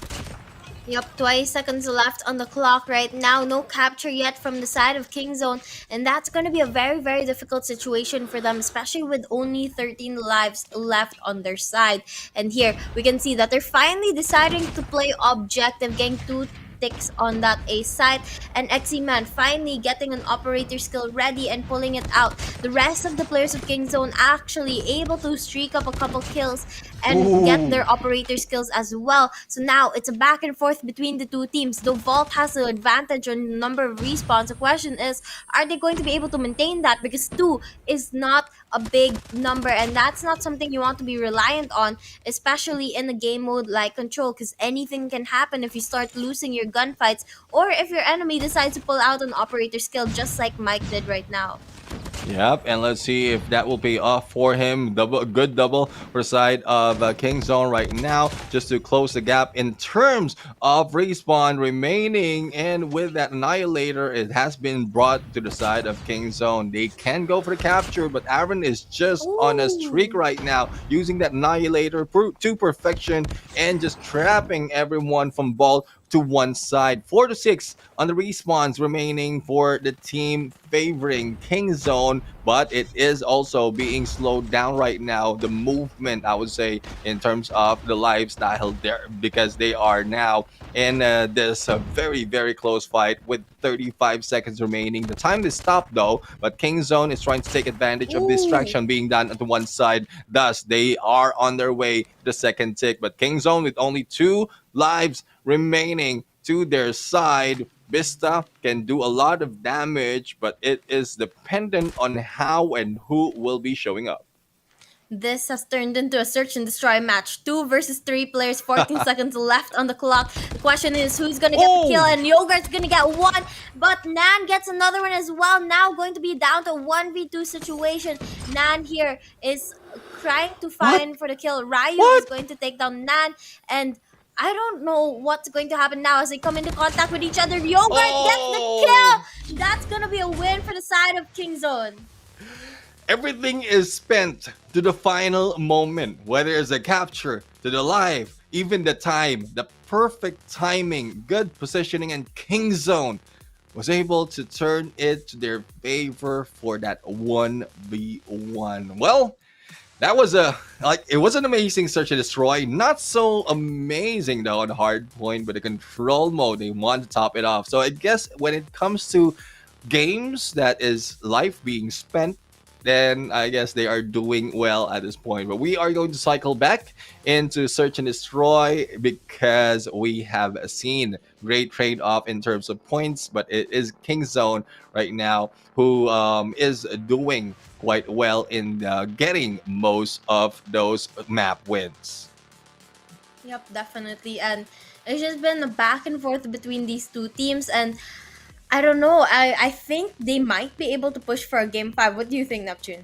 Yep, 20 seconds left on the clock right now. No capture yet from the side of Kingzone. And that's going to be a very, very difficult situation for them, especially with only 13 lives left on their side. And here, we can see that they're finally deciding to play objective, getting 2 ticks on that A side, and XE Man finally getting an operator skill ready and pulling it out. The rest of the players of Kingzone actually able to streak up a couple kills and get their operator skills as well. So now it's a back and forth between the two teams. Though Vault has the advantage on number of respawns, the question is, are they going to be able to maintain that? Because 2 is not a big number, and that's not something you want to be reliant on, especially in a game mode like Control, because anything can happen if you start losing your gunfights, or if your enemy decides to pull out an operator skill, just like Mike did right now. Yep, and let's see if that will pay off for him. Good double for side of Kingzone right now, just to close the gap in terms of respawn remaining. And with that Annihilator, it has been brought to the side of Kingzone. They can go for the capture, but Aaron is just on a streak right now, using that Annihilator to perfection and just trapping everyone from Vault to one side. 4 to 6 on the respawns remaining for the team favoring Kingzone, but it is also being slowed down right now. The movement, I would say, in terms of the lifestyle there, because they are now in this very, very close fight with 35 seconds remaining. The time is stopped though, but Kingzone is trying to take advantage of distraction being done at the one side. Thus, they are on their way to the second tick. But Kingzone, with only 2 lives remaining to their side, Vista can do a lot of damage, but it is dependent on how and who will be showing up. This has turned into a search and destroy match. 2 versus 3 players, 14 seconds left on the clock. The question is who's gonna get the kill, and Yogurt's gonna get one, but Nan gets another one as well. Now going to be down to 1v2 situation. Nan here is trying to find for the kill. Ryu is going to take down Nan, and I don't know what's going to happen now as they come into contact with each other. Yogurt gets the kill! That's gonna be a win for the side of Kingzone. Everything is spent to the final moment, whether it's a capture, to the life, even the time, the perfect timing, good positioning, and Kingzone was able to turn it to their favor for that 1v1. Well, that was it was an amazing search and destroy. Not so amazing though on Hardpoint, but the control mode, they want to top it off. So I guess when it comes to games that is life being spent, then I guess they are doing well at this point. But we are going to cycle back into search and destroy because we have seen great trade-off in terms of points, but it is Kingzone right now who is doing quite well in getting most of those map wins. Yep, definitely. And it's just been a back and forth between these two teams, and I don't know. I think they might be able to push for a game 5. What do you think, Neptune?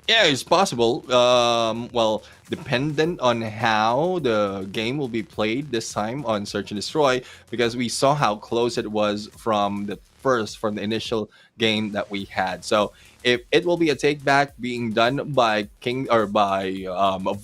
Yeah, it's possible. Well, dependent on how the game will be played this time on Search and Destroy, because we saw how close it was from the initial game that we had. So if it will be a take back being done by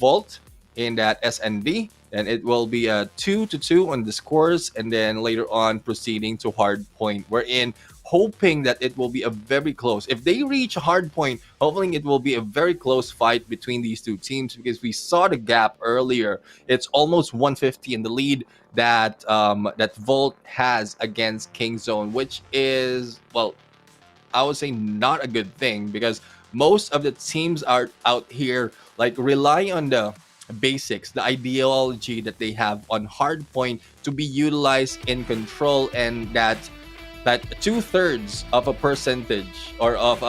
Vault in that S&D, then it will be a 2-2 on the scores, and then later on proceeding to Hardpoint. We're in hoping that it will be a very close. If they reach Hardpoint, hoping it will be a very close fight between these two teams, because we saw the gap earlier. It's almost 150 in the lead that that Volt has against Kingzone, which is, well, I would say not a good thing, because most of the teams are out here like rely on the basics, the ideology that they have on Hardpoint to be utilized in control, and that 2/3 of a percentage or of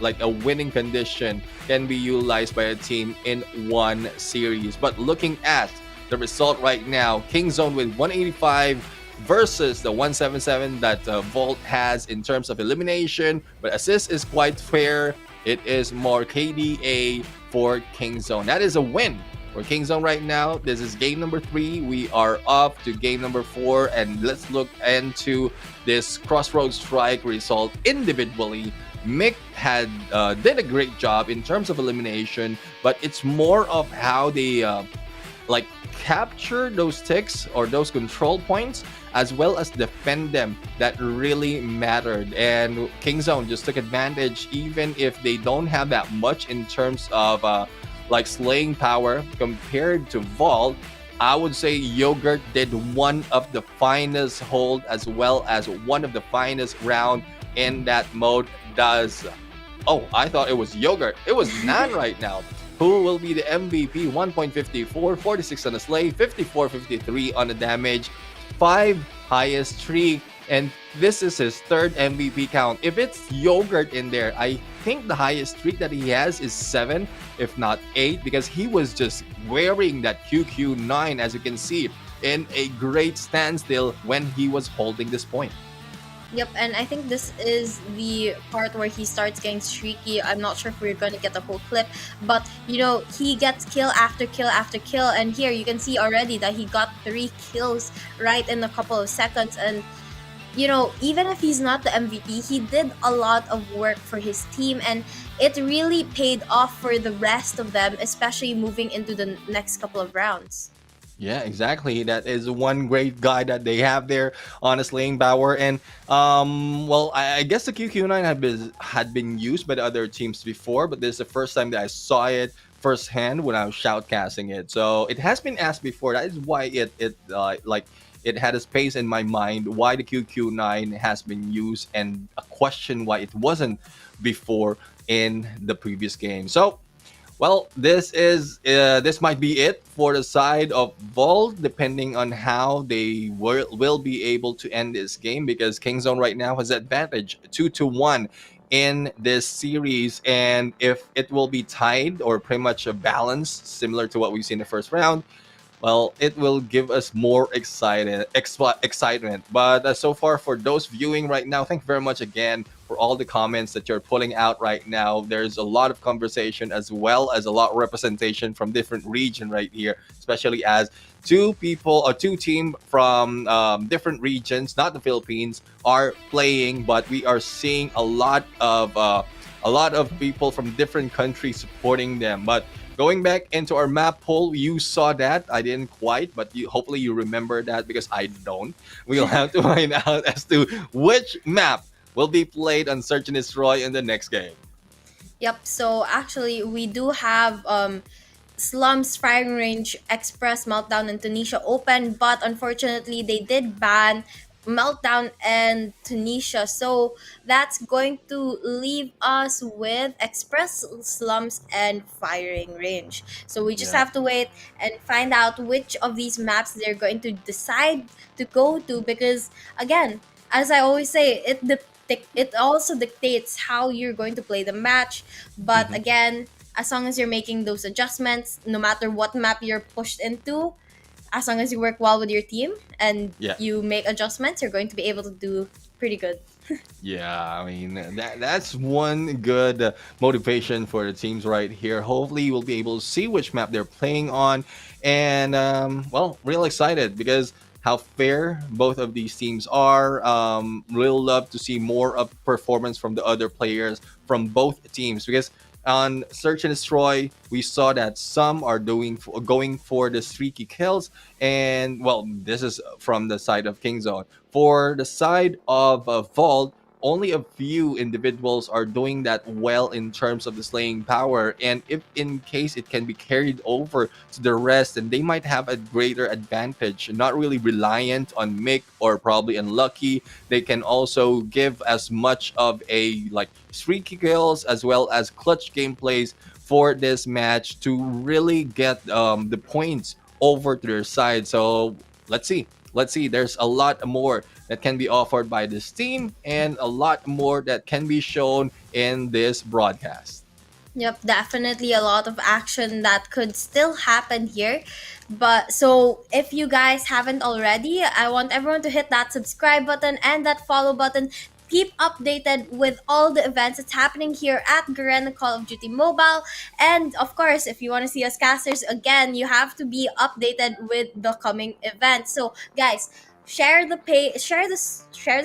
like a winning condition can be utilized by a team in one series. But looking at the result right now, Kingzone with 185 versus the 177 that Volt has in terms of elimination, but assist is quite fair. It is more KDA for Kingzone. That is a win for Kingzone right now. This is game number 3. We are off to game number 4, and let's look into this Crossroads Strike result individually. Mick had did a great job in terms of elimination, but it's more of how they like capture those ticks or those control points, as well as defend them, that really mattered. And Kingzone just took advantage, even if they don't have that much in terms of like slaying power compared to Vault. I would say Yogurt did one of the finest hold, as well as one of the finest round in that mode. I thought it was Yogurt. It was Nan right now, who will be the MVP. 1.54, 46 on the slay, 54-53 on the damage, 5 highest streak, and this is his 3rd MVP count. If it's Yogurt in there, I think the highest streak that he has is 7, if not 8, because he was just wearing that QQ9, as you can see, in a great standstill when he was holding this point. Yep, and I think this is the part where he starts getting streaky. I'm not sure if we're going to get the whole clip, but you know, he gets kill after kill after kill, and here you can see already that he got 3 kills right in a couple of seconds. And you know, even if he's not the MVP, he did a lot of work for his team, and it really paid off for the rest of them, especially moving into the next couple of rounds. Yeah, exactly. That is one great guy that they have there on a slaying power. And well, I guess the QQ9 had been used by the other teams before, but this is the first time that I saw it firsthand when I was shoutcasting it. So it has been asked before. That is why it had a space in my mind why the QQ9 has been used, and a question why it wasn't before in the previous game. So well, this might be it for the side of Vault, depending on how they will be able to end this game, because Kingzone right now has advantage 2-1 in this series, and if it will be tied or pretty much a balance similar to what we see in the first round, well, it will give us more excitement. But so far, for those viewing right now, thank you very much again for all the comments that you're pulling out right now. There's a lot of conversation as well as a lot of representation from different region right here, especially as two people or two team from different regions, not the Philippines, are playing, but we are seeing a lot of people from different countries supporting them. But going back into our map poll, you saw that. I didn't quite, but hopefully you remember that, because I don't. We'll have to find out as to which map will be played on Search and Destroy in the next game. Yep. So actually, we do have Slums, Firing Range, Express, Meltdown, and Tunisia open, but unfortunately, they did ban Meltdown and Tunisia. So that's going to leave us with Express, Slums, and Firing Range. So we just Yeah. have to wait and find out which of these maps they're going to decide to go to, because again, as I always say, it also dictates how you're going to play the match. But Mhm. again, as long as you're making those adjustments, no matter what map you're pushed into, as long as you work well with your team and Yeah. you make adjustments, you're going to be able to do pretty good. Yeah, I mean that's one good motivation for the teams right here. Hopefully, we'll be able to see which map they're playing on, and well, real excited because how fair both of these teams are. Real love to see more of performance from the other players from both teams, because on Search and Destroy, we saw that some are going for the streaky kills, and well, this is from the side of Kingzone. For the side of Vault, only a few individuals are doing that well in terms of the slaying power. And if in case it can be carried over to the rest, then they might have a greater advantage, not really reliant on Mick or probably unlucky. They can also give as much of a like streaky kills as well as clutch gameplays for this match to really get the points over to their side. So let's see. Let's see. There's a lot more that can be offered by this team, and a lot more that can be shown in this broadcast. Yep, definitely a lot of action that could still happen here. But so if you guys haven't already, I want everyone to hit that subscribe button and that follow button. Keep updated with all the events that's happening here at Garena Call of Duty Mobile. And of course, if you want to see us casters again, you have to be updated with the coming events. So guys, share the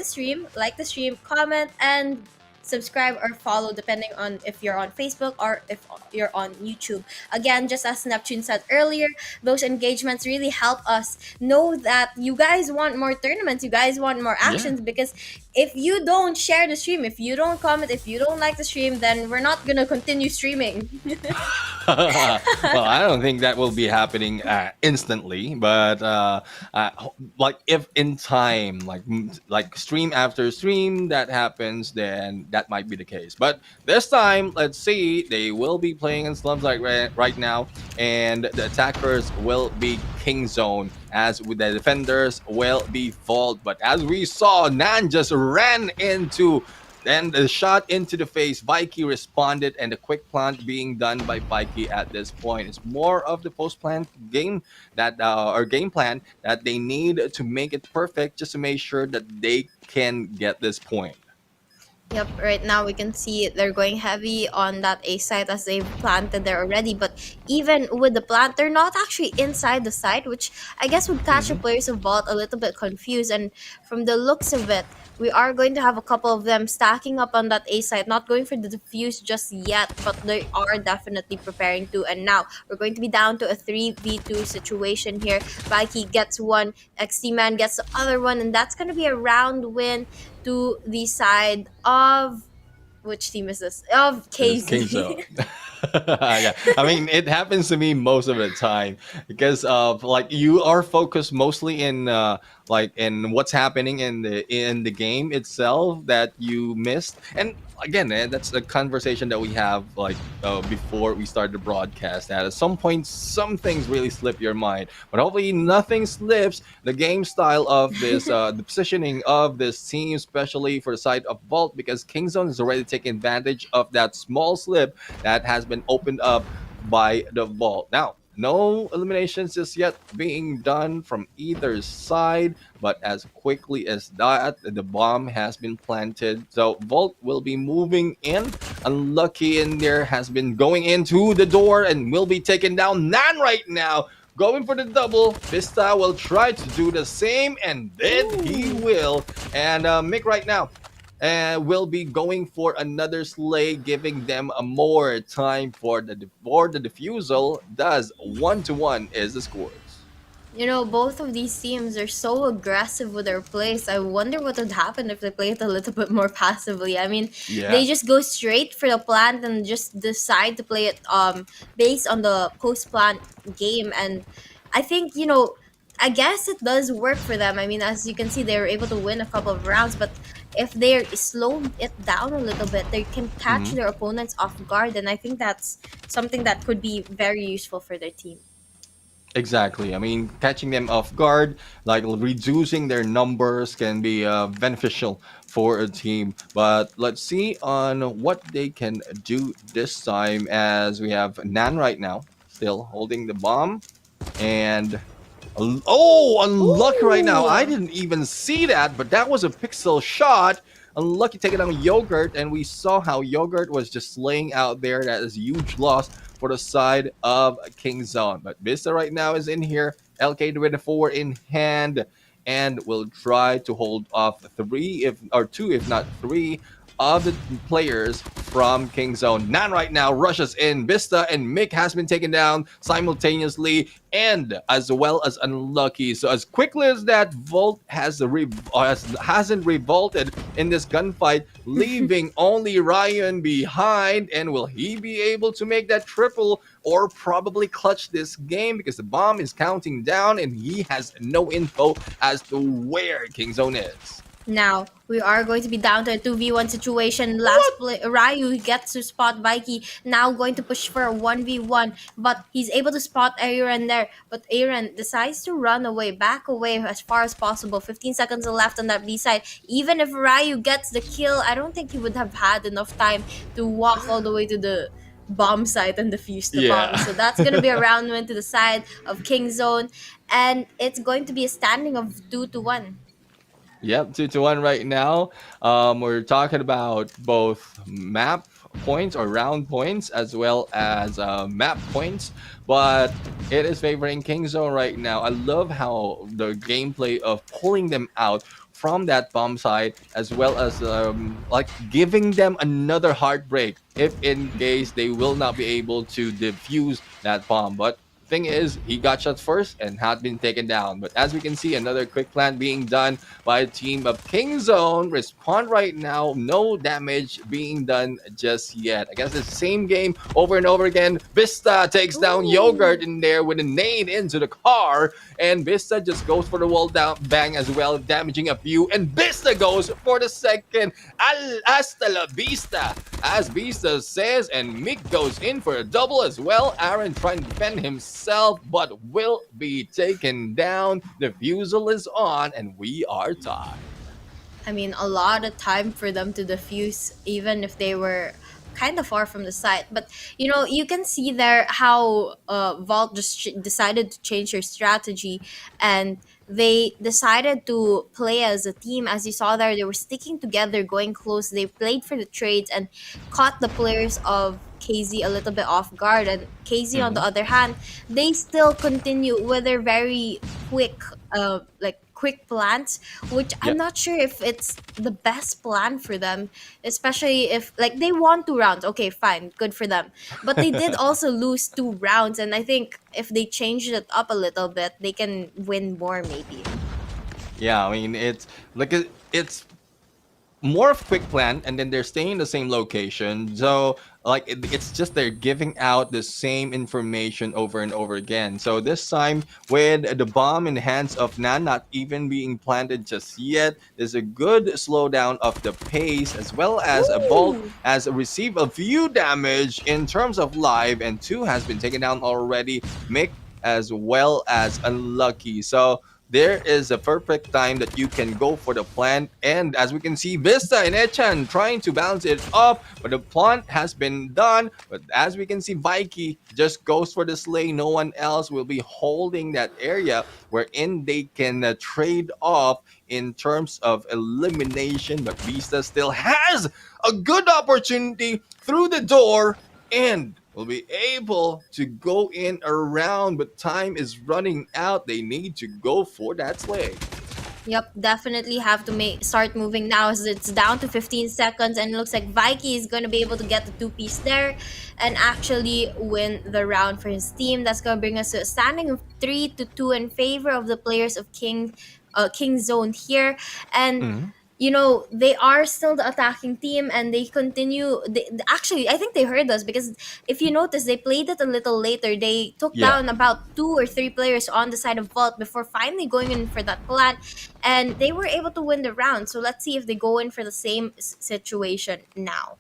stream, like the stream, comment, and subscribe or follow depending on if you're on Facebook or if you're on YouTube. Again, just as Neptune said earlier, those engagements really help us know that you guys want more tournaments, you guys want more actions, because if you don't share the stream, if you don't comment, if you don't like the stream, then we're not gonna continue streaming. Well, I don't think that will be happening instantly, but like if in time, like stream after stream that happens, then that might be the case. But this time, let's see, they will be playing in slums like right now, and the attackers will be King Zone, as with the defenders will be Vault. But as we saw, Nan just ran into. Then the shot into the face, Vikey responded, and the quick plant being done by Vikey at this point. It's more of the post-plant game that or game plan that they need to make it perfect, just to make sure that they can get this point. Yep, right now we can see they're going heavy on that A site as they've planted there already. But even with the plant, they're not actually inside the site, which I guess would catch the Hmm. players of Vault a little bit confused. And from the looks of it, we are going to have a couple of them stacking up on that A site, not going for the defuse just yet, but they are definitely preparing to. And now we're going to be down to a 3v2 situation here. Vikey gets one, XT Man gets the other one, and that's going to be a round win to the side of which team is this? Of It's King KZ. Zone. Yeah, I mean it happens to me most of the time because of like you are focused mostly in like in what's happening in the game itself that you missed. And again, that's a conversation that we have like before we start the broadcast. That at some point some things really slip your mind, but hopefully nothing slips the game style of this the positioning of this team, especially for the side of Vault, because Kingzone is already taking advantage of that small slip that has been opened up by the Vault. Now, no eliminations just yet being done from either side, but as quickly as that, the bomb has been planted. So Vault will be moving in. Unlucky in there has been going into the door and will be taken down. Nan right now going for the double. Vista will try to do the same, and then he will. And Mick right now will be going for another slay, giving them a more time for the defusal. Thus, 1-1 is the scores. You know, both of these teams are so aggressive with their plays. I wonder what would happen if they play it a little bit more passively. I mean, Yeah. they just go straight for the plant and just decide to play it based on the post plant game. And I think, you know, I guess it does work for them. I mean, as you can see, they were able to win a couple of rounds, but if they slow it down a little bit, they can catch Mhm. their opponents off guard. And I think that's something that could be very useful for their team. Exactly. I mean, catching them off guard, like reducing their numbers, can be beneficial for a team. But let's see on what they can do this time, as we have Nan right now still holding the bomb. And oh, unlucky right now. I Ooh. didn't even see that, but that was a pixel shot. Unlucky taking down Yogurt, and we saw how Yogurt was just laying out there. That is a huge loss for the side of King Zone. But Vista right now is in here. LK24 in hand, and will try to hold off three, if or two, if not three, of the players from King Zone. Nan right now rushes in. Vista and Mick has been taken down simultaneously, and as well as Unlucky. So as quickly as that, Volt hasn't revolted in this gunfight, leaving only Ryan behind. And will he be able to make that triple or probably clutch this game, because the bomb is counting down and he has no info as to where Kingzone is. Now, we are going to be down to a 2v1 situation. Last play, Ryu gets to spot Vikey. Now going to push for a 1v1. But he's able to spot Aaron there. But Aaron decides to run away, back away as far as possible. 15 seconds left on that B side. Even if Ryu gets the kill, I don't think he would have had enough time to walk all the way to the bomb site and defuse the bomb. So that's going to be a round win to the side of King Zone. And it's going to be a standing of 2-1. Yep, 2-1 right now. We're talking about both map points or round points as well as map points, but it is favoring Kingzone right now. I love how the gameplay of pulling them out from that bomb site, as well as like giving them another heartbreak if in case they will not be able to defuse that bomb. But thing is, he got shots first and had been taken down. But as we can see, another quick plant being done by a team of Kingzone. Respond right now, no damage being done just yet. I guess it's the same game over and over again. Vista takes down Yogurt in there with a nade into the car, and Vista just goes for the wall down bang as well, damaging a few. And Vista goes for the second. Hasta la vista, as Vista says, and Mick goes in for a double as well. Aaron trying to defend himself, but will be taken down. The fusel is on, and we are tied. I mean, a lot of time for them to defuse, even if they were kind of far from the site. But you can see there how Vault just decided to change their strategy, and they decided to play as a team. As you saw there, they were sticking together, going close. They played for the trades and caught the players of KZ a little bit off guard. And KZ, on the other hand, they still continue with their very quick, quick plans, which I'm Yep. not sure if it's the best plan for them, especially if like they won 2 rounds. Okay, fine, good for them. But they did also lose 2 rounds, and I think if they changed it up a little bit, they can win more maybe. Yeah, I mean it's like it's more of quick plan, and then they're staying in the same location. So like it's just they're giving out the same information over and over again. So this time with the bomb in the hands of Nan not even being planted just yet, there's a good slowdown of the pace, as well as a Bolt Ooh. has received a few damage in terms of live, and 2 has been taken down already. Mick as well as Unlucky. So there is a perfect time that you can go for the plant. And as we can see, Vista and Echan trying to balance it up, but the plant has been done. But as we can see, Vikey just goes for the slay. No one else will be holding that area wherein they can trade off in terms of elimination. But Vista still has a good opportunity through the door and will be able to go in around, but time is running out. They need to go for that slay. Yep, definitely have to start moving now, as it's down to 15 seconds, and it looks like Vikey is going to be able to get the 2-piece there and actually win the round for his team. That's going to bring us to a standing of 3-2 in favor of the players of King Zone here. And Mhm. they are still the attacking team, and they continue. Actually, I think they heard us, because if you notice, they played it a little later. They took Yeah. down about 2 or 3 players on the side of Vault before finally going in for that plant, and they were able to win the round. So let's see if they go in for the same situation now.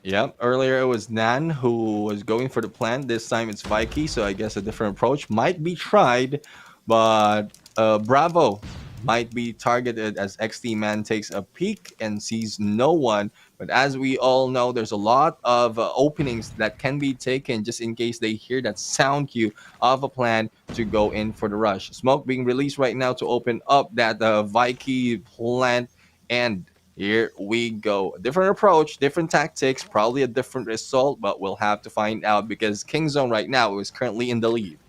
Yep. Earlier it was Nan who was going for the plant. This time it's Vikey, so I guess a different approach might be tried, but Bravo might be targeted as XT Man takes a peek and sees no one. But as we all know, there's a lot of openings that can be taken just in case they hear that sound cue of a plan to go in for the rush. Smoke being released right now to open up that Vikey plant, and here we go. A different approach, different tactics, probably a different result, but we'll have to find out because King Zone right now is currently in the lead.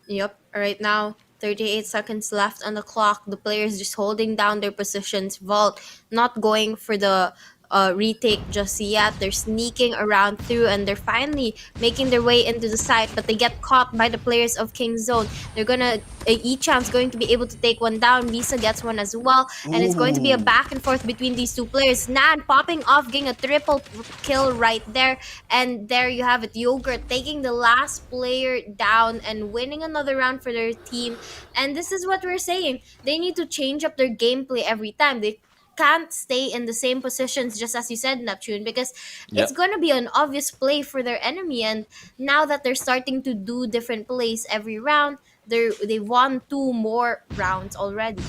Yep, right now, 38 seconds left on the clock. The players just holding down their positions. Vault not going for the retake just yet. They're sneaking around through, and they're finally making their way into the site, but they get caught by the players of King Zone. They're gonna Echam's going to be able to take one down. Visa gets one as well, and it's going to be a back and forth between these 2 players. Nan popping off, getting a triple kill right there, and there you have it. Yogurt taking the last player down and winning another round for their team. And this is what we're saying. They need to change up their gameplay every time. They can't stay in the same positions, just as you said, Neptune, because it's Yep. going to be an obvious play for their enemy. And now that they're starting to do different plays every round, they won 2 more rounds already.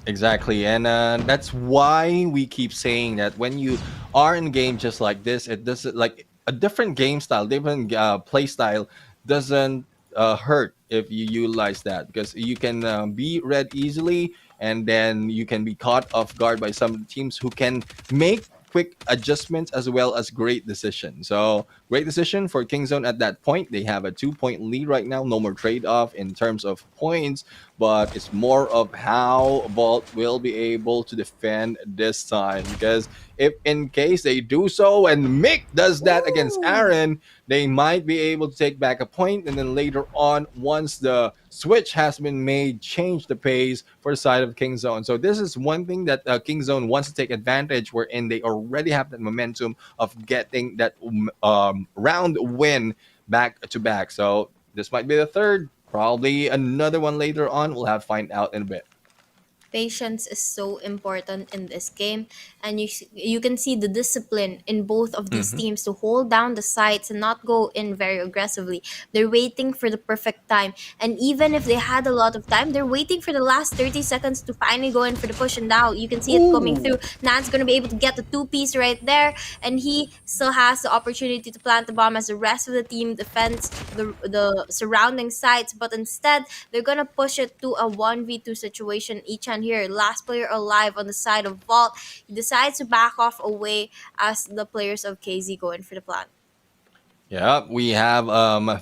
Exactly, and that's why we keep saying that when you are in game just like this, it doesn't like a different game style, different play style doesn't hurt if you utilize that, because you can be read easily, and then you can be caught off guard by some teams who can make quick adjustments as well as great decisions. So great decision for Kingzone at that point. They have a 2-point lead right now. No more trade off in terms of points, but it's more of how Vault will be able to defend this time. Because if in case they do so and Mick does that against Aaron, they might be able to take back a point, and then later on, once the switch has been made, change the pace for the side of Kingzone. So this is one thing that Kingzone wants to take advantage, wherein they already have that momentum of getting that round win back to back. So this might be the third, probably another one later on. We'll have to find out in a bit. Patience is so important in this game, and you can see the discipline in both of these Mm-hmm. teams to hold down the sights and not go in very aggressively. They're waiting for the perfect time, and even if they had a lot of time, they're waiting for the last 30 seconds to finally go in for the push. And now you can see it coming through. Nan's gonna be able to get the two-piece right there, and he still has the opportunity to plant the bomb as the rest of the team defends the surrounding sites. But instead, they're gonna push it to a 1v2 situation. Each and here, last player alive on the side of Vault. He decides to back off away as the players of KZ go in for the plant. Yeah, we have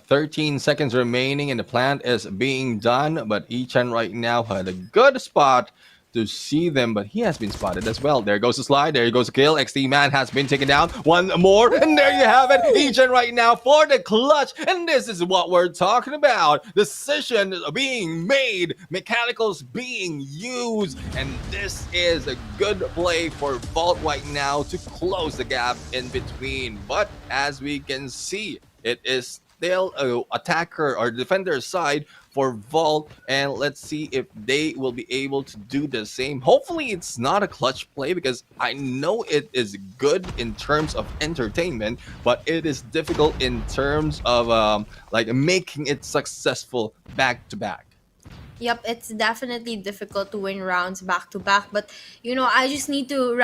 13 seconds remaining and the plant is being done, but Ichan right now had a good spot to see them, but he has been spotted as well. There goes the slide, there goes the kill. XT Man has been taken down. One more, and there you have it. Ichan right now for the clutch, and this is what we're talking about. Decision being made, mechanicals being used, and this is a good play for Vault right now to close the gap in between. But as we can see, it is still a attacker or defender side for Vault, and let's see if they will be able to do the same. Hopefully it's not a clutch play, because I know it is good in terms of entertainment, but it is difficult in terms of like making it successful back to back. Yep, it's definitely difficult to win rounds back to back, but I just need to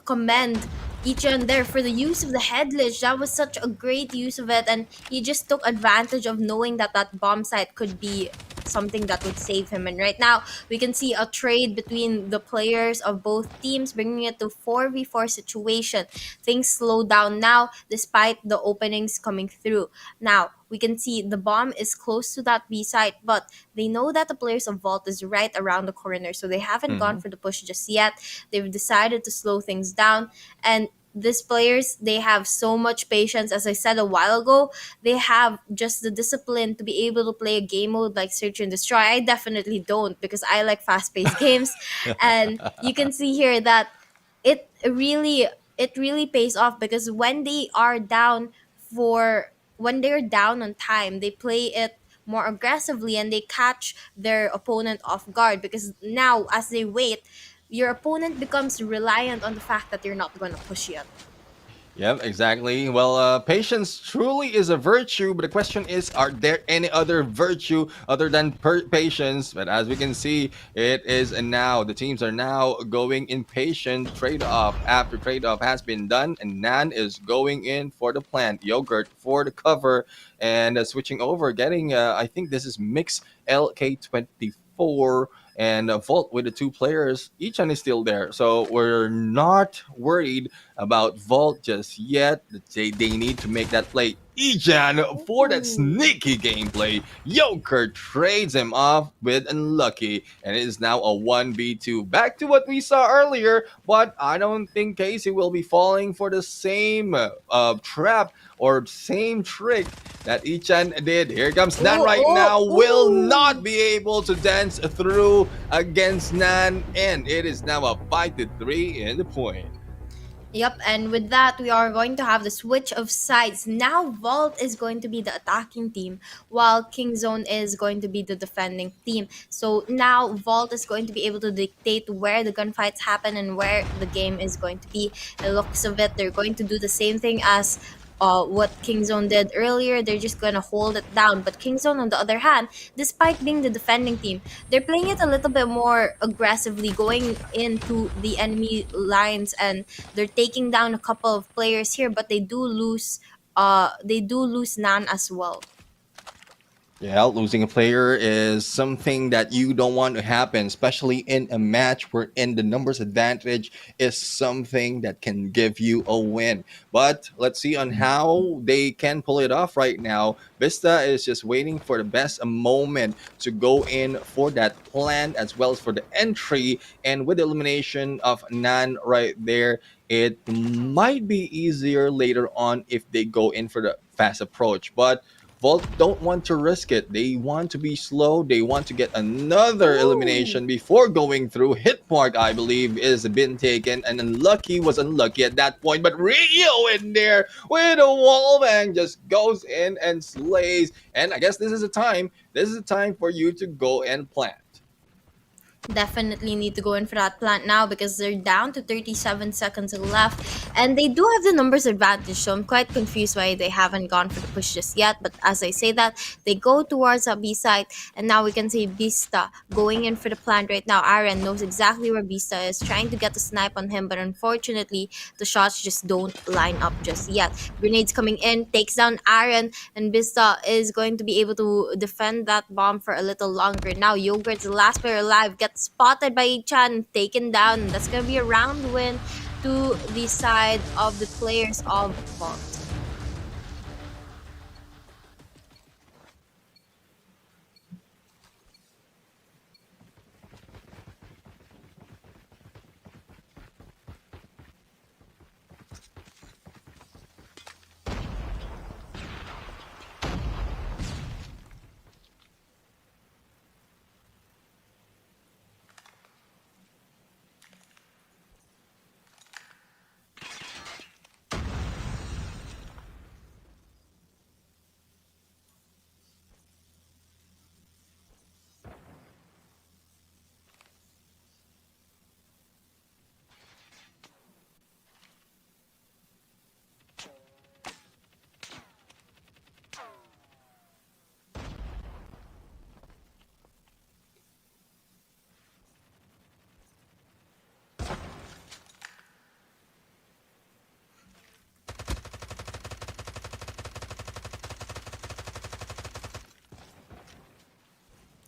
commend Ichan there for the use of the head glitch. That was such a great use of it, and he just took advantage of knowing that that bomb site could be something that would save him. And right now, we can see a trade between the players of both teams, bringing it to 4v4 situation. Things slow down now, despite the openings coming through. Now, we can see the bomb is close to that B site, but they know that the players of Vault is right around the corner, so they haven't gone for the push just yet. They've decided to slow things down, and these players, they have so much patience. As I said a while ago, they have just the discipline to be able to play a game mode like Search and Destroy. I definitely don't, because I like fast-paced games, and you can see here that it really pays off, because when they're down on time, they play it more aggressively and they catch their opponent off guard, because now as they wait, your opponent becomes reliant on the fact that you're not going to push yet. Yep, exactly. Well, patience truly is a virtue, but the question is, are there any other virtue other than patience? But as we can see, it is now. The teams are now going in patient trade-off after trade-off has been done, and Nan is going in for the plant, Yogurt for the cover, and switching over, getting, I think this is Mix LK24, and Vault with the two players. Each one is still there, so we're not worried about Vault just yet. They need to make that play. Ichan for that sneaky gameplay. Joker trades him off with Unlucky, and it is now a 1v2. Back to what we saw earlier, but I don't think Casey will be falling for the same trap or same trick that Ichan did. Here comes Nan right now. Will not be able to dance through against Nan, and it is now a 5-3 in the point. Yep, and with that, we are going to have the switch of sides. Now, Vault is going to be the attacking team, while Kingzone is going to be the defending team. So now, Vault is going to be able to dictate where the gunfights happen and where the game is going to be. The looks of it, they're going to do the same thing as what Kingzone did earlier. They're just going to hold it down. But Kingzone, on the other hand, despite being the defending team, they're playing it a little bit more aggressively, going into the enemy lines, and they're taking down a couple of players here, but they do lose Nan as well. Yeah, losing a player is something that you don't want to happen, especially in a match wherein the numbers advantage is something that can give you a win. But let's see on how they can pull it off right now. Vista is just waiting for the best moment to go in for that plant as well as for the entry. And with the elimination of Nan right there, it might be easier later on if they go in for the fast approach. But Vault don't want to risk it. They want to be slow. They want to get another elimination before going through. Hit mark, I believe, is been taken, and Unlucky was unlucky at that point. But Rio in there with a wall bang just goes in and slays. And I guess this is a time. This is a time for you to go and plant. Definitely need to go in for that plant now because they're down to 37 seconds left and they do have the numbers advantage, so I'm quite confused why they haven't gone for the push just yet. But as I say that, they go towards a B side, and now we can see Bista going in for the plant right now. Aaron knows exactly where Bista is, trying to get the snipe on him, but unfortunately the shots just don't line up just yet. Grenades coming in, takes down Aaron, and Bista is going to be able to defend that bomb for a little longer. Now Yogurt's the last player alive, gets spotted by Chan, taken down, and that's gonna be a round win to the side of the players of Vault.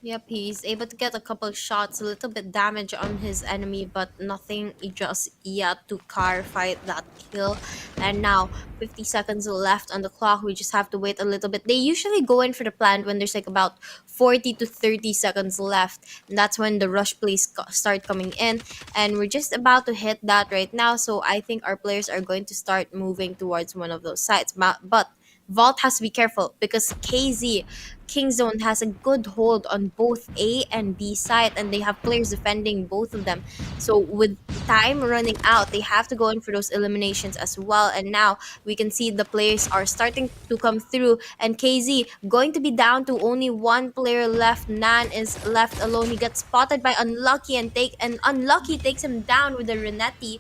Yep, he's able to get a couple shots, a little bit damage on his enemy, but nothing just yet to clarify that kill. And now, 50 seconds left on the clock. We just have to wait a little bit. They usually go in for the plant when there's like about 40 to 30 seconds left. And that's when the rush plays start coming in. And we're just about to hit that right now. So I think our players are going to start moving towards one of those sites. But Vault has to be careful because KZ Kingzone has a good hold on both A and B side, and they have players defending both of them. So with time running out, they have to go in for those eliminations as well. And now we can see the players are starting to come through, and KZ going to be down to only one player left. Nan is left alone. He gets spotted by Unlucky, and Unlucky takes him down with a Renetti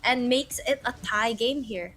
and makes it a tie game here.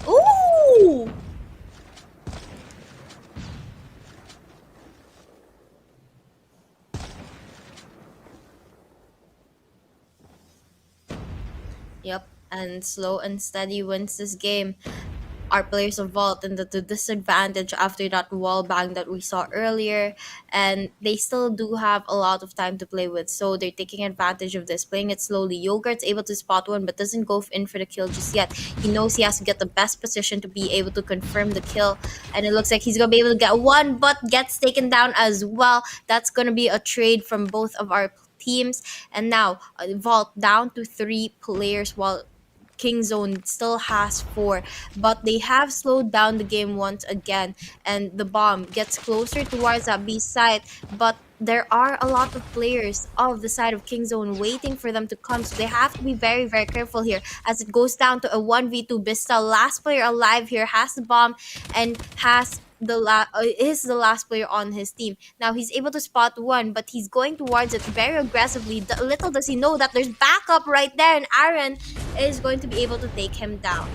Ooh! Yep, and slow and steady wins this game. Our players of Vault and the disadvantage after that wall bang that we saw earlier, and they still do have a lot of time to play with, so they're taking advantage of this, playing it slowly. Yogurt's able to spot one but doesn't go in for the kill just yet. He knows he has to get the best position to be able to confirm the kill, and it looks like he's gonna be able to get one but gets taken down as well. That's gonna be a trade from both of our teams, and now Vault down to 3 players while Kingzone still has 4, but they have slowed down the game once again, and the bomb gets closer towards that B side, but there are a lot of players of the side of Kingzone waiting for them to come, so they have to be very, very careful here as it goes down to a 1v2. Bista, last player alive here, has the bomb and has is the last player on his team. Now he's able to spot one, but he's going towards it very aggressively. Little does he know that there's backup right there, and Aaron is going to be able to take him down.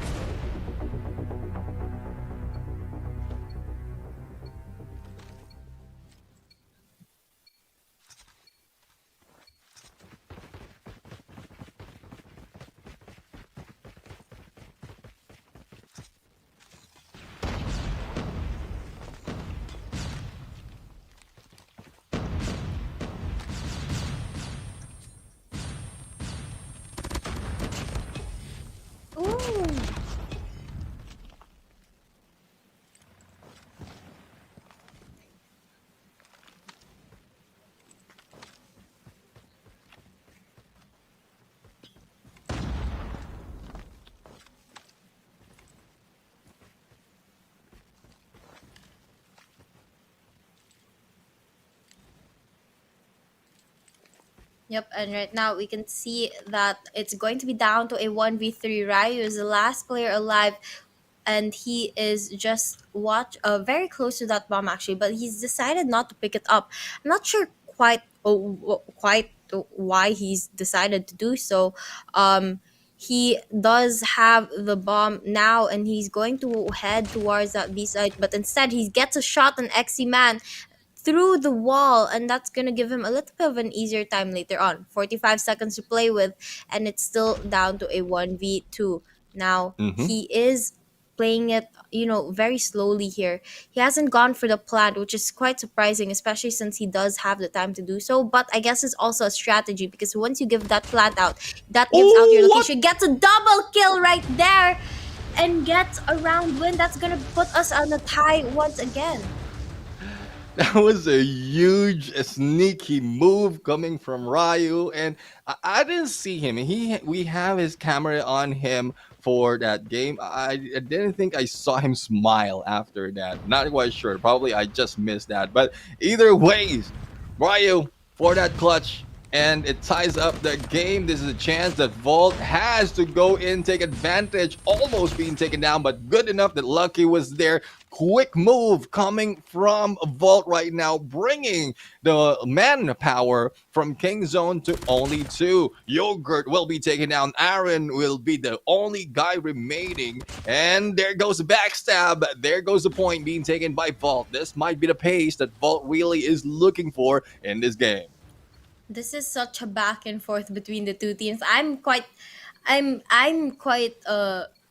Ooh. Yep, and right now we can see that it's going to be down to a 1v3. Ryu is the last player alive, and he is just very close to that bomb actually, but he's decided not to pick it up. I'm not sure quite why he's decided to do so. He does have the bomb now, and he's going to head towards that B side, but instead he gets a shot on XC Man through the wall, and that's gonna give him a little bit of an easier time later on. 45 seconds to play with, and it's still down to a 1v2. Now Mm-hmm. he is playing it, very slowly here. He hasn't gone for the plant, which is quite surprising, especially since he does have the time to do so. But I guess it's also a strategy, because once you give that plant out, that gives out your location, gets a double kill right there, and gets a round win. That's gonna put us on a tie once again. That was a huge, sneaky move coming from Ryu, and I didn't see him. We have his camera on him for that game. I didn't think I saw him smile after that. Not quite sure. Probably I just missed that. But either ways, Ryu for that clutch, and it ties up the game. This is a chance that Vault has to go in, take advantage, almost being taken down, but good enough that Lucky was there. Quick move coming from Vault right now, bringing the manpower from King Zone to only 2. Yogurt will be taken down. Aaron will be the only guy remaining. And there goes the backstab. There goes the point being taken by Vault. This might be the pace that Vault really is looking for in this game. This is such a back and forth between the two teams. I'm quite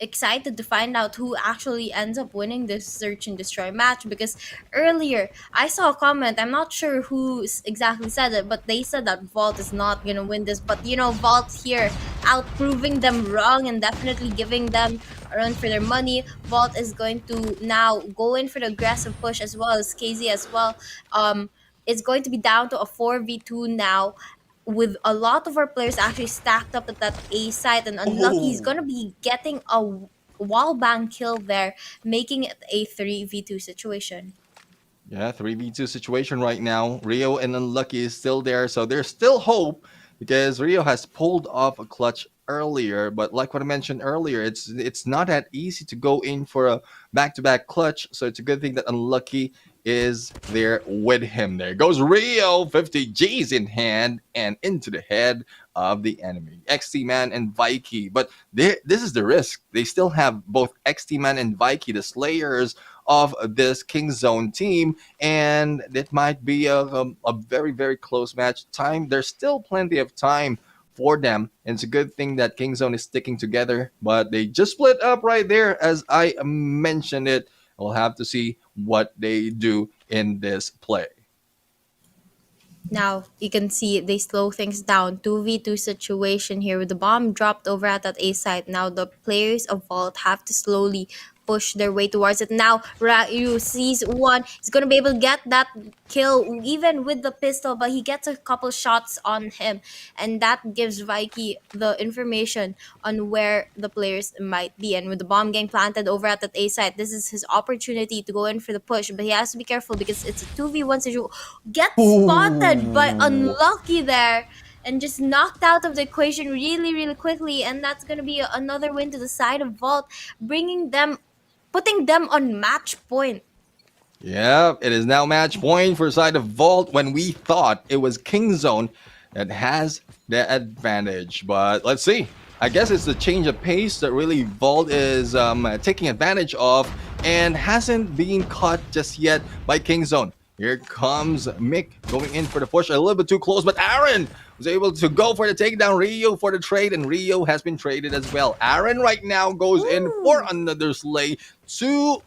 excited to find out who actually ends up winning this search and destroy match, because earlier I saw a comment, I'm not sure who exactly said it, but they said that Vault is not gonna win this. But Vault here out proving them wrong and definitely giving them a run for their money. Vault is going to now go in for the aggressive push, as well as KZ as well. It's going to be down to a 4v2 now, with a lot of our players actually stacked up at that A site, and Unlucky he's gonna be getting a wall bang kill there, making it a 3v2 situation. Yeah, 3v2 situation right now. Rio and Unlucky is still there, so there's still hope, because Rio has pulled off a clutch earlier. But like what I mentioned earlier, it's not that easy to go in for a back-to-back clutch. So it's a good thing that Unlucky is there with him. There goes Rio, 50 G's in hand and into the head of the enemy. XT Man and Vikey. But this is the risk. They still have both XT Man and Vikey, the slayers of this King Zone team, and it might be a very, very close match. There's still plenty of time for them, and it's a good thing that King Zone is sticking together, but they just split up right there as I mentioned it. We'll have to see what they do in this play. Now you can see they slow things down. 2v2 situation here with the bomb dropped over at that A site. Now the players of Vault have to slowly push their way towards it. Now Ryu sees one. He's gonna be able to get that kill even with the pistol, but he gets a couple shots on him, and that gives Vikey the information on where the players might be. And with the bomb getting planted over at that A site, this is his opportunity to go in for the push, but he has to be careful because it's a 2v1 situation. Gets spotted by Unlucky there, and just knocked out of the equation really, really quickly. And that's going to be another win to the side of Vault, putting them on match point. Yeah, it is now match point for side of Vault, when we thought it was King Zone that has the advantage. But let's see. I guess it's the change of pace that really Vault is taking advantage of, and hasn't been caught just yet by King Zone. Here comes Mick going in for the push, a little bit too close, but Aaron was able to go for the takedown. Rio for the trade, and Rio has been traded as well. Aaron right now goes in for another slay. 2-4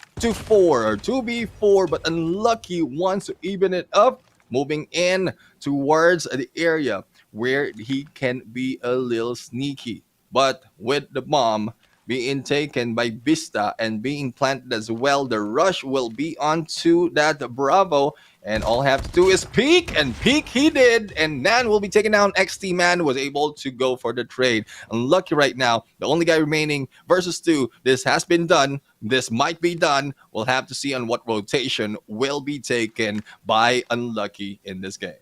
or 2v4, but Unlucky wants to even it up, moving in towards the area where he can be a little sneaky. But with the bomb being taken by Vista and being planted as well, the rush will be onto that Bravo, and all I have to do is peek, and peek he did, and Nan will be taken down. XT Man was able to go for the trade. Unlucky right now, the only guy remaining versus 2. This has been done. This might be done. We'll have to see on what rotation will be taken by Unlucky in this game.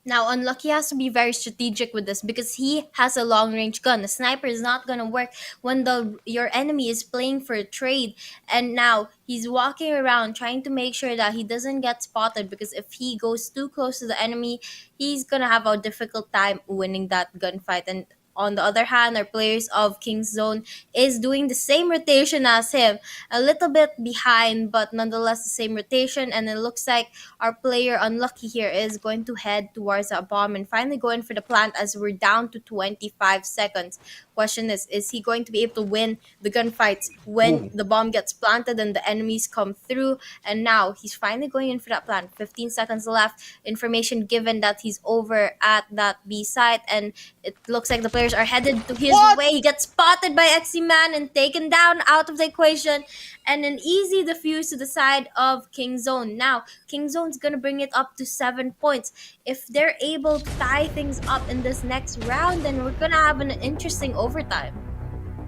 Now, Unlucky has to be very strategic with this because he has a long range gun. A sniper is not gonna work when your enemy is playing for a trade, and now he's walking around trying to make sure that he doesn't get spotted. Because if he goes too close to the enemy, he's gonna have a difficult time winning that gunfight. And on the other hand, our players of King's Zone is doing the same rotation as him, a little bit behind, but nonetheless the same rotation. And it looks like our player Unlucky here is going to head towards a bomb and finally go in for the plant as we're down to 25 seconds. Question is he going to be able to win the gunfights when Ooh. the bomb gets planted and the enemies come through? And now he's finally going in for that plant. 15 seconds left. Information given that he's over at that B site, and it looks like the players are headed to his way. He gets spotted by XC Man and taken down out of the equation, and an easy defuse to the side of King Zone. Now, King Zone's gonna bring it up to 7 points. If they're able to tie things up in this next round, then we're gonna have an interesting overtime.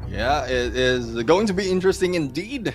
Yeah, it is going to be interesting indeed.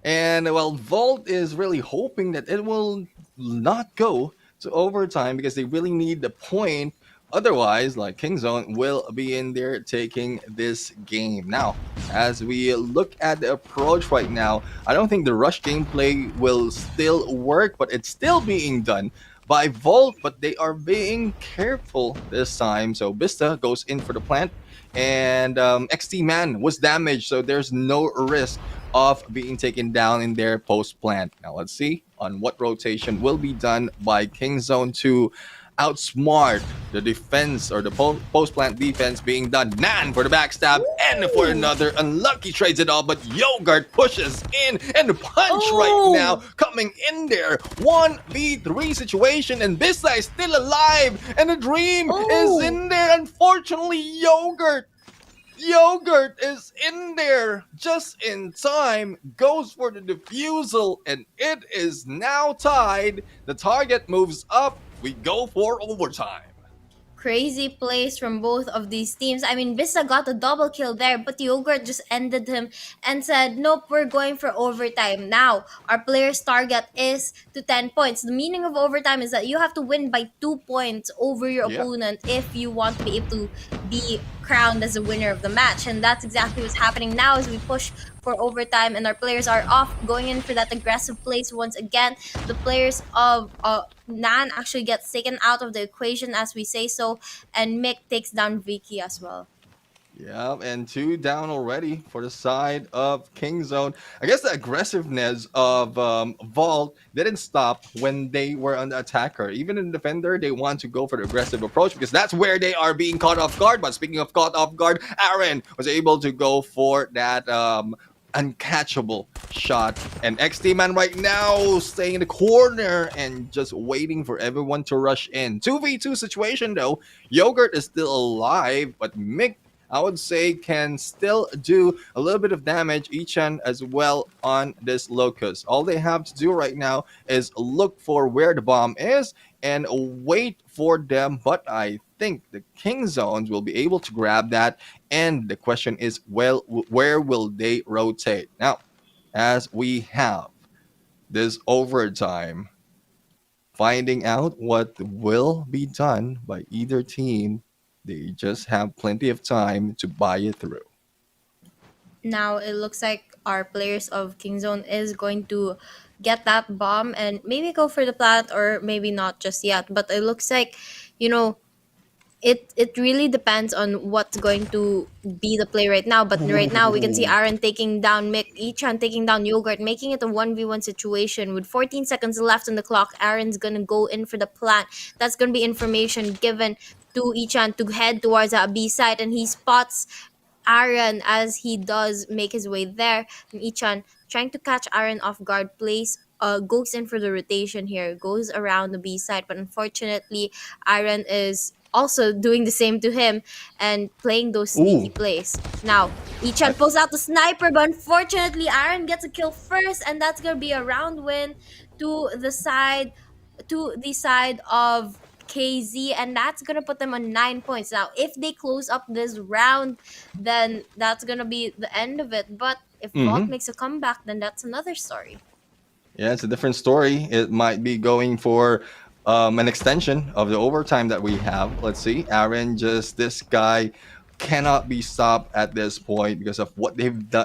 And well, Vault is really hoping that it will not go to overtime because they really need the point. Otherwise, like Kingzone will be in there taking this game. Now, as we look at the approach right now, I don't think the rush gameplay will still work, but it's still being done by Vault, but they are being careful this time. So Bista goes in for the plant, and XT Man was damaged, so there's no risk of being taken down in their post plant. Now let's see on what rotation will be done by King Zone to outsmart the defense or the post plant defense being done. Nan for the backstab and for another Unlucky trades it all, but Yogurt pushes in and the punch right now coming in there. 1v3 situation, and Bisa is still alive, and the dream is in there. Unfortunately, Yogurt is in there just in time, goes for the defusal, and it is now tied. The target moves up. We go for overtime. Crazy plays from both of these teams. I mean, Bissa got a double kill there, but Yogurt just ended him and said, nope, we're going for overtime. Now, our player's target is to 10 points. The meaning of overtime is that you have to win by 2 points over your opponent if you want to be able to be crowned as the winner of the match. And that's exactly what's happening now as we push for overtime, and our players are off going in for that aggressive plays once again. The players of Nan actually gets taken out of the equation as we say so, and Mick takes down Vicky as well. Yeah, and 2 down already for the side of King Zone. I guess the aggressiveness of Vault didn't stop when they were on the attacker. Even in defender, they want to go for the aggressive approach because that's where they are being caught off guard. But speaking of caught off guard, Aaron was able to go for that uncatchable shot. And XT Man right now staying in the corner and just waiting for everyone to rush in. 2v2 situation though. Yogurt is still alive, but Mick, I would say, can still do a little bit of damage each and as well on this Locust. All they have to do right now is look for where the bomb is and wait for them. But I think the King Zones will be able to grab that. And the question is, well, where will they rotate? Now, as we have this overtime, finding out what will be done by either team, they just have plenty of time to buy it through. Now it looks like our players of Kingzone is going to get that bomb and maybe go for the plant, or maybe not just yet. But it looks like, it really depends on what's going to be the play right now. But right now we can see Aaron taking down Mick, Ichan taking down Yogurt, making it a 1v1 situation. With 14 seconds left on the clock, Aaron's gonna go in for the plant. That's gonna be information given to Ichan to head towards a B side, and he spots Aaron as he does make his way there. And Ichan, trying to catch Aaron off guard, goes in for the rotation here, goes around the B side, but unfortunately Aaron is also doing the same to him and playing those sneaky plays. Now Ichan pulls out the sniper, but unfortunately Aaron gets a kill first, and that's gonna be a round win to the side of KZ, and that's gonna put them on 9 points. Now if they close up this round, then that's gonna be the end of it. But if Vault makes a comeback, then that's another story. Yeah, it's a different story. It might be going for an extension of the overtime that we have. Let's see, Aaron, just this guy cannot be stopped at this point because of what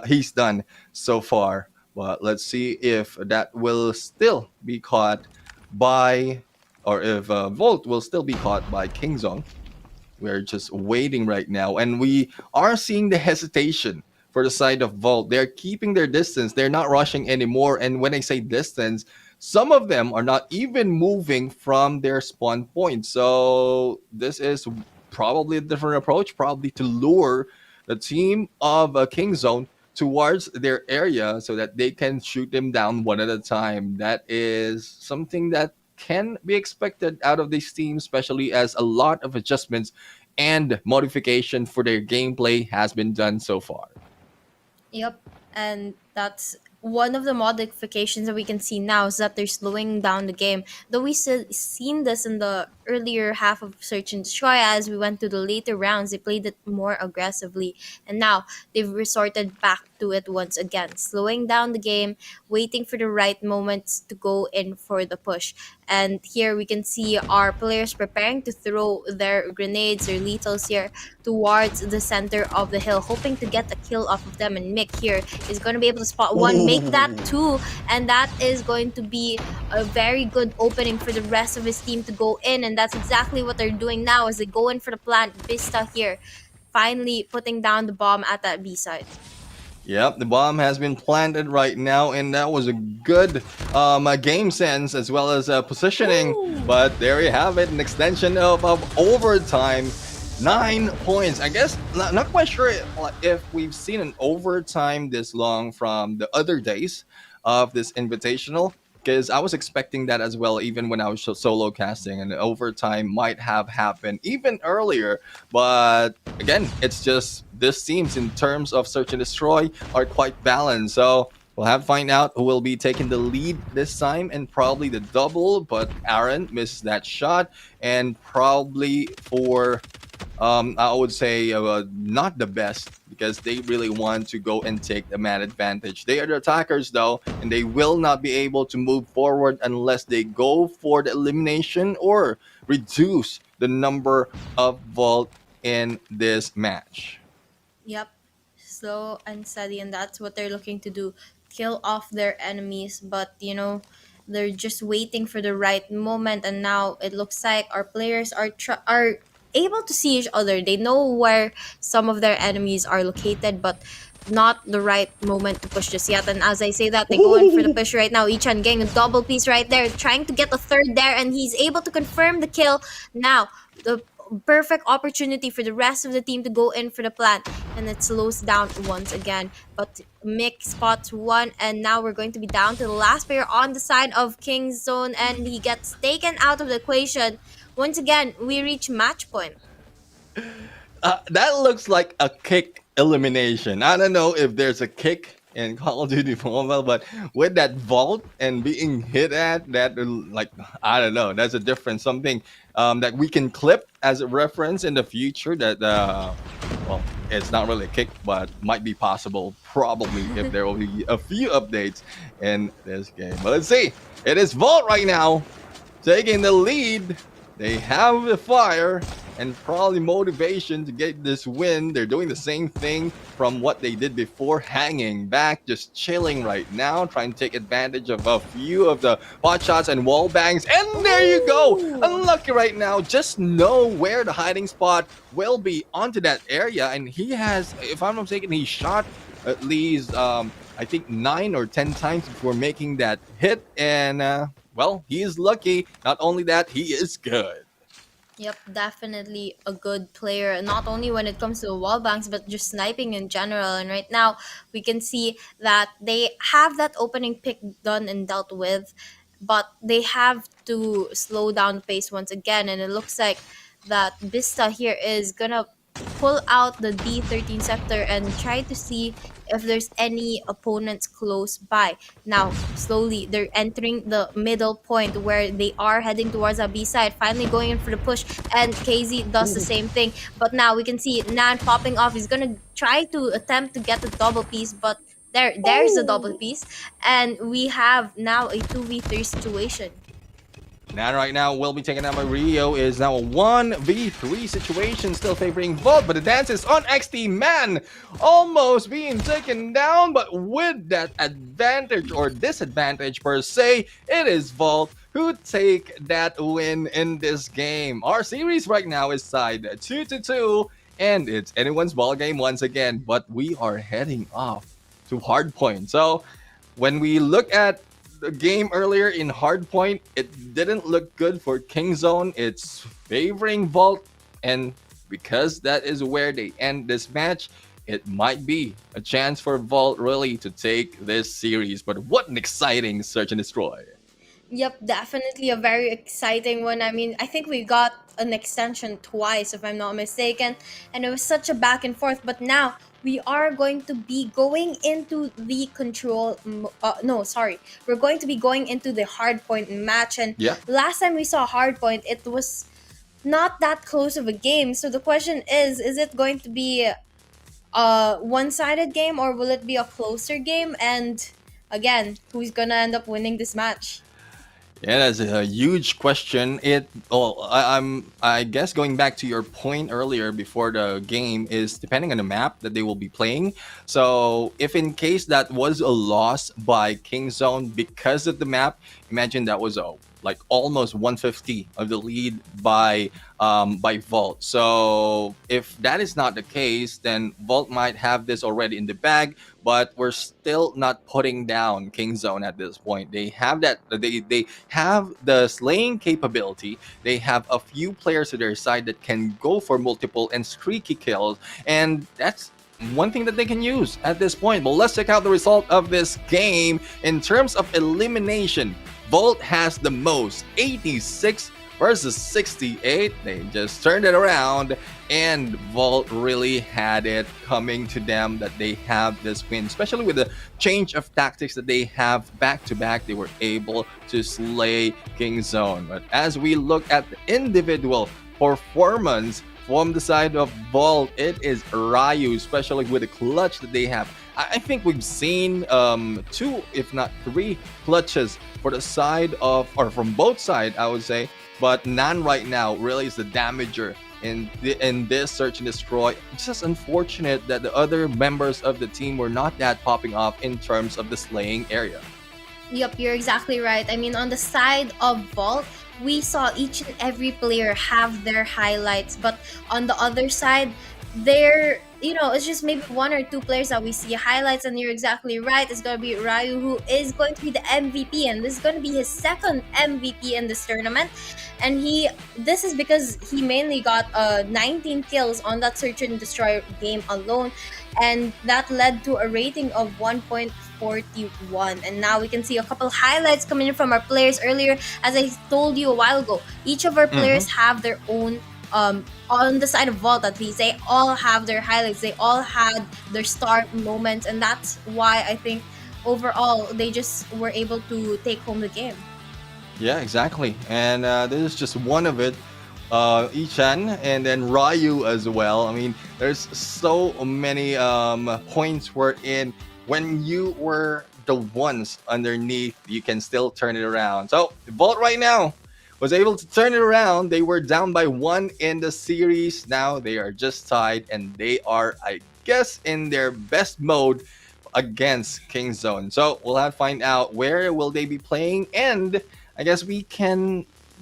he's done so far. But let's see if that will still be caught by, or if Volt will still be caught by Kingzone. We're just waiting right now, and we are seeing the hesitation for the side of Volt. They're keeping their distance. They're not rushing anymore. And when I say distance, some of them are not even moving from their spawn point. So this is probably a different approach, probably to lure the team of Kingzone towards their area so that they can shoot them down one at a time. That is something that can be expected out of this team, especially as a lot of adjustments and modification for their gameplay has been done so far. Yep, and that's one of the modifications that we can see now is that they're slowing down the game. Though we seen this in the earlier half of Search and Destroy, as we went to the later rounds, they played it more aggressively, and now they've resorted back to it once again, slowing down the game, waiting for the right moments to go in for the push. And here we can see our players preparing to throw their grenades or lethals here towards the center of the hill, hoping to get a kill off of them. And Mick here is going to be able to spot one, make that two, and that is going to be a very good opening for the rest of his team to go in. And that's exactly what they're doing now as they go in for the plant. Vista here finally putting down the bomb at that B side. Yep, the bomb has been planted right now, and that was a good game sense as well as positioning. Ooh. But there you have it, an extension of overtime. 9 points. I guess not quite sure if we've seen an overtime this long from the other days of this invitational, because I was expecting that as well, even when I was solo casting, and overtime might have happened even earlier. But again, it's just this teams in terms of search and destroy are quite balanced. So we'll have to find out who will be taking the lead this time, and probably the double. But Aaron missed that shot, and probably for I would say not the best, because they really want to go and take the man advantage. They are the attackers though, and they will not be able to move forward unless they go for the elimination or reduce the number of Volt in this match. Yep, slow and steady, and that's what they're looking to do, kill off their enemies. But they're just waiting for the right moment, and now it looks like our players are able to see each other. They know where some of their enemies are located, but not the right moment to push just yet. And as I say that, they go in for the push right now. Ichan getting a double piece right there, trying to get the third there, and he's able to confirm the kill. Now, the perfect opportunity for the rest of the team to go in for the plant, and it slows down once again. But Mick spots one, and now we're going to be down to the last player on the side of Kingzone, and he gets taken out of the equation. Once again, we reach match point. That looks like a kick elimination. I don't know if there's a kick in Call of Duty Mobile, but with that vault and being hit at that, like, I don't know, that's a different something that we can clip as a reference in the future. That well, it's not really a kick, but might be possible probably if there will be a few updates in this game. But let's see, it is Vault right now taking the lead. They have the fire and probably motivation to get this win. They're doing the same thing from what they did before, hanging back, just chilling right now, trying to take advantage of a few of the pot shots and wall bangs. And there you go! Unlucky right now. Just know where the hiding spot will be onto that area. And he has, if I'm not mistaken, he shot at least, I think 9 or 10 times before making that hit. And, well, he is lucky. Not only that, he is good. Yep, definitely a good player, not only when it comes to wall banks, but just sniping in general. And right now, we can see that they have that opening pick done and dealt with, but they have to slow down the pace once again. And it looks like that Vista here is gonna pull out the D13 scepter and try to see if there's any opponents close by. Now, slowly, they're entering the middle point where they are heading towards a B side, finally going in for the push, and KZ does the same thing. But now we can see Nan popping off. He's gonna try to attempt to get the double piece, but there's a double piece, and we have now a 2v3 situation. Now, right now, will be taken out by Rio. Is now a 1v3 situation, still favoring Vault, but the dance is on XT. Man, almost being taken down, but with that advantage or disadvantage per se, it is Vault who take that win in this game. Our series right now is tied 2-2, and it's anyone's ball game once again, but we are heading off to Hardpoint. So, when we look at the game earlier in Hardpoint, it didn't look good for Kingzone. It's favoring Vault, and because that is where they end this match, it might be a chance for Vault really to take this series. But what an exciting search and destroy. Yep, definitely a very exciting one. I mean, I think we got an extension twice, if I'm not mistaken, and it was such a back and forth. But now we are going to be going into the we're going to be going into the Hardpoint match. And Yeah. last time we saw Hardpoint, it was not that close of a game. So the question is it going to be a one-sided game, or will it be a closer game? And again, who's gonna end up winning this match? Yeah, that's a huge question. I guess going back to your point earlier before the game is depending on the map that they will be playing. So if in case that was a loss by Kingzone because of the map, imagine that was like almost 150 of the lead by Vault. So if that is not the case, then Vault might have this already in the bag, but we're still not putting down Kingzone at this point. They have that they have the slaying capability. They have a few players to their side that can go for multiple and streaky kills, and that's one thing that they can use at this point. But let's check out the result of this game in terms of elimination. Vault has the most, 86 versus 68. They just turned it around, and Vault really had it coming to them that they have this win, especially with the change of tactics that they have back to back. They were able to slay Kingzone. But as we look at the individual performance from the side of Vault, it is Ryu, especially with the clutch that they have. I think we've seen 2, if not 3 clutches for the side of, or from both sides, I would say. But Nan right now really is the damager in this search and destroy. It's just unfortunate that the other members of the team were not that popping off in terms of the slaying area. Yep, you're exactly right. I mean, on the side of Vault, we saw each and every player have their highlights, but on the other side, it's just maybe 1 or 2 players that we see highlights. And you're exactly right, it's going to be Ryu who is going to be the MVP, and this is going to be his second MVP in this tournament. And this is because he mainly got 19 kills on that search and destroy game alone, and that led to a rating of 1.41. And now we can see a couple highlights coming in from our players earlier. As I told you a while ago, each of our players have their own on the side of Vault, at least they all have their highlights, they all had their star moments, and that's why I think overall they just were able to take home the game. Yeah, exactly. And this is just one of it. Ichan and then Ryu as well. I mean, there's so many points wherein when you were the ones underneath, you can still turn it around. So Vault right now was able to turn it around. They were down by 1 in the series. Now they are just tied, and they are, I guess, in their best mode against Kingzone. So we'll have to find out where will they be playing, and I guess we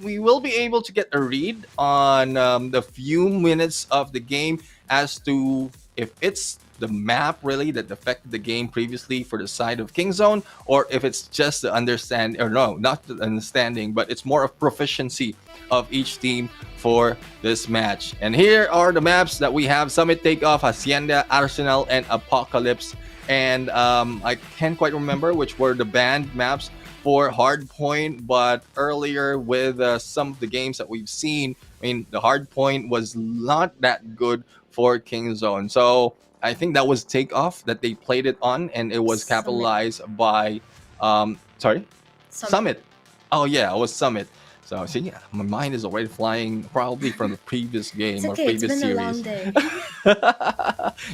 will be able to get a read on the few minutes of the game as to if it's the map really that affected the game previously for the side of Kingzone, or if it's just the understand, or no, not the understanding, but it's more of proficiency of each team for this match. And here are the maps that we have: Summit, Takeoff, Hacienda, Arsenal, and Apocalypse. And I can't quite remember which were the banned maps for Hardpoint, but earlier with some of the games that we've seen, I mean, the Hardpoint was not that good for Kingzone. So I think that was Takeoff that they played it on, and it was capitalized by Summit. Oh yeah, it was Summit. So see, my mind is already flying probably from the previous game It's or okay, previous it's been series. a long day.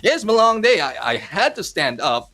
Yeah, it's been a long day. I had to stand up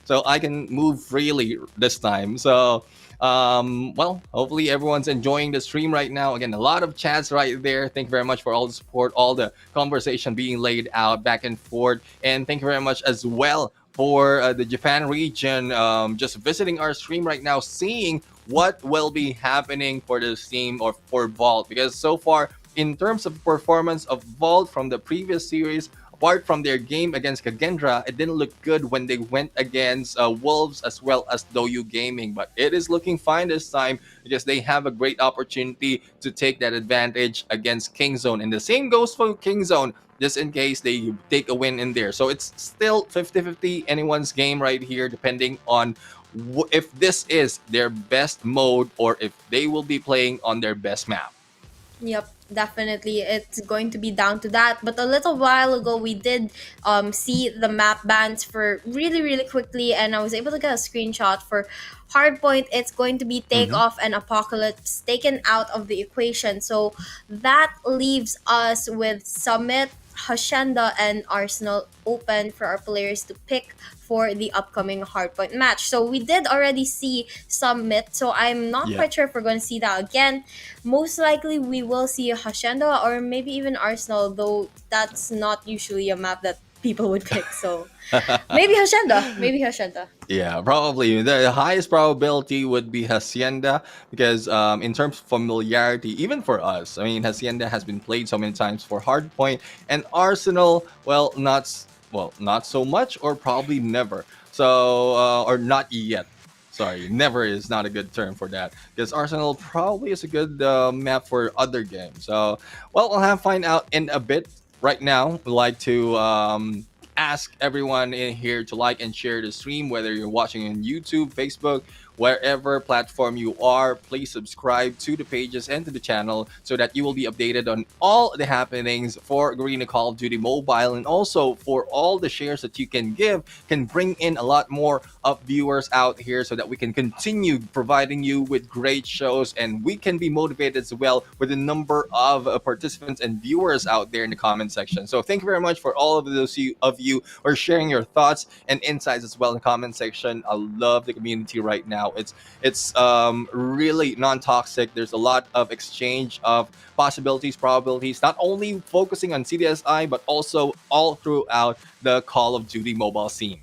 so I can move freely this time. So Well, hopefully everyone's enjoying the stream right now. Again, a lot of chats right there. Thank you very much for all the support, all the conversation being laid out back and forth. And thank you very much as well for the Japan region just visiting our stream right now, seeing what will be happening for this team or for Vault. Because so far, in terms of performance of Vault from the previous series, apart from their game against Kagendra, it didn't look good when they went against Wolves as well as Doyu Gaming. But it is looking fine this time because they have a great opportunity to take that advantage against Kingzone. And the same goes for Kingzone, just in case they take a win in there. So it's still 50-50, anyone's game right here, depending on if this is their best mode or if they will be playing on their best map. Yep, definitely. It's going to be down to that. But a little while ago, we did see the map bans for really, really quickly, and I was able to get a screenshot for Hardpoint. It's going to be Takeoff and Apocalypse taken out of the equation. So that leaves us with Summit, Hacienda, and Arsenal open for our players to pick for the upcoming Hardpoint match. So we did already see Summit, so I'm not quite sure if we're going to see that again. Most likely we will see Hacienda or maybe even Arsenal, though that's not usually a map that people would pick. So maybe Hacienda. Yeah, probably the highest probability would be Hacienda because in terms of familiarity, even for us, I mean, Hacienda has been played so many times for Hardpoint, and Arsenal, not so much, or probably never. So or not yet. Sorry, never is not a good term for that because Arsenal probably is a good map for other games. So, well, we'll have to find out in a bit. Right now, we'd like to ask everyone in here to like and share the stream, whether you're watching on YouTube, Facebook, wherever platform you are. Please subscribe to the pages and to the channel so that you will be updated on all the happenings for Garena Call of Duty Mobile, and also for all the shares that you can give can bring in a lot more of viewers out here so that we can continue providing you with great shows, and we can be motivated as well with the number of participants and viewers out there in the comment section. So thank you very much for all of those of you who are sharing your thoughts and insights as well in the comment section. I love the community right now. It's really non-toxic. There's a lot of exchange of possibilities, probabilities, not only focusing on CDSI but also all throughout the Call of Duty mobile scene.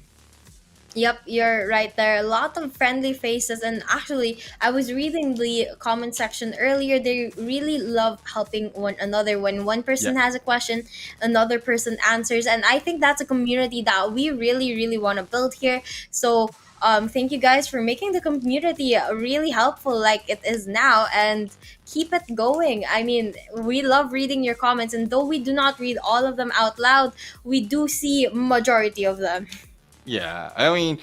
Yep, you're right there. A lot of friendly faces, and actually, I was reading the comment section earlier. They really love helping one another. When one person has a question, another person answers, and I think that's a community that we really, really want to build here. So, thank you guys for making the community really helpful, like it is now, and keep it going. I mean, we love reading your comments, and though we do not read all of them out loud, we do see majority of them. Yeah, I mean,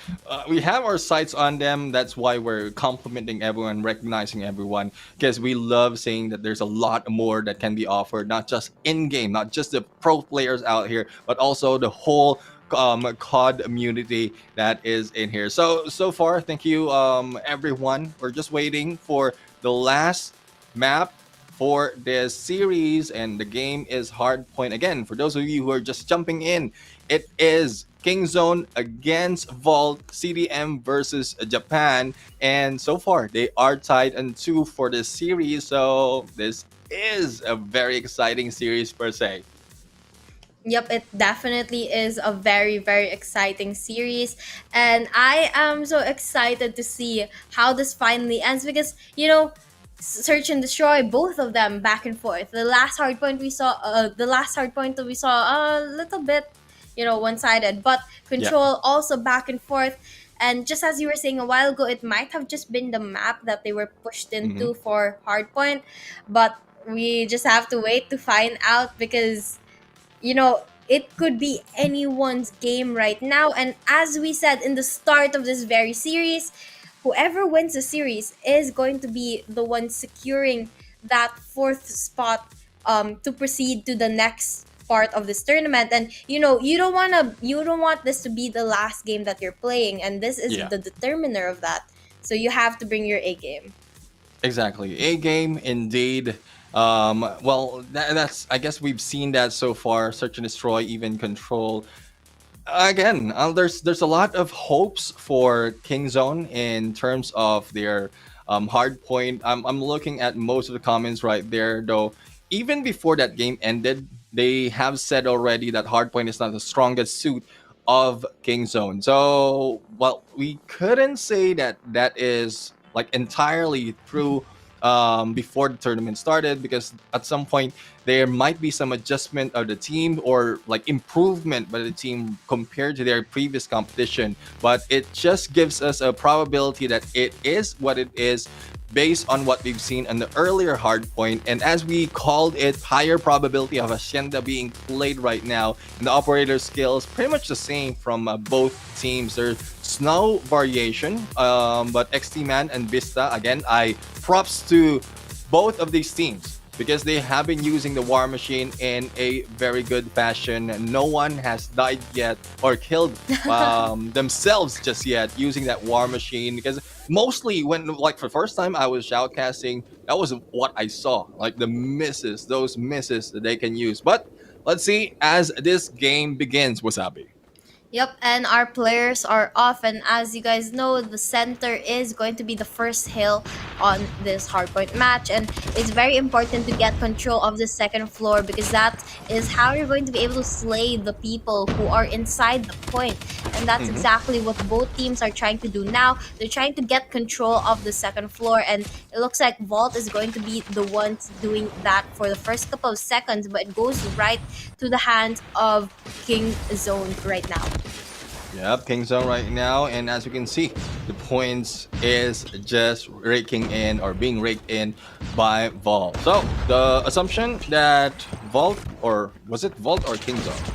we have our sights on them. That's why we're complimenting everyone, recognizing everyone, because we love saying that there's a lot more that can be offered, not just in-game, not just the pro players out here, but also the whole COD community that is in here. So far, thank you, everyone. We're just waiting for the last map for this series, and the game is Hardpoint. Again, for those of you who are just jumping in, it is Kingzone against Vault, CDM versus Japan, and so far they are tied on 2 for this series. So this is a very exciting series per se. Yep, it definitely is a very, very exciting series. And I am so excited to see how this finally ends because, search and destroy, both of them back and forth. The last hardpoint that we saw a little bit, one-sided, but control also back and forth. And just as you were saying a while ago, it might have just been the map that they were pushed into for hardpoint, but we just have to wait to find out because it could be anyone's game right now. And as we said in the start of this very series, whoever wins the series is going to be the one securing that 4th spot to proceed to the next part of this tournament. And you don't want this to be the last game that you're playing, and this is the determiner of that. So you have to bring your A game. Exactly, A game indeed. That's, I guess we've seen that so far. Search and destroy, even control. Again, there's a lot of hopes for Kingzone in terms of their Hardpoint. I'm looking at most of the comments right there, though. Even before that game ended, they have said already that Hardpoint is not the strongest suit of Kingzone. So, well, we couldn't say that that is like entirely true before the tournament started, because at some point there might be some adjustment of the team or like improvement by the team compared to their previous competition. But it just gives us a probability that it is what it is based on what we've seen on the earlier Hardpoint. And as we called it, higher probability of Hacienda being played right now. And the operator skill is pretty much the same from both teams. There's no variation, but XT Man and Vista, again, I props to both of these teams because they have been using the War Machine in a very good fashion. No one has died yet or killed themselves just yet using that War Machine, because mostly when, like, for the first time I was shoutcasting, that was what I saw, like the misses, those misses that they can use. But let's see as this game begins, Wasabi. Yep, and our players are off, and as you guys know, the center is going to be the first hill on this hardpoint match, and it's very important to get control of the second floor because that is how you're going to be able to slay the people who are inside the point, and that's exactly what both teams are trying to do now. They're trying to get control of the second floor, and it looks like Vault is going to be the ones doing that for the first couple of seconds, but it goes right to the hands of King Zone right now. Yep, Kingzone right now, and as you can see, the points is just raking in or being raked in by Vault. So the assumption that Vault, or was it Vault or Kingzone?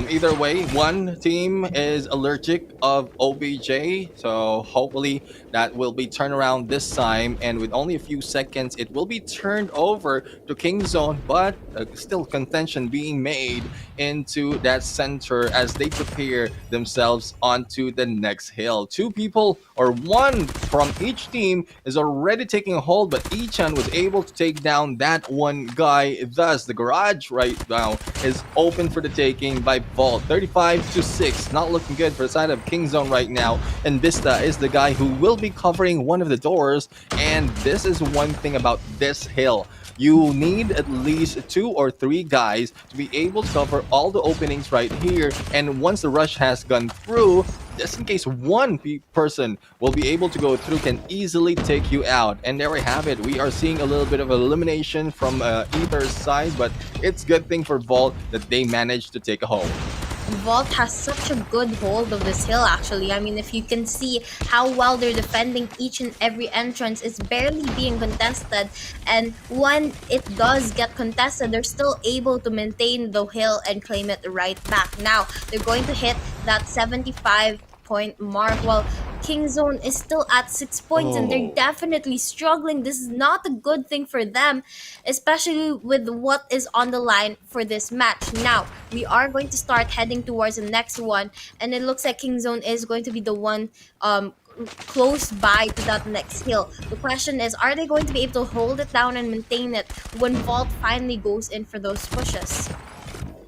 Either way, one team is allergic of OBJ, so hopefully that will be turned around this time, and with only a few seconds it will be turned over to Kingzone, but still contention being made into that center as they prepare themselves onto the next hill. Two people or one from each team is already taking a hold, but Ichan was able to take down that one guy. Thus the garage right now is open for the taking by Vault. 35-6, not looking good for the side of Kingzone right now, and Vista is the guy who will be covering one of the doors. And this is one thing about this hill: you need at least 2 or 3 guys to be able to cover all the openings right here. And once the rush has gone through, just in case one person will be able to go through, can easily take you out. And there we have it. We are seeing a little bit of elimination from either side, but it's a good thing for Vault that they managed to take a hold. Vault has such a good hold of this hill, actually. I mean, if you can see how well they're defending each and every entrance, it's barely being contested. And when it does get contested, they're still able to maintain the hill and claim it right back. Now, they're going to hit that 75-point mark, while Kingzone is still at 6 points, and they're definitely struggling. This is not a good thing for them, especially with what is on the line for this match. Now, we are going to start heading towards the next one, and it looks like Kingzone is going to be the one close by to that next hill. The question is, are they going to be able to hold it down and maintain it when Vault finally goes in for those pushes?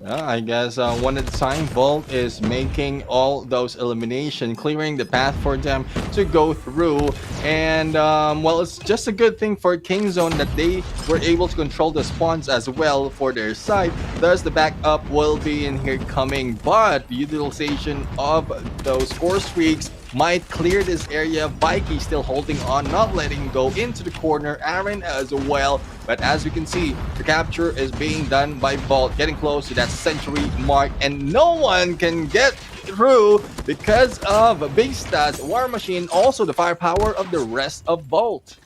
I guess one at a time, Vault is making all those elimination, clearing the path for them to go through. And well, it's just a good thing for Kingzone that they were able to control the spawns as well for their side. Thus the backup will be in here coming, but the utilization of those force streaks might clear this area. Vikey still holding on, not letting go into the corner. Aaron as well. But as we can see, the capture is being done by Vault, getting close to that century mark, and no one can get through because of Vista's War Machine, also the firepower of the rest of Vault.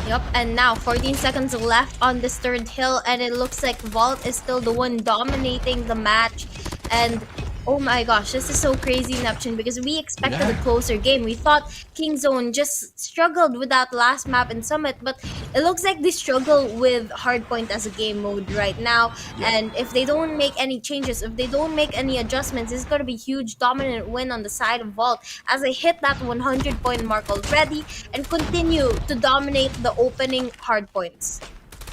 Yep, and now 14 seconds left on this third hill, and it looks like Vault is still the one dominating the match. And oh my gosh, this is so crazy, Neptune, because we expected a closer game. We thought Kingzone just struggled with that last map in Summit, but it looks like they struggle with Hardpoint as a game mode right now. And if they don't make any changes, if they don't make any adjustments, it's going to be a huge dominant win on the side of Vault as they hit that 100-point mark already and continue to dominate the opening Hardpoints.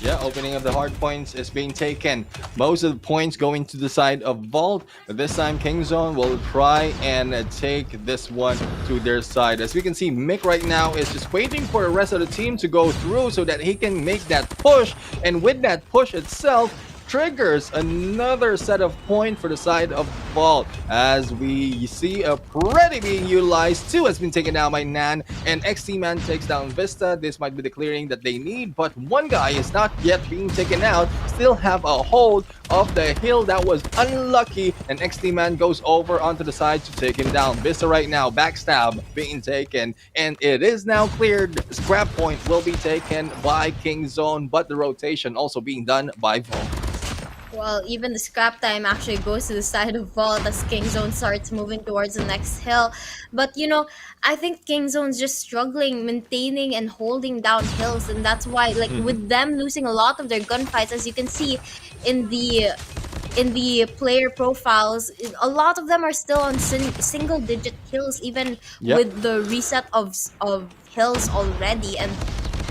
Yeah, opening of the hard points is being taken. Most of the points going to the side of Vault, but this time Kingzone will try and take this one to their side. As we can see, Mick right now is just waiting for the rest of the team to go through so that he can make that push, and with that push itself, triggers another set of points for the side of Vault. As we see a pretty being utilized. 2 has been taken down by Nan, and XT Man takes down Vista. This might be the clearing that they need, but one guy is not yet being taken out. Still have a hold of the hill that was unlucky, and XT Man goes over onto the side to take him down. Vista right now, backstab being taken, and it is now cleared. Scrap point will be taken by Kingzone, but the rotation also being done by Vault. Well, even the scrap time actually goes to the side of Vault as Kingzone starts moving towards the next hill. But I think Kingzone's just struggling maintaining and holding down hills, and that's why, like, with them losing a lot of their gunfights, as you can see in the player profiles, a lot of them are still on single digit kills, even with the reset of hills already, and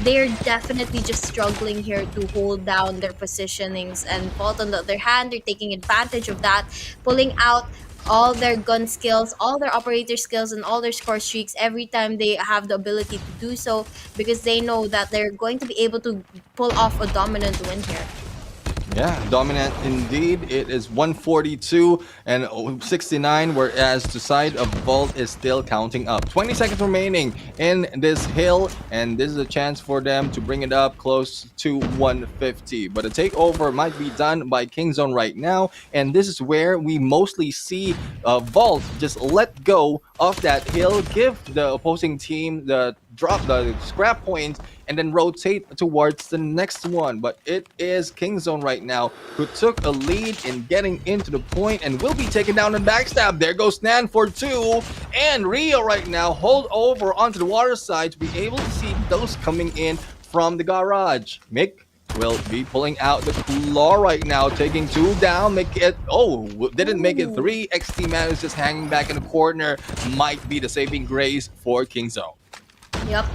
they're definitely just struggling here to hold down their positionings. And Vault, on the other hand, they're taking advantage of that, pulling out all their gun skills, all their operator skills, and all their score streaks every time they have the ability to do so, because they know that they're going to be able to pull off a dominant win here. Yeah, dominant indeed. It is 142 and 69, whereas the side of Vault is still counting up. 20 seconds remaining in this hill, and this is a chance for them to bring it up close to 150. But the takeover might be done by Kingzone right now, and this is where we mostly see Vault just let go of that hill, give the opposing team the drop the scrap points, and then rotate towards the next one. But it is Kingzone right now who took a lead in getting into the point and will be taken down and backstab. There goes Nan for 2, and Rio right now hold over onto the water side to be able to see those coming in from the garage. Mick will be pulling out the claw right now, taking 2 down. Make it, didn't make it 3. XT Man is just hanging back in the corner. Might be the saving grace for Kingzone. Yep.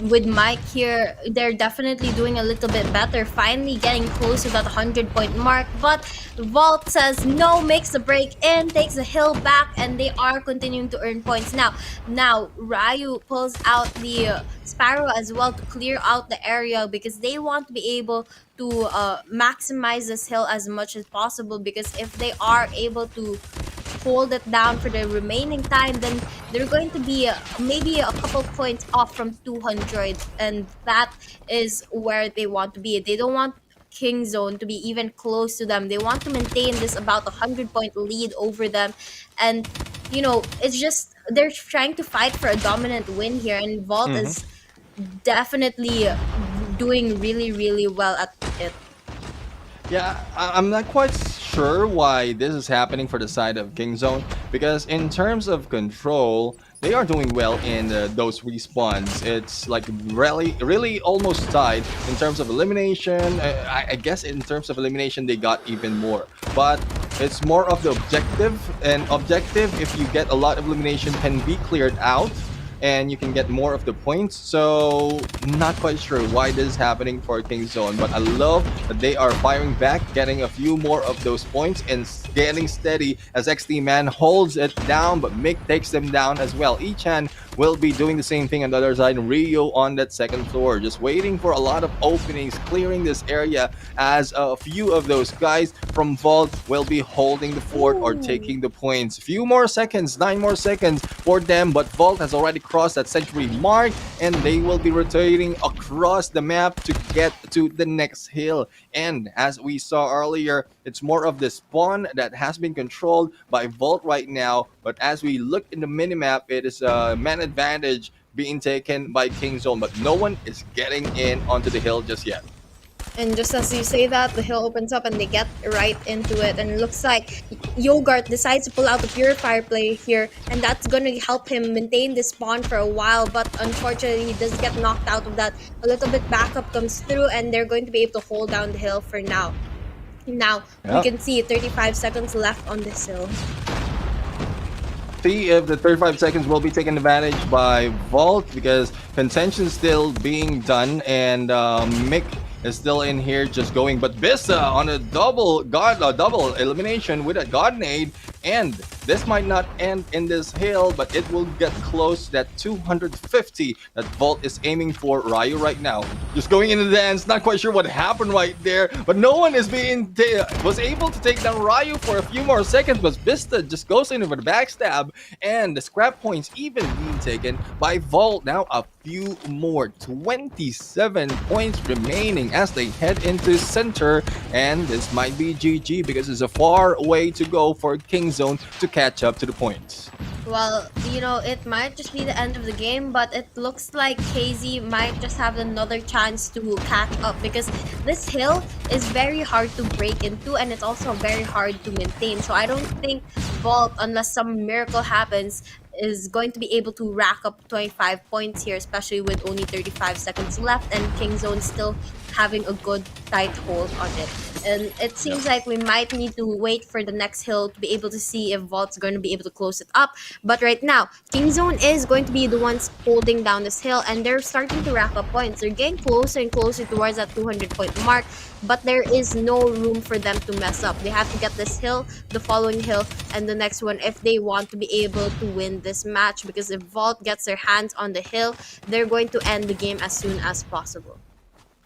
With Mike here, they're definitely doing a little bit better, finally getting close to that 100-point mark. But Vault says no, makes the break in, takes the hill back, and they are continuing to earn points. Now Ryu pulls out the Sparrow as well to clear out the area, because they want to be able to maximize this hill as much as possible, because if they are able to hold it down for the remaining time, then they're going to be maybe a couple points off from 200, and that is where they want to be. They don't want Kingzone to be even close to them. They want to maintain this about 100-point lead over them, and it's just they're trying to fight for a dominant win here, and Vault is definitely doing really, really well at it. Yeah, I'm not quite sure why this is happening for the side of Kingzone, because in terms of control, they are doing well in those respawns. It's like really almost tied in terms of elimination. I guess in terms of elimination, they got even more. But it's more of the objective, and objective, if you get a lot of elimination, can be cleared out, and you can get more of the points. So not quite sure why this is happening for Kingzone, but I love that they are firing back, getting a few more of those points and getting steady as XT Man holds it down, but Mick takes them down as well. Ichan will be doing the same thing on the other side. Rio on that second floor, just waiting for a lot of openings, clearing this area, as a few of those guys from Vault will be holding the fort or taking the points. Few more seconds, 9 more seconds for them, but Vault has already crossed that century mark, and they will be rotating across the map to get to the next hill. And as we saw earlier, it's more of the spawn that has been controlled by Vault right now, but as we look in the minimap, it is a man advantage being taken by Kingzone, but no one is getting in onto the hill just yet. And just as you say that, the hill opens up and they get right into it. And it looks like Yogurt decides to pull out the Purifier play here, and that's going to help him maintain this spawn for a while. But unfortunately, he does get knocked out of that. A little bit backup comes through, and they're going to be able to hold down the hill for now. Now, we can see 35 seconds left on this hill. See if the 35 seconds will be taken advantage by Vault, because contention still being done, and Mick is still in here, just going. But Vista on a double elimination with a God Nade, and this might not end in this hill, but it will get close to that 250 that Vault is aiming for. Ryu right now just going into the dance, not quite sure what happened right there, but no one is was able to take down Ryu for a few more seconds, but Vista just goes in with a backstab, and the scrap points even being taken by Vault. Now a few more, 27 points remaining as they head into center, and this might be GG because it's a far way to go for Kingzone to catch up to the points. Well, it might just be the end of the game, but it looks like KZ might just have another chance to catch up because this hill is very hard to break into and it's also very hard to maintain. So I don't think Vault, unless some miracle happens, is going to be able to rack up 25 points here, especially with only 35 seconds left and Kingzone still having a good tight hold on it. And it seems like we might need to wait for the next hill to be able to see if Vault's going to be able to close it up. But right now, Kingzone is going to be the ones holding down this hill, and they're starting to rack up points. They're getting closer and closer towards that 200-point mark, but there is no room for them to mess up. They have to get this hill, the following hill, and the next one if they want to be able to win this match, because if Vault gets their hands on the hill, they're going to end the game as soon as possible.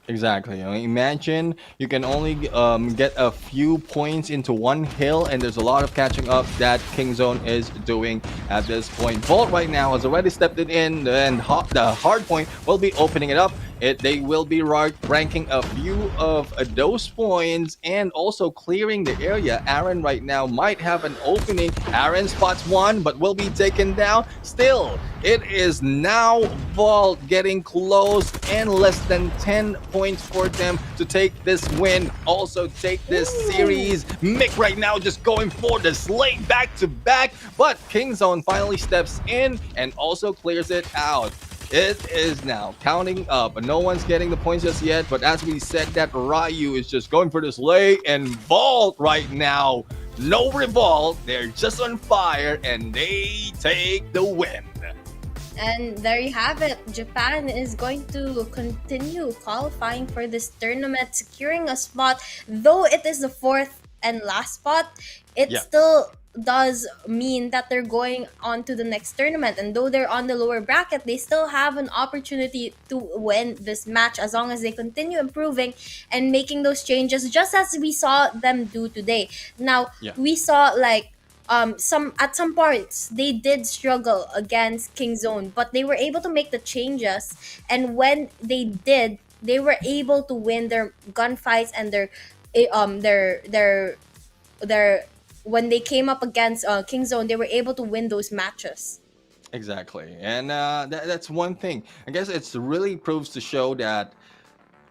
Exactly. Imagine you can only get a few points into one hill, and there's a lot of catching up that Kingzone is doing at this point. Vault right now has already stepped it in, and the Hardpoint will be opening it up. They will be ranking a few of those points and also clearing the area. Aaron right now might have an opening. Aaron spots one, but will be taken down. Still, it is now Vault getting close and less than 10 points for them to take this win. Also take this series. Mick right now just going for the slate back to back, but Kingzone finally steps in and also clears it out. It is now counting up. No one's getting the points just yet, but as we said, that Ryu is just going for this lay, and Vault right now, no revolt. They're just on fire, and they take the win. And there you have it. Japan is going to continue qualifying for this tournament, securing a spot. Though it is the fourth and last spot, it still does mean that they're going on to the next tournament. And though they're on the lower bracket, they still have an opportunity to win this match as long as they continue improving and making those changes, just as we saw them do today. Now, we saw like at some points they did struggle against Kingzone, but they were able to make the changes, and when they did, they were able to win their gunfights and their when they came up against Kingzone, they were able to win those matches. Exactly, and that's one thing. I guess it's really proves to show that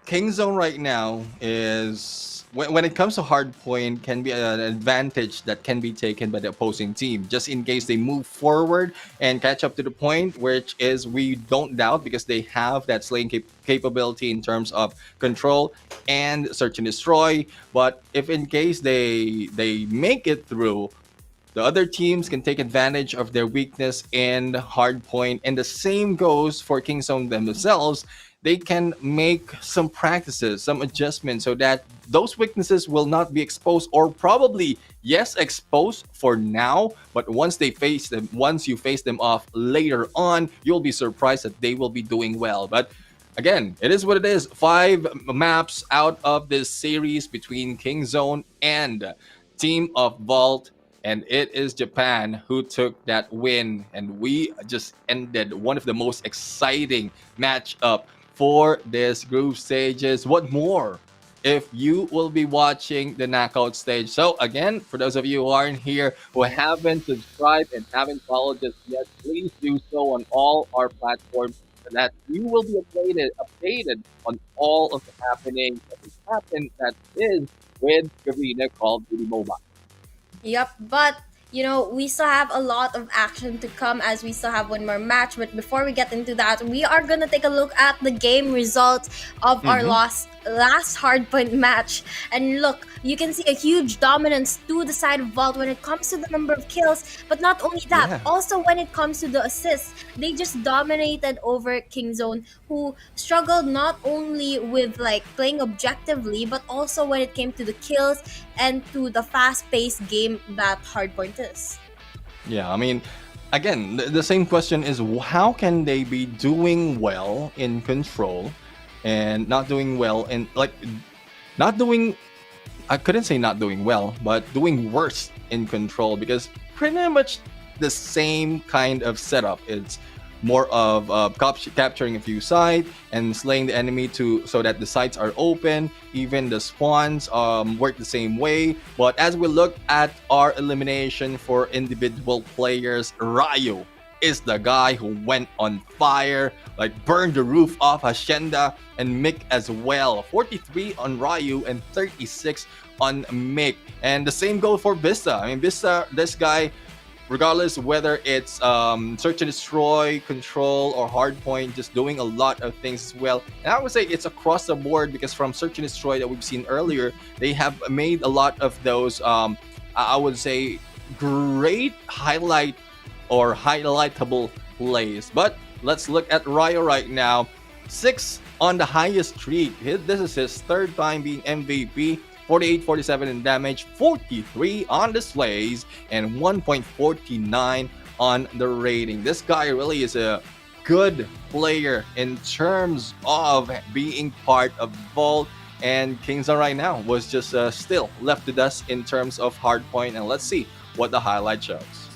Kingzone right now is, when it comes to Hardpoint, can be an advantage that can be taken by the opposing team, just in case they move forward and catch up to the point, which is we don't doubt because they have that slaying capability in terms of control and search and destroy. But if in case they make it through, the other teams can take advantage of their weakness in Hardpoint, and the same goes for Kingzone themselves. They can make some practices, some adjustments, so that those weaknesses will not be exposed, or probably, yes, exposed for now, but once you face them off later on, you'll be surprised that they will be doing well. But again, it is what it is. 5 maps out of this series between Kingzone and Team of Vault, and it is Japan who took that win, and we just ended one of the most exciting matchup for this group stages. What more if you will be watching the knockout stage? So again, for those of you who aren't here, who haven't subscribed and haven't followed us yet, please do so on all our platforms, so that you will be updated on all of the happenings that is with Garena Call of Duty Mobile. Yep, but we still have a lot of action to come as we still have one more match. But before we get into that, we are gonna take a look at the game results of our last Hardpoint match. And look, you can see a huge dominance to the side of Vault when it comes to the number of kills. But not only that, also when it comes to the assists, they just dominated over Kingzone, who struggled not only with like playing objectively, but also when it came to the kills and to the fast-paced game that Hardpoint is. Yeah, I mean, again, the same question is how can they be doing well in control and not doing well in not doing, I couldn't say not doing well, but doing worse in control, because pretty much the same kind of setup. It's more of capturing a few sites and slaying the enemy so that the sites are open. Even the spawns work the same way. But as we look at our elimination for individual players, Ryu is the guy who went on fire, like burned the roof off Hacienda, and Mick as well. 43 on Ryu and 36 on Mick. And the same goes for Vista. I mean, Vista, this guy, regardless whether it's search and destroy, control, or hardpoint, just doing a lot of things as well. And I would say it's across the board, because from search and destroy that we've seen earlier, they have made a lot of those I would say great highlight or highlightable plays. But let's look at Ryo right now. 6 on the highest streak. This is his third time being MVP. 48, 47 in damage, 43 on the slays, and 1.49 on the rating. This guy really is a good player in terms of being part of Vault, and Kingzone right now was just still left to dust in terms of Hardpoint, and let's see what the highlight shows.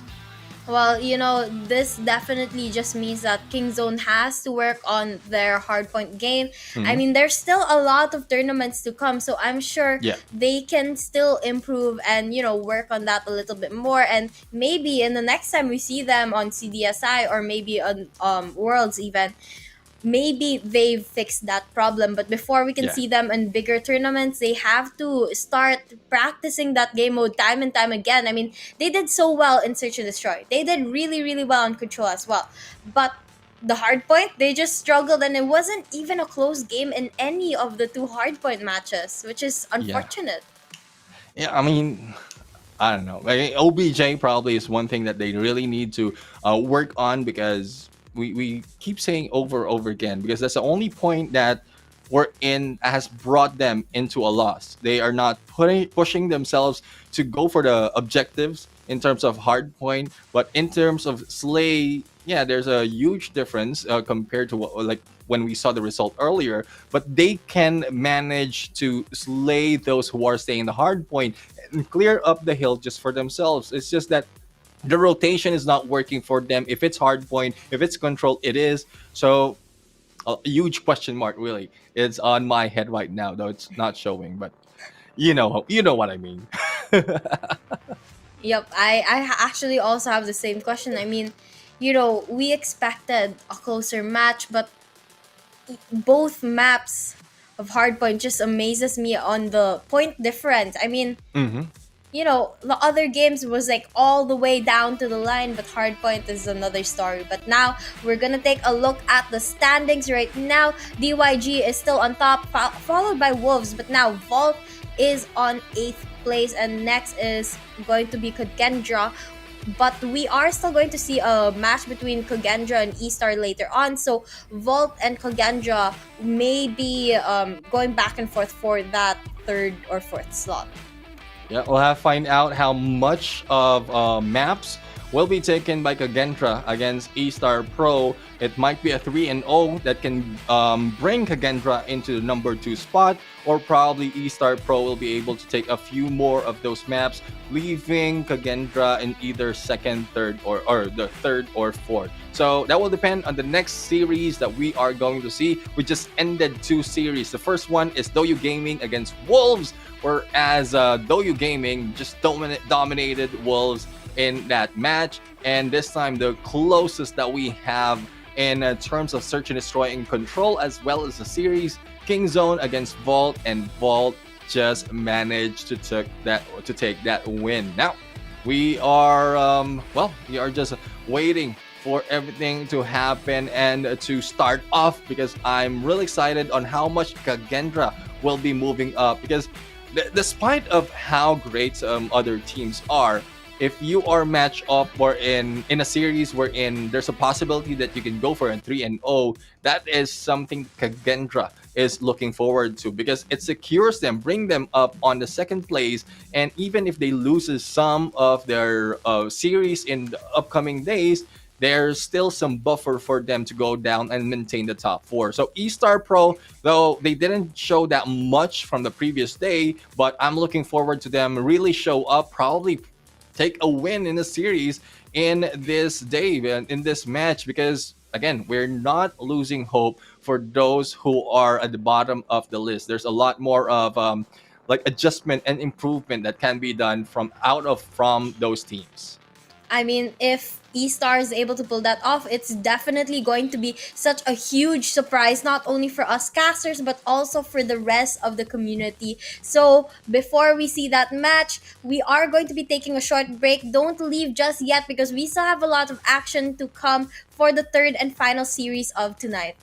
Well, this definitely just means that Kingzone has to work on their hardpoint game. I mean, there's still a lot of tournaments to come, so I'm sure they can still improve and, work on that a little bit more. And maybe in the next time we see them on CDSI or maybe on Worlds even, maybe they've fixed that problem. But before we can see them in bigger tournaments, they have to start practicing that game mode time and time again. I mean, they did so well in Search and Destroy. They did really, really well on Control as well. But the hardpoint, they just struggled, and it wasn't even a close game in any of the 2 hardpoint matches, which is unfortunate. Yeah, I mean, I don't know. Like, OBJ probably is one thing that they really need to work on, because we keep saying over again, because that's the only point that has brought them into a loss. They are not pushing themselves to go for the objectives in terms of hardpoint, but in terms of slay, there's a huge difference compared to when we saw the result earlier. But they can manage to slay those who are staying in the hardpoint and clear up the hill just for themselves. It's just that the rotation is not working for them. If it's hardpoint, if it's control, it is. So a huge question mark, really. It's on my head right now, though it's not showing, but you know what I mean. Yep, I actually also have the same question. I mean, we expected a closer match, but both maps of Hardpoint just amazes me on the point difference. I mean, the other games was like all the way down to the line, but Hardpoint is another story. But now we're gonna take a look at the standings right now. DYG is still on top, followed by Wolves, but now Vault is on 8th place, and next is going to be Kogendra. But we are still going to see a match between Kogendra and eStar later on. So Vault and Kogendra may be going back and forth for that 3rd or 4th slot. Yeah, we'll have to find out how much of maps will be taken by Kogendra against eStar Pro. It might be a 3-0 that can bring Kogendra into the number 2 spot, or probably eStar Pro will be able to take a few more of those maps, leaving Kogendra in either 2nd, 3rd, or the 3rd or 4th. So that will depend on the next series that we are going to see. We just ended 2 series. The first one is Doyu Gaming against Wolves, whereas Doyu Gaming just dominated Wolves in that match. And this time, the closest that we have in terms of search and destroy and control, as well as the series, Kingzone against Vault, and Vault just managed to take that win. Now, we are we are just waiting for everything to happen and to start off, because I'm really excited on how much Kagendra will be moving up, because despite of how great other teams are, if you are matched up or in a series wherein there's a possibility that you can go for a 3-0, that is something Kagendra is looking forward to, because it secures them, bring them up on the second place, and even if they loses some of their series in the upcoming days, there's still some buffer for them to go down and maintain the top 4. So eStar Pro, though they didn't show that much from the previous day, but I'm looking forward to them really show up, probably take a win in the series in this day, in this match, because again, we're not losing hope for those who are at the bottom of the list. There's a lot more of like adjustment and improvement that can be done from those teams. I mean, if eStar is able to pull that off, it's definitely going to be such a huge surprise, not only for us casters, but also for the rest of the community. So before we see that match, we are going to be taking a short break. Don't leave just yet, because we still have a lot of action to come for the third and final series of tonight.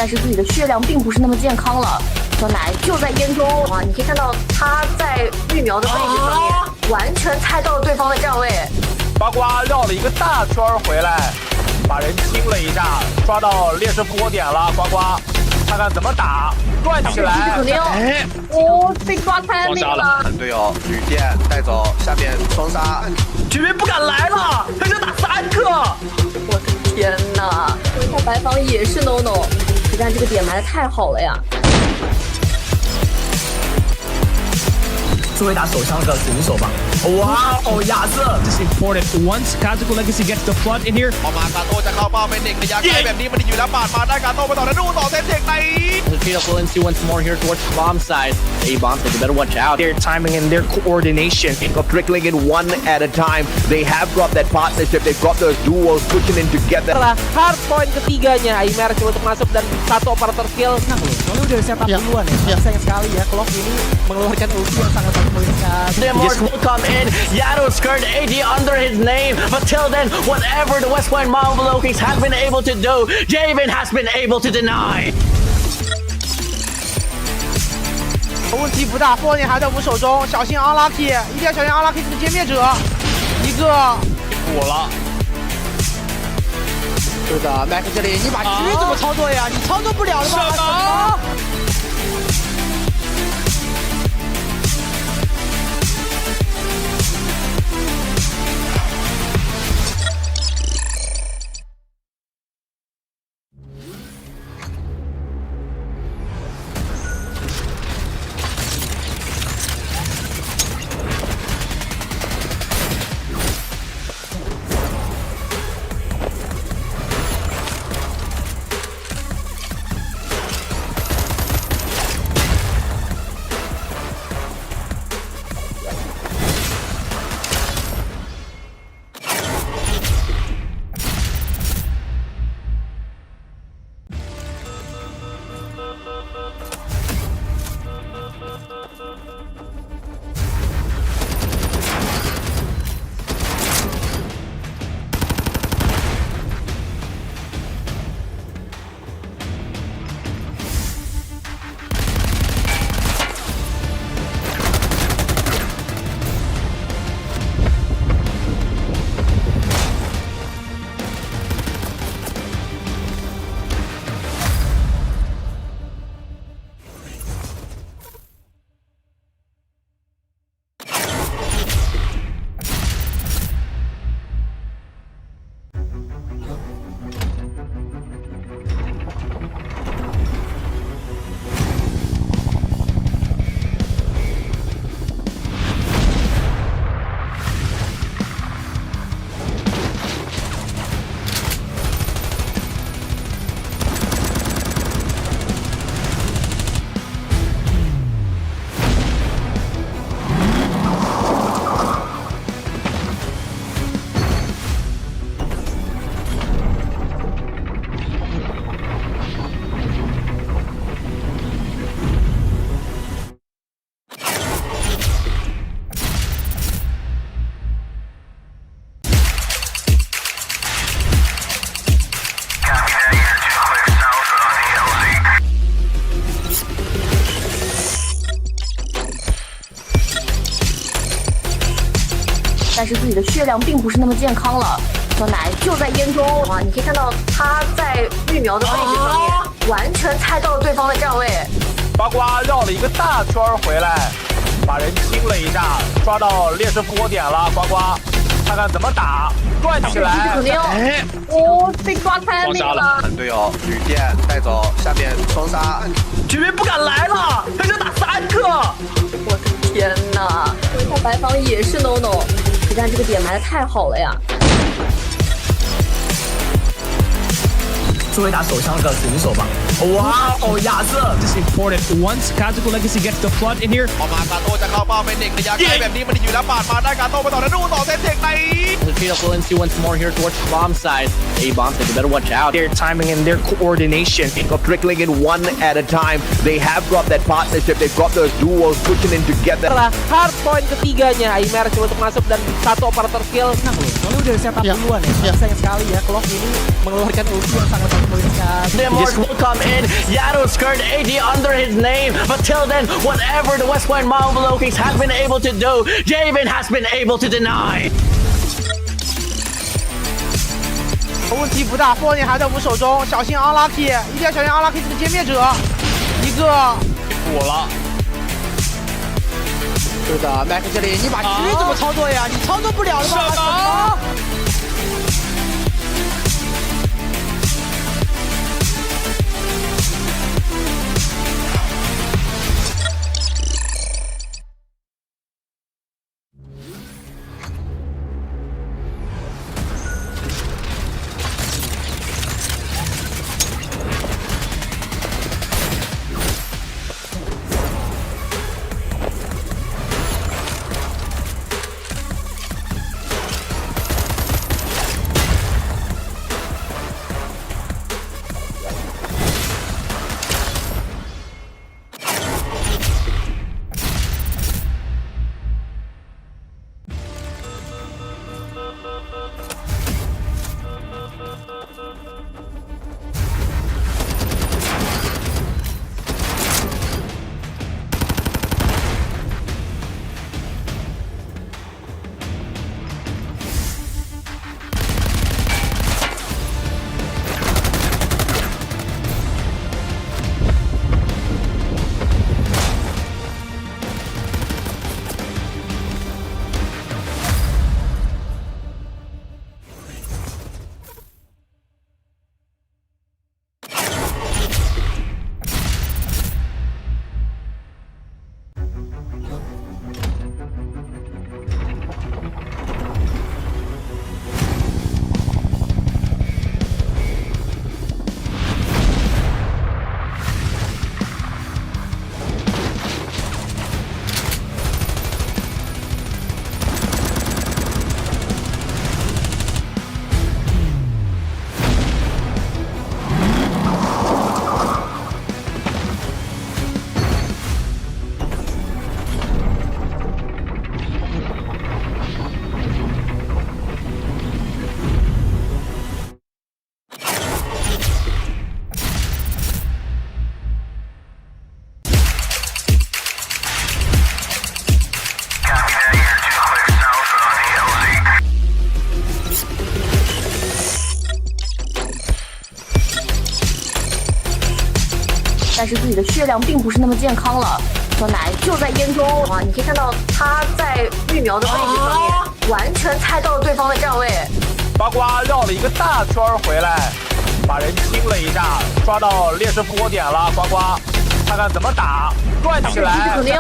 但是自己的血量并不是那么健康了。小奶就在烟中啊，你可以看到他在育苗的位置上面，完全猜到了对方的站位。呱呱绕了一个大圈回来，把人清了一下，抓到劣势复活点了。呱呱，看看怎么打，转起来。肯定被抓开那个了。队友旅店带走，下面双杀，绝对不敢来了，他就打3个。我的天哪！说一下白房也是 no no。但这个点埋的太好了呀！作为打手枪的选手吧，哇哦，亚瑟 This is important. Once Kazuko Legacy gets the flood in here, ออกมากาโต้จะเข้าเป้าเป็นเด็กระยะไกลแบบนี้มันอยู่แล้วปาดมาได้กาโต้ไปต่อแล้วดูต่อเซตเด็กใน Peter Fluency once more here towards the bomb side. A-bomb, so you better watch out. their timing and their coordination. Of trickling in one at a time. They have got that partnership. They've got those duos pushing in together. Setelah hardpoint ketiganya, Aimer coba untuk masuk dan satu operator kill. Nah, soalnya udah setup duluan ya. Sayang sekali ya, Clock ini mengeluarkan ulti yang sangat mengerikan. Demorge will come in. Yado's skirt AG under his name. But till then, whatever the West Point Marvel Kings have been able to do, Javen has been able to deny. 问题不大，波点还在我们手中，小心 unlucky， 一定要小心 unlucky 这个歼灭者，一个我了。是的 ，Mac 这里你把狙怎么操作呀？你操作不了的吧？什么？但是自己的血量并不是那么健康了。酸奶就在烟中啊！你可以看到他在育苗的位置上面，完全猜到了对方的站位。呱呱绕了一个大圈回来，把人清了一下，抓到劣势复活点了。呱呱，看看怎么打，转起来。肯定被抓开那个了。队友旅店带走，下面双杀，绝对不敢来了，他就打3个。我的天哪！这一下白房也是 no no， 实战这个点埋的太好了呀！作为打手枪的选手吧，哇哦，亚瑟 This is important. Once Kazuko Legacy gets the flood in here, ออกมากาโต้จะเข้าเป้าเป็นเด็กระยะไกลแบบนี้มันอยู่แล้วปาดมาได้กาโต้ไปต่อแล้วดูต่อเซตเทคใน The trade of Valencia once more here towards the bomb side. A bomb side, you better watch out. their timing and their coordination. Of trickling in one at a time. They have got that partnership. They've got those duos pushing in together. Setelah hardpoint ketiganya, Aimer coba untuk masuk dan satu operator kill. Nah, soalnya udah setup duluan ya. Sayang sekali ya, Clock ini mengeluarkan ulti yang sangat poin sekali. The Mars will come in. Yato skirt AD under his name. But till then, whatever the West Point Marvel Kings have been able to do, Javen has been able to deny. 问题不大，波点还在我们手中，小心 unlucky， 一定要小心 unlucky 这个歼灭者，一个补了。是的，麦克这里，你把狙怎么操作呀？你操作不了了吗？什么？但是自己的血量并不是那么健康了。酸奶就在烟中啊！你可以看到他在育苗的位置上面，完全猜到了对方的站位。呱呱绕了一个大圈回来，把人清了一下，抓到劣势复活点了。呱呱，看看怎么打，转起来。肯定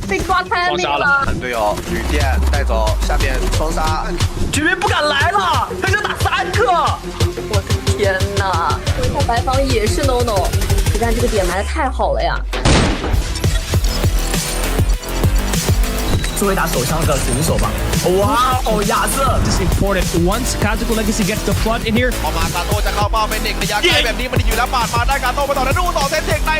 被抓开那个了。队友旅店带走，下面双杀，绝对不敢来了，他就打3个。我的天哪！这一下白房也是 no no， 实战这个点埋的太好了呀！作为打手枪的选手吧，哇哦，亚瑟 This is important. Once Kazuko Legacy gets the flood in here, ออกมากาโต้จะเข้าเป้าเป็นเด็กระยะไกลแบบนี้มันอยู่แล้วปาดมาได้กาโต้ไปต่อแล้วดูต่อเซตเทคใน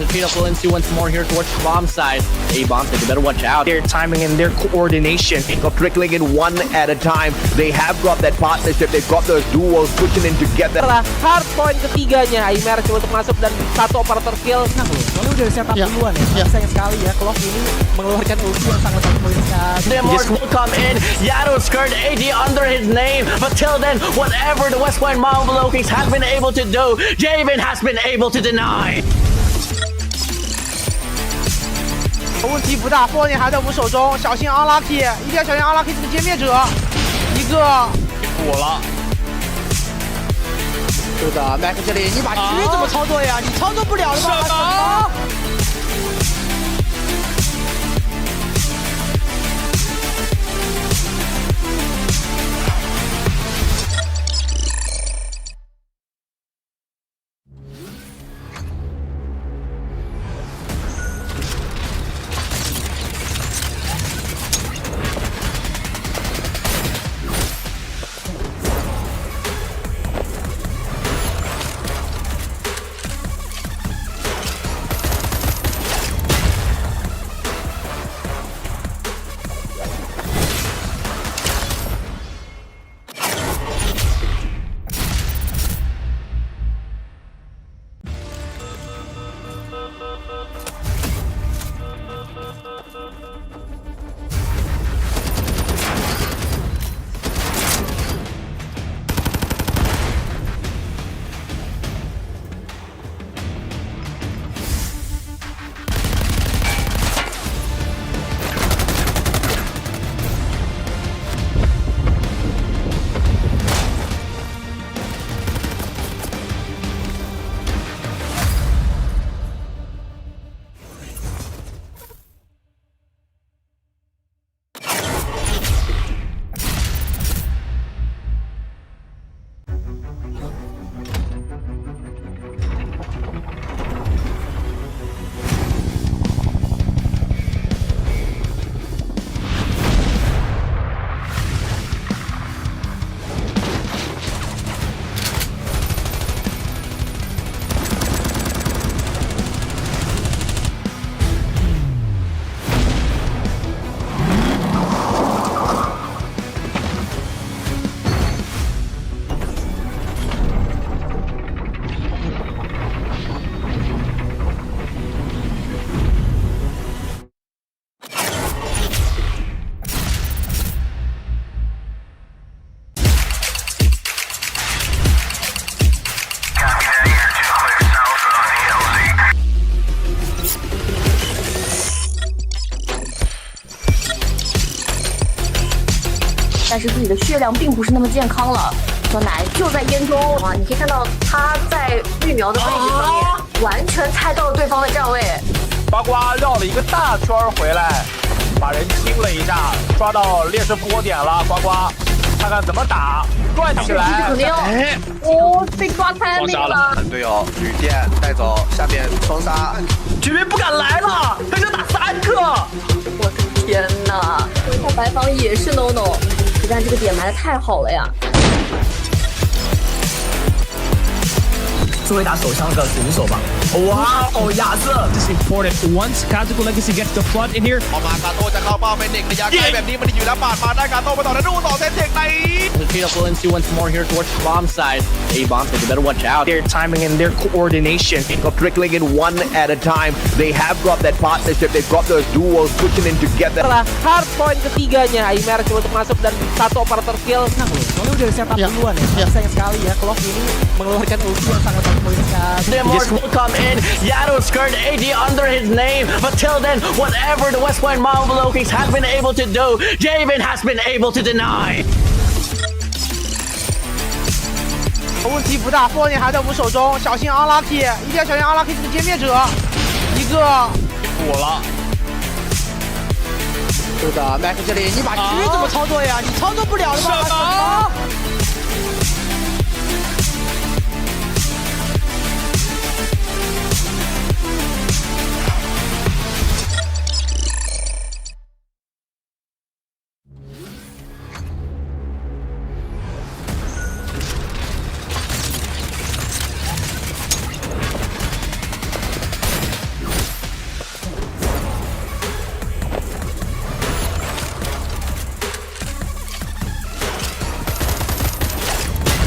The trade of Valencia once more here towards the bomb side. A bomb side, you better watch out. their timing and their coordination. Of trickling in one at a time. They have got that partnership. They've got those duos pushing in together. Setelah hardpoint ketiganya, Aimer coba untuk masuk dan satu operator kill. Nah, soalnya udah setup duluan ya. Sayang sekali ya, Clock ini mengeluarkan ulti yang sangat The Morse will come in. Yado's skirt AD under his name. But till then, whatever the West Point Marvel Kings have been able to do, Javen has been able to deny. 问题不大，波点还在我们手中，小心 unlucky， 一定要小心 unlucky 这个歼灭者，一个我了。是的 ，Mac 这里你把狙怎么操作呀？你操作不了的吧？什么？ 但是自己的血量并不是那么健康了。小奶就在烟中啊，你可以看到他在绿苗的位置上面，完全猜到了对方的站位。呱呱绕了一个大圈回来，把人清了一下，抓到劣势波点了。呱呱，看看怎么打，转起来。肯定哦，被抓开那个了。队友吕剑带走，下面双杀，绝对不敢来了，他就打3个。我的天哪！一下白房也是 no no。 但这个点埋的太好了呀！作为打手枪的选手吧，哇哦，亚瑟 This is important. Once Kazuko Legacy gets the flood in here. ออกมากาโต้จะเข้าเป้าเป็นเด็กระยะไกลแบบนี้มันอยู่แล้วปาดมาได้กาโต้ไปต่อแล้วดูต่อเซตเทคใน Repeat of fluency once more here towards the bomb side. A bomb, so you better watch out. Their timing and their coordination. Of trickling in one at a time. They have got that partnership. They've got those duos pushing in together. Setelah hardpoint ketiganya, Aimer coba untuk masuk dan satu operator kill. Nah loh, soalnya udah setup duluan ya. Sayang sekali ya, Clock ini mengeluarkan ulti yang sangat poin sekali. The Morse will come in. Yado's skirt AD under his name. But till then, whatever the West Point Marvel Kings have been able to do, Javen has been able to deny. 问题不大，波点还在我们手中，小心 unlucky， 一定要小心 unlucky 这个歼灭者，一个我了。是的 ，Mac 这里你把狙怎么操作呀？你操作不了的吧？什么？ The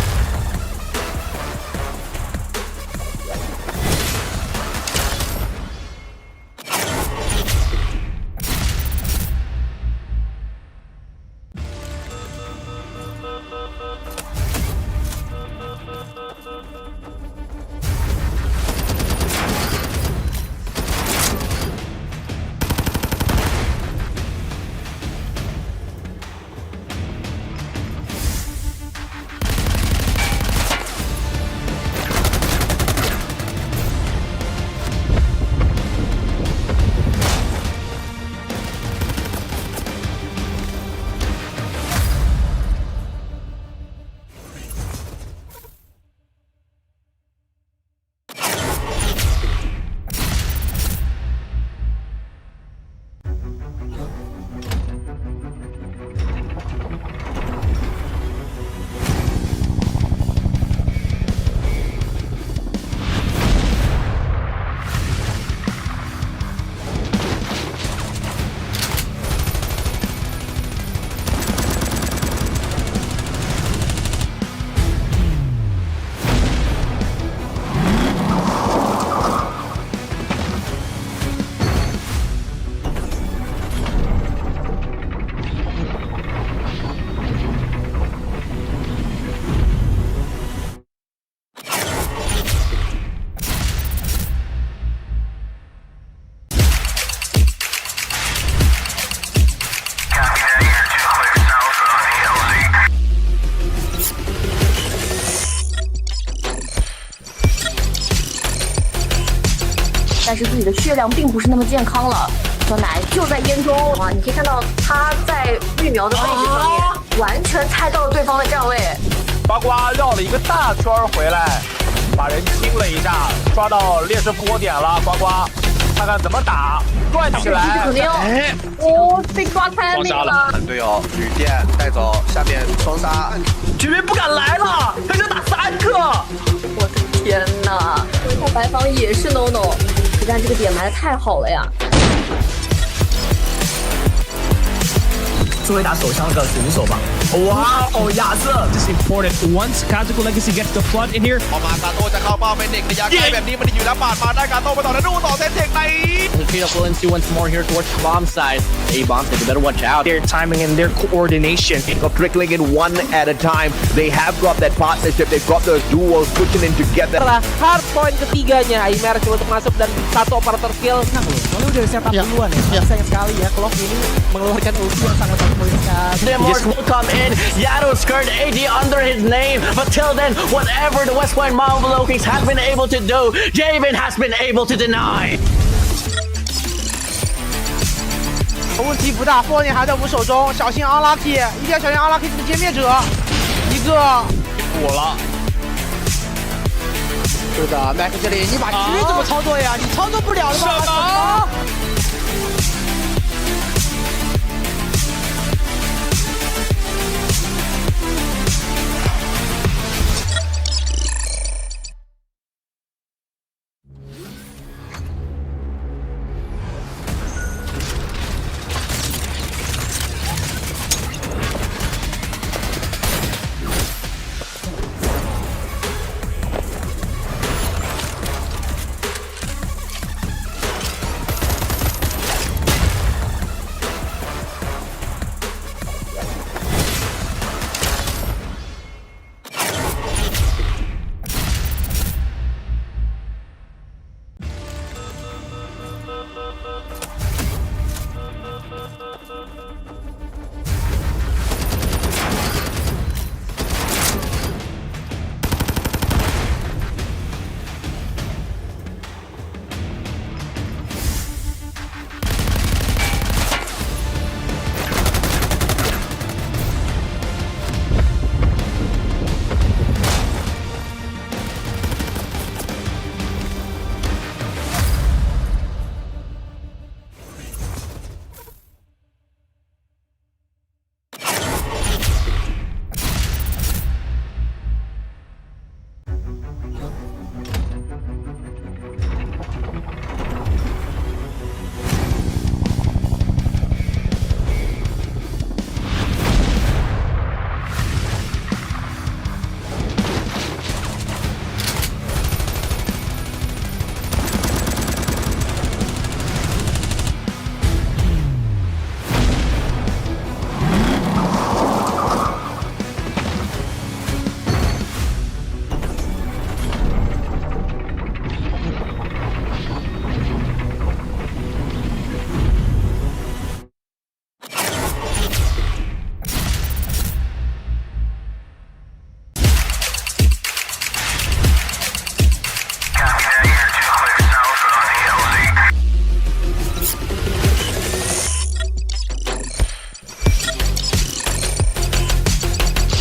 但是自己的血量并不是那么健康了。酸奶就在烟中啊！你可以看到他在育苗的位置上面，完全猜到了对方的站位。呱呱绕了一个大圈回来，把人清了一下，抓到劣势复活点了。呱呱，看看怎么打，转起来。哦，被抓太那个了。队友旅店带走，下面双杀，居民不敢来了，他就打3个。我的天哪！回头白房也是 no no， 但这个点埋的太好了呀。作为打手枪的选手吧。哇哦，亚瑟 This is important. Once Kazuko Legacy gets the flood in here, พอมากาโต้จะเข้าเป้าเป็นเด็กระยะไกลแบบนี้มันอยู่แล้วปาดมาได้กาโต้ไปต่อแล้วดูต่อเซนเทคใน Feed up Valencia once more here towards the bomb side. A-bombs, they better watch out. their timing and their coordination. Of trickling in one at a time. They have got that partnership. They've got those duos pushing in together. Setelah hardpoint ketiganya, Aimer coba untuk masuk dan satu operator kill. Nah, soalnya udah setup duluan ya. Sayang sekali ya, Clock ini mengeluarkan ulti yang sangat poin sekali. Demorse will come in. Yado's skirt AD under his name. But till then, whatever the West Point Marvel Kings have been able to do, Javen has been able to deny. 问题不大，波点还在我们手中，小心 unlucky， 一定要小心 unlucky 的歼灭者，一个我了，是的 ，Mac 这里你把狙怎么操作呀？你操作不了的吧？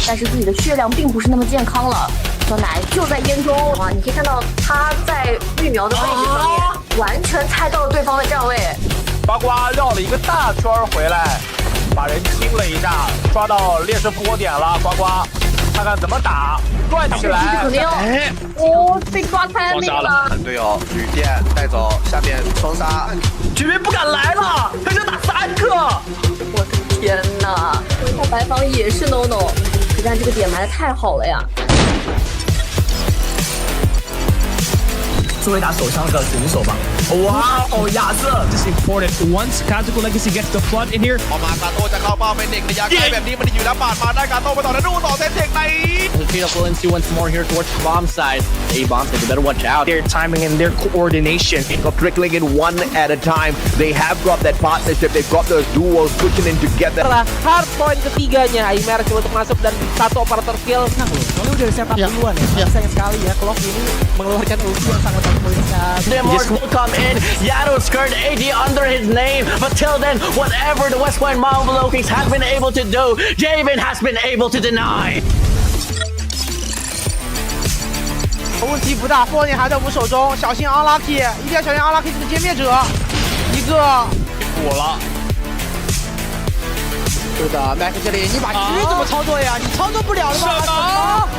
但是自己的血量并不是那么健康了。酸奶就在烟中啊！你可以看到他在育苗的位置上面，完全猜到了对方的站位。呱呱绕了一个大圈回来，把人清了一下，抓到劣势复活点了。呱呱，看看怎么打，转起来。哦，被抓太那个了。队友旅店带走，下面双杀，居民不敢来了，他就打3个。我的天哪！回头白房也是 no no， 但这个点埋的太好了呀。作为打手枪的选手吧。哇哦，亚瑟 This is important. Once Kazuko Legacy gets the flood in here, พอมากาโต้จะเข้าเป้าเป็นเด็กระยะไกลแบบนี้มันอยู่แล้วปาดมาได้กาโต้ไปต่อแล้วดูต่อเซนเทคใน Feed up Valencia once more here towards the bomb side. A-bombs, they better watch out. their timing and their coordination. Of trickling in one at a time. They have got that partnership. They've got those duos pushing in together. Setelah hardpoint ketiganya, Aimer coba untuk masuk dan satu operator kill. Nah, soalnya udah setup duluan ya. Sayang sekali ya, Clock ini mengeluarkan ulti yang sangat poin sekali. Demorse will come in. Yado's skirt AD under his name. But till then, whatever the West Point Marvel Kings has been able to do, Javen has been able to deny. 问题不大，波点还在我们手中，小心 unlucky， 一定要小心 unlucky 这个歼灭者，一个火了。是的 ，Mac 这里你把狙怎么操作呀？你操作不了了吗？什么？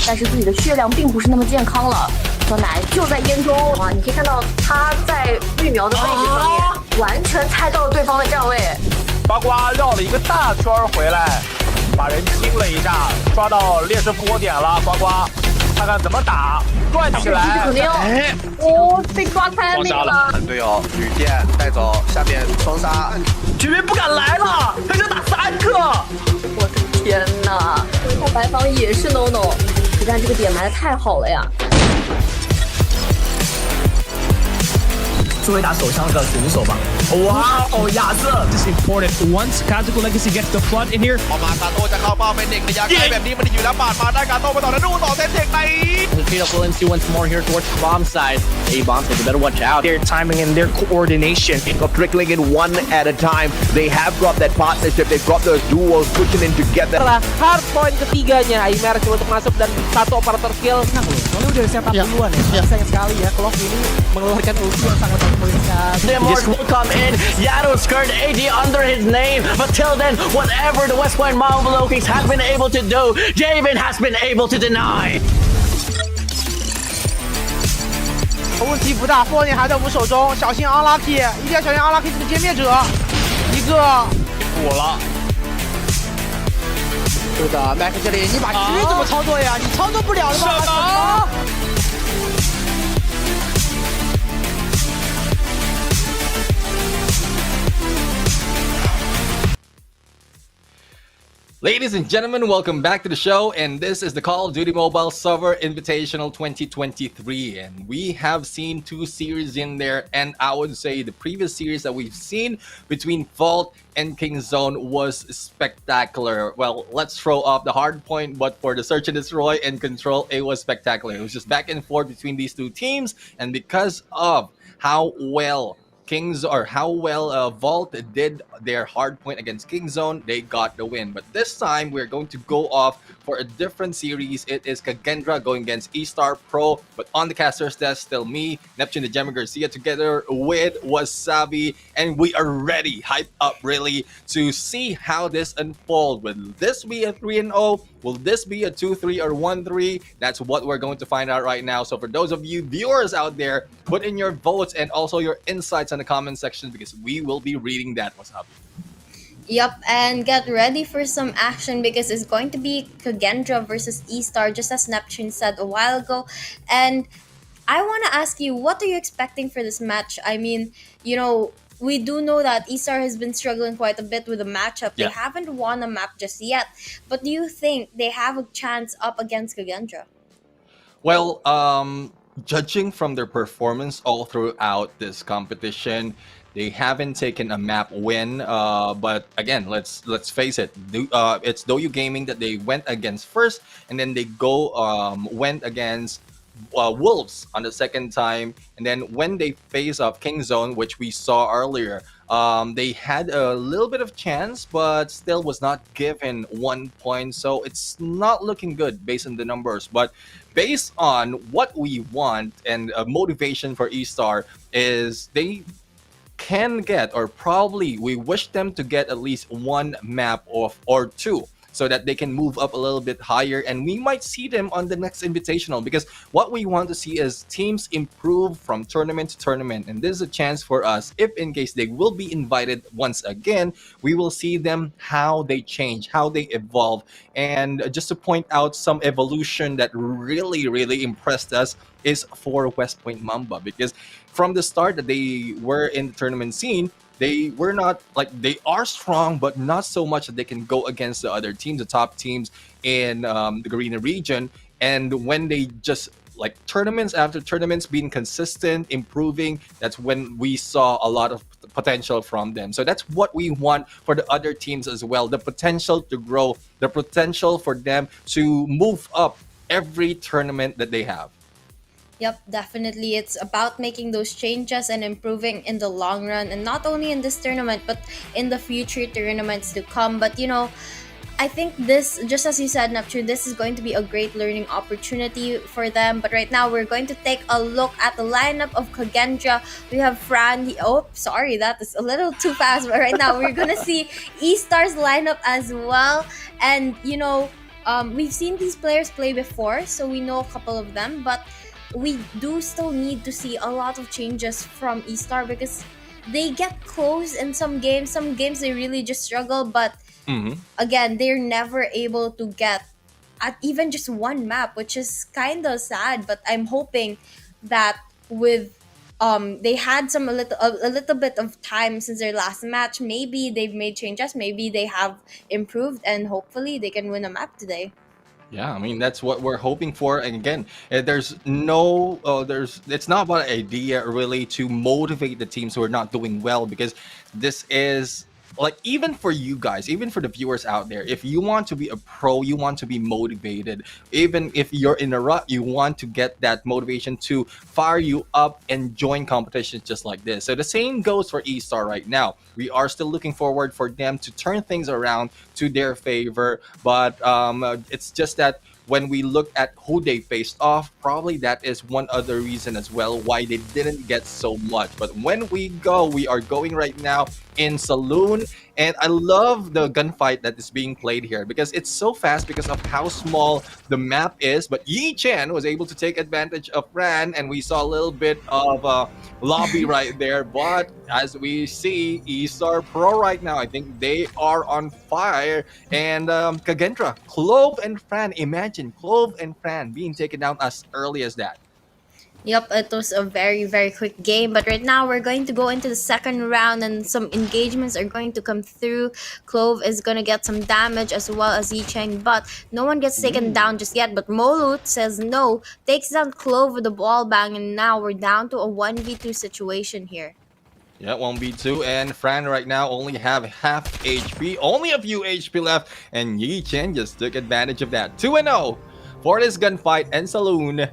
但是自己的血量并不是那么健康了。小奶就在烟中啊，你可以看到他在绿苗的位置上面，完全猜到了对方的站位。呱呱绕了一个大圈回来，把人清了一下，抓到劣势复活点了。呱呱，看看怎么打，转起来。肯定哦，被抓开那个了。队友旅店带走，下面双杀，居民不敢来了，他就打3个。我的天哪！回头白房也是 no no。 实战这个点埋的太好了呀！作为打手枪的选手吧，哇哦，亚瑟 This is important. Once Kazaku Legacy gets the flood in here, พอมากาโต้จะเข้าเป้าเป็นเด็กระยะไกลแบบนี้มันอยู่แล้วปาดมาได้กาโต้ไปต่อแล้วดูต่อเซนเทคใน Straight up Valencia once more here towards the bomb side. A-bomb, so you better watch out. their timing and their coordination. Of trickling in one at a time. They have got that partnership. They've got those duos pushing in together. Setelah hardpoint ketiganya, Aimer coba untuk masuk dan satu operator kill. Nah, soalnya udah setup duluan ya. Sayang sekali ya, Clock ini mengeluarkan ulti yang sangat mempoinkan. Demorg will come in. Yado's skirt AD under his name. But till then, whatever the West Point Marvel Kings has been able to do, Javen has been able to deny. 问题不大，波点还在我们手中，小心 unlucky， 一定要小心 unlucky 这个歼灭者，一个火了。是的 ，Mac 这里你把狙怎么操作呀？你操作不了了吗？什么？ Ladies and gentlemen, welcome back to the show, and this is the Call of Duty Mobile Server Invitational 2023, and we have seen 2 series in there, and I would say the previous series that we've seen between Vault and Kingzone was spectacular. Well, let's throw off the Hardpoint, but for the Search and Destroy and Control, it was spectacular. It was just back and forth between these 2 teams, and because of how well Kings or how well Vault did their hard point against Kingzone, they got the win. But this time we're going to go off for a different series. It is Kagendra going against eStar Pro, but on the caster's desk, still me, Neptune and Wasabi Garcia together with Wasabi, and we are ready, hyped up really, to see how this unfolds. Will this be a 3-0? Will this be a 2-3 or 1-3? That's what we're going to find out right now. So for those of you viewers out there, put in your votes and also your insights in the comment section because we will be reading that. Wasabi. Yep, and get ready for some action because it's going to be Kagendra versus eStar, just as Neptune said a while ago. And I want to ask you, what are you expecting for this match? I mean, we do know that eStar has been struggling quite a bit with the matchup. Yeah. They haven't won a map just yet. But do you think they have a chance up against Kagendra? Well, judging from their performance all throughout this competition, they haven't taken a map win. But again, let's face it. It's Doyu Gaming that they went against first, and then they went against Wolves on the second time, and then when they face off Kingzone, which we saw earlier, they had a little bit of chance, but still was not given 1 point. So it's not looking good based on the numbers. But based on what we want and motivation for eStar is they can get, or probably we wish them to get at least one map or two, so that they can move up a little bit higher, and we might see them on the next Invitational, because what we want to see is teams improve from tournament to tournament, and this is a chance for us. If in case they will be invited once again, we will see them how they change, how they evolve. And just to point out some evolution that really impressed us is for West Point Mamba, because from the start that they were in the tournament scene, they were not they are strong, but not so much that they can go against the other teams, the top teams in the Garena region. And when they just tournaments after tournaments being consistent, improving, that's when we saw a lot of potential from them. So that's what we want for the other teams as well, the potential to grow, the potential for them to move up every tournament that they have. Yep, definitely. It's about making those changes and improving in the long run, and not only in this tournament, but in the future tournaments to come. But I think this, just as you said, Neptune, this is going to be a great learning opportunity for them. But right now, we're going to take a look at the lineup of Kagendra. We have Fran. Oh, sorry, that is a little too fast. But right now, we're going to see eStar's lineup as well. And, we've seen these players play before, so we know a couple of them. But we do still need to see a lot of changes from eStar, because they get close in some games. Some games they really just struggle, but again, they're never able to get at even just one map, which is kind of sad. But I'm hoping that with they had a little bit of time since their last match, maybe they've made changes, maybe they have improved, and hopefully they can win a map today. Yeah, I mean, that's what we're hoping for. And again, it's not about an idea really to motivate the teams who are not doing well, because this is even for you guys, even for the viewers out there, if you want to be a pro, you want to be motivated. Even if you're in a rut, you want to get that motivation to fire you up and join competitions just like this. So the same goes for eStar right now. We are still looking forward for them to turn things around to their favor, but it's just that when we look at who they faced off, probably that is one other reason as well why they didn't get so much. But when we are going right now in Saloon, and I love the gunfight that is being played here because it's so fast because of how small the map is. But Yi Chen was able to take advantage of Ran, and we saw a little bit of lobby right there. But as we see, eStar Pro right now, I think they are on fire. And Kagendra, Clove and Fran, imagine Clove and Fran being taken down as early as that. Yep, it was a very quick game. But right now, we're going to go into the second round, and some engagements are going to come through. Clove is going to get some damage as well as Yicheng, but no one gets taken down just yet. But Molut says no, takes down Clove with the ball bang, and now we're down to a 1v2 situation here. Yeah, 1v2, and Fran right now only have half HP, only a few HP left, and Yi Chen just took advantage of that. 2-0 for this gunfight and Saloon.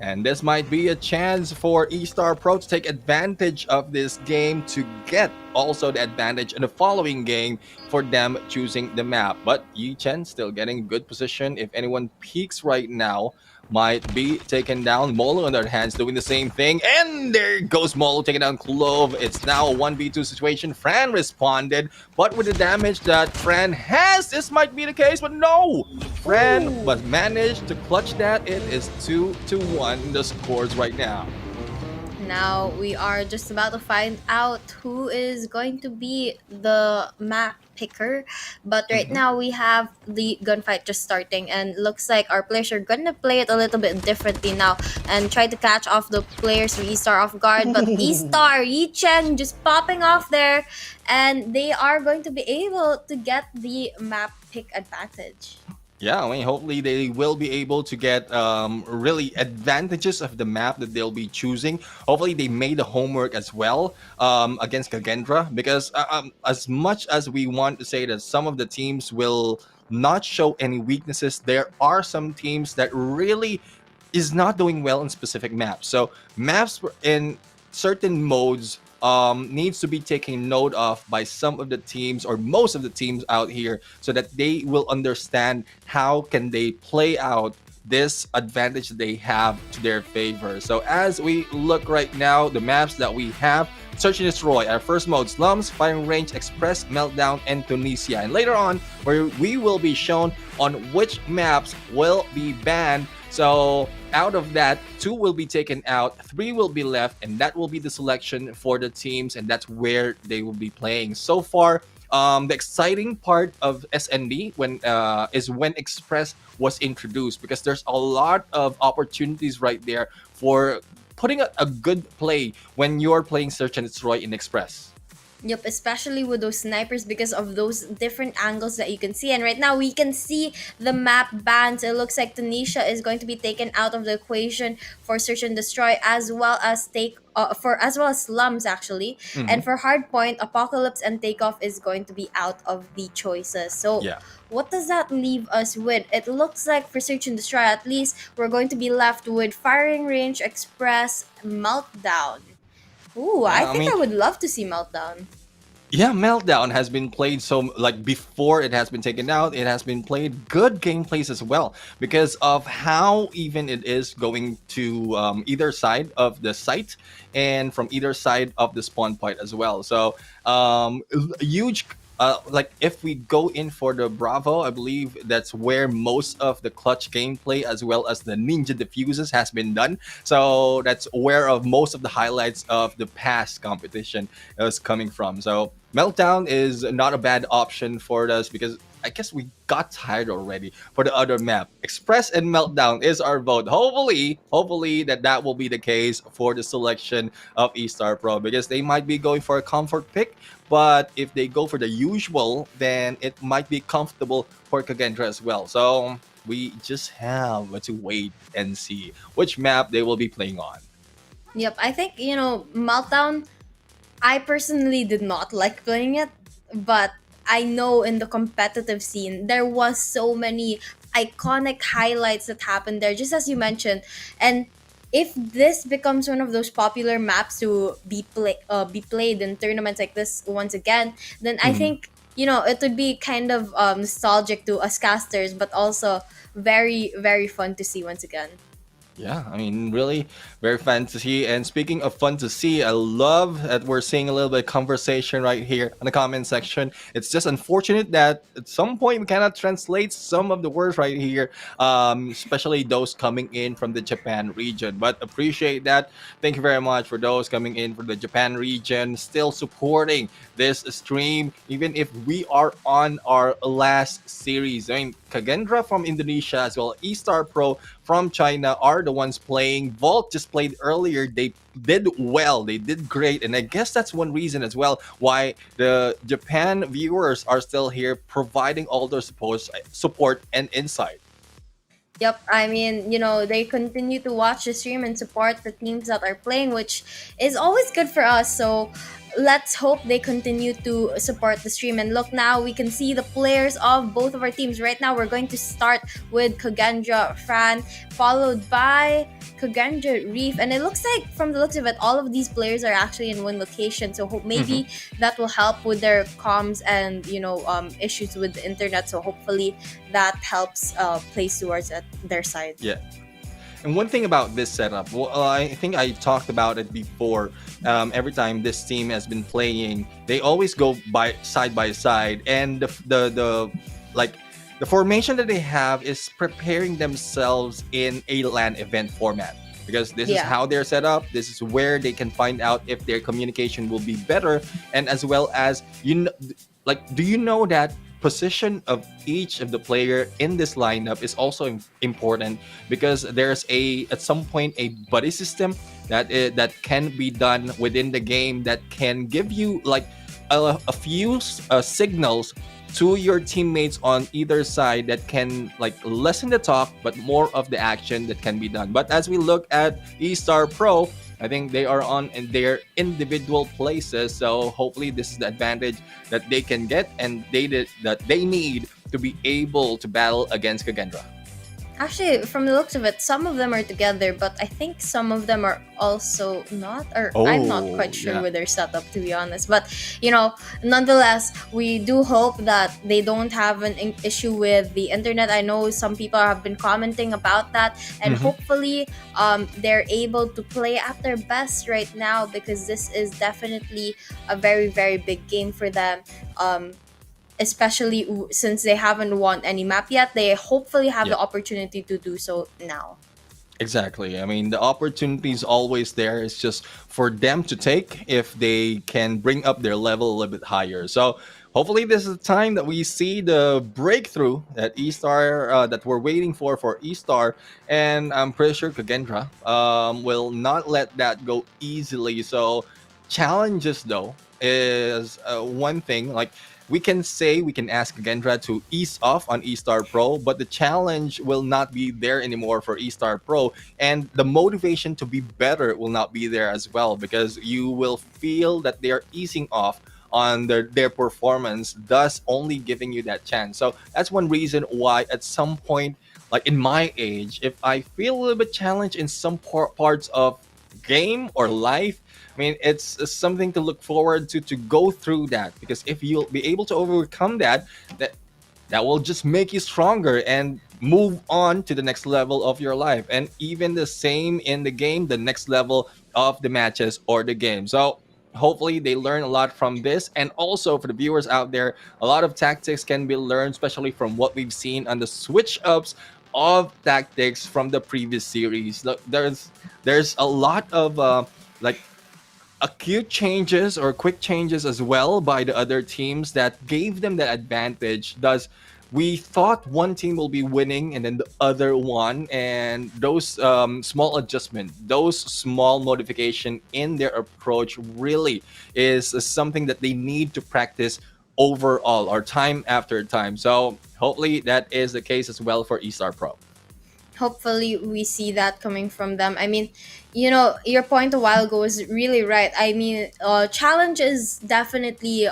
And this might be a chance for eStar Pro to take advantage of this game to get also the advantage in the following game for them choosing the map. But Yi Chen still getting good position. If anyone peeks right now, might be taken down. Molo on their hands doing the same thing. And there goes Molo taking down Clove. It's now a 1v2 situation. Fran responded, but with the damage that Fran has, this might be the case, but no! Fran but managed to clutch that. It is 2-1 in the scores right now. Now we are just about to find out who is going to be the map picker, but right now we have the gunfight just starting, and looks like our players are gonna play it a little bit differently now and try to catch off the players from eStar off guard. But eStar, Yi Chen just popping off there, and they are going to be able to get the map pick advantage. Yeah, I mean, hopefully they will be able to get really advantages of the map that they'll be choosing. Hopefully they made the homework as well against Kagendra, because as much as we want to say that some of the teams will not show any weaknesses, there are some teams that really is not doing well in specific maps. So maps in certain modes needs to be taken note of by some of the teams or most of the teams out here, so that they will understand how can they play out this advantage they have to their favor. So as we look right now, the maps that we have: Search and Destroy, our first mode, Slums, Firing Range, Express, Meltdown, and Tunisia. And later on, where we will be shown on which maps will be banned. So out of that, 2 will be taken out, 3 will be left, and that will be the selection for the teams, and that's where they will be playing. So far, the exciting part of S&D is when Express was introduced, because there's a lot of opportunities right there for putting a good play when you're playing Search and Destroy in Express. Yep, especially with those snipers, because of those different angles that you can see. And right now we can see the map bans. It looks like Tunisia is going to be taken out of the equation for Search and Destroy, as well as Slums actually. And for Hardpoint, Apocalypse and Takeoff is going to be out of the choices. So Yeah. what does that leave us with? It looks like for Search and Destroy, at least we're going to be left with Firing Range, Express, Meltdown. Ooh, I think I would love to see Meltdown. Yeah, Meltdown has been played before it has been taken out, it has been played good gameplays as well, because of how even it is going to either side of the site and from either side of the spawn point as well. So huge. If we go in for the Bravo, I believe that's where most of the clutch gameplay as well as the ninja diffuses has been done. So that's where of most of the highlights of the past competition is coming from. So Meltdown is not a bad option for us, because I guess we got tired already for the other map. Express and Meltdown is our vote. Hopefully that will be the case for the selection of eStar Pro, because they might be going for a comfort pick. But if they go for the usual, then it might be comfortable for Kagendra as well. So we just have to wait and see which map they will be playing on. Yep, I think, Meltdown, I personally did not like playing it, but I know in the competitive scene, there was so many iconic highlights that happened there, just as you mentioned. And if this becomes one of those popular maps to be played in tournaments like this once again, then I think it would be kind of nostalgic to us casters, but also very, very fun to see once again. Yeah, I mean, really very fun to see. And speaking of fun to see, I love that we're seeing a little bit of conversation right here in the comment section. It's just unfortunate that at some point we cannot translate some of the words right here, especially those coming in from the Japan region. But appreciate that. Thank you very much for those coming in from the Japan region, still supporting this stream, even if we are on our last series. I mean, Kagendra from Indonesia as well, eStar Pro from China are the ones playing. Vault just played earlier. They did well. They did great. And I guess that's one reason as well why the Japan viewers are still here, providing all their support and insight. Yep, I mean, they continue to watch the stream and support the teams that are playing, which is always good for us. So let's hope they continue to support the stream. And look, now we can see the players of both of our teams. Right now, we're going to start with Kagendra Fran, followed by Kagendra Reef. And it looks like, from the looks of it, all of these players are actually in one location. So maybe that will help with their comms and, issues with the internet. So hopefully that helps play stewards at their side. Yeah. And one thing about this setup, well, I think I talked about it before. Every time this team has been playing, they always go by side, and the formation that they have is preparing themselves in a LAN event format, because this is how they're set up. This is where they can find out if their communication will be better, and as well as do you know that position of each of the player in this lineup is also important, because there's at some point a buddy system that can be done within the game that can give you a few signals to your teammates on either side that can lessen the talk but more of the action that can be done. But as we look at eStar Pro, I think they are on in their individual places, so hopefully this is the advantage that they can get and that they need to be able to battle against Kagendra. Actually, from the looks of it, some of them are together, but I think some of them are also not, or I'm not quite sure with their setup, to be honest. But, nonetheless, we do hope that they don't have an issue with the internet. I know some people have been commenting about that, and hopefully they're able to play at their best right now, because this is definitely a very, very big game for them. Especially since they haven't won any map yet, they hopefully have the opportunity to do so now. Exactly. I mean, the opportunity is always there. It's just for them to take if they can bring up their level a little bit higher. So hopefully this is the time that we see the breakthrough that eStar that we're waiting for eStar, and I'm pretty sure Kagendra will not let that go easily. So challenges though is one thing. We can ask Gendra to ease off on eStar Pro, but the challenge will not be there anymore for eStar Pro, and the motivation to be better will not be there as well, because you will feel that they are easing off on their performance, thus only giving you that chance. So that's one reason why at some point, like in my age, if I feel a little bit challenged in some parts of game or life, I mean, it's something to look forward to go through that, because if you'll be able to overcome that will just make you stronger and move on to the next level of your life. And even the same in the game, the next level of the matches or the game. So hopefully they learn a lot from this. And also for the viewers out there, a lot of tactics can be learned, especially from what we've seen on the switch ups of tactics from the previous series. Look, there's a lot of acute changes or quick changes as well by the other teams that gave them the advantage. Thus, we thought one team will be winning and then the other one, and those small adjustment, those small modification in their approach really is something that they need to practice overall or time after time. So hopefully that is the case as well for eStar Pro. Hopefully we see that coming from them. I mean, your point a while ago is really right. I mean, challenge is definitely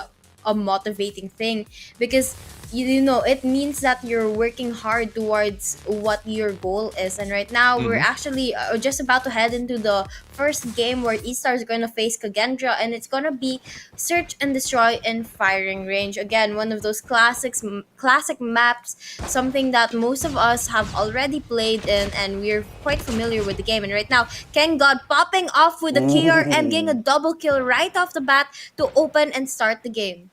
a motivating thing, because it means that you're working hard towards what your goal is. And right now we're actually just about to head into the first game where eStar is going to face Kagendra, and it's going to be search and destroy in firing range. Again, one of those classic maps, something that most of us have already played in, and we're quite familiar with the game. And right now, Ken God popping off with a KRM, getting a double kill right off the bat to open and start the game.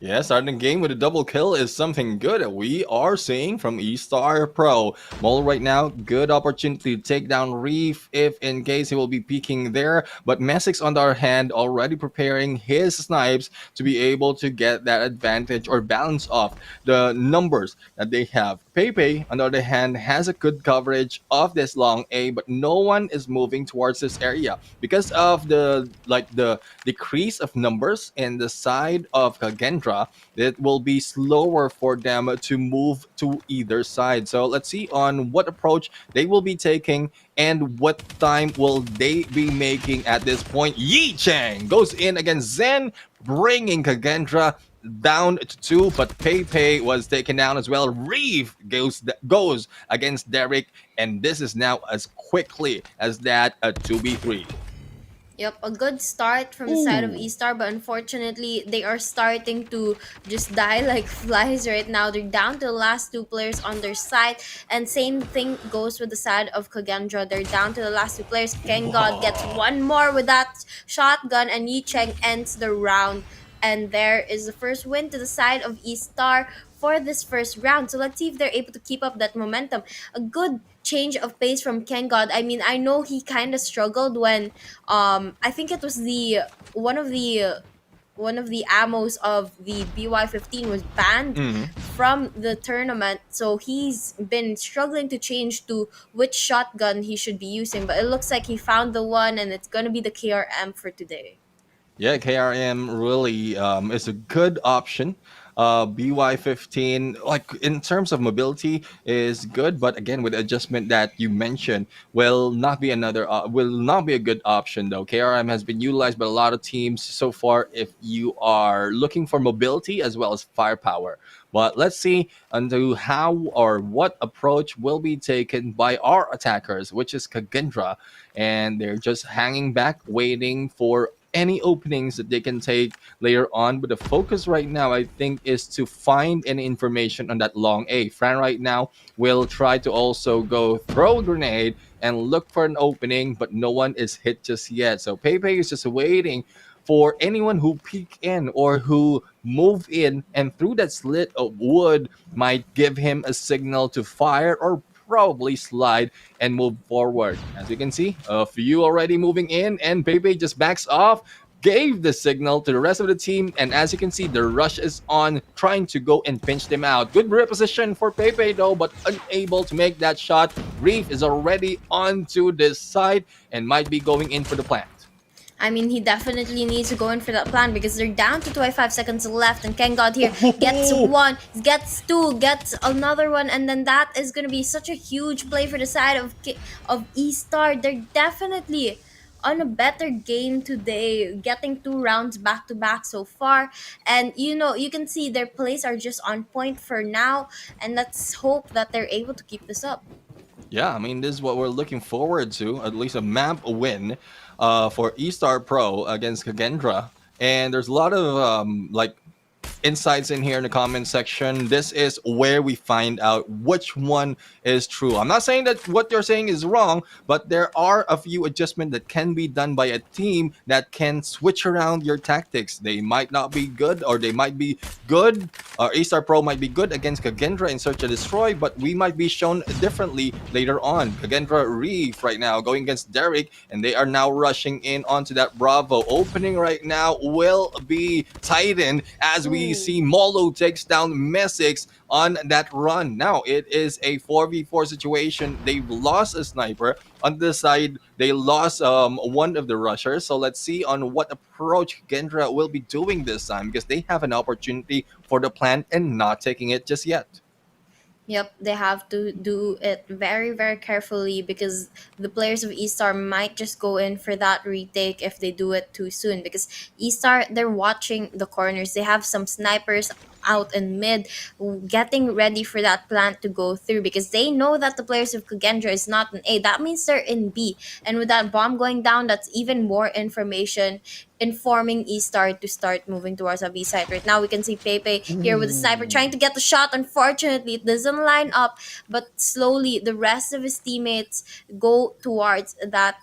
Yeah, starting the game with a double kill is something good that we are seeing from eStar Pro. Mole right now, good opportunity to take down Reef if in case he will be peeking there. But Messix on the other hand already preparing his snipes to be able to get that advantage or balance off the numbers that they have. Pepe on the other hand has a good coverage of this long A, but no one is moving towards this area because of the decrease of numbers in the side of Kagendra. Kagendra, it will be slower for them to move to either side. So let's see on what approach they will be taking and what time will they be making at this point. Yi Chang goes in against Zen, bringing Kagendra down to 2, but Pepe was taken down as well. Reeve goes against Derek, and this is now as quickly as that a 2v3. Yep, a good start from the side of eStar, but unfortunately, they are starting to just die like flies right now. They're down to the last 2 players on their side, and same thing goes with the side of Kagendra. They're down to the last 2 players. Kengod gets one more with that shotgun, and Yi Cheng ends the round. And there is the first win to the side of eStar for this first round. So let's see if they're able to keep up that momentum. A good change of pace from Kengod. I mean, I know he kind of struggled when I think it was the one of the ammos of the BY15 was banned from the tournament, so he's been struggling to change to which shotgun he should be using, but it looks like he found the one, and it's gonna be the KRM for today. Yeah, KRM really is a good option. BY15, like in terms of mobility, is good, but again, with the adjustment that you mentioned, will not be a good option though. KRM has been utilized by a lot of teams so far if you are looking for mobility as well as firepower. But let's see into how or what approach will be taken by our attackers, which is Kagendra, and they're just hanging back, waiting for any openings that they can take later on. But the focus right now, I think, is to find any information on that long A. Fran right now will try to also go throw a grenade and look for an opening, but no one is hit just yet. So Pepe is just waiting for anyone who peek in or who move in, and through that slit of wood might give him a signal to fire or probably slide and move forward. As you can see, a few already moving in, and Pepe just backs off, gave the signal to the rest of the team, and as you can see, the rush is on, trying to go and pinch them out. Good reposition for Pepe though, but unable to make that shot. Reef is already onto this side and might be going in for the plant. I mean, he definitely needs to go in for that plan because they're down to 25 seconds left, and Kengod here gets one, gets two, gets another one, and then that is going to be such a huge play for the side of eStar. They're definitely on a better game today, getting 2 rounds back to back so far, and you can see their plays are just on point for now, and let's hope that they're able to keep this up. Yeah, I mean, this is what we're looking forward to, at least a map win for eStar Pro against Kagendra. And there's a lot of insights in here in the comment section. This is where we find out which one is true. I'm not saying that what you're saying is wrong, but there are a few adjustments that can be done by a team that can switch around your tactics. They might not be good, or they might be good. A-Star Pro might be good against Kagendra in Search and Destroy, but we might be shown differently later on. Kagendra Reef right now going against Derek, and they are now rushing in onto that Bravo. Opening right now will be Titan as we see Molo takes down Messix on that run. Now it is a 4v4 situation. They've lost a sniper. On this side, they lost one of the rushers. So let's see on what approach Gendra will be doing this time, because they have an opportunity for the plan and not taking it just yet. Yep, they have to do it very, very carefully because the players of eStar might just go in for that retake if they do it too soon. Because eStar, they're watching the corners. They have some snipers out in mid getting ready for that plant to go through because they know that the players of Kagendra is not in A. That means they're in B. And with that bomb going down, that's even more information informing eStar to start moving towards a B side. Right now, we can see Pepe here with the sniper trying to get the shot. Unfortunately, it doesn't line up, but slowly the rest of his teammates go towards that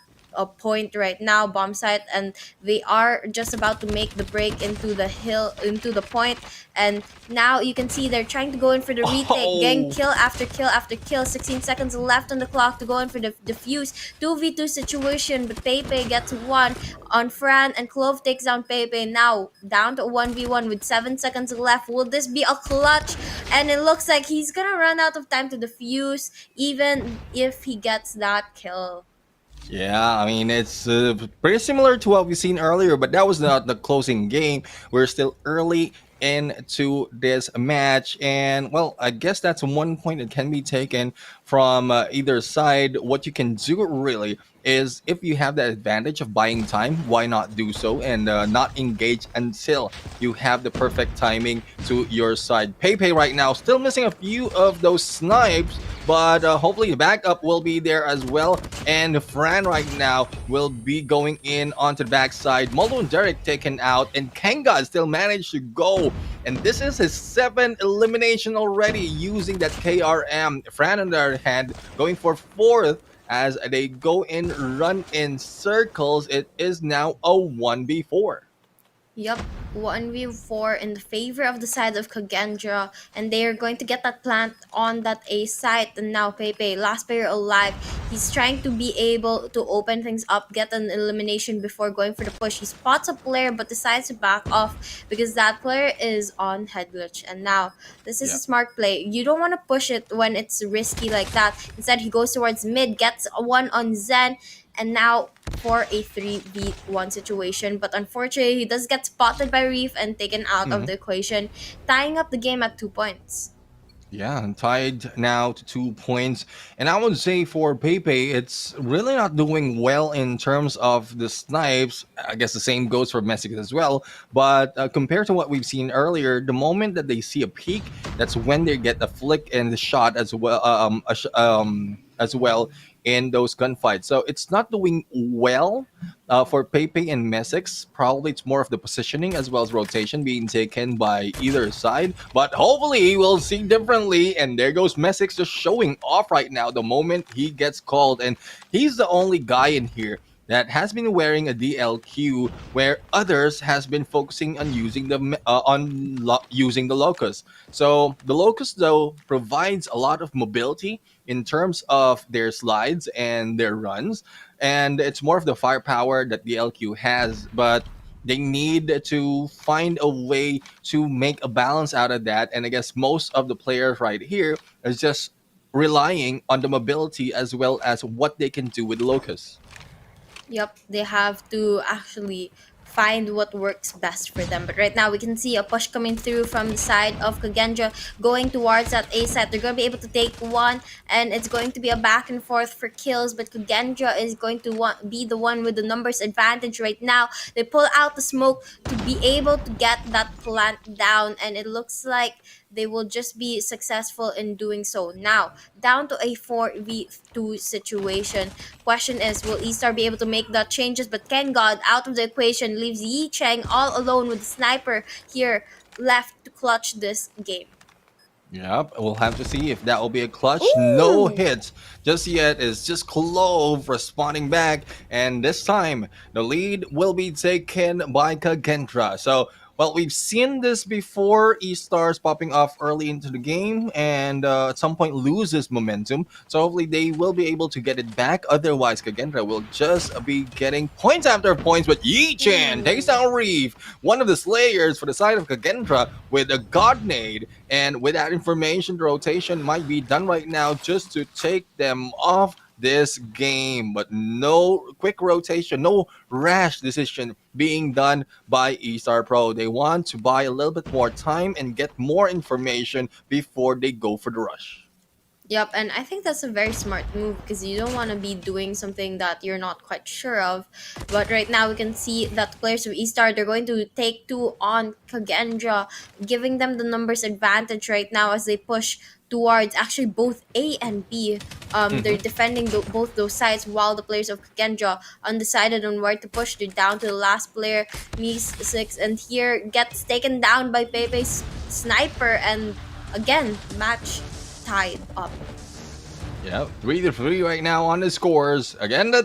point right now, bomb site, and they are just about to make the break into the hill, into the point. And now you can see they're trying to go in for the retake, getting kill after kill after kill. 16 seconds left on the clock to go in for the defuse 2v2 situation, but Pepe gets one on Fran, and Clove takes down Pepe. Now down to 1v1 with 7 seconds left. Will this be a clutch? And it looks like he's gonna run out of time to defuse even if he gets that kill. Yeah, I mean, it's pretty similar to what we've seen earlier, but that was not the closing game. We're still early into this match. And, well, I guess that's one point that can be taken from either side. What you can do really is if you have that advantage of buying time, why not do so and not engage until you have the perfect timing to your side. Pepe right now still missing a few of those snipes, but hopefully the backup will be there as well. And Fran right now will be going in onto the backside. Molo and Derek taken out, and Kenga still managed to go. And this is his 7th elimination already using that KRM. Fran on the other hand going for 4th as they go in, run in circles. It is now a 1v4. Yep, 1v4 in the favor of the side of Kagendra, and they are going to get that plant on that A site. And now Pepe, last player alive, he's trying to be able to open things up, get an elimination before going for the push. He spots a player but decides to back off because that player is on head glitch. And now this is a smart play. You don't want to push it when it's risky like that. Instead, he goes towards mid, gets a one on Zen, and now for a 3v1 situation. But unfortunately, he does get spotted by Reef and taken out of the equation, tying up the game at 2 points. Yeah, and tied now to 2 points. And I would say for Pepe, it's really not doing well in terms of the snipes. I guess the same goes for Messick as well. But compared to what we've seen earlier, the moment that they see a peak, that's when they get the flick and the shot as well in those gunfights. So it's not doing well for Pepe and Messick. Probably it's more of the positioning as well as rotation being taken by either side. But hopefully we'll see differently. And there goes Messick just showing off right now the moment he gets called. And he's the only guy in here that has been wearing a DLQ, where others has been focusing on using the using the Locust. So the Locust though provides a lot of mobility in terms of their slides and their runs, and it's more of the firepower that the LQ has, but they need to find a way to make a balance out of that. And I guess most of the players right here is just relying on the mobility as well as what they can do with Locust. Yep, they have to actually find what works best for them. But right now, we can see a push coming through from the side of Kagendra going towards that A site. They're going to be able to take one, and it's going to be a back and forth for kills. But Kagendra is going to be the one with the numbers advantage right now. They pull out the smoke to be able to get that plant down, and it looks like they will just be successful in doing so. Now, down to a 4v2 situation. Question is, will eStar be able to make that changes? But Ken God out of the equation leaves Yi Cheng all alone with the sniper here left to clutch this game. Yep, we'll have to see if that will be a clutch. Ooh. No hits just yet. It's just Clove responding back, and this time the lead will be taken by Kagendra. So, well, we've seen this before. eStars popping off early into the game and at some point loses momentum. So hopefully they will be able to get it back. Otherwise, Kagendra will just be getting points after points. But Yi-Chan takes down Reef, one of the slayers for the side of Kagendra, with a God Nade. And with that information, the rotation might be done right now just to take them off this game. But no quick rotation, no rash decision being done by eStar Pro. They want to buy a little bit more time and get more information before they go for the rush. Yep, and I think that's a very smart move because you don't want to be doing something that you're not quite sure of. But right now we can see that the players of eStar, they're going to take two on Kagendra, giving them the numbers advantage right now as they push towards actually both A and B. They're defending both those sides while the players of Kagendra undecided on where to push. They're down to the last player, Mies6, and here gets taken down by Pepe's sniper, and again, match tied up. Yep, 3-3 right now on the scores. Again, the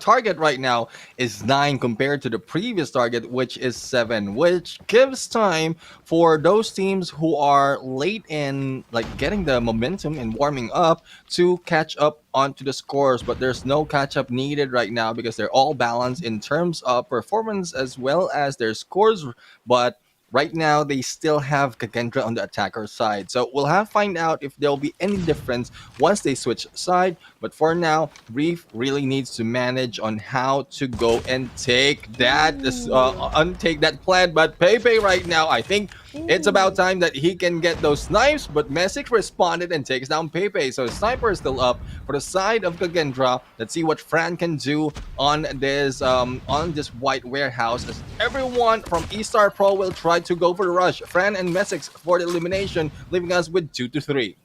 target right now is 9 compared to the previous target, which is 7, which gives time for those teams who are late in like getting the momentum and warming up to catch up onto the scores. But there's no catch up needed right now because they're all balanced in terms of performance as well as their scores. But right now, they still have Kagendra on the attacker side. So we'll have to find out if there'll be any difference once they switch side. But But for now, Reef really needs to manage on how to go and take that, untake that plan. But Pepe right now, I think it's about time that he can get those snipes. But Messick responded and takes down Pepe. So Sniper is still up for the side of Kagendra. Let's see what Fran can do on this white warehouse, as everyone from eStar Pro will try to go for the rush. Fran and Messick for the elimination, leaving us with 2-3.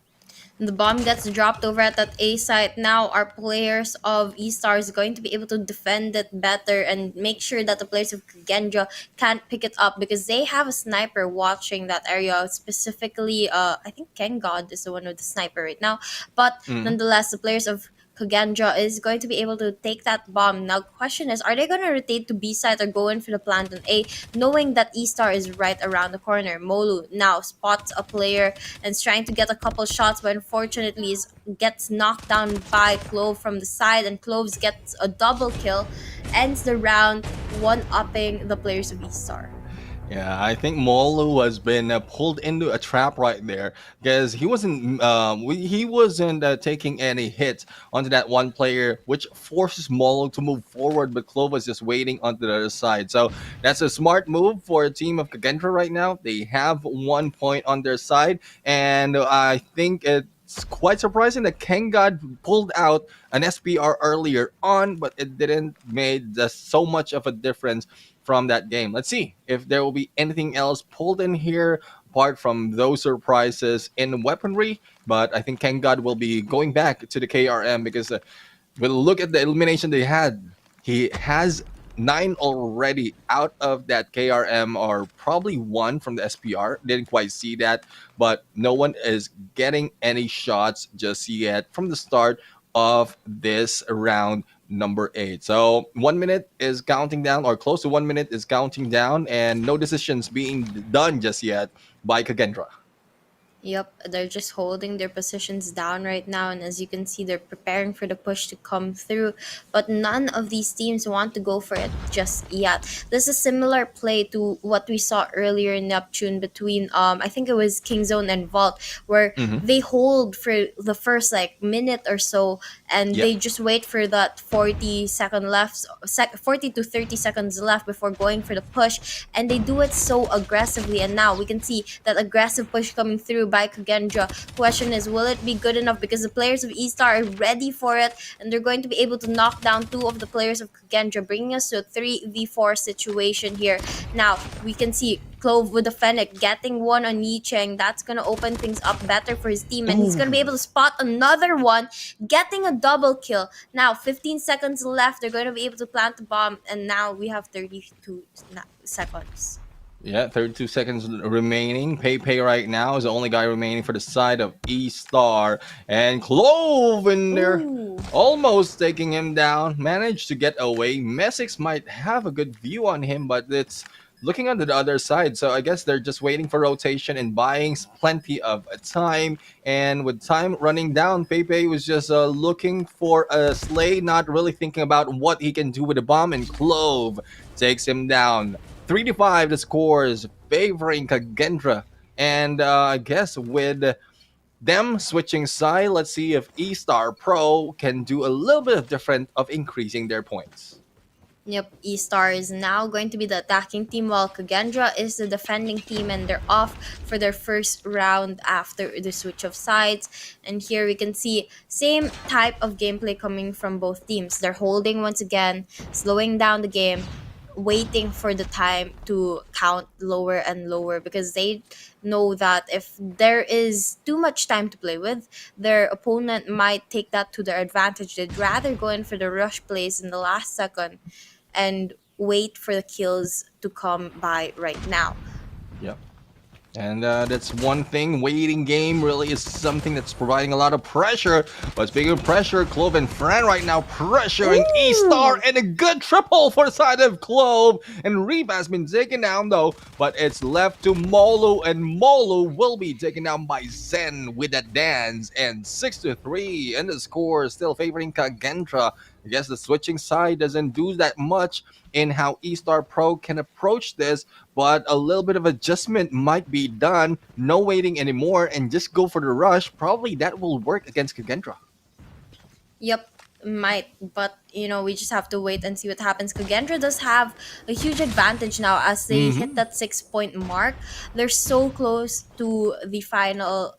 The bomb gets dropped over at that A site. Now our players of eStar is going to be able to defend it better and make sure that the players of Genja can't pick it up, because they have a sniper watching that area. Specifically, I think Ken God is the one with the sniper right now. But nonetheless, the players of Kagendra is going to be able to take that bomb. Now, question is, are they going to rotate to B side or go in for the plant on A, knowing that eStar is right around the corner? Molu now spots a player and is trying to get a couple shots, but unfortunately gets knocked down by Clove from the side, and Cloves gets a double kill, ends the round, one-upping the players of eStar. Yeah, I think Molu has been pulled into a trap right there, because he wasn't taking any hits onto that one player, which forces Molu to move forward. But Clove was just waiting onto the other side. So that's a smart move for a team of Kagendra right now. They have 1 point on their side, and I think it's quite surprising that Kengad pulled out an SPR earlier on, but it didn't make so much of a difference from that game. Let's see if there will be anything else pulled in here apart from those surprises in weaponry. But I think Kengad will be going back to the KRM, because we'll look at the elimination they had. He has 9 already out of that KRM, or probably 1 from the SPR. Didn't quite see that, but no one is getting any shots just yet from the start of this round number 8. So 1 minute is counting down, or close to 1 minute is counting down, and no decisions being done just yet by Kagendra. Yep, they're just holding their positions down right now, and as you can see, they're preparing for the push to come through, but none of these teams want to go for it just yet. This is a similar play to what we saw earlier in Neptune between I think it was Kingzone and Vault, where they hold for the first like minute or so, and they just wait for that 40 to 30 seconds left before going for the push, and they do it so aggressively. And now we can see that aggressive push coming through by Kagendra. Question is, will it be good enough? Because the players of eStar are ready for it, and they're going to be able to knock down 2 of the players of Kagendra, bringing us to a 3v4 situation here. Now we can see Clove with the Fennec getting 1 on Yicheng. That's going to open things up better for his team, and he's going to be able to spot another one, getting a double kill. Now 15 seconds left. They're going to be able to plant the bomb, and now we have 32 seconds. Yeah, 32 seconds remaining. Pepe right now is the only guy remaining for the side of eStar. And Clove in there, almost taking him down. Managed to get away. Messick might have a good view on him, but it's looking on the other side. So I guess they're just waiting for rotation and buying plenty of time. And with time running down, Pepe was just looking for a slay, not really thinking about what he can do with the bomb. And Clove takes him down. 3-5 the scores, favoring Kagendra. And I guess with them switching side, let's see if eStar Pro can do a little bit of different of increasing their points. Yep, eStar is now going to be the attacking team, while Kagendra is the defending team, and they're off for their first round after the switch of sides. And here we can see same type of gameplay coming from both teams. They're holding once again, slowing down the game, waiting for the time to count lower and lower, because they know that if there is too much time to play with, their opponent might take that to their advantage. They'd rather go in for the rush plays in the last second and wait for the kills to come by right now. Yep. And that's one thing. Waiting game really is something that's providing a lot of pressure. But speaking of pressure, Clove and Fran right now pressuring eStar, and a good triple for the side of Clove. And Reef has been taken down though, but it's left to Molu, and Molu will be taken down by Zen with that dance. And 6-3, and the score still favoring Kagendra. I guess the switching side doesn't do that much in how eStar Pro can approach this, but a little bit of adjustment might be done. No waiting anymore, and just go for the rush. Probably that will work against Kagendra. Yep, might. But we just have to wait and see what happens. Kagendra does have a huge advantage now as they hit that 6 point mark. They're so close to the final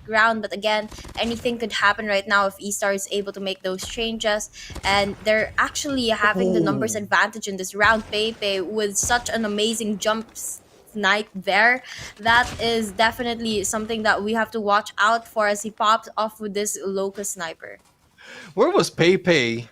round, but again, anything could happen right now if eStar is able to make those changes. And they're actually having the numbers advantage in this round. Pepe with such an amazing jump snipe there. That is definitely something that we have to watch out for as he pops off with this Locust sniper. Where was Pepe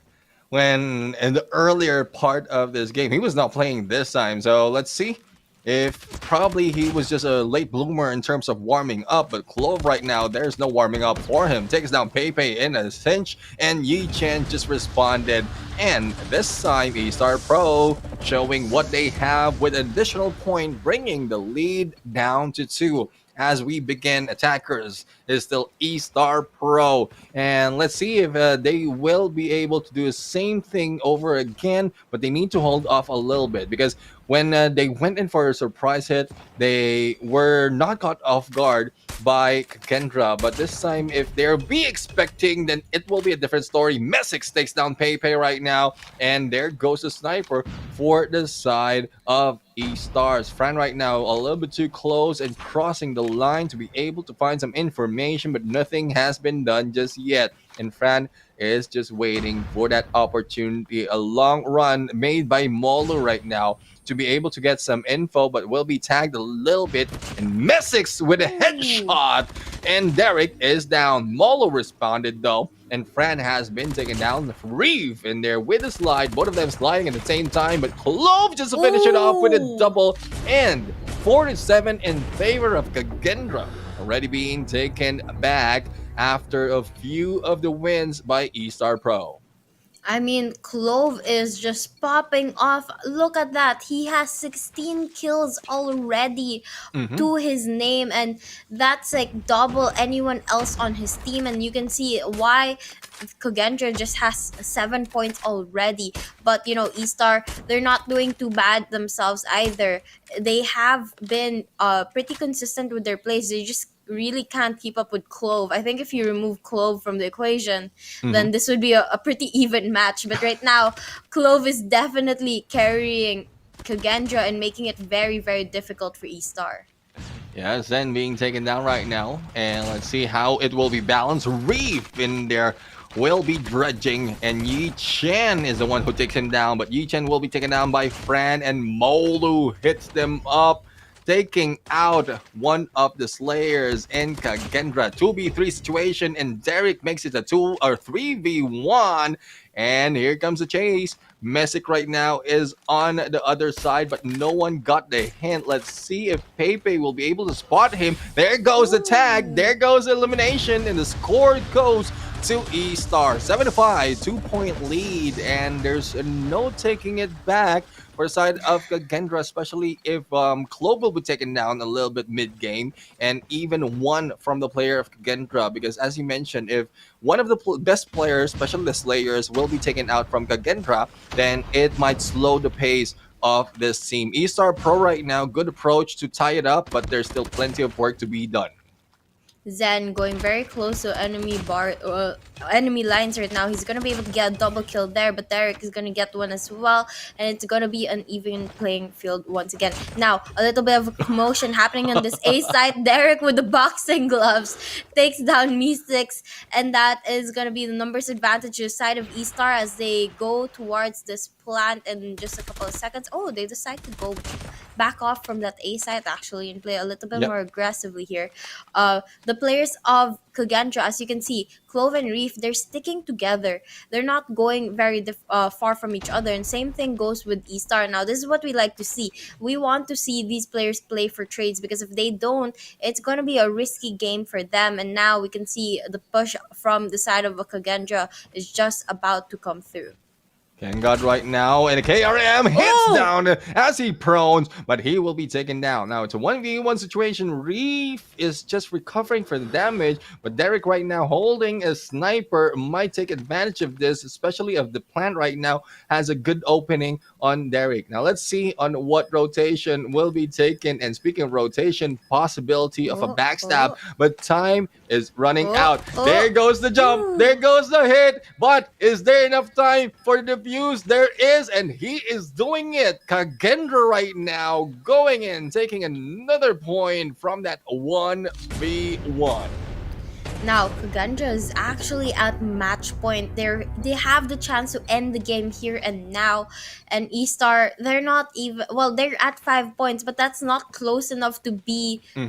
when in the earlier part of this game? He was not playing this time. So let's see if probably he was just a late bloomer in terms of warming up. But Clove right now, there's no warming up for him. Takes down Pepe in a cinch, and Yi Chen just responded. And this time, eStar Pro showing what they have with additional point, bringing the lead down to 2. As we begin, attackers is still eStar Pro. And let's see if they will be able to do the same thing over again, but they need to hold off a little bit because when they went in for a surprise hit, they were not caught off guard by Kendra. But this time, if they'll be expecting, then it will be a different story. Messix takes down Pepe right now, and there goes the sniper for the side of eStars. Fran right now a little bit too close and crossing the line to be able to find some information, but nothing has been done just yet. And Fran is just waiting for that opportunity. A long run made by Molo right now to be able to get some info, but will be tagged a little bit. And Messix with a headshot. And Derek is down. Molo responded though. And Fran has been taken down. Reeve in there with a slide. Both of them sliding at the same time. But Clove just to finish it off with a double. And 4-7 in favor of Kagendra. Already being taken back after a few of the wins by eStar Pro. I mean, Clove is just popping off. Look at that. He has 16 kills already to his name, and that's like double anyone else on his team. And you can see why Kogendra just has 7 points already. But eStar, they're not doing too bad themselves either. They have been pretty consistent with their plays. They just really can't keep up with Clove. I think if you remove Clove from the equation, then this would be a pretty even match. But right now, Clove is definitely carrying Kagendra and making it very, very difficult for eStar. Yeah, Zen being taken down right now. And let's see how it will be balanced. Reeve in there will be dredging. And Yi Chen is the one who takes him down. But Yi Chen will be taken down by Fran. And Molu hits them up, taking out one of the Slayers in Kagendra. 2v3 situation. And Derek makes it a 2 or 3v1. And here comes the chase. Messick right now is on the other side, but no one got the hint. Let's see if Pepe will be able to spot him. There goes the tag. There goes the elimination. And the score goes to eStar. 7-5, 2-point lead. And there's no taking it back for the side of Kagendra, especially if Clove will be taken down a little bit mid-game, and even one from the player of Kagendra, because as you mentioned, if one of the best players, especially the Slayers, will be taken out from Kagendra, then it might slow the pace of this team. eStar Pro right now, good approach to tie it up, but there's still plenty of work to be done. Zen going very close to enemy lines right now. He's gonna be able to get a double kill there, but Derek is gonna get one as well, and it's gonna be an even playing field once again. Now a little bit of a commotion happening on this A side. Derek with the boxing gloves takes down Mestix, and that is gonna be the numbers advantage to the side of eStar as they go towards this plant in just a couple of seconds. Oh, they decide to go back off from that A site actually and play a little bit more aggressively here. The players of Kagendra, as you can see, Clove and Reef, they're sticking together. They're not going very far from each other. And same thing goes with eStar. Now, this is what we like to see. We want to see these players play for trades because if they don't, it's going to be a risky game for them. And now we can see the push from the side of Kagendra is just about to come through. KAGE right now, and KRM hits down as he prones, but he will be taken down. Now it's a 1v1 situation. Reef is just recovering for the damage, but Derek right now holding a sniper might take advantage of this, especially if the plant right now has a good opening on Derek. Now let's see on what rotation will be taken. And speaking of rotation, possibility of a backstab, but time is running out. There goes the jump, there goes the hit, but is there enough time for the defuse? There is, and he is doing it. KAGE right now going in, taking another point from that 1v1. Now, KAGE is actually at match point. They have the chance to end the game here and now. And eStar, they're not even, well, they're at 5 points, but that's not close enough to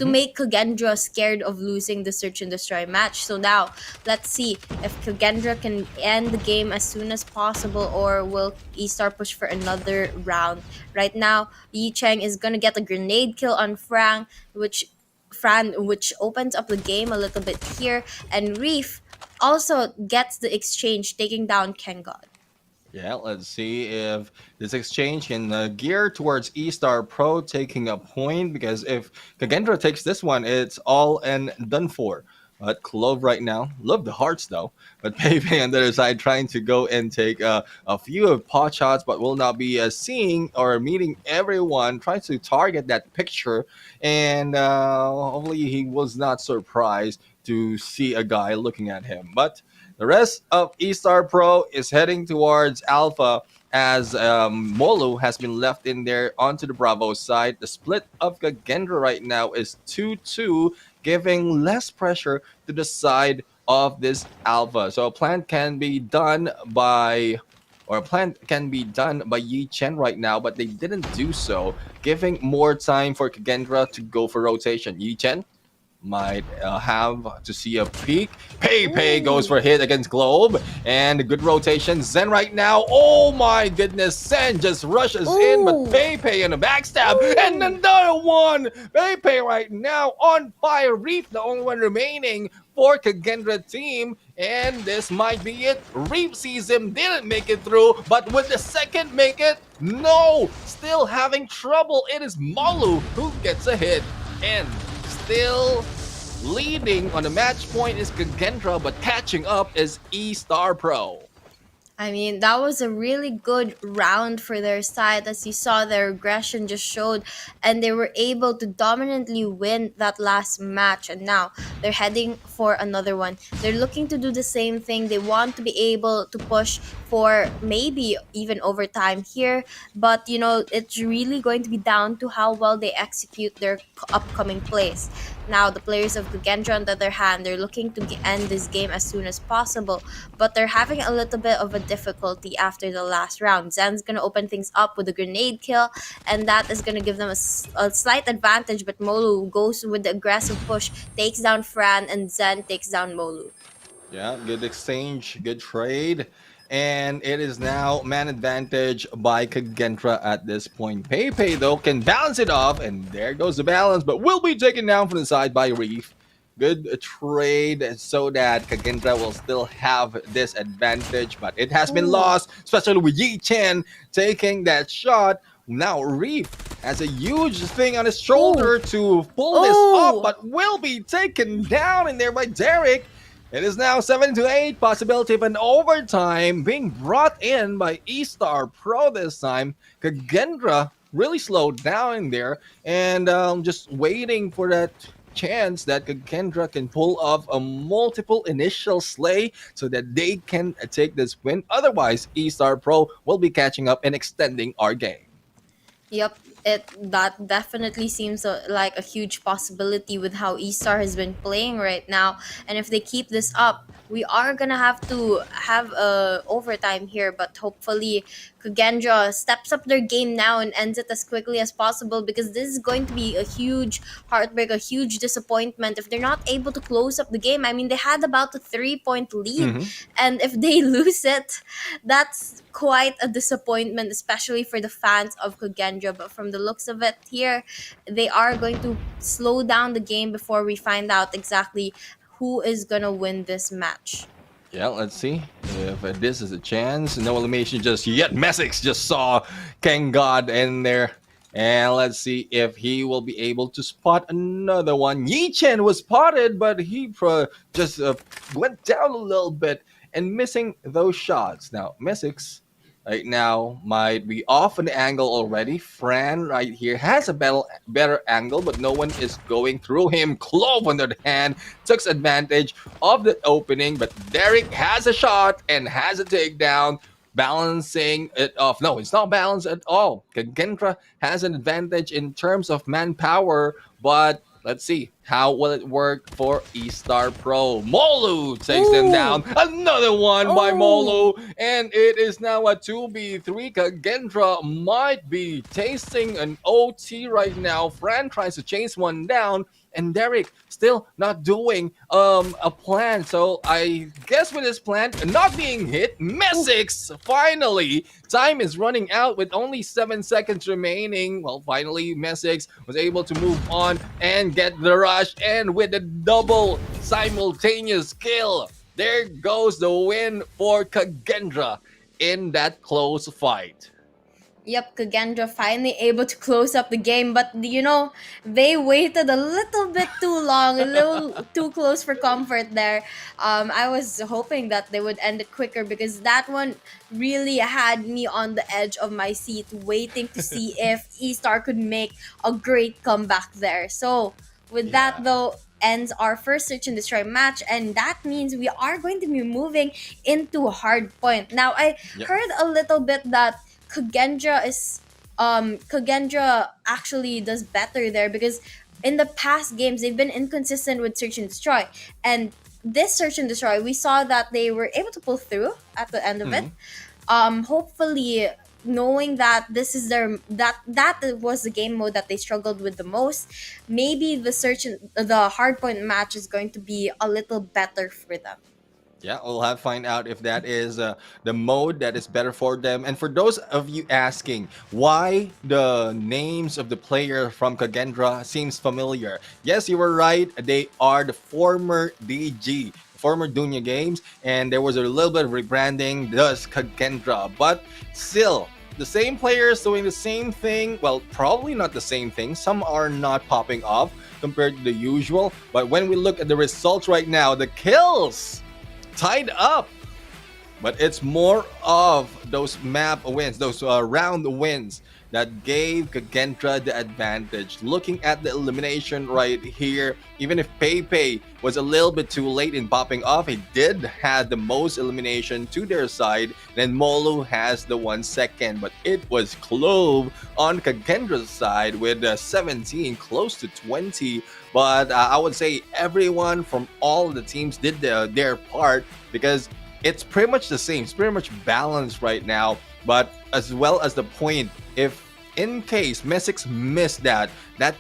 make KAGE scared of losing the search and destroy match. So now, let's see if KAGE can end the game as soon as possible, or will eStar push for another round. Right now, Yi Cheng is gonna get a grenade kill on Fran, which opens up the game a little bit here, and Reef also gets the exchange, taking down KAGE. Yeah, let's see if this exchange can gear towards eStar Pro taking a point, because if KAGE takes this one, it's all and done for. But Clove right now, love the hearts though. But Pepe on the other side trying to go and take a few of pot shots, but will not be seeing or meeting everyone. Tries to target that picture, and hopefully he was not surprised to see a guy looking at him. But the rest of eStar Pro is heading towards Alpha, as Molo has been left in there onto the Bravo side. The split of KAGE right now is 2-2, giving less pressure to the side of this Alpha. So a plan can be done by Yi Chen right now, but they didn't do so, giving more time for KAGE to go for rotation. Yi Chen might have to see a peek. Pepe goes for a hit against Globe, and a good rotation. Zen right now, oh my goodness, Zen just rushes in, but Pepe in a backstab, and another one. Pepe right now on fire. Reef the only one remaining for KAGE team, and this might be it. Reef sees him, didn't make it through, but would the second make it? No, still having trouble. It is Malu who gets a hit, and still leading on the match point is KAGE, but catching up is eStar Pro. I mean, that was a really good round for their side. As you saw, their aggression just showed, and they were able to dominantly win that last match. And now they're heading for another one. They're looking to do the same thing. They want to be able to push for maybe even overtime here. But, you know, it's really going to be down to how well they execute their upcoming plays. Now, the players of KAGE, on the other hand, they're looking to end this game as soon as possible, but they're having a little bit of a difficulty after the last round. Zen's going to open things up with a grenade kill, and that is going to give them a slight advantage, but Molu goes with the aggressive push, takes down Fran, and Zen takes down Molu. Yeah, good exchange, good trade. And it is now man advantage by KAGE at this point. Pepe, though, can balance it off, and there goes the balance, but will be taken down from the side by Reef. Good trade so that KAGE will still have this advantage, but it has been lost, especially with Yi Chen taking that shot. Now Reef has a huge thing on his shoulder to pull this up, but will be taken down in there by Derek. It is now 7-8, possibility of an overtime being brought in by eStar Pro this time. KAGE really slowed down in there, and just waiting for that chance that KAGE can pull off a multiple initial slay so that they can take this win. Otherwise, eStar Pro will be catching up and extending our game. Yep, that definitely seems like a huge possibility with how eStar has been playing right now. And if they keep this up, we are gonna have to have overtime here, but hopefully KAGE steps up their game now and ends it as quickly as possible, because this is going to be a huge heartbreak, a huge disappointment if they're not able to close up the game. I mean, they had about a 3-point lead, and if they lose it, that's quite a disappointment, especially for the fans of KAGE. But from the looks of it here, they are going to slow down the game before we find out exactly who is gonna win this match. Yeah, let's see if this is a chance. No elimination just yet. Messix just saw King God in there. And let's see if he will be able to spot another one. Yi Chen was spotted, but he just went down a little bit and missing those shots. Now, Messix right now might be off an angle already. Fran right here has a better angle, but no one is going through him. Clove, on the other hand, took advantage of the opening, but Derek has a shot and has a takedown, balancing it off. No, it's not balanced at all. Kagendra has an advantage in terms of manpower, but let's see how will it work for eStar Pro. Molu takes them down. Another one by Molu, and it is now a 2v3. Kagendra might be tasting an OT right now. Fran tries to chase one down, and Derek still not doing a plan. So I guess with his plan not being hit, Messix finally, time is running out with only 7 seconds remaining. Well, finally Messix was able to move on and get the rush, and with a double simultaneous kill, there goes the win for Kagendra in that close fight. Yep, Kagendra finally able to close up the game, but you know, they waited a little bit too long, a little too close for comfort there. I was hoping that they would end it quicker, because that one really had me on the edge of my seat, waiting to see if eStar could make a great comeback there. So with that though, ends our first search and destroy match, and that means we are going to be moving into Hardpoint. Now I heard a little bit that Kagendra actually does better there, because in the past games they've been inconsistent with search and destroy, and this search and destroy we saw that they were able to pull through at the end of it. Hopefully, knowing that this is that was the game mode that they struggled with the most, maybe the Hardpoint match is going to be a little better for them. Yeah, we'll have to find out if that is the mode that is better for them. And for those of you asking why the names of the player from Kagendra seems familiar, yes, you were right. They are the former DG, former Dunya Games, and there was a little bit of rebranding, thus Kagendra. But still, the same players doing the same thing. Well, probably not the same thing. Some are not popping off compared to the usual. But when we look at the results right now, the kills tied up, but it's more of those map wins, those round wins that gave Kagendra the advantage. Looking at the elimination right here, even if Pepe was a little bit too late in popping off, he did have the most elimination to their side. Then Molu has the 1 second, but it was Clove on Kagendra's side with 17, close to 20. But I would say everyone from all the teams did their part, because it's pretty much the same. It's pretty much balanced right now. But as well as the point, if in case Messix missed that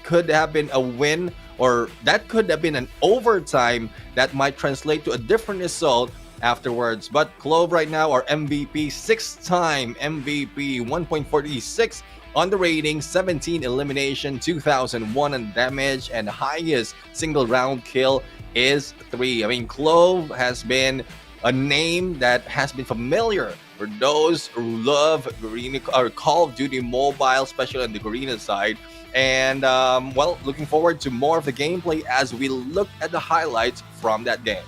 could have been a win, or that could have been an overtime that might translate to a different result afterwards. But Clove right now, our MVP, 6-time MVP, 1.46 on the rating, 17 elimination, 2001 on damage, and the highest single round kill is 3. I mean, Clove has been a name that has been familiar for those who love Garena, or Call of Duty Mobile, especially on the Garena side. And well, looking forward to more of the gameplay as we look at the highlights from that game.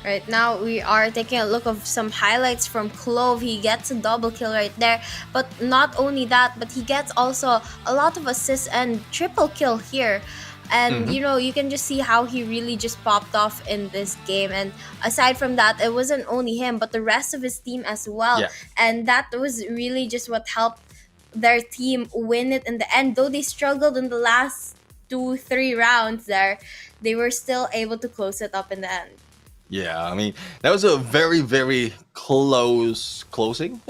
Right now, we are taking a look of some highlights from Clove. He gets a double kill right there, but not only that, but he gets also a lot of assists and triple kill here. And you know, you can just see how he really just popped off in this game. And aside from that, it wasn't only him, but the rest of his team as well. And that was really just what helped their team win it in the end. Though they struggled in the last 2-3 rounds there, they were still able to close it up in the end. Yeah, I mean, that was a very, very close closing.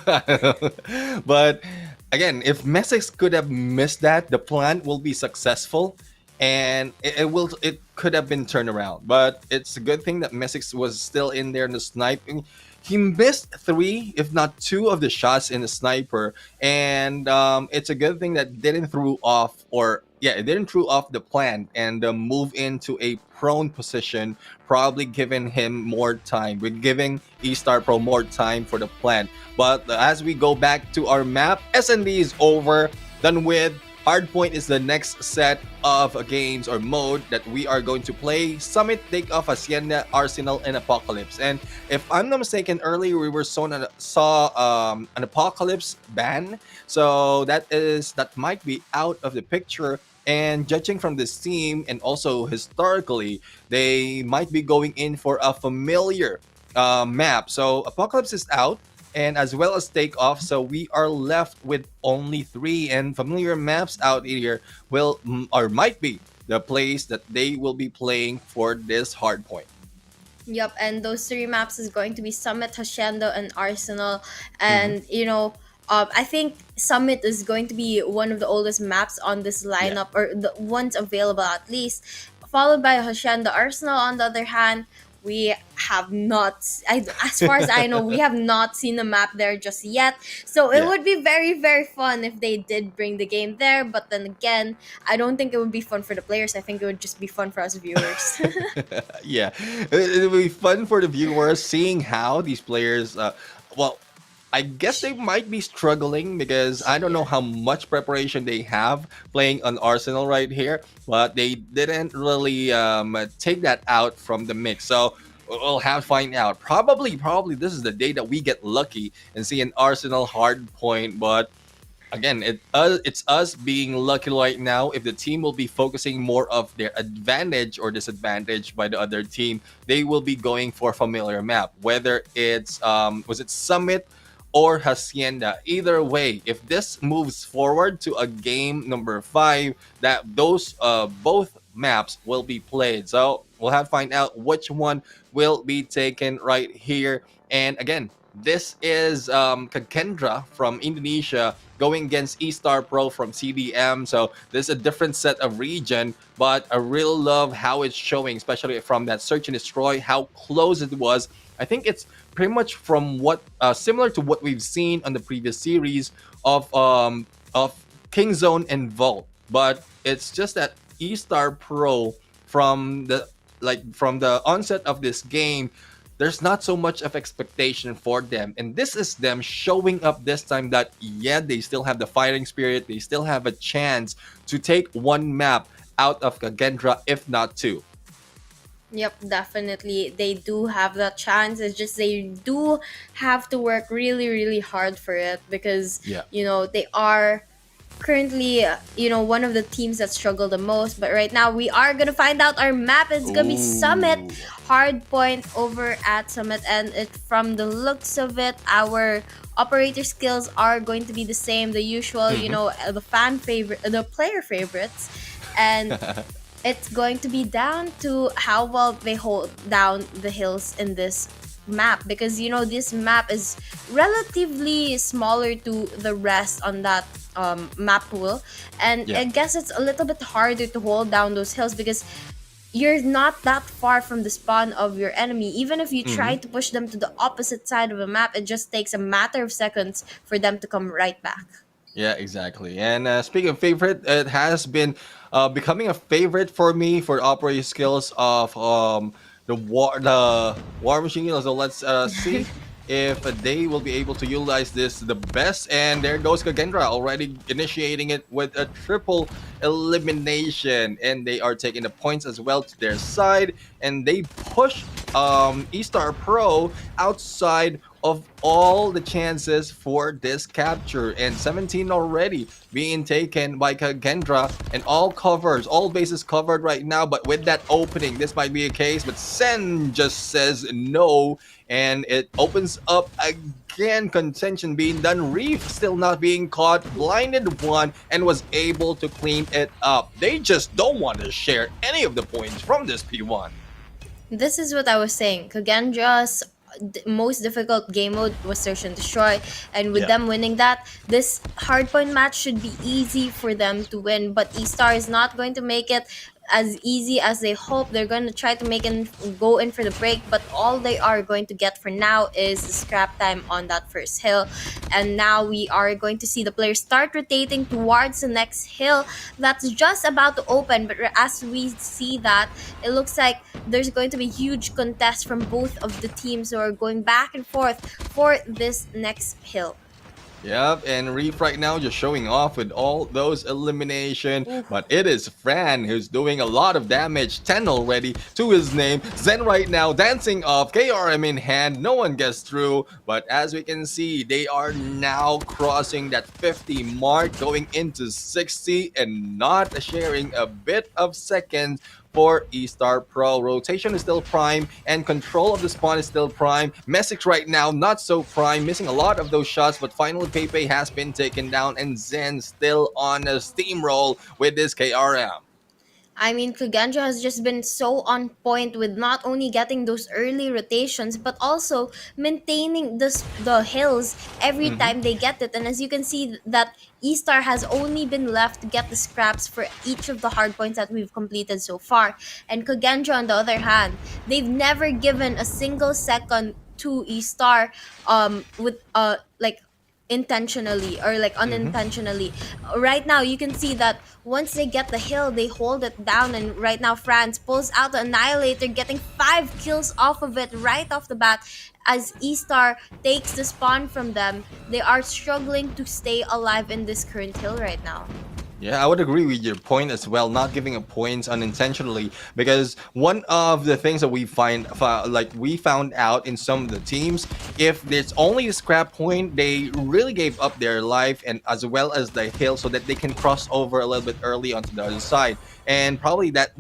But again, if Messix could have missed that, the plan will be successful, and it could have been turned around. But it's a good thing that Messix was still in there in the sniping. He missed 3, if not 2, of the shots in the sniper, and it's a good thing that didn't throw off or yeah, it didn't throw off the plan and move into a prone position, probably giving him more time. We're giving eStar Pro more time for the plan. But as we go back to our map, S&D is over, done with. Hardpoint is the next set of games or mode that we are going to play. Summit, Takeoff, Hacienda, Arsenal, and Apocalypse. And if I'm not mistaken, earlier we saw an Apocalypse ban, so that might be out of the picture. And judging from this team and also historically, they might be going in for a familiar map. So Apocalypse is out, and as well as Takeoff. So we are left with only 3, and familiar maps out here will or might be the place that they will be playing for this hardpoint. Yep, and those 3 maps is going to be Summit, Hacienda, and Arsenal. And I think Summit is going to be one of the oldest maps on this lineup, or the ones available at least. Followed by Hacienda. Arsenal, on the other hand, we have not, as far as I know, we have not seen the map there just yet. So it would be very, very fun if they did bring the game there. But then again, I don't think it would be fun for the players. I think it would just be fun for us viewers. Yeah, it will be fun for the viewers seeing how these players, well, I guess they might be struggling because I don't know how much preparation they have playing on Arsenal right here, but they didn't really take that out from the mix. So we'll have to find out. Probably this is the day that we get lucky and see an Arsenal hard point. But again, it's us being lucky right now. If the team will be focusing more of their advantage or disadvantage by the other team, they will be going for familiar map. Whether it's was it Summit or Hacienda. Either way, if this moves forward to a game number 5, that those both maps will be played. So we'll have to find out which one will be taken right here. And again, this is Kakendra from Indonesia going against eStar Pro from CDM. So this is a different set of region, but I really love how it's showing, especially from that search and destroy, how close it was. I think it's pretty much from what similar to what we've seen on the previous series of Kingzone and Vault, but it's just that eStar Pro from the onset of this game, there's not so much of expectation for them, and this is them showing up this time that they still have the fighting spirit, they still have a chance to take one map out of Kagendra, if not 2. Yep, definitely. They do have that chance. It's just they do have to work really, really hard for it because, they are currently, one of the teams that struggle the most. But right now, we are going to find out our map. It's going to be Summit, Hardpoint over at Summit. And from the looks of it, our operator skills are going to be the same. The usual, the player favorites. And it's going to be down to how well they hold down the hills in this map because this map is relatively smaller to the rest on that map pool, and I guess it's a little bit harder to hold down those hills because you're not that far from the spawn of your enemy. Even if you try to push them to the opposite side of the map, it just takes a matter of seconds for them to come right back. Yeah, exactly. And speaking of favorite, it has been becoming a favorite for me for operating skills of the war machine. So let's see if they will be able to utilize this the best. And there goes Kagendra already initiating it with a triple elimination, and they are taking the points as well to their side, and they push eStar Pro outside of all the chances for this capture, and 17 already being taken by Kagendra, and all bases covered right now. But with that opening, this might be a case, but Sen just says no, and it opens up again. Contention being done. Reef still not being caught, blinded one, and was able to clean it up. They just don't want to share any of the points from this P1. This is what I was saying. Kagendra's most difficult game mode was search and destroy, and with them winning that, this hardpoint match should be easy for them to win. But eStar is not going to make it as easy as they hope. They're going to try to go in for the break, but all they are going to get for now is the scrap time on that first hill. And now we are going to see the players start rotating towards the next hill that's just about to open. But as we see that, it looks like there's going to be huge contest from both of the teams who are going back and forth for this next hill. Yep, and Reef right now just showing off with all those elimination. But it is Fran who's doing a lot of damage. 10 already to his name. Zen right now dancing off. KRM in hand. No one gets through. But as we can see, they are now crossing that 50 mark, going into 60 and not sharing a bit of seconds for eStar Pro. Rotation is still prime and control of the spawn is still prime. Messix right now not so prime, missing a lot of those shots, but finally Pepe has been taken down and Zen still on a steamroll with this KRM. I mean, Kagendra has just been so on point with not only getting those early rotations, but also maintaining the hills every time they get it. And as you can see, that eStar has only been left to get the scraps for each of the hard points that we've completed so far. And Kagendra, on the other hand, they've never given a single second to eStar with like intentionally or like unintentionally. Right now you can see that once they get the hill, they hold it down, and right now France pulls out the Annihilator, getting 5 kills off of it right off the bat. As eStar takes the spawn from them, they are struggling to stay alive in this current hill right now. Yeah, I would agree with your point as well, not giving a points unintentionally, because one of the things that we found out in some of the teams, if there's only a scrap point, they really gave up their life and as well as the hill so that they can cross over a little bit early onto the other side. And probably that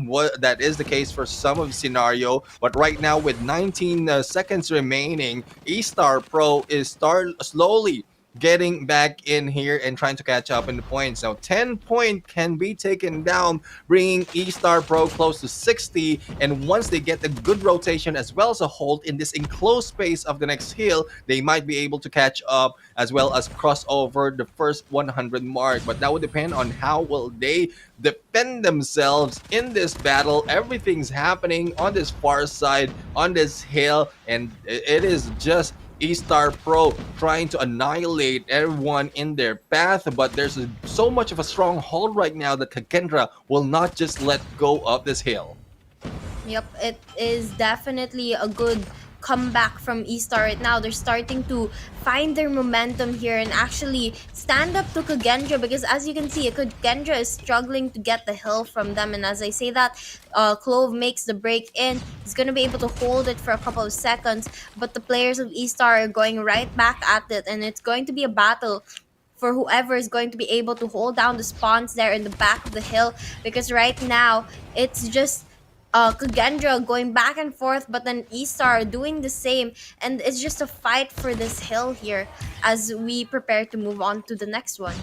is the case for some of the scenario, but right now with 19 seconds remaining, eStar Pro is slowly getting back in here and trying to catch up in the points. Now 10 point can be taken down, bringing eStar Pro close to 60, and once they get a good rotation as well as a hold in this enclosed space of the next hill, they might be able to catch up as well as cross over the first 100 mark. But that would depend on how will they defend themselves in this battle. Everything's happening on this far side on this hill, and it is just eStar Pro trying to annihilate everyone in their path, but there's so much of a strong hold right now that Kakendra will not just let go of this hill. Yep, it is definitely a good comeback from eStar right now. They're starting to find their momentum here and actually stand up to Kagendra, because as you can see, Kagendra is struggling to get the hill from them. And as I say that, Clove makes the break in. He's going to be able to hold it for a couple of seconds, but the players of eStar are going right back at it, and it's going to be a battle for whoever is going to be able to hold down the spawns there in the back of the hill, because right now it's just Kagendra going back and forth, but then eStar doing the same, and it's just a fight for this hill here as we prepare to move on to the next one.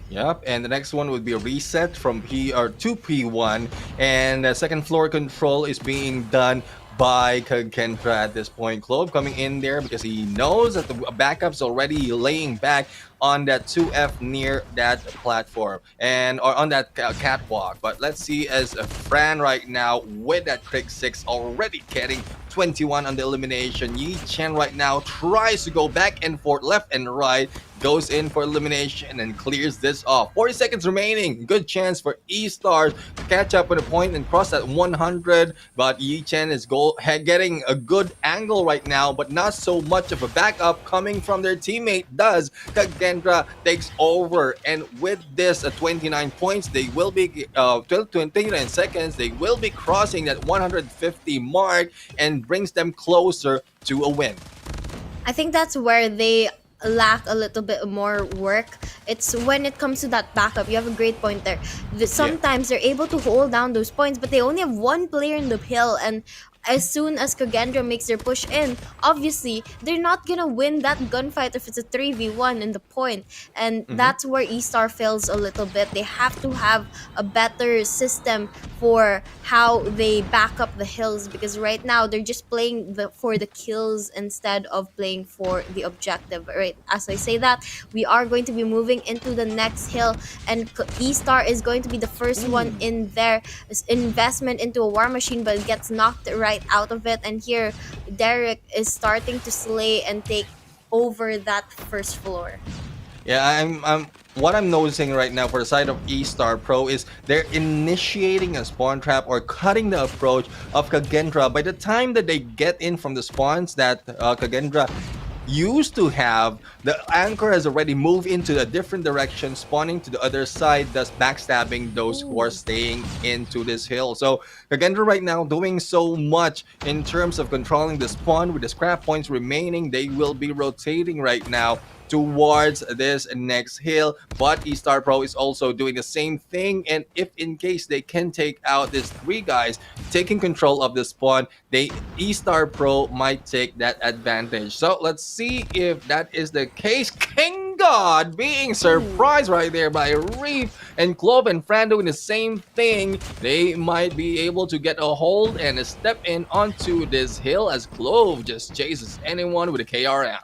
Yep, and the next one would be a reset from PR to P1, and the second floor control is being done by Kendra at this point. Clove coming in there because he knows that the backup's already laying back on that 2F near that platform and or on that catwalk. But let's see as Fran right now with that Crick 6 already getting 21 on the elimination. Yi Chen right now tries to go back and forth, left and right, goes in for elimination and clears this off. 40 seconds remaining. Good chance for eStar to catch up with a point and cross that 100. But Yi Chen is getting a good angle right now, but not so much of a backup coming from their teammate does. Kagendra takes over, and with this 29 points, they will be 29 seconds. They will be crossing that 150 mark and brings them closer to a win. I think that's where they lack a little bit more work. It's when it comes to that backup. You have a great point there. Sometimes they're able to hold down those points, but they only have one player in the hill, and as soon as Kagendra makes their push in, obviously they're not gonna win that gunfight if it's a 3v1 in the point. And that's where eStar fails a little bit. They have to have a better system for how they back up the hills, because right now they're just playing for the kills instead of playing for the objective. Right, as I say that, we are going to be moving into the next hill, and eStar is going to be the first one in their investment into a war machine, but it gets knocked right out of it. And here Derek is starting to slay and take over that first floor. Yeah, I'm what I'm noticing right now for the side of eStar Pro is they're initiating a spawn trap or cutting the approach of Kagendra. By the time that they get in from the spawns that Kagendra used to have, the anchor has already moved into a different direction, spawning to the other side, thus backstabbing those who are staying into this hill. So Kagendra right now doing so much in terms of controlling the spawn with the scrap points remaining. They will be rotating right now towards this next hill, but eStar Pro is also doing the same thing. And if in case they can take out these three guys taking control of the spawn, eStar Pro might take that advantage. So let's see if that is the case. King God being surprised right there by Reef, and Clove and Fran doing the same thing. They might be able to get a hold and a step in onto this hill as Clove just chases anyone with a KRM.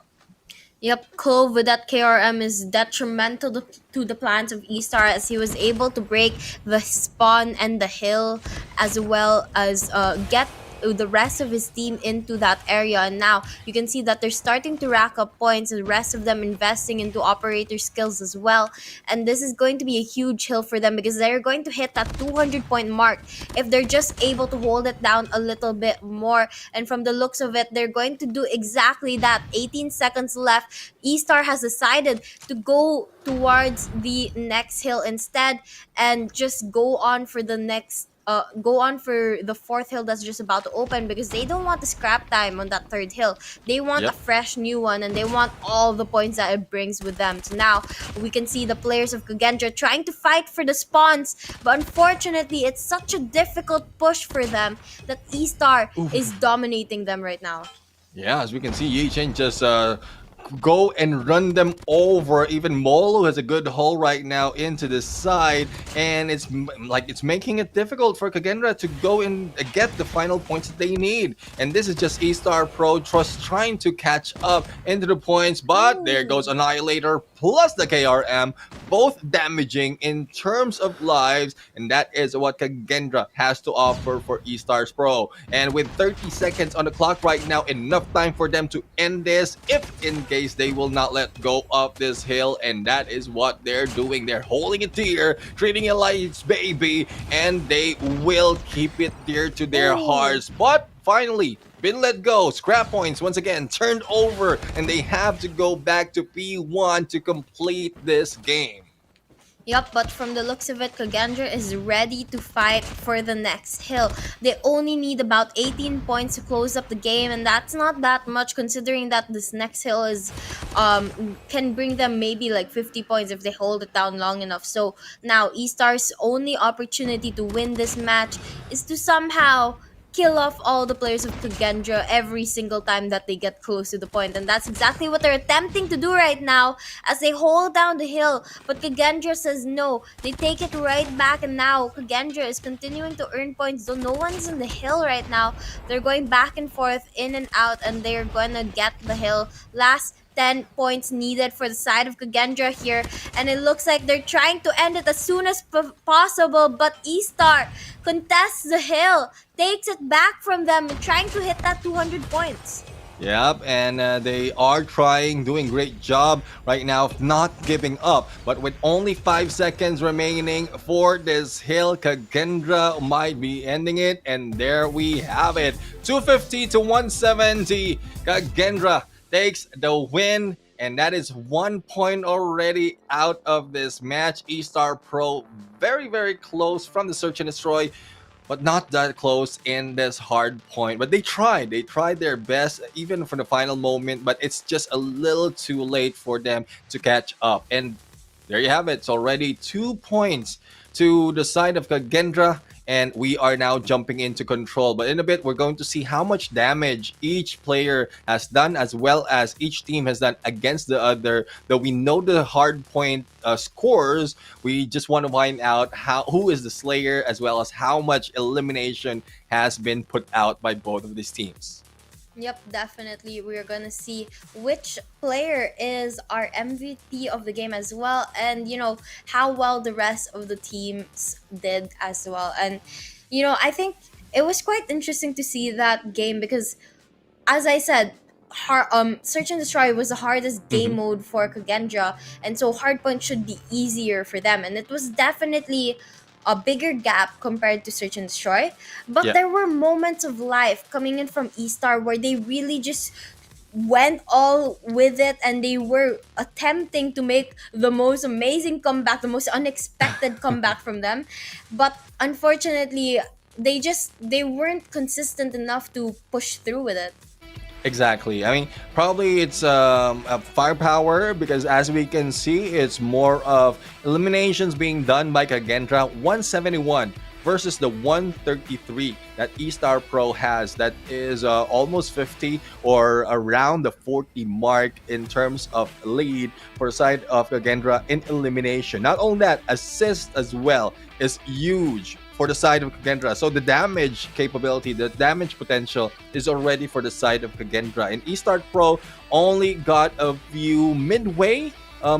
Yep, Clove with that KRM is detrimental to the plans of eStar, as he was able to break the spawn and the hill, as well as get the rest of his team into that area. And now you can see that they're starting to rack up points, the rest of them investing into operator skills as well. And this is going to be a huge hill for them, because they're going to hit that 200 point mark if they're just able to hold it down a little bit more. And from the looks of it, they're going to do exactly that. 18 seconds left. eStar has decided to go towards the next hill instead, and just go on for the fourth hill that's just about to open, because they don't want the scrap time on that third hill. They want a fresh new one, and they want all the points that it brings with them. So now we can see the players of Kagendra trying to fight for the spawns, but unfortunately it's such a difficult push for them that eStar is dominating them right now. Yeah, as we can see, Yi Chen just go and run them over. Even Molo has a good hole right now into the side, and it's making it difficult for Kagendra to go and get the final points that they need. And this is just eStar Pro Trust trying to catch up into the points, but there goes Annihilator plus the KRM, both damaging in terms of lives, and that is what Kagendra has to offer for eStar Pro. And with 30 seconds on the clock right now, enough time for them to end this if in case they will not let go of this hill. And that is what they're doing. They're holding it dear, treating it like it's baby, and they will keep it dear to their hearts. But finally been let go. Scrap points once again turned over, and they have to go back to P1 to complete this game. Yup, but from the looks of it, Kagendra is ready to fight for the next hill. They only need about 18 points to close up the game, and that's not that much considering that this next hill is can bring them maybe like 50 points if they hold it down long enough. So now eStar's only opportunity to win this match is to somehow kill off all the players of Kagendra every single time that they get close to the point. And that's exactly what they're attempting to do right now as they hold down the hill. But Kagendra says no. They take it right back, and now Kagendra is continuing to earn points, though no one's in the hill right now. They're going back and forth, in and out, and they're gonna get the hill. Last 10 points needed for the side of Kagendra here, and it looks like they're trying to end it as soon as possible, but eStar contests the hill, takes it back from them, trying to hit that 200 points. Yep, and they are trying, doing great job right now of not giving up. But with only 5 seconds remaining for this hill, Kagendra might be ending it. And there we have it. 250 to 170. Kagendra takes the win. And that is 1 point already out of this match. eStar Pro very, very close from the search and destroy, but not that close in this hard point. But they tried their best even for the final moment, but it's just a little too late for them to catch up. And there you have it. It's already 2 points to the side of Kagendra, and we are now jumping into control. But in a bit, we're going to see how much damage each player has done, as well as each team has done against the other. Though we know the hard point scores, we just want to find out who is the Slayer, as well as how much elimination has been put out by both of these teams. Yep, definitely. We're gonna see which player is our MVP of the game as well, and how well the rest of the teams did as well. And I think it was quite interesting to see that game because, as I said, Search and Destroy was the hardest game mode for Kagendra, and so Hardpoint should be easier for them. And it was definitely a bigger gap compared to Search and Destroy. But there were moments of life coming in from eStar where they really just went all with it, and they were attempting to make the most amazing comeback, the most unexpected comeback from them. But unfortunately, they weren't consistent enough to push through with it. Exactly. I mean, probably it's a firepower, because as we can see, it's more of eliminations being done by Kagendra. 171 versus the 133 that eStar Pro has. That is almost 50 or around the 40 mark in terms of lead for the side of Kagendra in elimination. Not only that, assist as well is huge for the side of Kagendra. So the damage capability, the damage potential is already for the side of Kagendra. And eStar Pro only got a few midway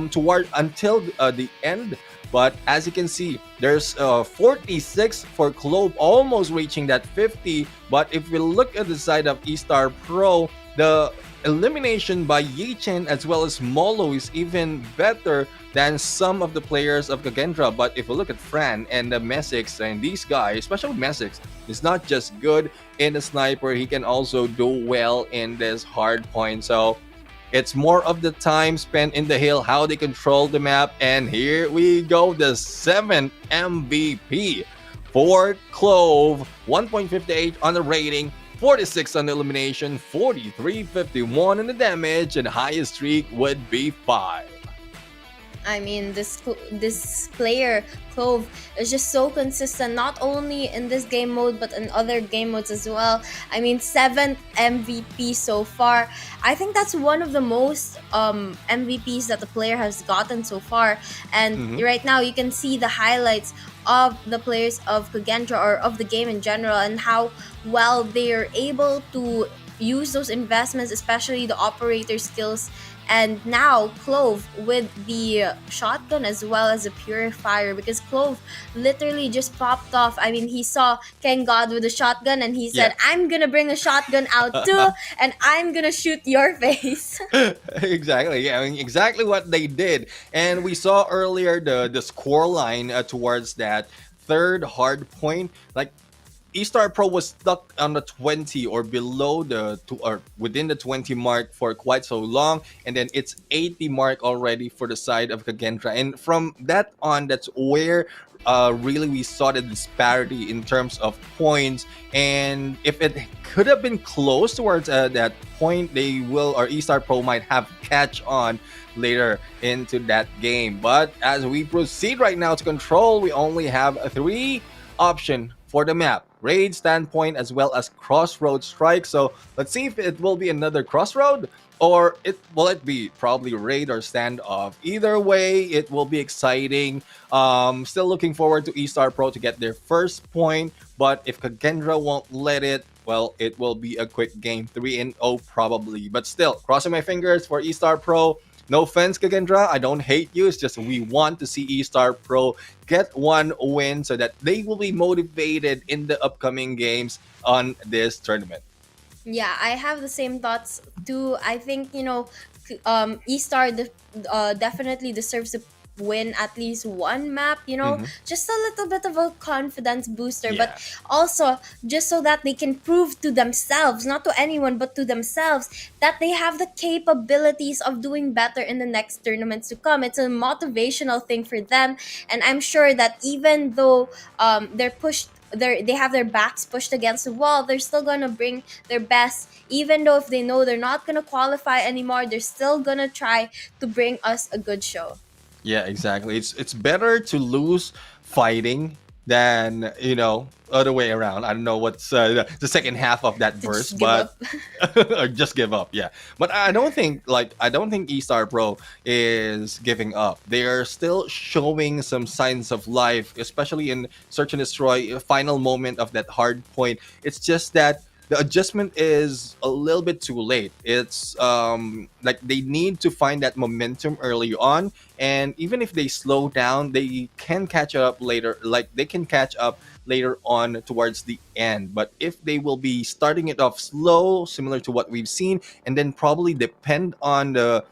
toward until the end. But as you can see, there's 46 for Clove, almost reaching that 50. But if we look at the side of eStar Pro, the elimination by Yichen as well as Molo is even better than some of the players of Kagendra. But if we look at Fran and the Mesics, and these guys, especially Mesics, is not just good in the sniper, he can also do well in this hard point. So it's more of the time spent in the hill, how they control the map. And here we go, the 7th MVP for Clove. 1.58 on the rating, 46 on the elimination, 43.51 in the damage, and highest streak would be 5. I mean, this player, Clove, is just so consistent, not only in this game mode, but in other game modes as well. I mean, 7th MVP so far. I think that's one of the most MVPs that the player has gotten so far. And right now, you can see the highlights of the players of Kagendra, or of the game in general, and how well they are able to use those investments, especially the operator skills. And now Clove with the shotgun as well as a purifier, because Clove literally just popped off. I mean, he saw Ken God with a shotgun and he said, I'm gonna bring a shotgun out too, and I'm gonna shoot your face. Exactly. Yeah, I mean, exactly what they did. And we saw earlier the score line towards that third hard point. Like, eStar Pro was stuck on the 20 or below or within the 20 mark for quite so long, and then it's 80 mark already for the side of Kagendra. And from that on, that's where really we saw the disparity in terms of points. And if it could have been close towards that point, eStar Pro might have catch on later into that game. But as we proceed right now to control, we only have 3 options for the map: raid, standpoint, as well as crossroad strike. So let's see if it will be another crossroad, or will it be probably raid or standoff. Either way, it will be exciting. Still looking forward to eStar Pro to get their first point, but if Kagendra won't let it, well, it will be a quick game, 3-0 probably. But still, crossing my fingers for eStar Pro. No offense, Kagendra, I don't hate you. It's just we want to see eStar Pro get one win so that they will be motivated in the upcoming games on this tournament. Yeah, I have the same thoughts too. I think, eStar definitely deserves to win at least one map, just a little bit of a confidence booster, but also just so that they can prove to themselves, not to anyone, but to themselves, that they have the capabilities of doing better in the next tournaments to come. It's a motivational thing for them, and I'm sure that even though they have their backs pushed against the wall, they're still gonna bring their best. Even though if they know they're not gonna qualify anymore, they're still gonna try to bring us a good show. Yeah, exactly. It's better to lose fighting than other way around. I don't know what's the second half of that verse, Just give but up. or just give up. Yeah, but I don't think eStar Pro is giving up. They are still showing some signs of life, especially in Search and Destroy final moment of that hard point. It's just that the adjustment is a little bit too late. It's like they need to find that momentum early on, and even if they slow down, they can catch up later. Like they can catch up later on towards the end. But if they will be starting it off slow, similar to what we've seen, and then probably depend on the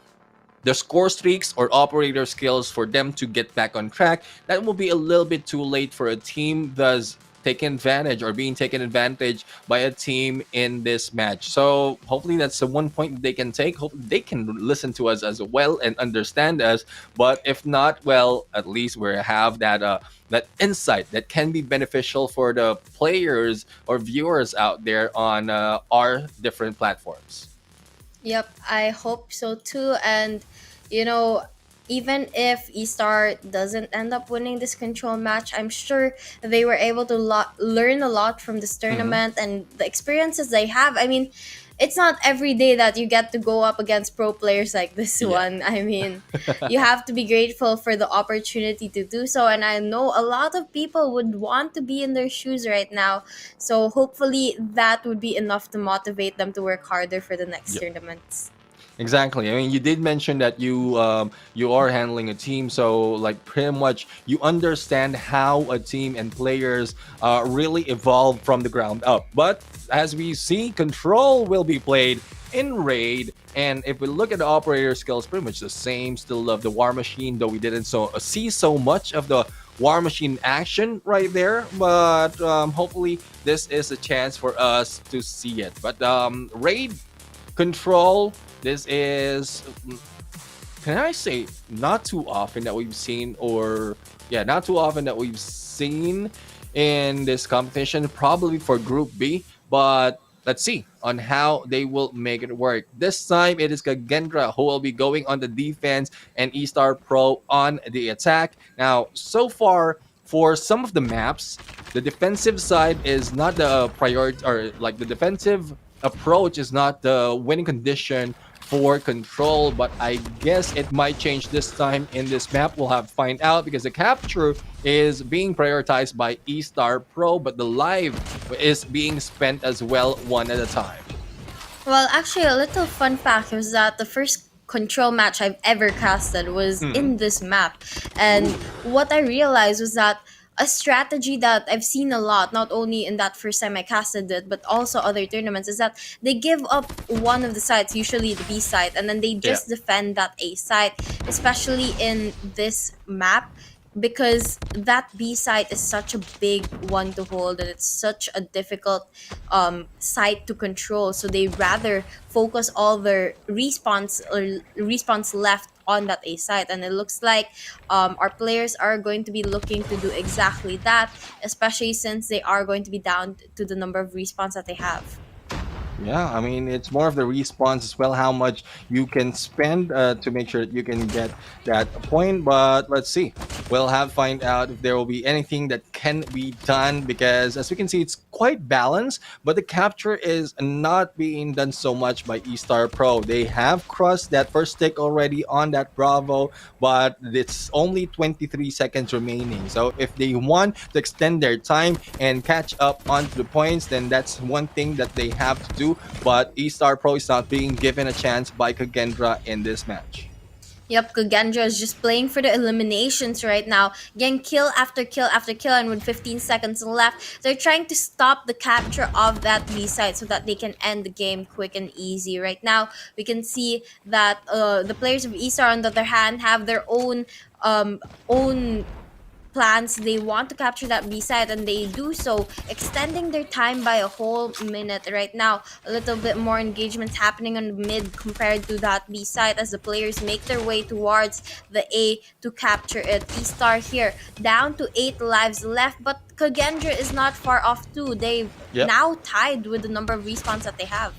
score streaks or operator skills for them to get back on track, that will be a little bit too late for a team thus taken advantage or being taken advantage by a team in this match. So hopefully that's the one point they can take. Hope they can listen to us as well and understand us. But if not, well, at least we have that insight that can be beneficial for the players or viewers out there on our different platforms. Yep, I hope so too. And you know, even if eStar doesn't end up winning this control match, I'm sure they were able to learn a lot from this tournament and the experiences they have. I mean, it's not every day that you get to go up against pro players like this one. I mean, you have to be grateful for the opportunity to do so. And I know a lot of people would want to be in their shoes right now. So hopefully that would be enough to motivate them to work harder for the next tournaments. Exactly. I mean, you did mention that you are handling a team, so like pretty much you understand how a team and players really evolve from the ground up. But as we see, control will be played in raid, and if we look at the operator skills, pretty much the same. Still love the War Machine, though we didn't see so much of the War Machine action right there. But hopefully this is a chance for us to see it. But raid control. This is, can I say, not too often that we've seen, not too often that we've seen in this competition, probably for Group B, but let's see on how they will make it work. This time, it is Kagendra who will be going on the defense and eStar Pro on the attack. Now, so far, for some of the maps, the defensive side is not the priority, or like the defensive approach is not the winning condition for control, but I guess it might change this time in this map. We'll have to find out because the capture is being prioritized by eStar Pro, but the live is being spent as well one at a time. Well, actually, a little fun fact was that the first control match I've ever casted was in this map. And what I realized was that a strategy that I've seen a lot, not only in that first time I casted it, but also other tournaments, is that they give up one of the sides, usually the B side, and then they just defend that A side, especially in this map, because that B side is such a big one to hold and it's such a difficult site to control. So they rather focus all their response left on that A side, and it looks like our players are going to be looking to do exactly that, especially since they are going to be down to the number of respawns that they have. Yeah, I mean, it's more of the response as well, how much you can spend to make sure that you can get that point. But let's see. We'll have to find out if there will be anything that can be done, because as we can see, it's quite balanced, but the capture is not being done so much by eStar Pro. They have crossed that first stick already on that Bravo, but it's only 23 seconds remaining. So if they want to extend their time and catch up onto the points, then that's one thing that they have to do. But eStar Pro is not being given a chance by Kagendra in this match. Yep, Kagendra is just playing for the eliminations right now. Getting kill after kill after kill, and with 15 seconds left, they're trying to stop the capture of that B side so that they can end the game quick and easy. Right now, we can see that the players of eStar, on the other hand, have their own plans. They want to capture that B side, and they do so, extending their time by a whole minute. Right now, a little bit more engagement happening on the mid compared to that B side as the players make their way towards the A to capture it. eStar here down to 8 lives left, but Kagendra is not far off too. They've now tied with the number of respawns that they have.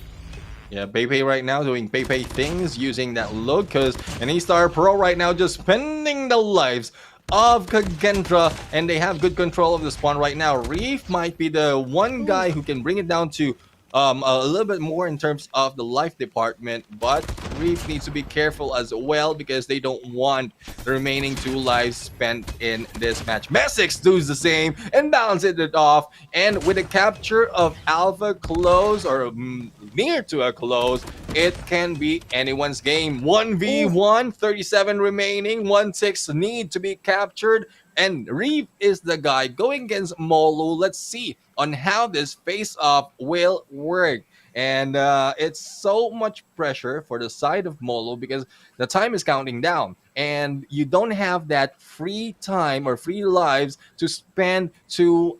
Yeah, Pepe right now doing Pepe things using that look, because an eStar Pro right now just spending the lives of Kagendra, and they have good control of the spawn right now. Reef might be the one guy who can bring it down to a little bit more in terms of the life department, but Reef needs to be careful as well because they don't want the remaining 2 lives spent in this match. Messix does the same and balances it off, and with a capture of Alpha close or near to a close, it can be anyone's game. 1v1, 37 remaining, 1-6 need to be captured, and Reeve is the guy going against Molu. Let's see on how this face-off will work. And it's so much pressure for the side of Molo because the time is counting down and you don't have that free time or free lives to spend to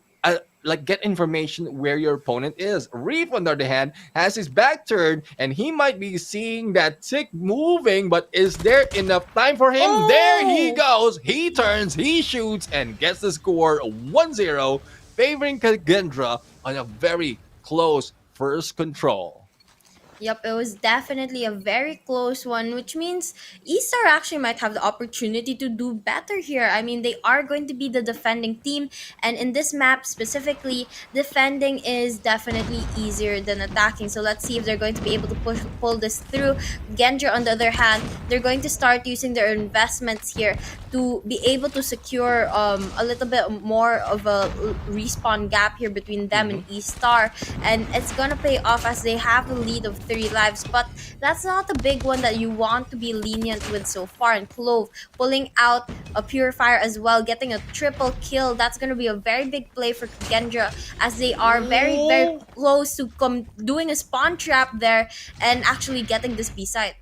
like get information where your opponent is. Reef, on the other hand, has his back turned and he might be seeing that tick moving, but is there enough time for him? There he goes. He turns, he shoots, and gets the score 1-0, favoring Kagendra on a very close first control. Yep, it was definitely a very close one, which means eStar actually might have the opportunity to do better here. I mean, they are going to be the defending team, and in this map specifically, defending is definitely easier than attacking. So let's see if they're going to be able to pull this through. Genja, on the other hand, they're going to start using their investments here to be able to secure a little bit more of a respawn gap here between them and eStar, and it's gonna pay off as they have the lead of 3 lives, but that's not the big one that you want to be lenient with so far. And Clove pulling out a Purifier as well, getting a triple kill. That's going to be a very big play for Gendra as they are very, very close to doing a spawn trap there and actually getting this B site.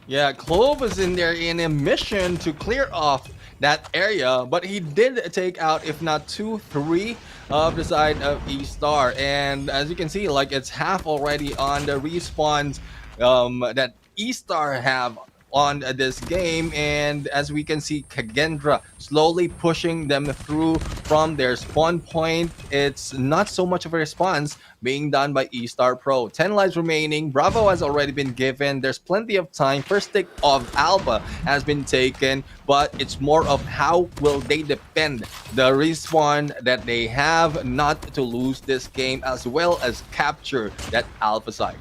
Yeah, Clove is in there in a mission to clear off that area, but he did take out, if not 2, 3 of the side of eStar. And as you can see, like it's half already on the respawns that eStar have on this game, and as we can see, Kagendra slowly pushing them through from their spawn point. It's not so much of a response being done by eStar Pro. 10 lives remaining. Bravo has already been given. There's plenty of time. First stick of Alpha has been taken, but it's more of how will they defend the respawn that they have not to lose this game, as well as capture that Alpha site.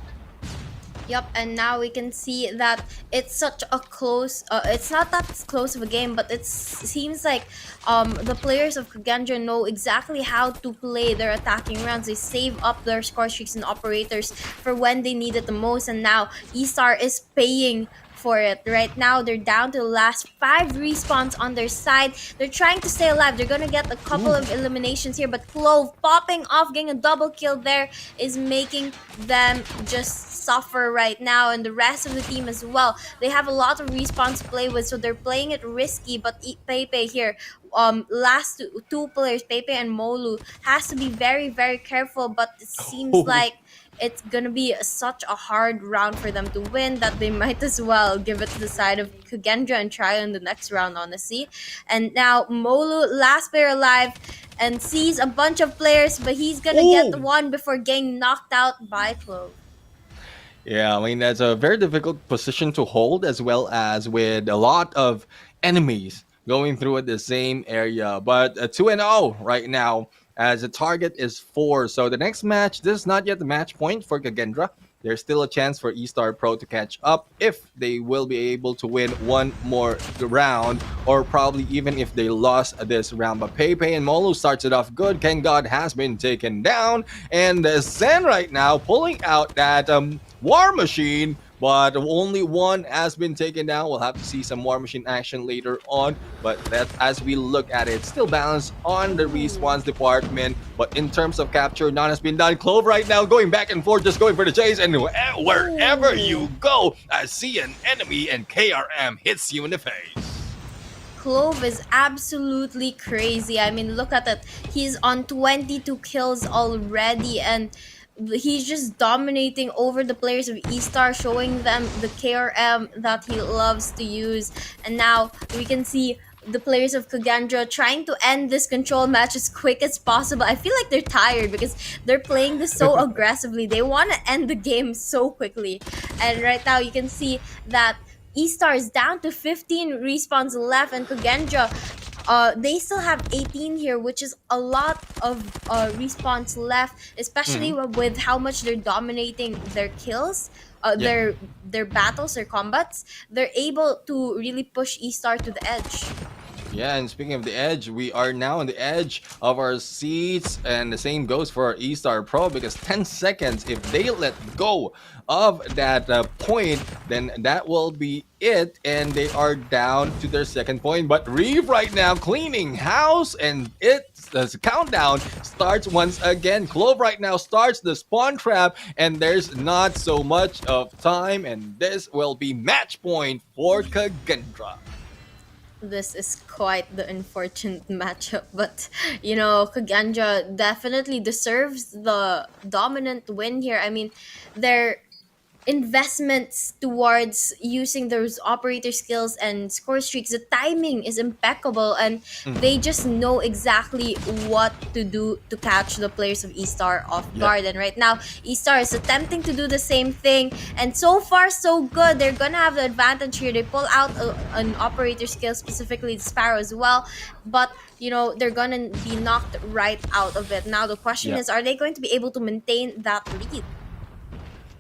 Yep, and now we can see that it's such a close, it's not that close of a game, but it seems like the players of Kagendra know exactly how to play their attacking rounds. They save up their score streaks and operators for when they need it the most, and now eStar is paying for it. Right now, they're down to the last 5 respawns on their side. They're trying to stay alive. They're gonna get a couple of eliminations here, but Clove popping off, getting a double kill there is making them just suffer right now, and the rest of the team as well. They have a lot of respawns to play with, so they're playing it risky, but Pepe here, last two players, Pepe and Molu, has to be very, very careful, but it seems like it's gonna be such a hard round for them to win that they might as well give it to the side of Kagendra and try in the next round, honestly. And now Molu, last player alive, and sees a bunch of players, but he's gonna get the one before getting knocked out by Clove. Yeah, I mean, that's a very difficult position to hold, as well as with a lot of enemies going through at the same area. But 2-0 right now, as the target is 4. So the next match, this is not yet the match point for Kagendra. There's still a chance for eStar Pro to catch up if they will be able to win one more round, or probably even if they lost this round. But Pepe and Molu starts it off good. Ken God has been taken down, and Zen right now pulling out that War Machine, but only one has been taken down. We'll have to see some War Machine action later on, but that, as we look at it, still balanced on the respawns department. But in terms of capture, none has been done. Clove right now going back and forth, just going for the chase, and wherever you go, I see an enemy and KRM hits you in the face. Clove is absolutely crazy. I mean, look at it. He's on 22 kills already, and he's just dominating over the players of eStar, showing them the KRM that he loves to use. And now we can see the players of Kagendra trying to end this control match as quick as possible. I feel like they're tired because they're playing this so aggressively. They want to end the game so quickly. And right now you can see that eStar is down to 15 respawns left, and Kagendra they still have 18 here, which is a lot of respawns left, especially with how much they're dominating their kills, their battles, their combats. They're able to really push eStar to the edge. Yeah, and speaking of the edge, we are now on the edge of our seats, and the same goes for our eStar Pro, because 10 seconds, if they let go of that point, then that will be it, and they are down to their second point. But Reeve right now cleaning house, and the countdown starts once again. Clove right now starts the spawn trap, and there's not so much of time, and this will be match point for Kagendra. This is quite the unfortunate matchup, but Kagendra definitely deserves the dominant win here. I mean, their investments towards using those operator skills and score streaks, the timing is impeccable, and they just know exactly what to do to catch the players of eStar off guard. And right now, eStar is attempting to do the same thing, and so far so good. They're gonna have the advantage here. They pull out an operator skill, specifically the Sparrow as well, but they're gonna be knocked right out of it. Now the question is, are they going to be able to maintain that lead?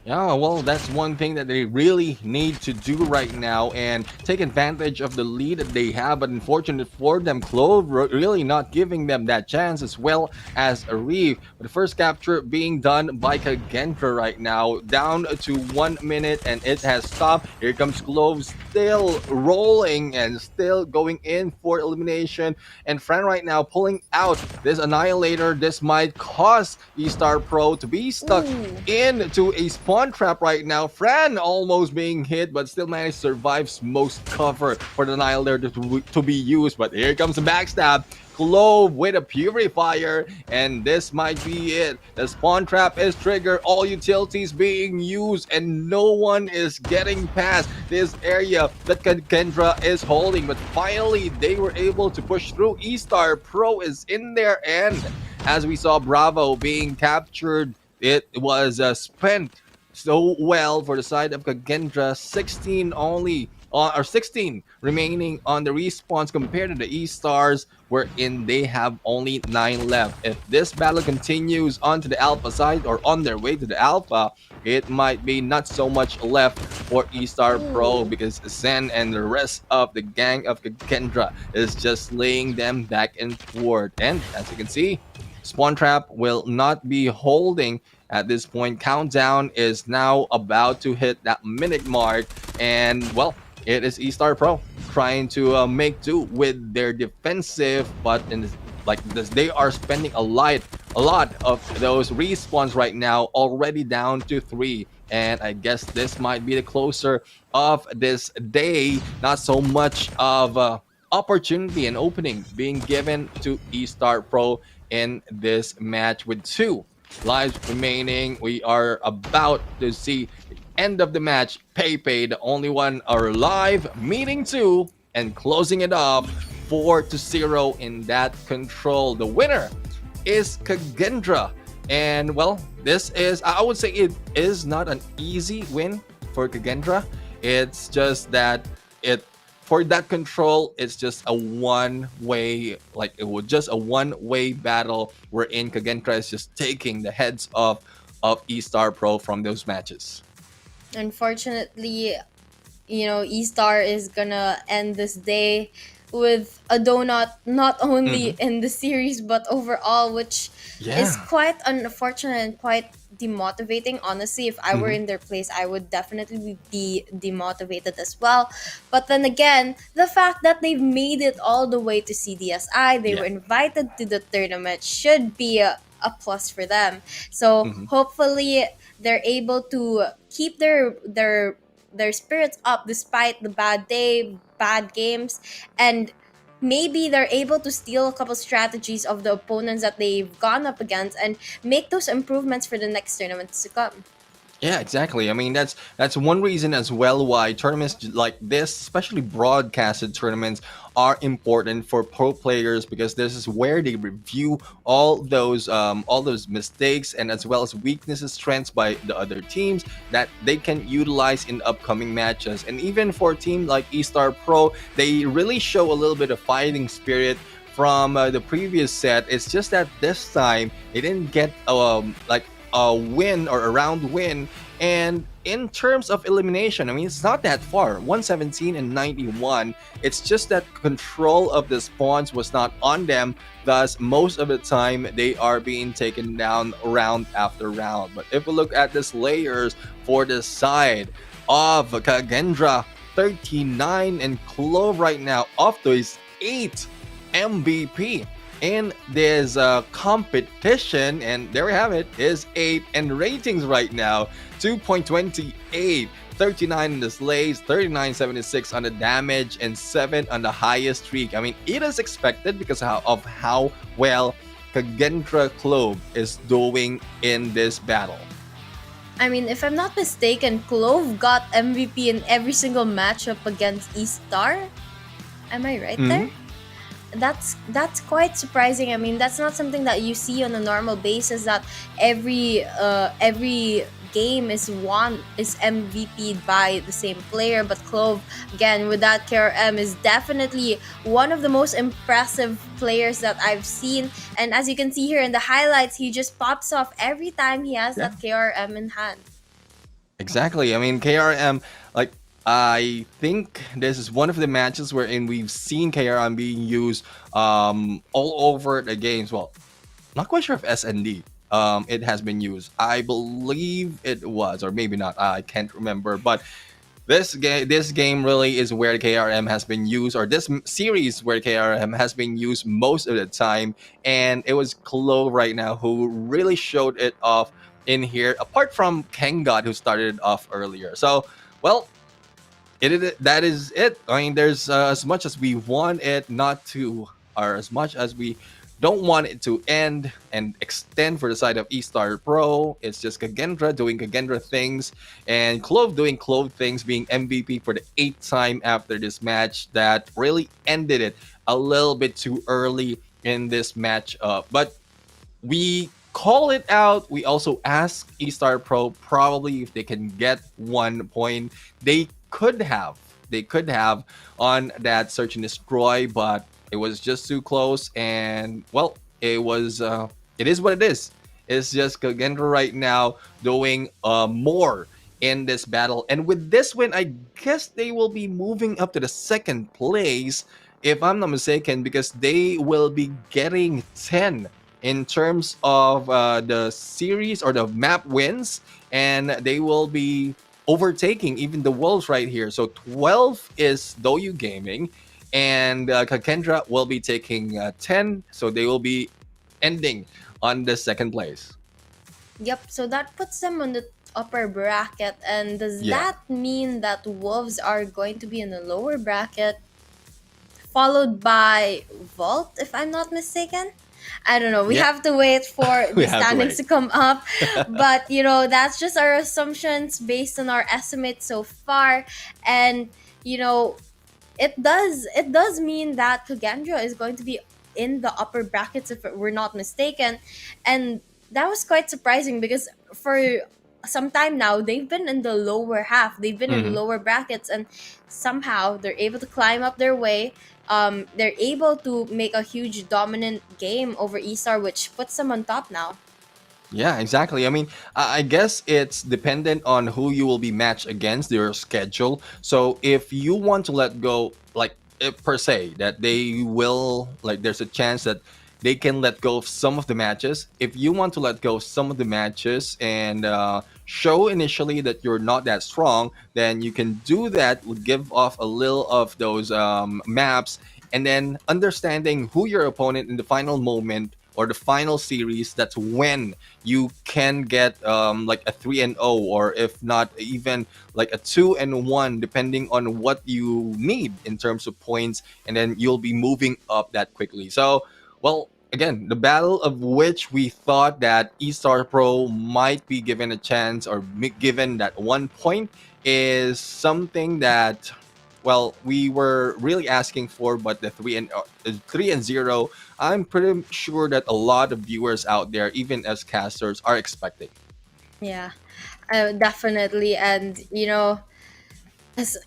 Yeah, well, that's one thing that they really need to do right now, and take advantage of the lead that they have. But unfortunate for them, Clove really not giving them that chance, as well as Reeve. But the first capture being done by Kagendra right now, down to 1 minute, and it has stopped. Here comes Clove, still rolling and still going in for elimination. And Fran right now pulling out this Annihilator. This might cause eStar Pro to be stuck into a spawn trap right now. Fran almost being hit, but still managed to survive most cover for the Annihilator to be used. But here comes the backstab. Clove with a purifier, and this might be it. The spawn trap is triggered, all utilities being used, and no one is getting past this area that Kendra is holding. But finally, they were able to push through. eStar Pro is in there, and as we saw Bravo being captured, it was spent so well for the side of Kagendra. 16 only, or 16 remaining on the respawns compared to the eStars, wherein they have only 9 left. If this battle continues onto the Alpha side, or on their way to the Alpha, it might be not so much left for eStar Pro, because Zen and the rest of the gang of Kagendra is just laying them back and forth. And as you can see, spawn trap will not be holding at this point. Countdown is now about to hit that minute mark, and well, it is eStar Pro trying to make do with their defensive, but they are spending a lot of those respawns right now, already down to 3. And I guess this might be the closer of this day. Not so much of opportunity and opening being given to eStar Pro in this match. With 2 lives remaining, we are about to see the end of the match. Pepe, the only one alive, meeting 2 and closing it off 4-0 in that control. The winner is Kagendra, and well, this is, I would say, it is not an easy win for Kagendra. It's just that for that control, it's just a one-way, just a one-way battle, wherein Kagendra is just taking the heads of eStar Pro from those matches. Unfortunately, eStar is gonna end this day with a donut, not only in the series but overall, which is quite unfortunate and quite demotivating. Honestly, if I were in their place, I would definitely be demotivated as well. But then again, the fact that they've made it all the way to CDSI, they were invited to the tournament, should be a plus for them. So hopefully they're able to keep their spirits up despite the bad day, bad games, and maybe they're able to steal a couple strategies of the opponents that they've gone up against and make those improvements for the next tournaments to come. Yeah, exactly. I mean, that's one reason as well why tournaments like this, especially broadcasted tournaments, are important for pro players, because this is where they review all those mistakes and as well as weaknesses, strengths by the other teams that they can utilize in upcoming matches. And even for a team like eStar Pro, they really show a little bit of fighting spirit from the previous set. It's just that this time they didn't get like a win or a round win. And in terms of elimination, I mean, it's not that far, 117 and 91. It's just that control of the spawns was not on them. Thus, most of the time, they are being taken down round after round. But if we look at the slayers for the side of Kagendra, 39 and Clove right now, up to his 8th MVP in this competition, and there we have it, is 8 and ratings right now 2.28, 39 in the slays, 39.76 on the damage, and 7 on the highest streak. I mean, it is expected because of how well Kagendra Clove is doing in this battle. I mean, if I'm not mistaken, Clove got MVP in every single matchup against eStar. Am I right there? That's quite surprising. I mean, that's not something that you see on a normal basis, that every game is MVP'd by the same player. But Clove, again, with that KRM, is definitely one of the most impressive players that I've seen. And as you can see here in the highlights, he just pops off every time he has that KRM in hand. Exactly. I mean, KRM, like, I think this is one of the matches wherein we've seen KRM being used all over the games. Well, not quite sure if S&D it has been used. I believe it was, or maybe not. I can't remember. But this game really is where KRM has been used, or this series where KRM has been used most of the time. And it was Clove right now who really showed it off in here, apart from KAGE, who started it off earlier. So, well, that is it. I mean, there's as much as we want it not to, or as much as we don't want it to end and extend for the side of eStar Pro. It's just Kagendra doing Kagendra things, and Clove doing Clove things, being MVP for the 8th time after this match. That really ended it a little bit too early in this match. But we call it out. We also ask eStar Pro probably if they can get 1 point. They could have on that search and destroy, but it was just too close. And well, it is what it is. It's just Kagendra right now doing more in this battle. And with this win, I guess they will be moving up to the 2nd place, if I'm not mistaken, because they will be getting 10 in terms of the series or the map wins, and they will be overtaking even the Wolves right here. So 12 is Doyu Gaming, and Kagendra will be taking 10, so they will be ending on the 2nd place. Yep, so that puts them on the upper bracket. And does that mean that Wolves are going to be in the lower bracket, followed by Vault, if I'm not mistaken? I don't know. We have to wait for the standings to come up. But, that's just our assumptions based on our estimates so far. And, it does mean that Kagendra is going to be in the upper brackets, if we're not mistaken. And that was quite surprising, because for some time now, they've been in the lower half. They've been in the lower brackets, and somehow they're able to climb up their way. They're able to make a huge dominant game over eStar, which puts them on top now. Yeah, exactly. I mean, I guess it's dependent on who you will be matched against, your schedule. So if you want to let go, like, per se, that they will, like, there's a chance that they can let go of some of the matches. If you want to let go of some of the matches and show initially that you're not that strong, then you can do that, give off a little of those maps, and then understanding who your opponent in the final moment or the final series, that's when you can get like a 3-0, or if not even like a 2-1, depending on what you need in terms of points, and then you'll be moving up that quickly. So, well, again, the battle of which we thought that eStar Pro might be given a chance or given that 1 point is something that, well, we were really asking for, but the 3-0, I'm pretty sure that a lot of viewers out there, even as casters, are expecting. Yeah, definitely. And it's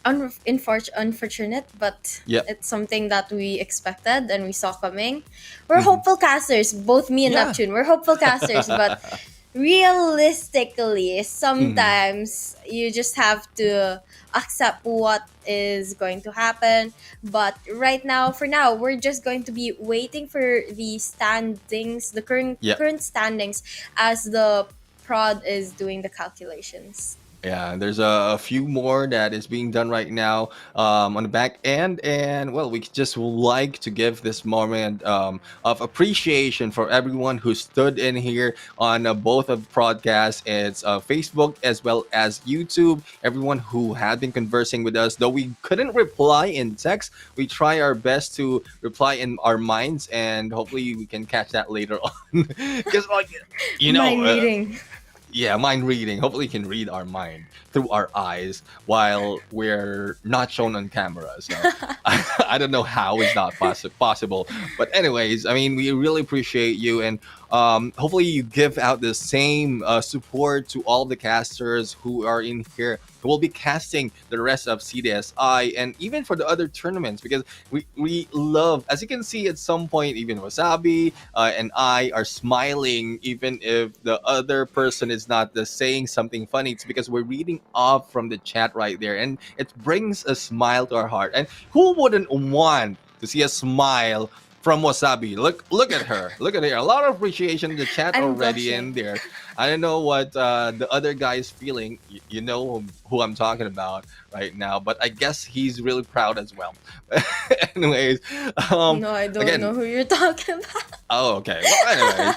unfortunate, but Yep. it's something that we expected and we saw coming. We're Mhm. hopeful casters, both me and Yeah. Neptune. We're hopeful casters, but realistically, sometimes you just have to accept what is going to happen. But right now, for now, we're just going to be waiting for the standings, the Yep. current standings, as the prod is doing the calculations. Yeah, there's a few more that is being done right now on the back end, and well, we just would like to give this moment of appreciation for everyone who stood in here on both of the podcasts. It's Facebook as well as YouTube. Everyone who had been conversing with us, though we couldn't reply in text, we try our best to reply in our minds, and hopefully we can catch that later on. Because, like, Mind reading. Yeah, mind reading. Hopefully, you can read our mind through our eyes while we're not shown on camera. So I don't know how it's not possible. But anyways, I mean, we really appreciate you, and hopefully, you give out the same support to all the casters who are in here, who will be casting the rest of CDSI and even for the other tournaments, because we love, as you can see, at some point, even Wasabi and I are smiling, even if the other person is not saying something funny. It's because we're reading off from the chat right there, and it brings a smile to our heart. And who wouldn't want to see a smile from Wasabi? Look at her. Look at her. A lot of appreciation in the chat I'm already blushing. in there. I don't know what the other guy is feeling. You know who I'm talking about right now, but I guess he's really proud as well. Anyways, No, I don't again, know who you're talking about. oh, okay. Well, anyways.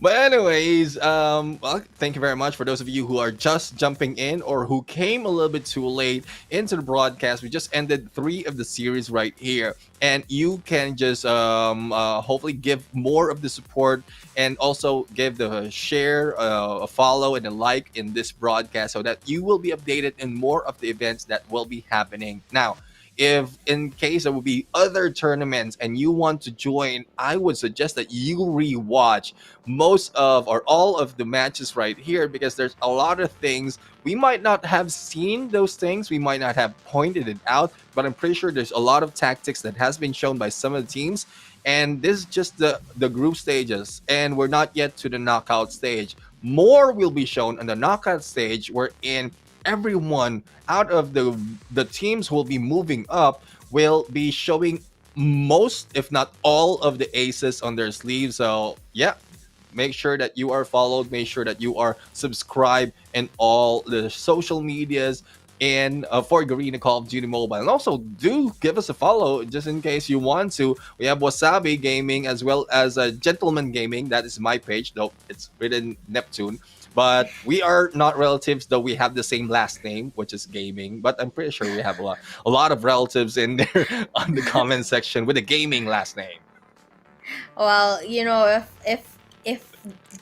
But anyways, well, thank you very much for those of you who are just jumping in or who came a little bit too late into the broadcast. We just ended 3 of the series right here, and you can just hopefully give more of the support and also give the share, a follow, and a like in this broadcast so that you will be updated in more of the events that will be happening now. If in case there will be other tournaments and you want to join, I would suggest that you rewatch most of or all of the matches right here, because there's a lot of things we might not have seen. Those things we might not have pointed it out, but I'm pretty sure there's a lot of tactics that has been shown by some of the teams. And this is just the group stages, and we're not yet to the knockout stage. More will be shown on the knockout stage, wherein everyone out of the teams who will be moving up will be showing most, if not all, of the aces on their sleeves. So yeah, make sure that you are followed, make sure that you are subscribed in all the social medias and for Garena Call of Duty Mobile. And also do give us a follow just in case you want to. We have Wasabi Gaming as well as Gentleman Gaming. That is my page, though it's written Neptune. But we are not relatives, though we have the same last name, which is Gaming. But I'm pretty sure we have a lot of relatives in there on the comment section with a gaming last name. Well, if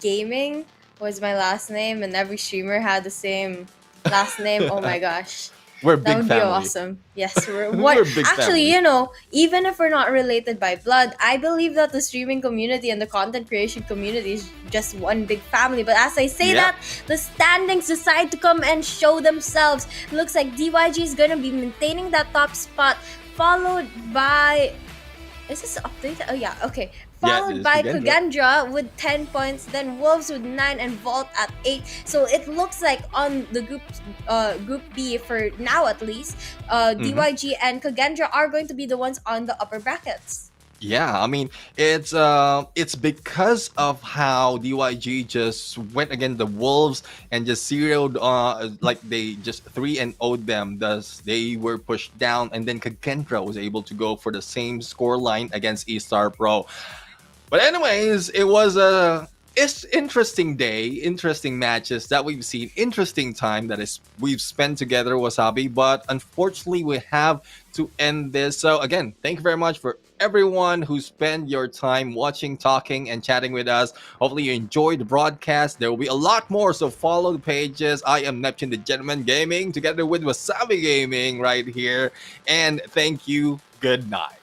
gaming was my last name and every streamer had the same last name, oh my gosh. We're a That big would family. be awesome. Yes, we're We're a big actually, family. even if we're not related by blood, I believe that the streaming community and the content creation community is just one big family. But as I say Yeah. that, the standings decide to come and show themselves. Looks like DYG is gonna be maintaining that top spot, followed by. Is this updated? Oh yeah, okay. Yeah, Followed it is by Kagendra. Kagendra with 10 points, then Wolves with 9 and Vault at 8. So it looks like on the group B for now at least, DYG and Kagendra are going to be the ones on the upper brackets. Yeah, I mean it's because of how DYG just went against the Wolves and just zeroed like they just 3-0'd them, thus they were pushed down, and then Kagendra was able to go for the same score line against eStar Pro. But anyways, it was it's interesting day, interesting matches that we've seen, interesting time that is we've spent together, Wasabi. But unfortunately, we have to end this. So again, thank you very much for everyone who spent your time watching, talking, and chatting with us. Hopefully you enjoyed the broadcast. There will be a lot more, so follow the pages. I am Neptune the Gentleman Gaming together with Wasabi Gaming right here. And thank you. Good night.